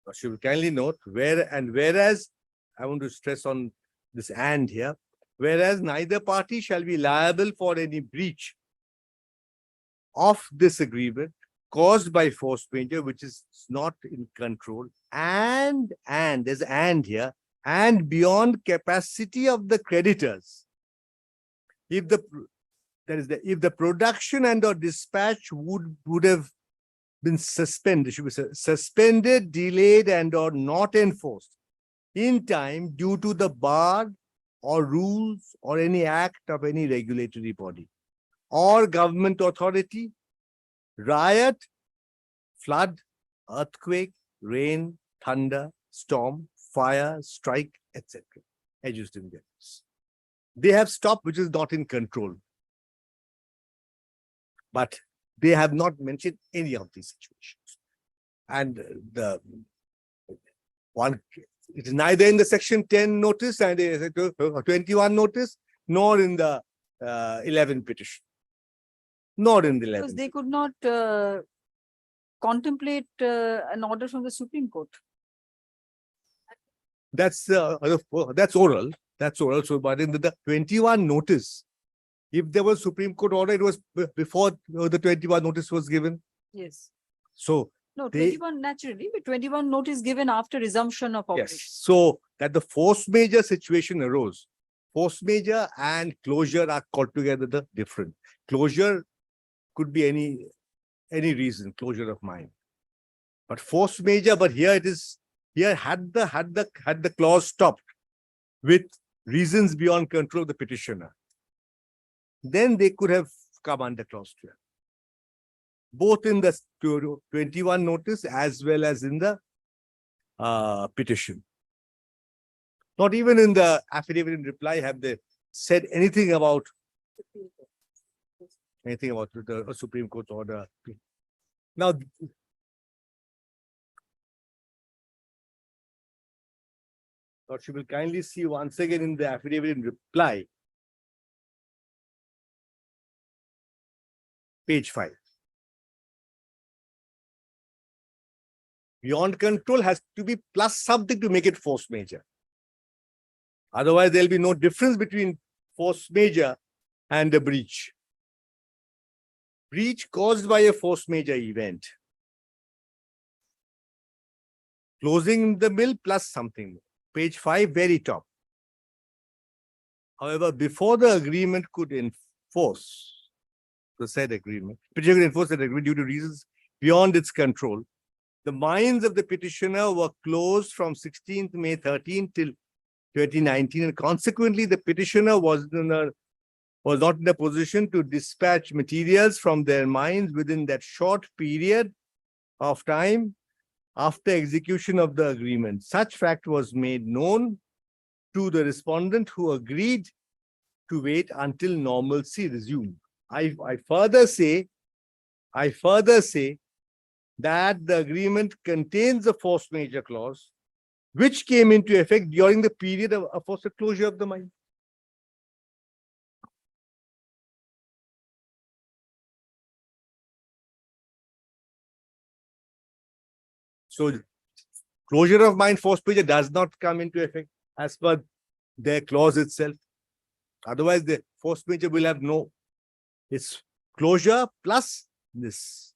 Or she will kindly note whereas, I want to stress on this and here, whereas neither party shall be liable for any breach of this agreement caused by force major, which is not in control, and there's and here, and beyond capacity of the creditors. If the production and or dispatch would have been suspended, should be suspended, delayed, and or not enforced in time due to the bar or rules or any act of any regulatory body or government authority, riot, flood, earthquake, rain, thunder, storm, fire, strike, etc. Adjusting events. They have stopped, which is not in control. But they have not mentioned any of these situations. And the one, it is neither in the section 10 notice and 21 notice, nor in the 11 petition. Not in the 11. Because they could not contemplate an order from the Supreme Court. That's oral. That's oral. So, but in the 21 notice, if there was Supreme Court order, it was before the 21 notice was given. Yes. So No, 21 naturally, but 21 notice given after resumption of operation. yes. So that the force major situation arose. Force major and closure are altogether different. Closure could be any reason, closure of mind. But force major, but here it is, here had the clause stopped with reasons beyond control of the petitioner, then they could have come under clause 12. Both in the 21 notice as well as in the petition. Not even in the affidavit in reply have they said anything about the Supreme Court order. Now, she will kindly see once again in the affidavit in reply, page 5. Beyond control has to be plus something to make it force major. Otherwise, there'll be no difference between force major and a breach. Breach caused by a force major event. Closing the mill plus something. Page 5, very top. However, before the agreement could enforce the said agreement, petitioner could enforce that agreement due to reasons beyond its control, the minds of the petitioner were closed from 16th May 13 till 2019, and consequently, the petitioner was not in a position to dispatch materials from their minds within that short period of time after execution of the agreement. Such fact was made known to the respondent, who agreed to wait until normalcy resumed. I further say that the agreement contains a force major clause, which came into effect during the period of forced closure of the mine. So closure of mine force major does not come into effect as per their clause itself. Otherwise, the force major will have no, it's closure plus this.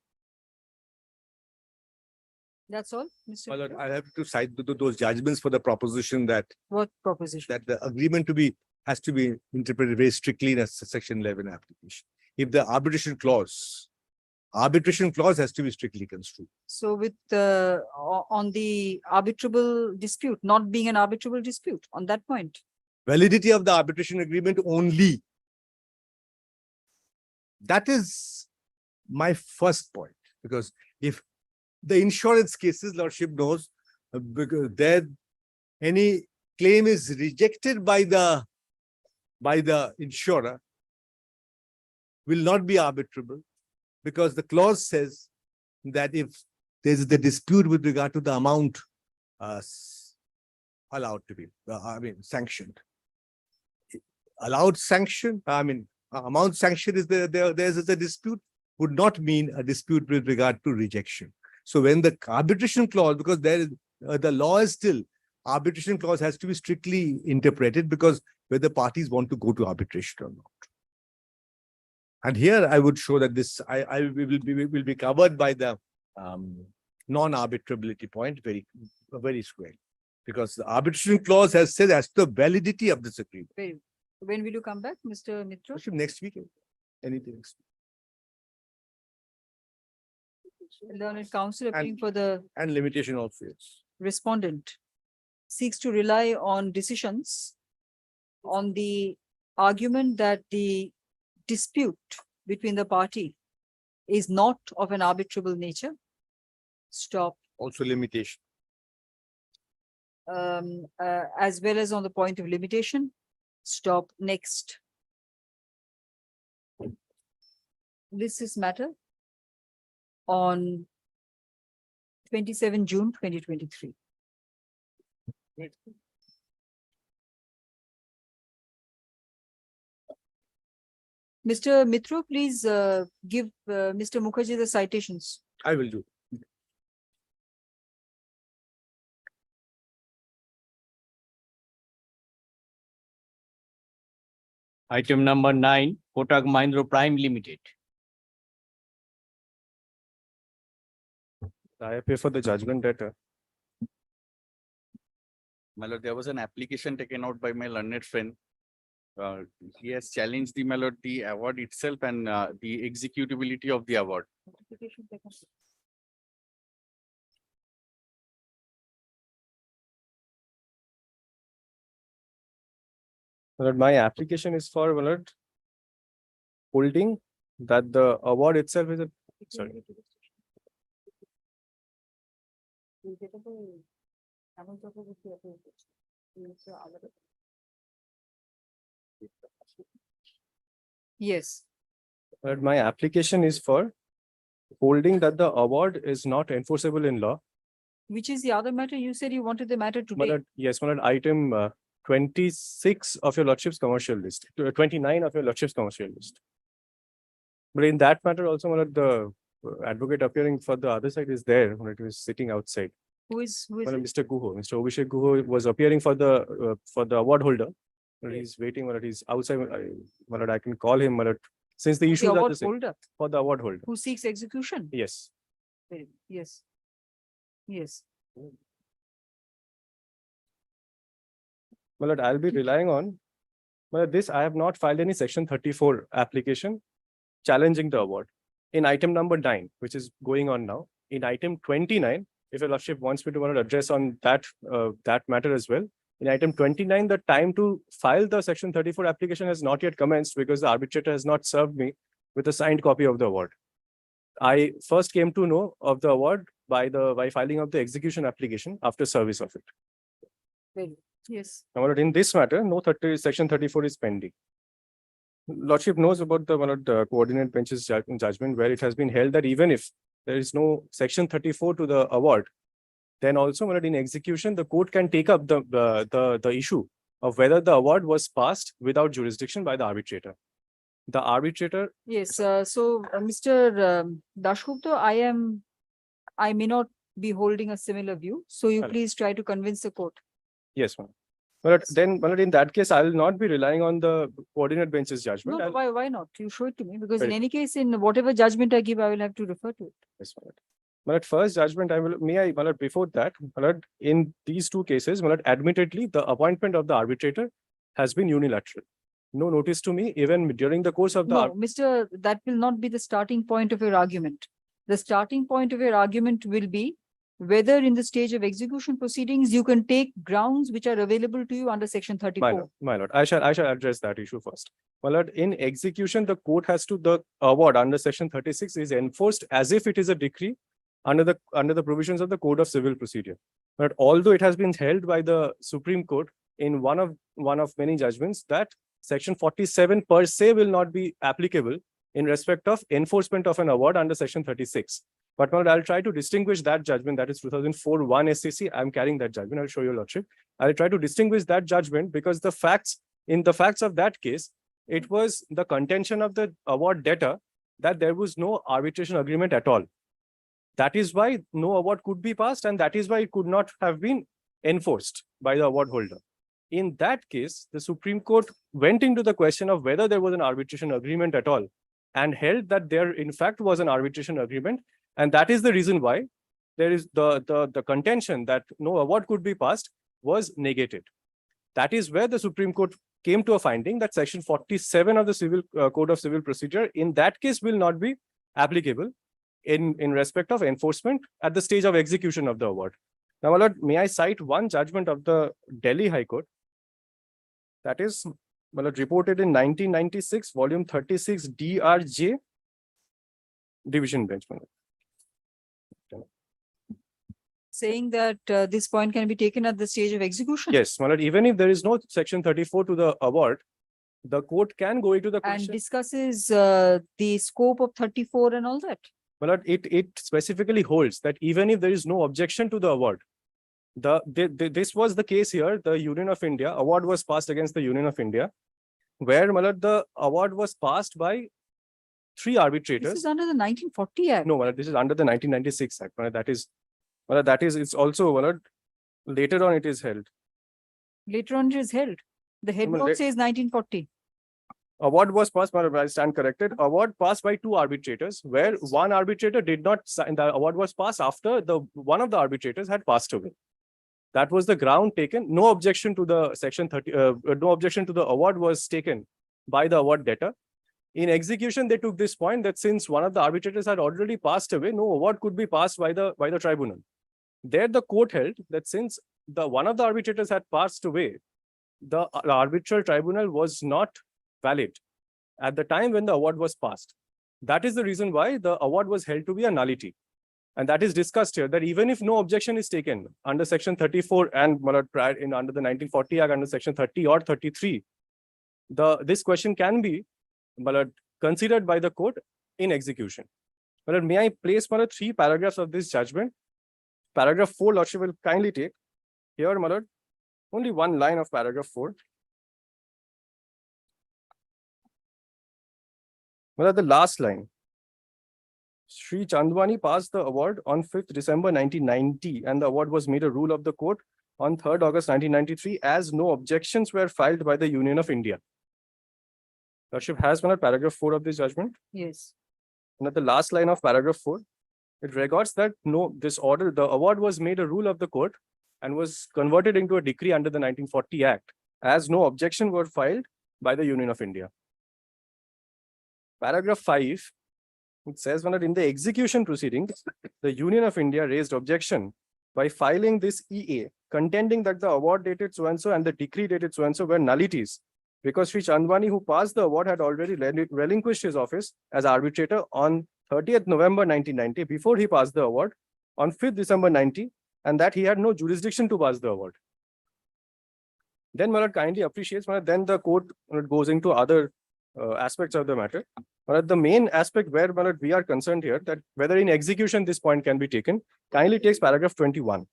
That's all, Mr. My lord, Mitro? I have to cite those judgments for the proposition that What proposition? the agreement has to be interpreted very strictly in a section 11 application. If the arbitration clause has to be strictly construed. So with on the arbitrable dispute, not being an arbitrable dispute on that point. Validity of the arbitration agreement only. That is my first point, because if the insurance cases, Lordship knows, because there any claim is rejected by the insurer, will not be arbitrable, because the clause says that if there is the dispute with regard to the amount allowed to be, sanctioned. Allowed sanction, amount sanctioned is there's a dispute, would not mean a dispute with regard to rejection. So when the arbitration clause, because there is the law is still, arbitration clause has to be strictly interpreted, because whether parties want to go to arbitration or not. And here I would show that this will be covered by the non-arbitrability point very square, because the arbitration clause has said as to the validity of this agreement. When will you come back, Mr. Mitro? Lordship, next week, anything next week. Learned counsel appealing for the And limitation also, yes. respondent seeks to rely on decisions on the argument that the dispute between the party is not of an arbitrable nature. Stop. Also limitation. As well as on the point of limitation. Stop. Next. This is matter on 27 June 2023. Mr. Mitro, please give Mr. Mukherjee the citations. I will do. Item number 9, Kotak Mahindra Prime Limited. I appear for the judgment debtor. My lord, there was an application taken out by my learned friend. He has challenged the, my lord, the award itself and the executability of the award. My application is for holding that the award itself is a, sorry. Yes. But my application is for holding that the award is not enforceable in law. Which is the other matter? You said you wanted the matter today. Yes, item 26 of your lordship's commercial list, 29 of your lordship's commercial list. But in that matter also, the advocate appearing for the other side is there when it was sitting outside. Who is it? Mr. Guho, Mr. Abhishek Guho was appearing for the award holder. But he's waiting, he's outside. I can call him, since the issues are award the same. holder For the award holder. who seeks execution. Yes. Yes. Yes. I'll be relying on this. I have not filed any section 34 application challenging the award. In item number 9, which is going on now, in item 29, if your lordship wants me to address on that matter as well. In item 29, the time to file the section 34 application has not yet commenced because the arbitrator has not served me with a signed copy of the award. I first came to know of the award by filing of the execution application after service of it. Yes. Now, in this matter, no section 34 is pending. Lordship knows about the coordinate bench's judgment, where it has been held that even if there is no section 34 to the award, then also in execution, the court can take up the issue of whether the award was passed without jurisdiction by the arbitrator. The arbitrator. Yes. So, Mr. Dashgupta, I may not be holding a similar view. So you please try to convince the court. Yes, ma'am. But then, in that case, I will not be relying on the coordinate bench's judgment. No, why not? You show it to me, because in Right. any case, in whatever judgment I give, I will have to refer to it. Yes, ma'am. But first judgment, before that, in these two cases, admittedly, the appointment of the arbitrator has been unilateral. No notice to me, even during the course of the. No, Mr. That will not be the starting point of your argument. The starting point of your argument will be whether in the stage of execution proceedings, you can take grounds which are available to you under section 34. My lord, I shall address that issue first. My lord, in execution, the court has to, the award under section 36 is enforced as if it is a decree under the provisions of the Code of Civil Procedure. But although it has been held by the Supreme Court in one of many judgments that section 47 per se will not be applicable in respect of enforcement of an award under section 36. But my lord, I'll try to distinguish that judgment, that is 2004 1 SCC. I'm carrying that judgment. I'll show you, lordship. I'll try to distinguish that judgment because in the facts of that case, it was the contention of the award debtor that there was no arbitration agreement at all. That is why no award could be passed, and that is why it could not have been enforced by the award holder. In that case, the Supreme Court went into the question of whether there was an arbitration agreement at all and held that there in fact was an arbitration agreement. And that is the reason why there is the contention that no award could be passed was negated. That is where the Supreme Court came to a finding that section 47 of the Code of Civil Procedure in that case will not be applicable in respect of enforcement at the stage of execution of the award. Now, my lord, may I cite one judgment of the Delhi High Court that is, my lord, reported in 1996, volume 36 DRJ, Division Bench. My lord. Saying that this point can be taken at the stage of execution. Yes, my lord, even if there is no section 34 to the award, the court can go into the question. And discusses the scope of 34 and all that. My lord, it specifically holds that even if there is no objection to the award, this was the case here, the Union of India, award was passed against the Union of India, where, my lord, the award was passed by 3 arbitrators. This is under the 1940 Act. No, my lord, this is under the 1996 Act. My lord, that is, it's also, my lord, later on it is held. Later on it is held. The head No, note let- says 1940. Award was passed, my lord, I stand corrected. Award passed by 2 arbitrators, where one arbitrator did not sign. The award was passed after one of the arbitrators had passed away. That was the ground taken. No objection to the section 30. No objection to the award was taken by the award debtor. In execution, they took this point that since one of the arbitrators had already passed away, no award could be passed by the tribunal. There, the court held that since one of the arbitrators had passed away, the arbitral tribunal was not valid at the time when the award was passed. That is the reason why the award was held to be a nullity. And that is discussed here, that even if no objection is taken under section 34 and under the 1940 Act under section 30 or 33, this question can be considered by the court in execution. May I place 3 paragraphs of this judgment? Paragraph 4, lordship will kindly take. Here, my lord, only one line of paragraph 4. Well, the last line. Sri Chandwani passed the award on 5th December 1990, and the award was made a rule of the court on 3rd August 1993, as no objections were filed by the Union of India. Lordship has paragraph 4 of this judgment. Yes. And at the last line of paragraph 4, it records that the award was made a rule of the court and was converted into a decree under the 1940 Act, as no objection were filed by the Union of India. Paragraph 5, it says that in the execution proceedings, the Union of India raised objection by filing this EA, contending that the award dated so-and-so and the decree dated so-and-so were nullities, because Sri Chandwani, who passed the award, had already relinquished his office as arbitrator on 30th November 1990, before he passed the award on 5th December 90, and that he had no jurisdiction to pass the award. Then Malad kindly appreciates, then the court goes into other aspects of the matter. But the main aspect where we are concerned here, that whether in execution this point can be taken, kindly takes paragraph 21.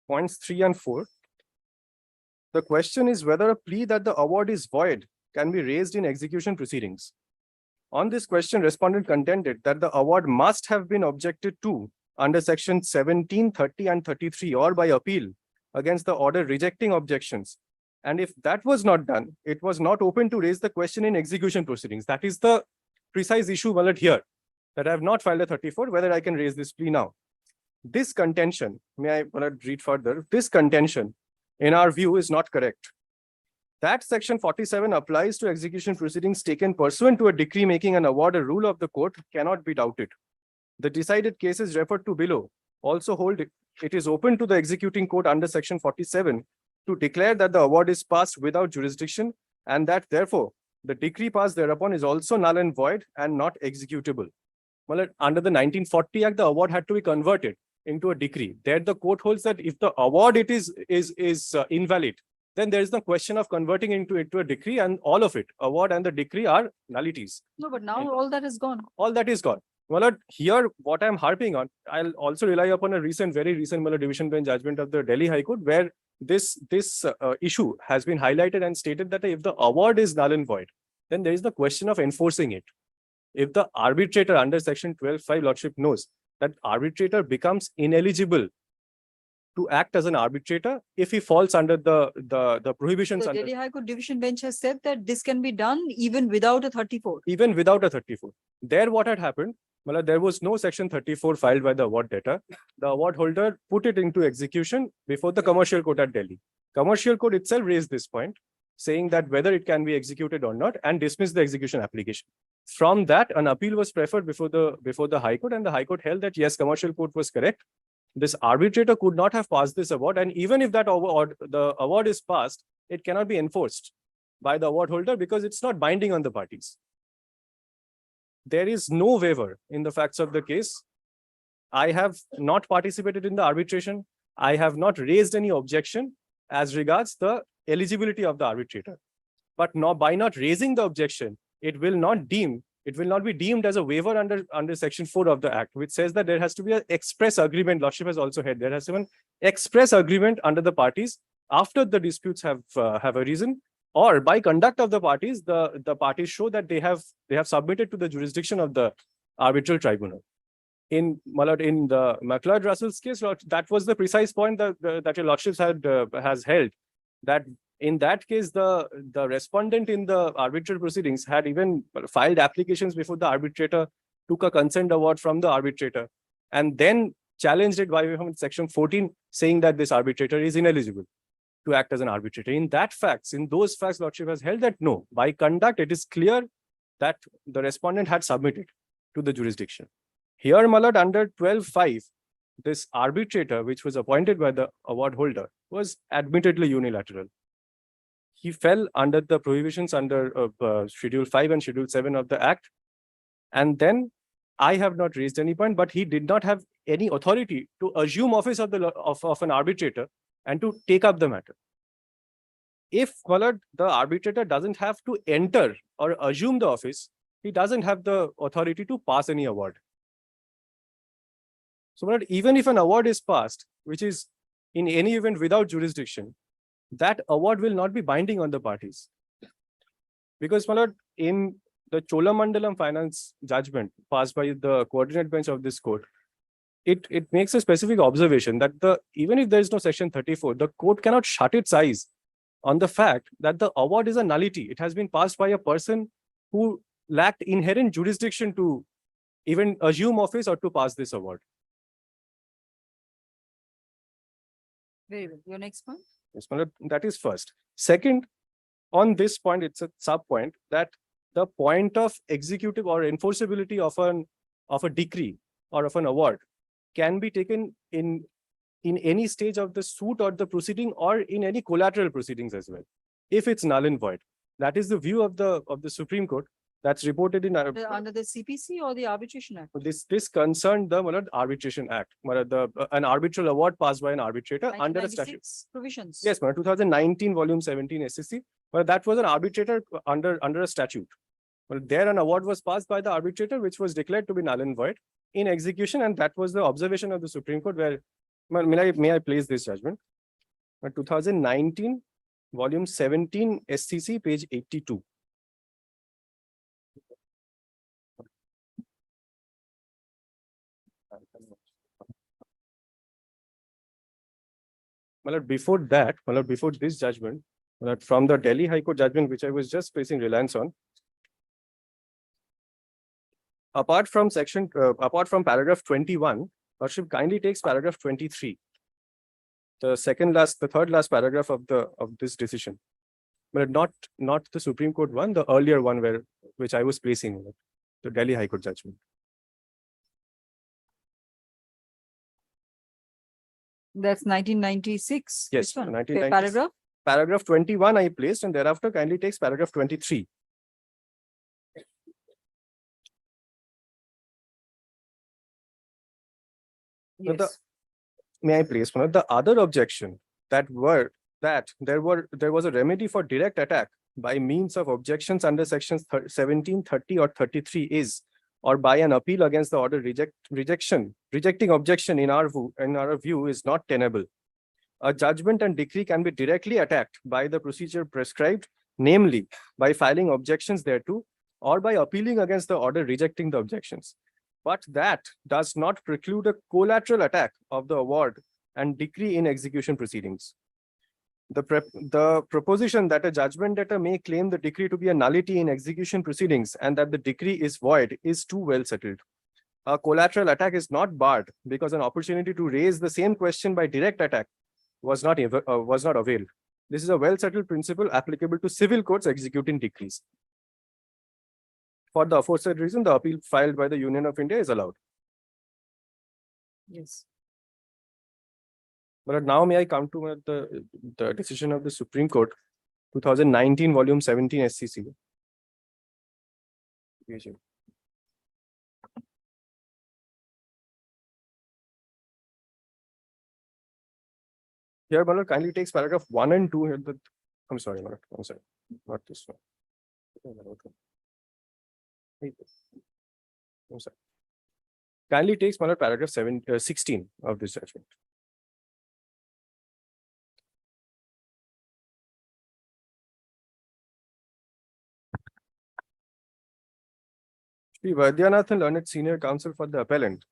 Points 3 and 4. The question is whether a plea that the award is void can be raised in execution proceedings. On this question, respondent contended that the award must have been objected to under section 17, 30 and 33 or by appeal against the order rejecting objections, And if that was not done, it was not open to raise the question in execution proceedings. That is the precise issue, my lord, here, that I have not filed a 34, whether I can raise this plea now. This contention, may I, my lord, read further? This contention, in our view, is not correct. That section 47 applies to execution proceedings taken pursuant to a decree making an award a rule of the court cannot be doubted. The decided cases referred to below also hold it is open to the executing court under section 47 to declare that the award is passed without jurisdiction, and that therefore the decree passed thereupon is also null and void and not executable. Well, under the 1940 Act, the award had to be converted into a decree. There the court holds that if the award is invalid, then there is no question of converting into a decree, and all of it, award and the decree, are nullities. No, but now all that is gone. All that is gone. Well, here what I'm harping on, I'll also rely upon a very recent division bench judgment of the Delhi High Court, where this issue has been highlighted and stated that if the award is null and void, then there is the question of enforcing it. If the arbitrator under section 12(5) Lordship knows that arbitrator becomes ineligible to act as an arbitrator if he falls under the prohibitions. The under Delhi High Court Division Bench has said that this can be done even without a 34. Even without a 34. There what had happened, well, there was no section 34 filed by the award debtor. The award holder put it into execution before the commercial court at Delhi. Commercial court itself raised this point, saying that whether it can be executed or not, and dismissed the execution application. From that, an appeal was preferred before the High Court, and the High Court held that yes, commercial court was correct. This arbitrator could not have passed this award, and even if that award, the award is passed, it cannot be enforced by the award holder because it's not binding on the parties. There is no waiver in the facts of the case. I have not participated in the arbitration. I have not raised any objection as regards the eligibility of the arbitrator. But by not raising the objection, it will not be deemed as a waiver under section 4 of the Act, which says that there has to be an express agreement. Lordship has also had, there has to be an express agreement under the parties after the disputes have arisen, or by conduct of the parties, the parties show that they have submitted to the jurisdiction of the arbitral tribunal. In the McLeod-Russell's case, that was the precise point that your Lordships has held, that in that case, the respondent in the arbitral proceedings had even filed applications before the arbitrator, took a consent award from the arbitrator, and then challenged it by section 14, saying that this arbitrator is ineligible to act as an arbitrator. In those facts, Lordship has held that no, by conduct, it is clear that the respondent had submitted to the jurisdiction. Here, my lord, under 12(5), this arbitrator, which was appointed by the award holder, was admittedly unilateral. He fell under the prohibitions under Schedule 5 and Schedule 7 of the Act. And then I have not raised any point, but he did not have any authority to assume office of an arbitrator and to take up the matter. If the arbitrator doesn't have to enter or assume the office, he doesn't have the authority to pass any award. So even if an award is passed, which is in any event without jurisdiction, that award will not be binding on the parties. Because in the Cholamandalam finance judgment passed by the coordinate bench of this court, it makes a specific observation that even if there is no section 34, the court cannot shut its eyes on the fact that the award is a nullity. It has been passed by a person who lacked inherent jurisdiction to even assume office or to pass this award. Very well. Your next point? Yes, that is first. Second, on this point, it's a sub point that the point of executive or enforceability of a decree or of an award can be taken in any stage of the suit or the proceeding or in any collateral proceedings as well, if it's null and void. That is the view of the Supreme Court that's reported in Under the CPC or the Arbitration Act? This concerned the Arbitration Act, an arbitral award passed by an arbitrator under a statute. Provisions. Yes, 2019 volume 17 SCC, but that was an arbitrator under a statute. Well, there an award was passed by the arbitrator, which was declared to be null and void in execution, and that was the observation of the Supreme Court. Where may I place this judgment? 2019 volume 17 SCC, page 82. Before this judgment, That from the Delhi High Court judgment, which I was just placing reliance on. Apart from paragraph 21, Lordship kindly takes paragraph 23. The third last paragraph of this decision. But not the Supreme Court one, the earlier one which I was placing, the Delhi High Court judgment. That's 1996. Yes, This one. 1996. Paragraph? Paragraph 21 I placed, and thereafter kindly takes paragraph 23. Yes. May I place one? The other objection that there was a remedy for direct attack by means of objections under sections 17, 30 or 33 is, or by an appeal against the order rejecting objection in our view is not tenable. A judgment and decree can be directly attacked by the procedure prescribed, namely by filing objections thereto or by appealing against the order rejecting the objections. But that does not preclude a collateral attack of the award and decree in execution proceedings. The proposition that a judgment debtor may claim the decree to be a nullity in execution proceedings and that the decree is void is too well settled. A collateral attack is not barred because an opportunity to raise the same question by direct attack was not availed. This is a well settled principle applicable to civil courts executing decrees. For the aforesaid reason, the appeal filed by the Union of India is allowed. Yes. But now may I come to the decision of the Supreme Court, 2019, volume 17 SCC. Here, Malad kindly takes paragraph 1 and 2 here. I'm sorry, Malad. I'm sorry. Not this one. I'm sorry. Kindly takes Malad paragraph 16 of this judgment. Shri Vaidyanathan, learned senior counsel for the appellant,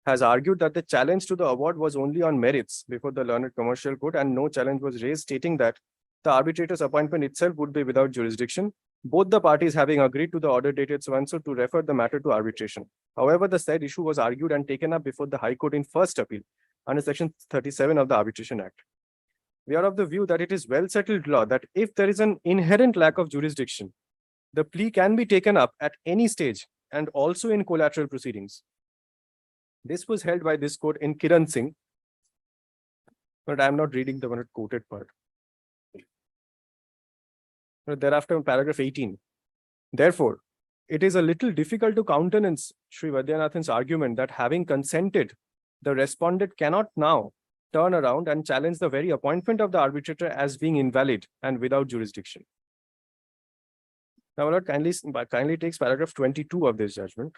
has argued that the challenge to the award was only on merits before the learned commercial court and no challenge was raised, stating that the arbitrator's appointment itself would be without jurisdiction, both the parties having agreed to the order dated so and so to refer the matter to arbitration. However, the said issue was argued and taken up before the High Court in first appeal under section 37 of the Arbitration Act. We are of the view that it is well settled law that if there is an inherent lack of jurisdiction, the plea can be taken up at any stage and also in collateral proceedings. This was held by this court in Kiran Singh, but I am not reading the one quoted part. Thereafter, paragraph 18. Therefore, it is a little difficult to countenance Shri Vaidyanathan's argument that having consented, the respondent cannot now turn around and challenge the very appointment of the arbitrator as being invalid and without jurisdiction. Now, my lord kindly takes paragraph 22 of this judgment.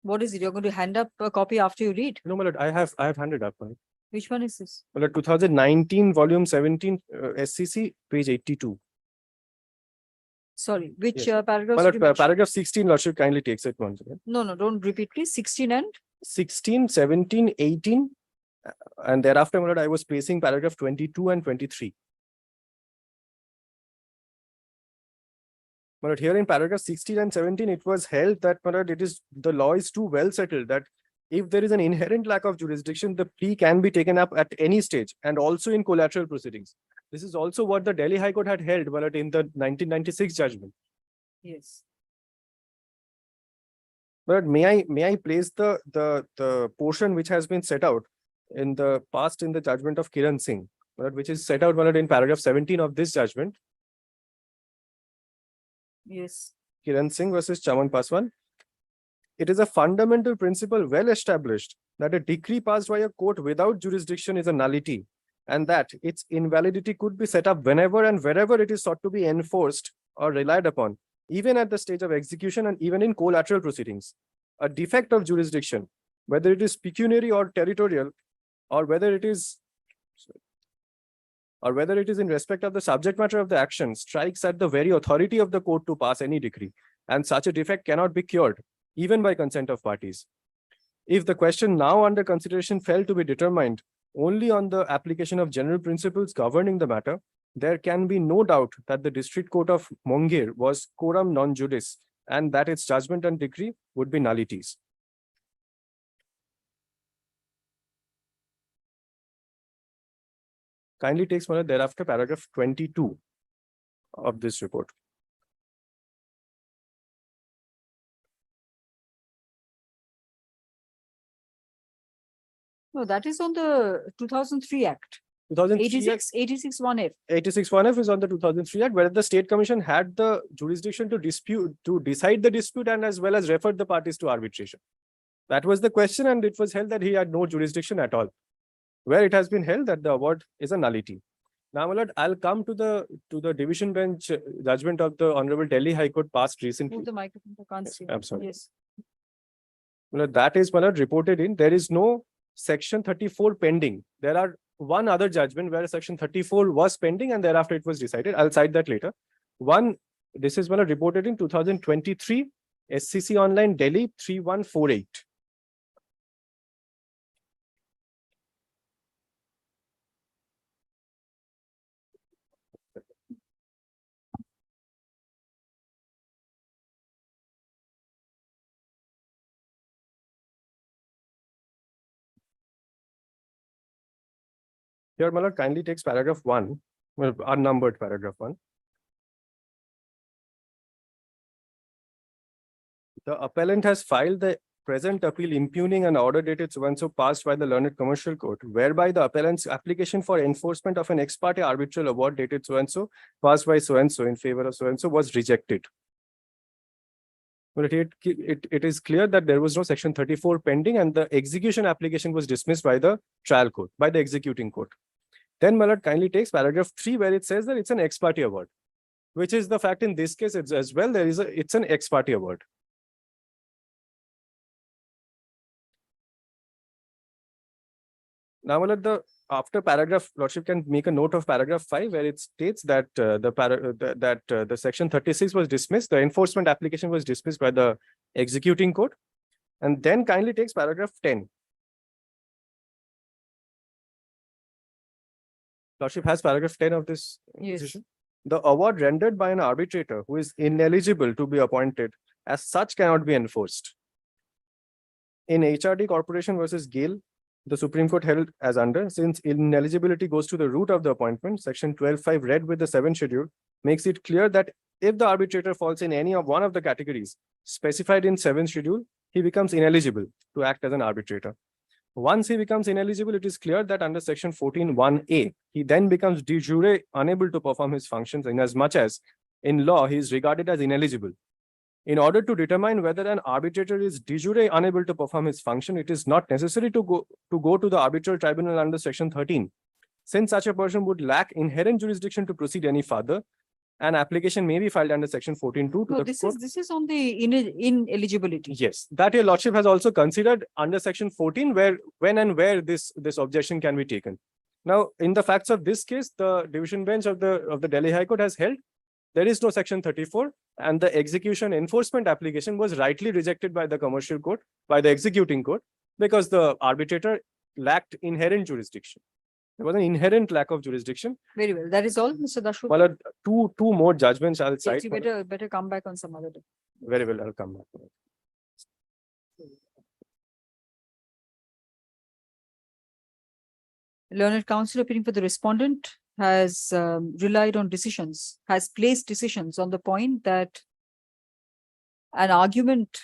What is it? You're going to hand up a copy after you read? No, my lord, I have handed up. My lord. Which one is this? My lord, 2019, volume 17, SCC, page 82. Sorry, which Yes. paragraph? My lord, paragraph 16, lordship kindly takes it once again. No, don't repeat, please. 16 and 16, 17, 18, and thereafter, my lord, I was placing paragraph 22 and 23. My lord, here in paragraph 16 and 17, it was held that, my lord, the law is too well settled that if there is an inherent lack of jurisdiction, the plea can be taken up at any stage and also in collateral proceedings. This is also what the Delhi High Court had held, my lord, in the 1996 judgment. yes. But may I place the portion which has been set out in the past in the judgment of Kiran Singh, which is set out in paragraph 17 of this judgment. Yes. Kiran Singh versus Chaman Paswan. It is a fundamental principle well established that a decree passed by a court without jurisdiction is a nullity, and that its invalidity could be set up whenever and wherever it is sought to be enforced or relied upon, even at the stage of execution and even in collateral proceedings. A defect of jurisdiction, whether it is pecuniary or territorial, or whether it is in respect of the subject matter of the action, strikes at the very authority of the court to pass any decree, and such a defect cannot be cured, even by consent of parties. If the question now under consideration fell to be determined only on the application of general principles governing the matter, there can be no doubt that the District Court of Munger was coram non judice and that its judgment and decree would be nullities. Kindly takes my lord thereafter paragraph 22 of this report. No, that is on the 2003 Act. 2003 Act, 86 1F. 86 1F is on the 2003 Act, where the State Commission had the jurisdiction to decide the dispute and as well as referred the parties to arbitration. That was the question, and it was held that he had no jurisdiction at all. Where it has been held that the award is a nullity. Now, my lord, I'll come to the division bench judgment of the Honorable Delhi High Court passed recently. Move the microphone, I can't see. I'm sorry. Yes. My lord, that is, my lord, reported in. There is no section 34 pending. There are one other judgment where section 34 was pending and thereafter it was decided. I'll cite that later. One, this is, my lord, reported in 2023 SCC Online Delhi 3148. Here, my lord, kindly takes paragraph 1, well, unnumbered paragraph 1. The appellant has filed the present appeal impugning an order dated so-and-so passed by the learned commercial court, whereby the appellant's application for enforcement of an ex parte arbitral award dated so-and-so passed by so-and-so in favor of so-and-so was rejected. But it is clear that there was no section 34 pending and the execution application was dismissed by the trial court, by the executing court. Then, my lord, kindly takes paragraph 3 where it says that it's an ex parte award, which is the fact in this case as well. It's an ex parte award. Now, my lord, after paragraph, lordship can make a note of paragraph 5 where it states that the section 36 was dismissed, the enforcement application was dismissed by the executing court, and then kindly takes paragraph 10. Lordship has paragraph 10 of this position. The award rendered by an arbitrator who is ineligible to be appointed as such cannot be enforced. In HRD Corporation versus Gale, the Supreme Court held as under, since ineligibility goes to the root of the appointment, section 12.5 read with the 7th schedule makes it clear that if the arbitrator falls in any of one of the categories specified in 7th schedule, he becomes ineligible to act as an arbitrator. Once he becomes ineligible, it is clear that under section 14.1a, he then becomes de jure unable to perform his functions in as much as in law he is regarded as ineligible. In order to determine whether an arbitrator is de jure unable to perform his function, it is not necessary to go to the arbitral tribunal under section 13. Since such a person would lack inherent jurisdiction to proceed any further, an application may be filed under section 14.2 to No, the this court. is on the ineligibility. Yes, that your lordship has also considered under section 14 when and where this objection can be taken. Now, in the facts of this case, the division bench of the Delhi High Court has held there is no section 34 and the execution enforcement application was rightly rejected by the commercial court, by the executing court, because the arbitrator lacked inherent jurisdiction. There was an inherent lack of jurisdiction. Very well. That is all, Mr. Dashu. Well, two more judgments I'll cite. Yes, you better come back on some other day. Very well, I'll come back. Learned counsel appearing for the respondent has relied on decisions, has placed decisions on the point that an argument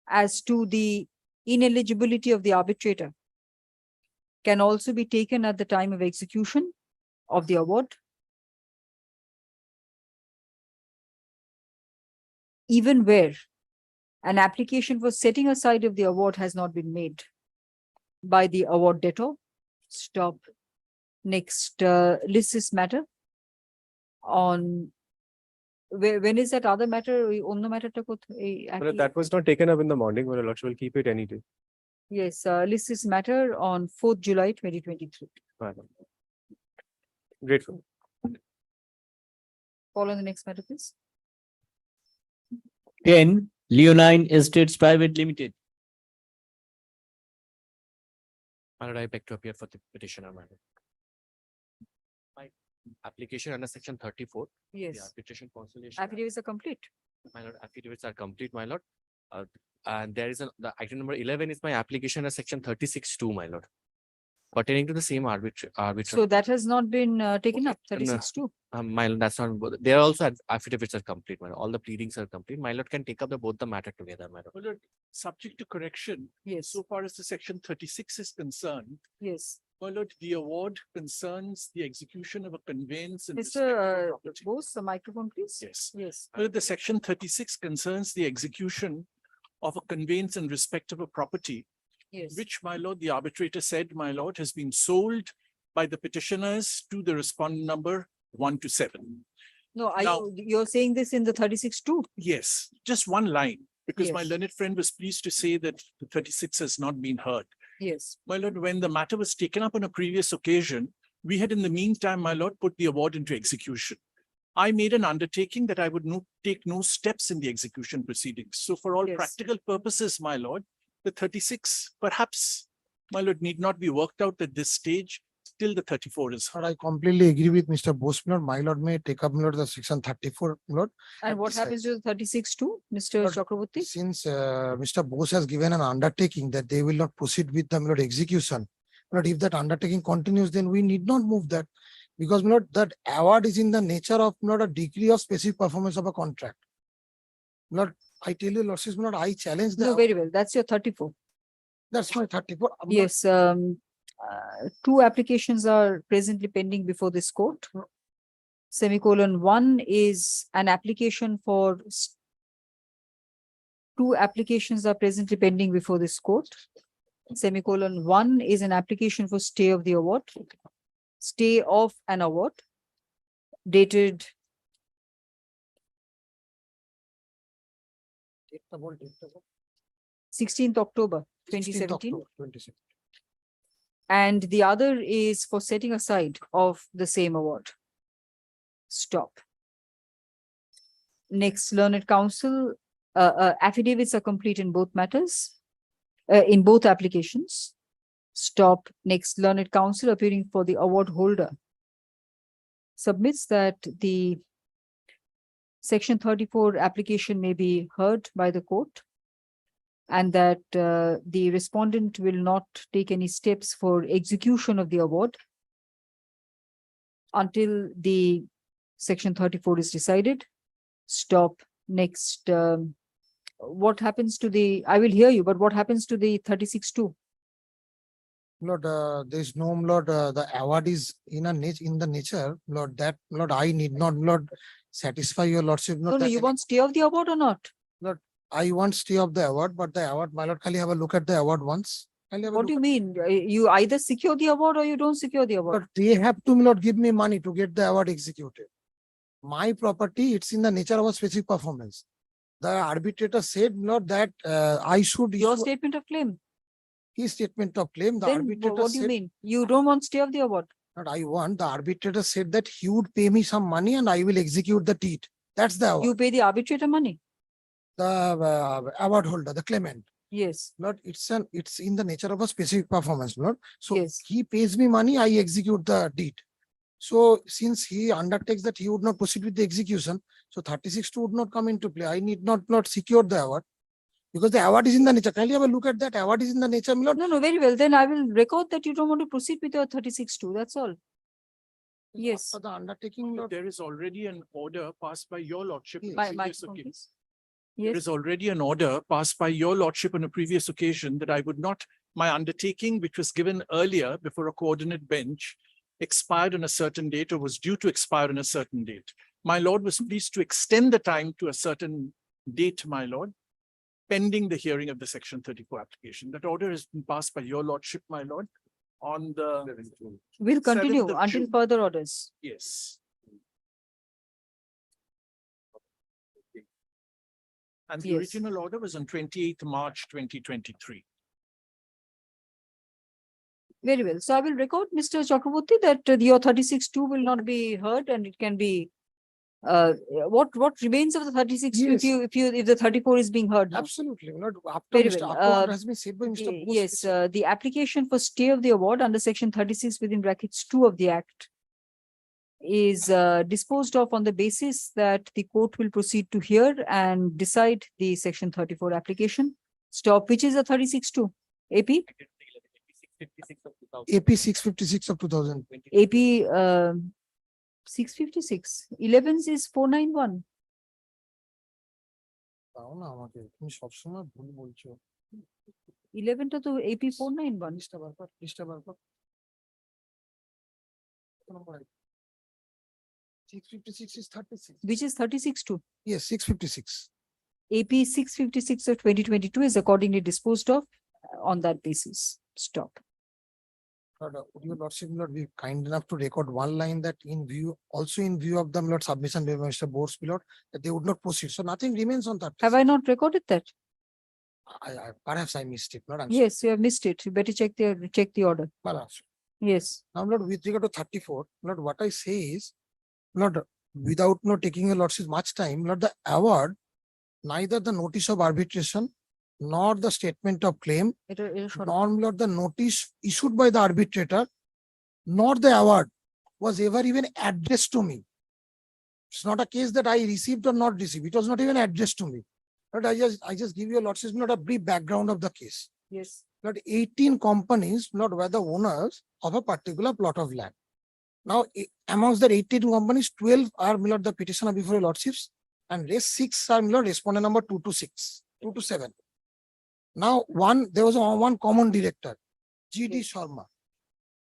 as to the ineligibility of the arbitrator can also be taken at the time of execution of the award, even where an application for setting aside of the award has not been made by the award debtor. Stop. Next, list this matter on when is that other matter? That was not taken up in the morning, but lordship will keep it any day. Yes, list this matter on 4th July 2023. Grateful. Call on the next matter, please. 10 Leonine Estates Private Limited. My lord, I beg to appear for the petitioner, my lord. My application under section 34. The Yes. arbitration conciliation. Affidavits are complete. My lord, affidavits are complete, my lord. And there is the item number 11 is my application under section 36(2), my lord. Pertaining to the same arbitration. So that has not been taken up, 36(2). My lord, that's not, there are also affidavits are complete, my lord. All the pleadings are complete. My lord can take up both the matter together, my lord. My lord, subject to correction. Yes. So far as the section 36 is concerned, Yes. my lord, the award concerns the execution of a conveyance. in respect Mr. of property. Bose, the microphone, please. Yes. Yes. My lord, the section 36 concerns the execution of a conveyance in respect of a property, Yes. which, my lord, the arbitrator said, my lord, has been sold by the petitioners to the respondent number 1 to 7. No, Now- you're saying this in the 36(2). Yes, just one line, because my Yes. learned friend was pleased to say that the 36 has not been heard. Yes. My lord, when the matter was taken up on a previous occasion, we had in the meantime, my lord, put the award into execution. I made an undertaking that I would take no steps in the execution proceedings. So for all Yes. practical purposes, my lord, the 36 perhaps, my lord, need not be worked out at this stage till the 34 is heard. I completely agree with Mr. Bose, my lord. My lord may take up, my lord, the section 34, my lord. And what happens to the 36(2), Mr. But Chakraborty? Since Mr. Bose has given an undertaking that they will not proceed with the, my lord, execution. But if that undertaking continues, then we need not move that. Because, my lord, that award is in the nature of, my lord, a degree of specific performance of a contract. My lord, I tell you, lordship, my lord, I challenge the. No, very well. That's your 34. That's my 34. I'm not- Yes, two applications are presently pending before this court. Semicolon 1 is an application for two applications are presently pending before this court. Semicolon 1 is an application for stay of the award. Stay of an award dated 16th October 2017. 2017. And the other is for setting aside of the same award. Stop. Next, learned counsel, affidavits are complete in both matters, in both applications. Stop. Next, learned counsel appearing for the award holder submits that the section 34 application may be heard by the court, and that the respondent will not take any steps for execution of the award until the section 34 is decided. Stop. Next, what happens to the, I will hear you, but what happens to the 36(2)? Lord, there is no, Lord, the award is in the nature, Lord, that, Lord, I need not, Lord, satisfy your lordship. No, no, you want stay of the award or not? Lord, I want stay of the award, but the award, my lord, can you have a look at the award once? What do you mean? You either secure the award or you don't secure the award? But they have to, my lord, give me money to get the award executed. My property, it's in the nature of a specific performance. The arbitrator said, Lord, that I should. Your issue statement of claim. His statement of claim, the Then arbitrator what do you said, mean? You don't want stay of the award? Not I want, the arbitrator said that he would pay me some money and I will execute the deed. That's the award. You pay the arbitrator money? The award holder, the claimant. Yes. Lord, it's in the nature of a specific performance, Lord. So Yes. he pays me money, I execute the deed. So since he undertakes that he would not proceed with the execution, so 36(2) would not come into play. I need not secure the award. Because the award is in the nature. Can you have a look at that? Award is in the nature, my lord. No, very well. Then I will record that you don't want to proceed with your 36(2). That's all. Yes. The undertaking, Lord. There is already an order passed by your lordship. on a My previous microphone, occasion. please. There Yes. is already an order passed by your lordship on a previous occasion that I would not, my undertaking, which was given earlier before a coordinate bench, expired on a certain date or was due to expire on a certain date. My lord was pleased to extend the time to a certain date, my lord, pending the hearing of the section 34 application. That order has been passed by your lordship, my lord, on the. We'll continue 7th of until June. further orders. Yes. And the Yes. original order was on 28th March 2023. Very well. So I will record, Mr. Chakraborty, that your 36(2) will not be heard and it can be What remains of the 36 Yes. if the 34 is being heard now? Absolutely, not after Very Mr. well. after what has been said by Mr. Bose. Yes, the application for stay of the award under section 36 within brackets 2 of the act is disposed of on the basis that the court will proceed to hear and decide the section 34 application. Stop, which is a 36-2? AP? AP 656 of 2000. AP 656. 11s is 491. তাও না আমাকে তুমি সবসময় ভুল বলছো 11 টা তো AP 491. লিস্টটা বার কর লিস্টটা বার কর 656 is 36. Which is 36-2. Yes, 656. AP 656 of 2022 is accordingly disposed of on that basis. Stop. Would your lordship not be kind enough to record one line that in view, also in view of the Lord submission by Mr. Bose, Lord, that they would not proceed. So nothing remains on that. Have I not recorded that? Perhaps I missed it. Not Yes, you have missed it. You better check the order. Perhaps. Yes. Now, Lord, with regard to 34, Lord, what I say is, Lord, without not taking your lordship much time, Lord, the award, neither the notice of arbitration nor the statement of claim, nor Lord, the notice issued by the arbitrator, nor the award was ever even addressed to me. It's not a case that I received or not received. It was not even addressed to me. But I just give you a lordship, not a brief background of the case. Yes. Not 18 companies, not were the owners of a particular plot of land. Now, amongst the 18 companies, 12 are Lord, the petitioner before your lordships, and rest 6 are Lord, respondent number 2 to 6, 2 to 7. Now, there was one common director, G.D. Sharma,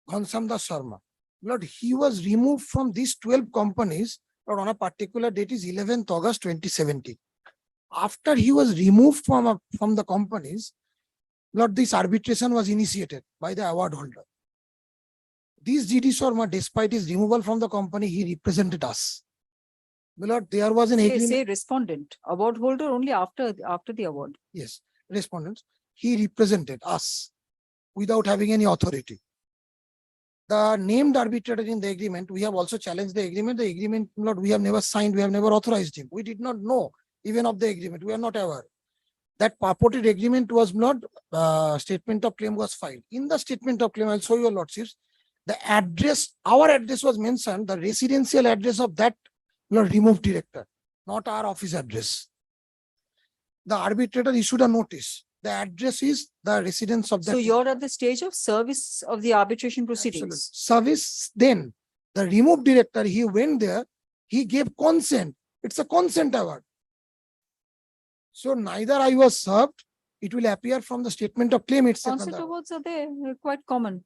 Ghansamdas Sharma. Lord, he was removed from these 12 companies, Lord, on a particular date is 11th August 2017. After he was removed from the companies, Lord, this arbitration was initiated by the award holder. This G.D. Sharma, despite his removal from the company, he represented us. Lord, there was an agreement. Say respondent, award holder only after the award. Yes, respondents. He represented us without having any authority. The named arbitrator in the agreement, we have also challenged the agreement. The agreement, Lord, we have never signed, we have never authorized him. We did not know even of the agreement. We are not aware. That purported agreement was not, statement of claim was filed. In the statement of claim, I'll show you, lordships, the address, our address was mentioned, the residential address of that Lord, removed director, not our office address. The arbitrator issued a notice. The address is the residence of that. So you're at the stage of service of the arbitration proceedings. Absolutely. Service, then the removed director, he went there, he gave consent. It's a consent award. So neither I was served, it will appear from the statement of claim itself. Consent awards are there, they're quite common.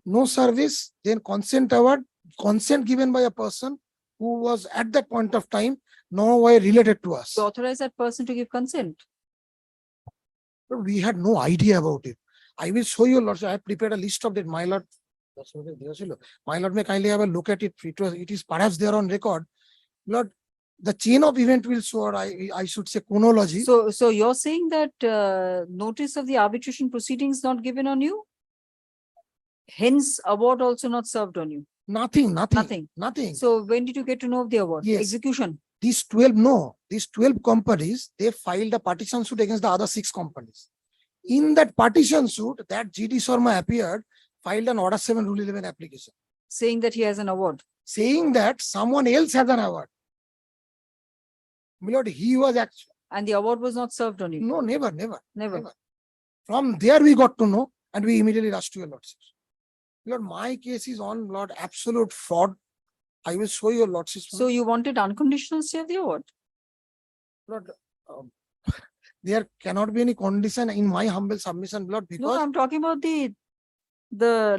No service, then consent award, consent given by a person who was at that point of time, no way related to us. To authorize that person to give consent. But we had no idea about it. I will show you, Lord, I have prepared a list of that, my lord. My lord, may kindly have a look at it. It is perhaps there on record. Lord, the chain of event will show, or I should say chronology. So you're saying that notice of the arbitration proceedings not given on you? Hence, award also not served on you? Nothing. So when did you get to know of the award? Yes. Execution? These 12 companies, they filed a partition suit against the other 6 companies. In that partition suit, that G.D. Sharma appeared, filed an Order 7 Rule 11 application. Saying that he has an award? Saying that someone else has an award. My lord, he was actually. And the award was not served on you? No, never. Never. From there we got to know, and we immediately rushed to your lordship. Lord, my case is on, Lord, absolute fraud. I will show you, lordship. So you wanted unconditional stay of the award? Lord, there cannot be any condition in my humble submission, Lord, because. No, I'm talking about the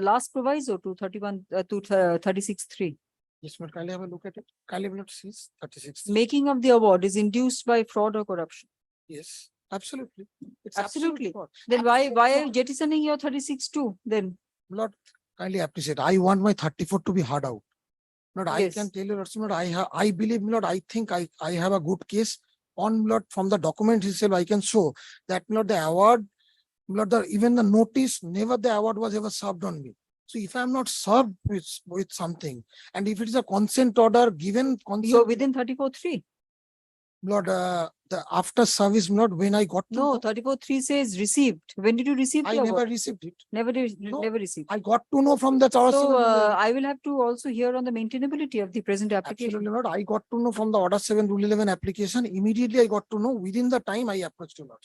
last proviso to 36(3). Yes, but kindly have a look at it. Kindly have a look, see 36. Making of the award is induced by fraud or corruption. Yes, absolutely. It's Absolutely. fraud. Then why are you jettisoning your 36(2) then? Lord, kindly appreciate. I want my 34 to be hard out. Lord, I Yes. can tell you, Lord, I believe, Lord, I think I have a good case on, Lord, from the document itself, I can show that, Lord, the award, Lord, even the notice, never the award was ever served on me. So if I'm not served with something, and if it is a consent order given You're consent, within 34.3. Lord, the after service, Lord, when I got to No, know, 34.3 says received. When did you receive I the never award? received it. Never, No, never received. I got to know from the order So 7 rule 11. I will have to also hear on the maintainability of the present application. Absolutely not. I got to know from the order 7 rule 11 application. Immediately I got to know within the time I approached you, Lord.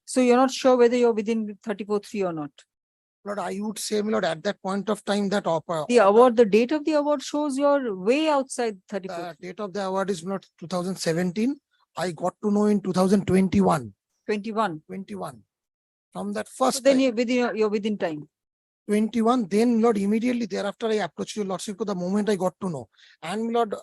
So you're not sure whether you're within 34.3 or not. Lord, I would say, Lord, at that point of time that The award, the date of the award shows you're way outside 34. the date of the award is not 2017. I got to know in 2021. 21. 21. From that So first then time, you're within time. 21, then Lord, immediately thereafter I approached your Lordship the moment I got to know. And Lord,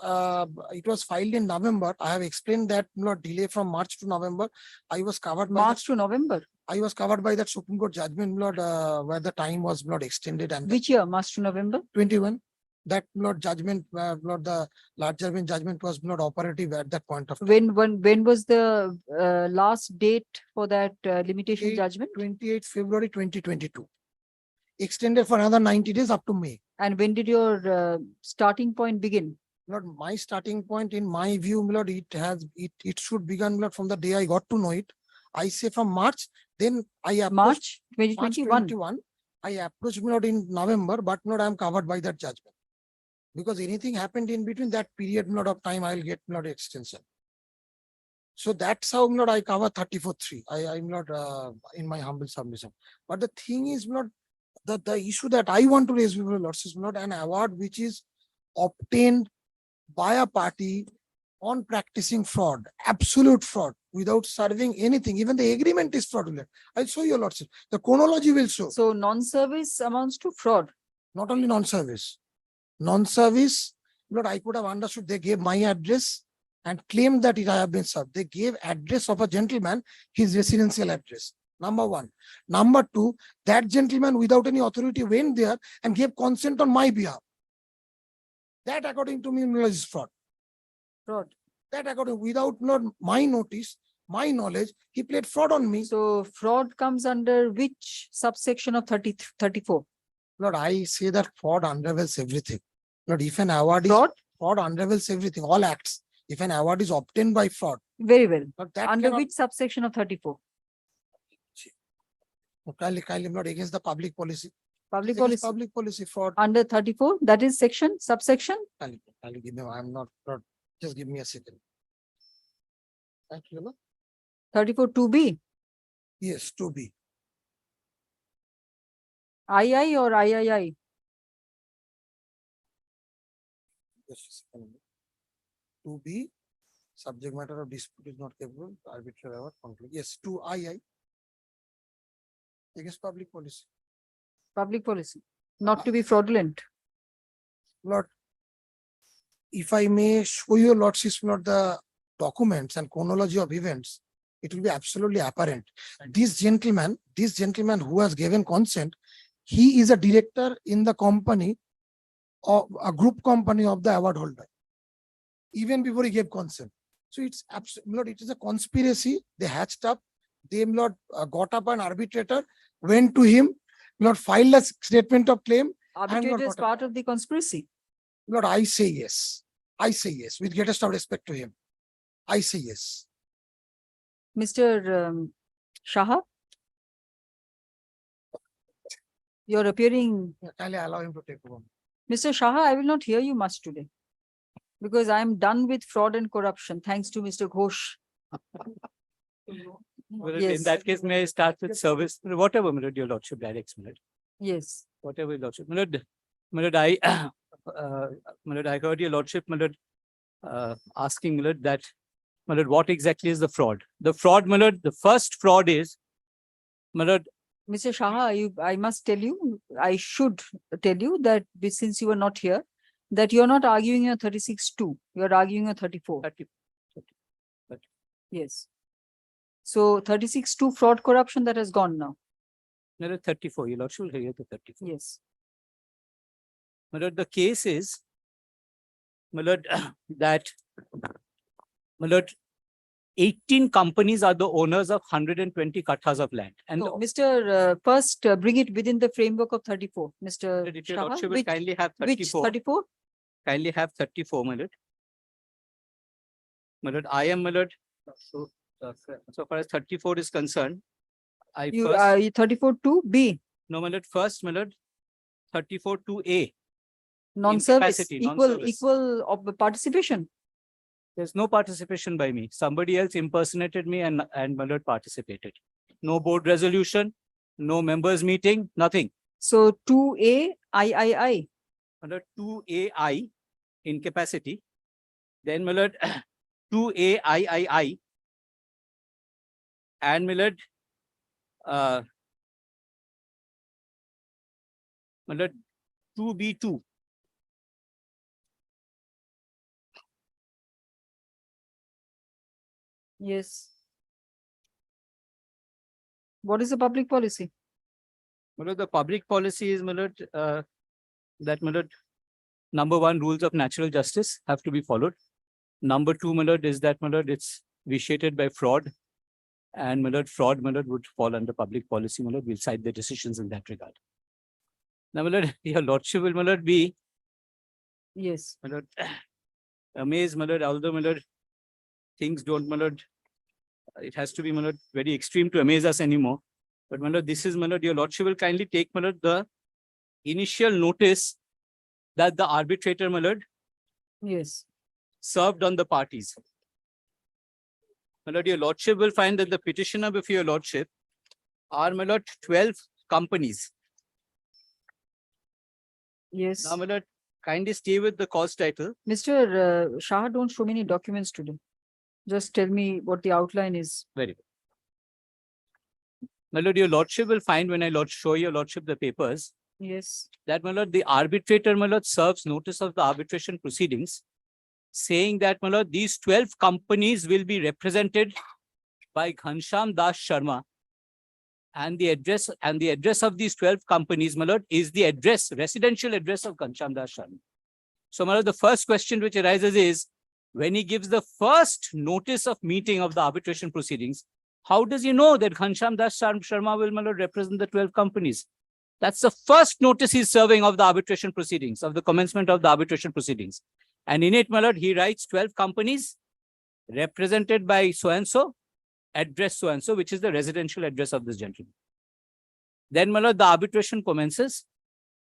it was filed in November. I have explained that Lord, delay from March to November. I was covered by March to November. I was covered by that Supreme Court judgment, Lord, where the time was not extended and Which year? March to November? 21. That Lord judgment, Lord, the large judgment was not operative at that point of time. When was the last date for that limitation judgment? 28 February 2022. Extended for another 90 days up to May. And when did your starting point begin? Lord, my starting point, in my view, Lord, it should begin, Lord, from the day I got to know it. I say from March, then I approached March 2021. 21. I approached Lord in November, but Lord, I am covered by that judgment. Because anything happened in between that period, Lord, of time, I'll get Lord extension. So that's how Lord, I cover 34.3. I'm not in my humble submission. But the thing is, Lord, the issue that I want to raise with you, Lord, is not an award which is obtained by a party on practicing fraud, absolute fraud, without serving anything. Even the agreement is fraudulent. I'll show you, Lordship. The chronology will show. So non-service amounts to fraud. Not only non-service. Non-service, Lord, I could have understood they gave my address and claimed that I have been served. They gave address of a gentleman, his residential address. Number one. Number two, that gentleman without any authority went there and gave consent on my behalf. That according to me is fraud. Fraud. That according, without not my notice, my knowledge, he played fraud on me. So fraud comes under which subsection of 34? Lord, I say that fraud unravels everything. Lord, if an award Fraud? is fraud unravels everything, all acts. If an award is obtained by fraud. Very well. But that Under cannot, which subsection of 34? I'm not against the public policy. Public It's against policy. Public policy fraud. Under 34, that is section, subsection? I'll give me, I'm not, just give me a second. Thank you, Lord. 34 2B, Yes, 2B. II or III? Yes, 2B, subject matter of dispute is not capable, arbitrary award, conflict. Yes, 2II. Against public policy. Public policy, not to be fraudulent. Lord, if I may show you, Lordship, not the documents and chronology of events, it will be absolutely apparent. This gentleman who has given consent, he is a director in the company, of a group company of the award holder, even before he gave consent. So it's absolutely, Lord, it is a conspiracy. They hatched up. They, Lord, got up an arbitrator, went to him, Lord, filed a statement of claim. Arbitrator is part of the conspiracy. Lord, I say yes. I say yes, with greatest of respect to him. I say yes. Mr. Shah, you're appearing. Kindly allow him to take over. Mr. Shah, I will not hear you much today because I am done with fraud and corruption, thanks to Mr. Ghosh. Well, Yes. in that case, may I start with service, whatever, my lord, your lordship directs, my lord. Yes. Whatever your lordship, my lord, I, my lord, I heard your lordship, my lord, asking, my lord, that, my lord, what exactly is the fraud? The fraud, my lord, the first fraud is, my lord, Mr. Shah, I must tell you, I should tell you that since you were not here, that you're not arguing your 36-2, you're arguing your 34. 30. Yes. So 36-2 fraud corruption that has gone now. my lord, 34, your lordship will hear the 34. Yes. My lord, the case is, my lord, that, my lord, 18 companies are the owners of 120 kathas of land. And No, Mr. First, bring it within the framework of 34, Mr. if your Shah. lordship will Which, kindly have which 34. 34? Kindly have 34, my lord. My lord, I am, my lord. So far as 34 is concerned, I You, first, 34 to B, no, my lord, first, my lord, 34 to A. non-service, Incapacity, equal, non-service. equal of participation. There's no participation by me. Somebody else impersonated me and my lord participated. No board resolution, no members meeting, nothing. So 2A, I. Under 2AI incapacity. Then my lord 2AII and my lord my lord 2B2. Yes. What is the public policy? My lord, the public policy is, my lord, that, my lord, number one, rules of natural justice have to be followed. Number two, my lord, is that, my lord, it's vitiated by fraud. And, my lord, fraud, my lord, would fall under public policy, my lord. We'll cite the decisions in that regard. Now, my lord, your lordship will, my lord, be, Yes. my lord, amazed, my lord, although, my lord, things don't, my lord, it has to be, my lord, very extreme to amaze us anymore. But, my lord, this is, my lord, your lordship will kindly take, my lord, the initial notice that the arbitrator, my lord, Yes. served on the parties. My lord, your lordship will find that the petitioner before your lordship are, my lord, 12 companies. Yes. Now, my lord, kindly stay with the cause title. Mr. Shah, don't show me any documents today. Just tell me what the outline is. Very good. My lord, your lordship will find when I show your lordship the papers Yes. that, my lord, the arbitrator, my lord, serves notice of the arbitration proceedings saying that, my lord, these 12 companies will be represented by Ghanshyam Das Sharma. And the address of these 12 companies, my lord, is the address, residential address of Ghanshyam Das Sharma. So, my lord, the first question which arises is, when he gives the first notice of meeting of the arbitration proceedings, how does he know that Ghanshyam Das Sharma will, my lord, represent the 12 companies? That's the first notice he's serving of the arbitration proceedings, of the commencement of the arbitration proceedings. And in it, my lord, he writes 12 companies represented by so-and-so, address so-and-so, which is the residential address of this gentleman. Then, my lord, the arbitration commences.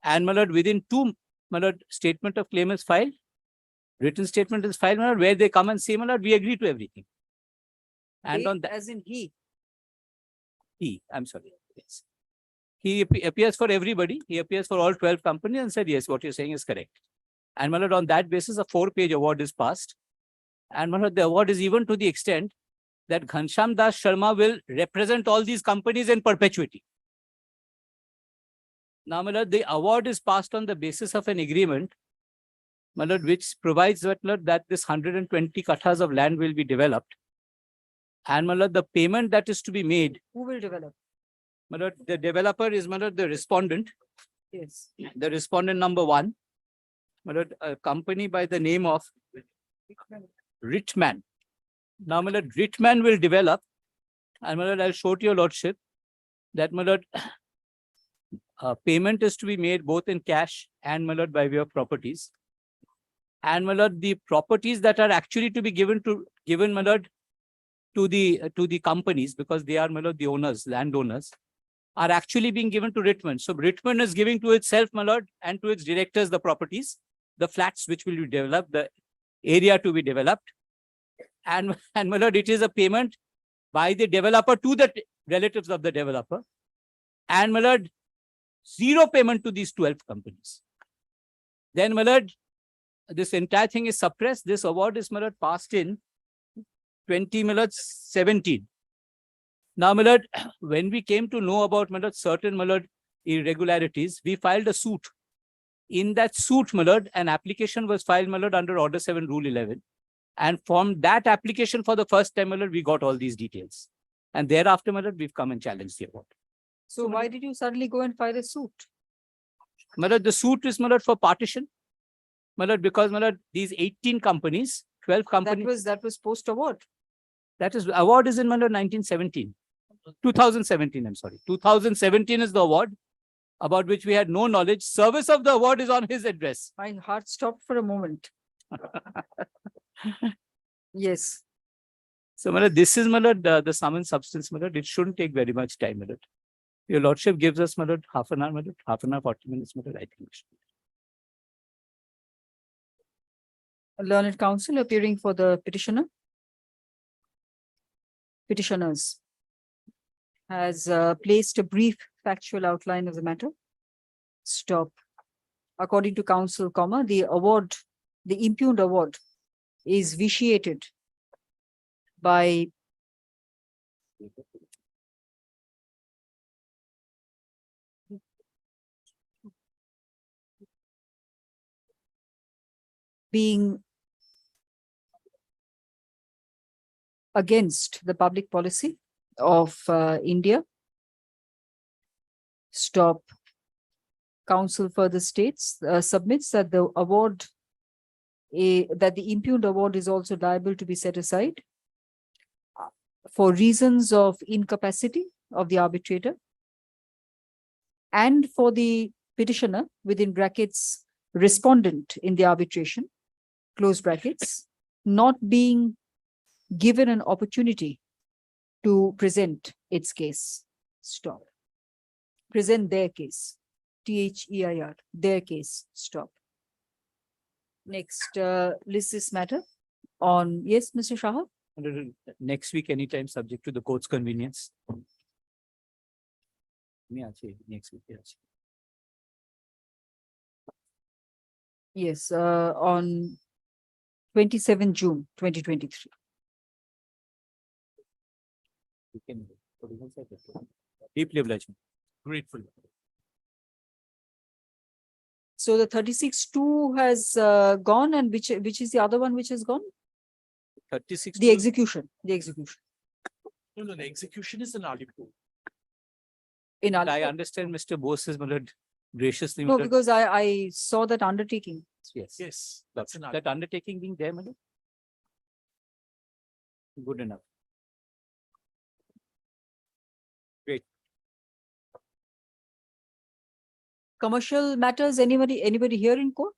And, my lord, within two, my lord, statement of claim is filed. Written statement is filed, my lord, where they come and say, my lord, we agree to everything. And They, on that, as in he. I'm sorry. Yes. He appears for everybody. He appears for all 12 companies and said, yes, what you're saying is correct. And, my lord, on that basis, a 4-page award is passed. And, my lord, the award is even to the extent that Ghanshyam Das Sharma will represent all these companies in perpetuity. Now, my lord, the award is passed on the basis of an agreement, my lord, which provides that, my lord, that this 120 kathas of land will be developed. And, my lord, the payment that is to be made. Who will develop? My lord, the developer is, my lord, the respondent. Yes. The respondent number one. My lord, a company by the name of Richman. Now, my lord, Richman will develop. And, my lord, I'll show to your lordship that, my lord, payment is to be made both in cash and, my lord, by way of properties. And, my lord, the properties that are actually to be given, my lord, to the companies, because they are, my lord, the owners, landowners, are actually being given to Richman. So Richman is giving to itself, my lord, and to its directors the properties, the flats which will be developed, the area to be developed. And my lord, it is a payment by the developer to the relatives of the developer. And, my lord, zero payment to these 12 companies. Then, my lord, this entire thing is suppressed. This award is, my lord, passed in 2017. Now, my lord, when we came to know about, my lord, certain, my lord, irregularities, we filed a suit. In that suit, my lord, an application was filed, my lord, under Order 7, Rule 11. And from that application for the first time, my lord, we got all these details. And thereafter, my lord, we've come and challenged the award. So why did you suddenly go and file a suit? My lord, the suit is, my lord, for partition. My lord, because, my lord, these 18 companies, 12 companies. That was post-award. That is, award is in my lord 1917. 2017, I'm sorry. 2017 is the award about which we had no knowledge. Service of the award is on his address. My heart stopped for a moment. Yes. So, my lord, this is, my lord, the sum and substance, my lord. It shouldn't take very much time, my lord. Your lordship gives us, my lord, half an hour, my lord, half an hour, 40 minutes, my lord, I think. Learned counsel appearing for the petitioner. Petitioners has placed a brief factual outline of the matter. Stop. According to counsel, comma, the award, the impugned award is vitiated by being against the public policy of India. Stop. Council further states, submits that the award, that the impugned award is also liable to be set aside for reasons of incapacity of the arbitrator and for the petitioner, within brackets, respondent in the arbitration, close brackets, not being given an opportunity to present its case. Stop. Present their case. THEIR, their case. Stop. Next, list this matter on, yes, Mr. Shah? Next week, anytime, subject to the court's convenience. Next week, yes. Yes, on 27 June 2023. You can, deeply obliged. Grateful. So the 36-2 has gone, and which is the other one which has gone? 36. The execution, the execution. No, no, the execution is in Alipur. In I Alipur. understand Mr. Bose is, my lord, graciously. No, because I saw that undertaking. Yes. Yes. That undertaking being there, my lord. Good enough. Great. Commercial matters, anybody here in court?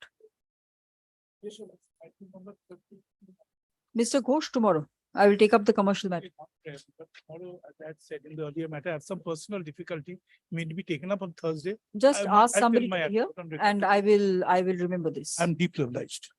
Mr. Ghosh, tomorrow, I will take up the commercial matter. Tomorrow, as I had said in the earlier matter, I have some personal difficulty, may be taken up on Thursday. Just ask I'll tell somebody my to be here advocate on record. and I will remember this. I'm deeply obliged.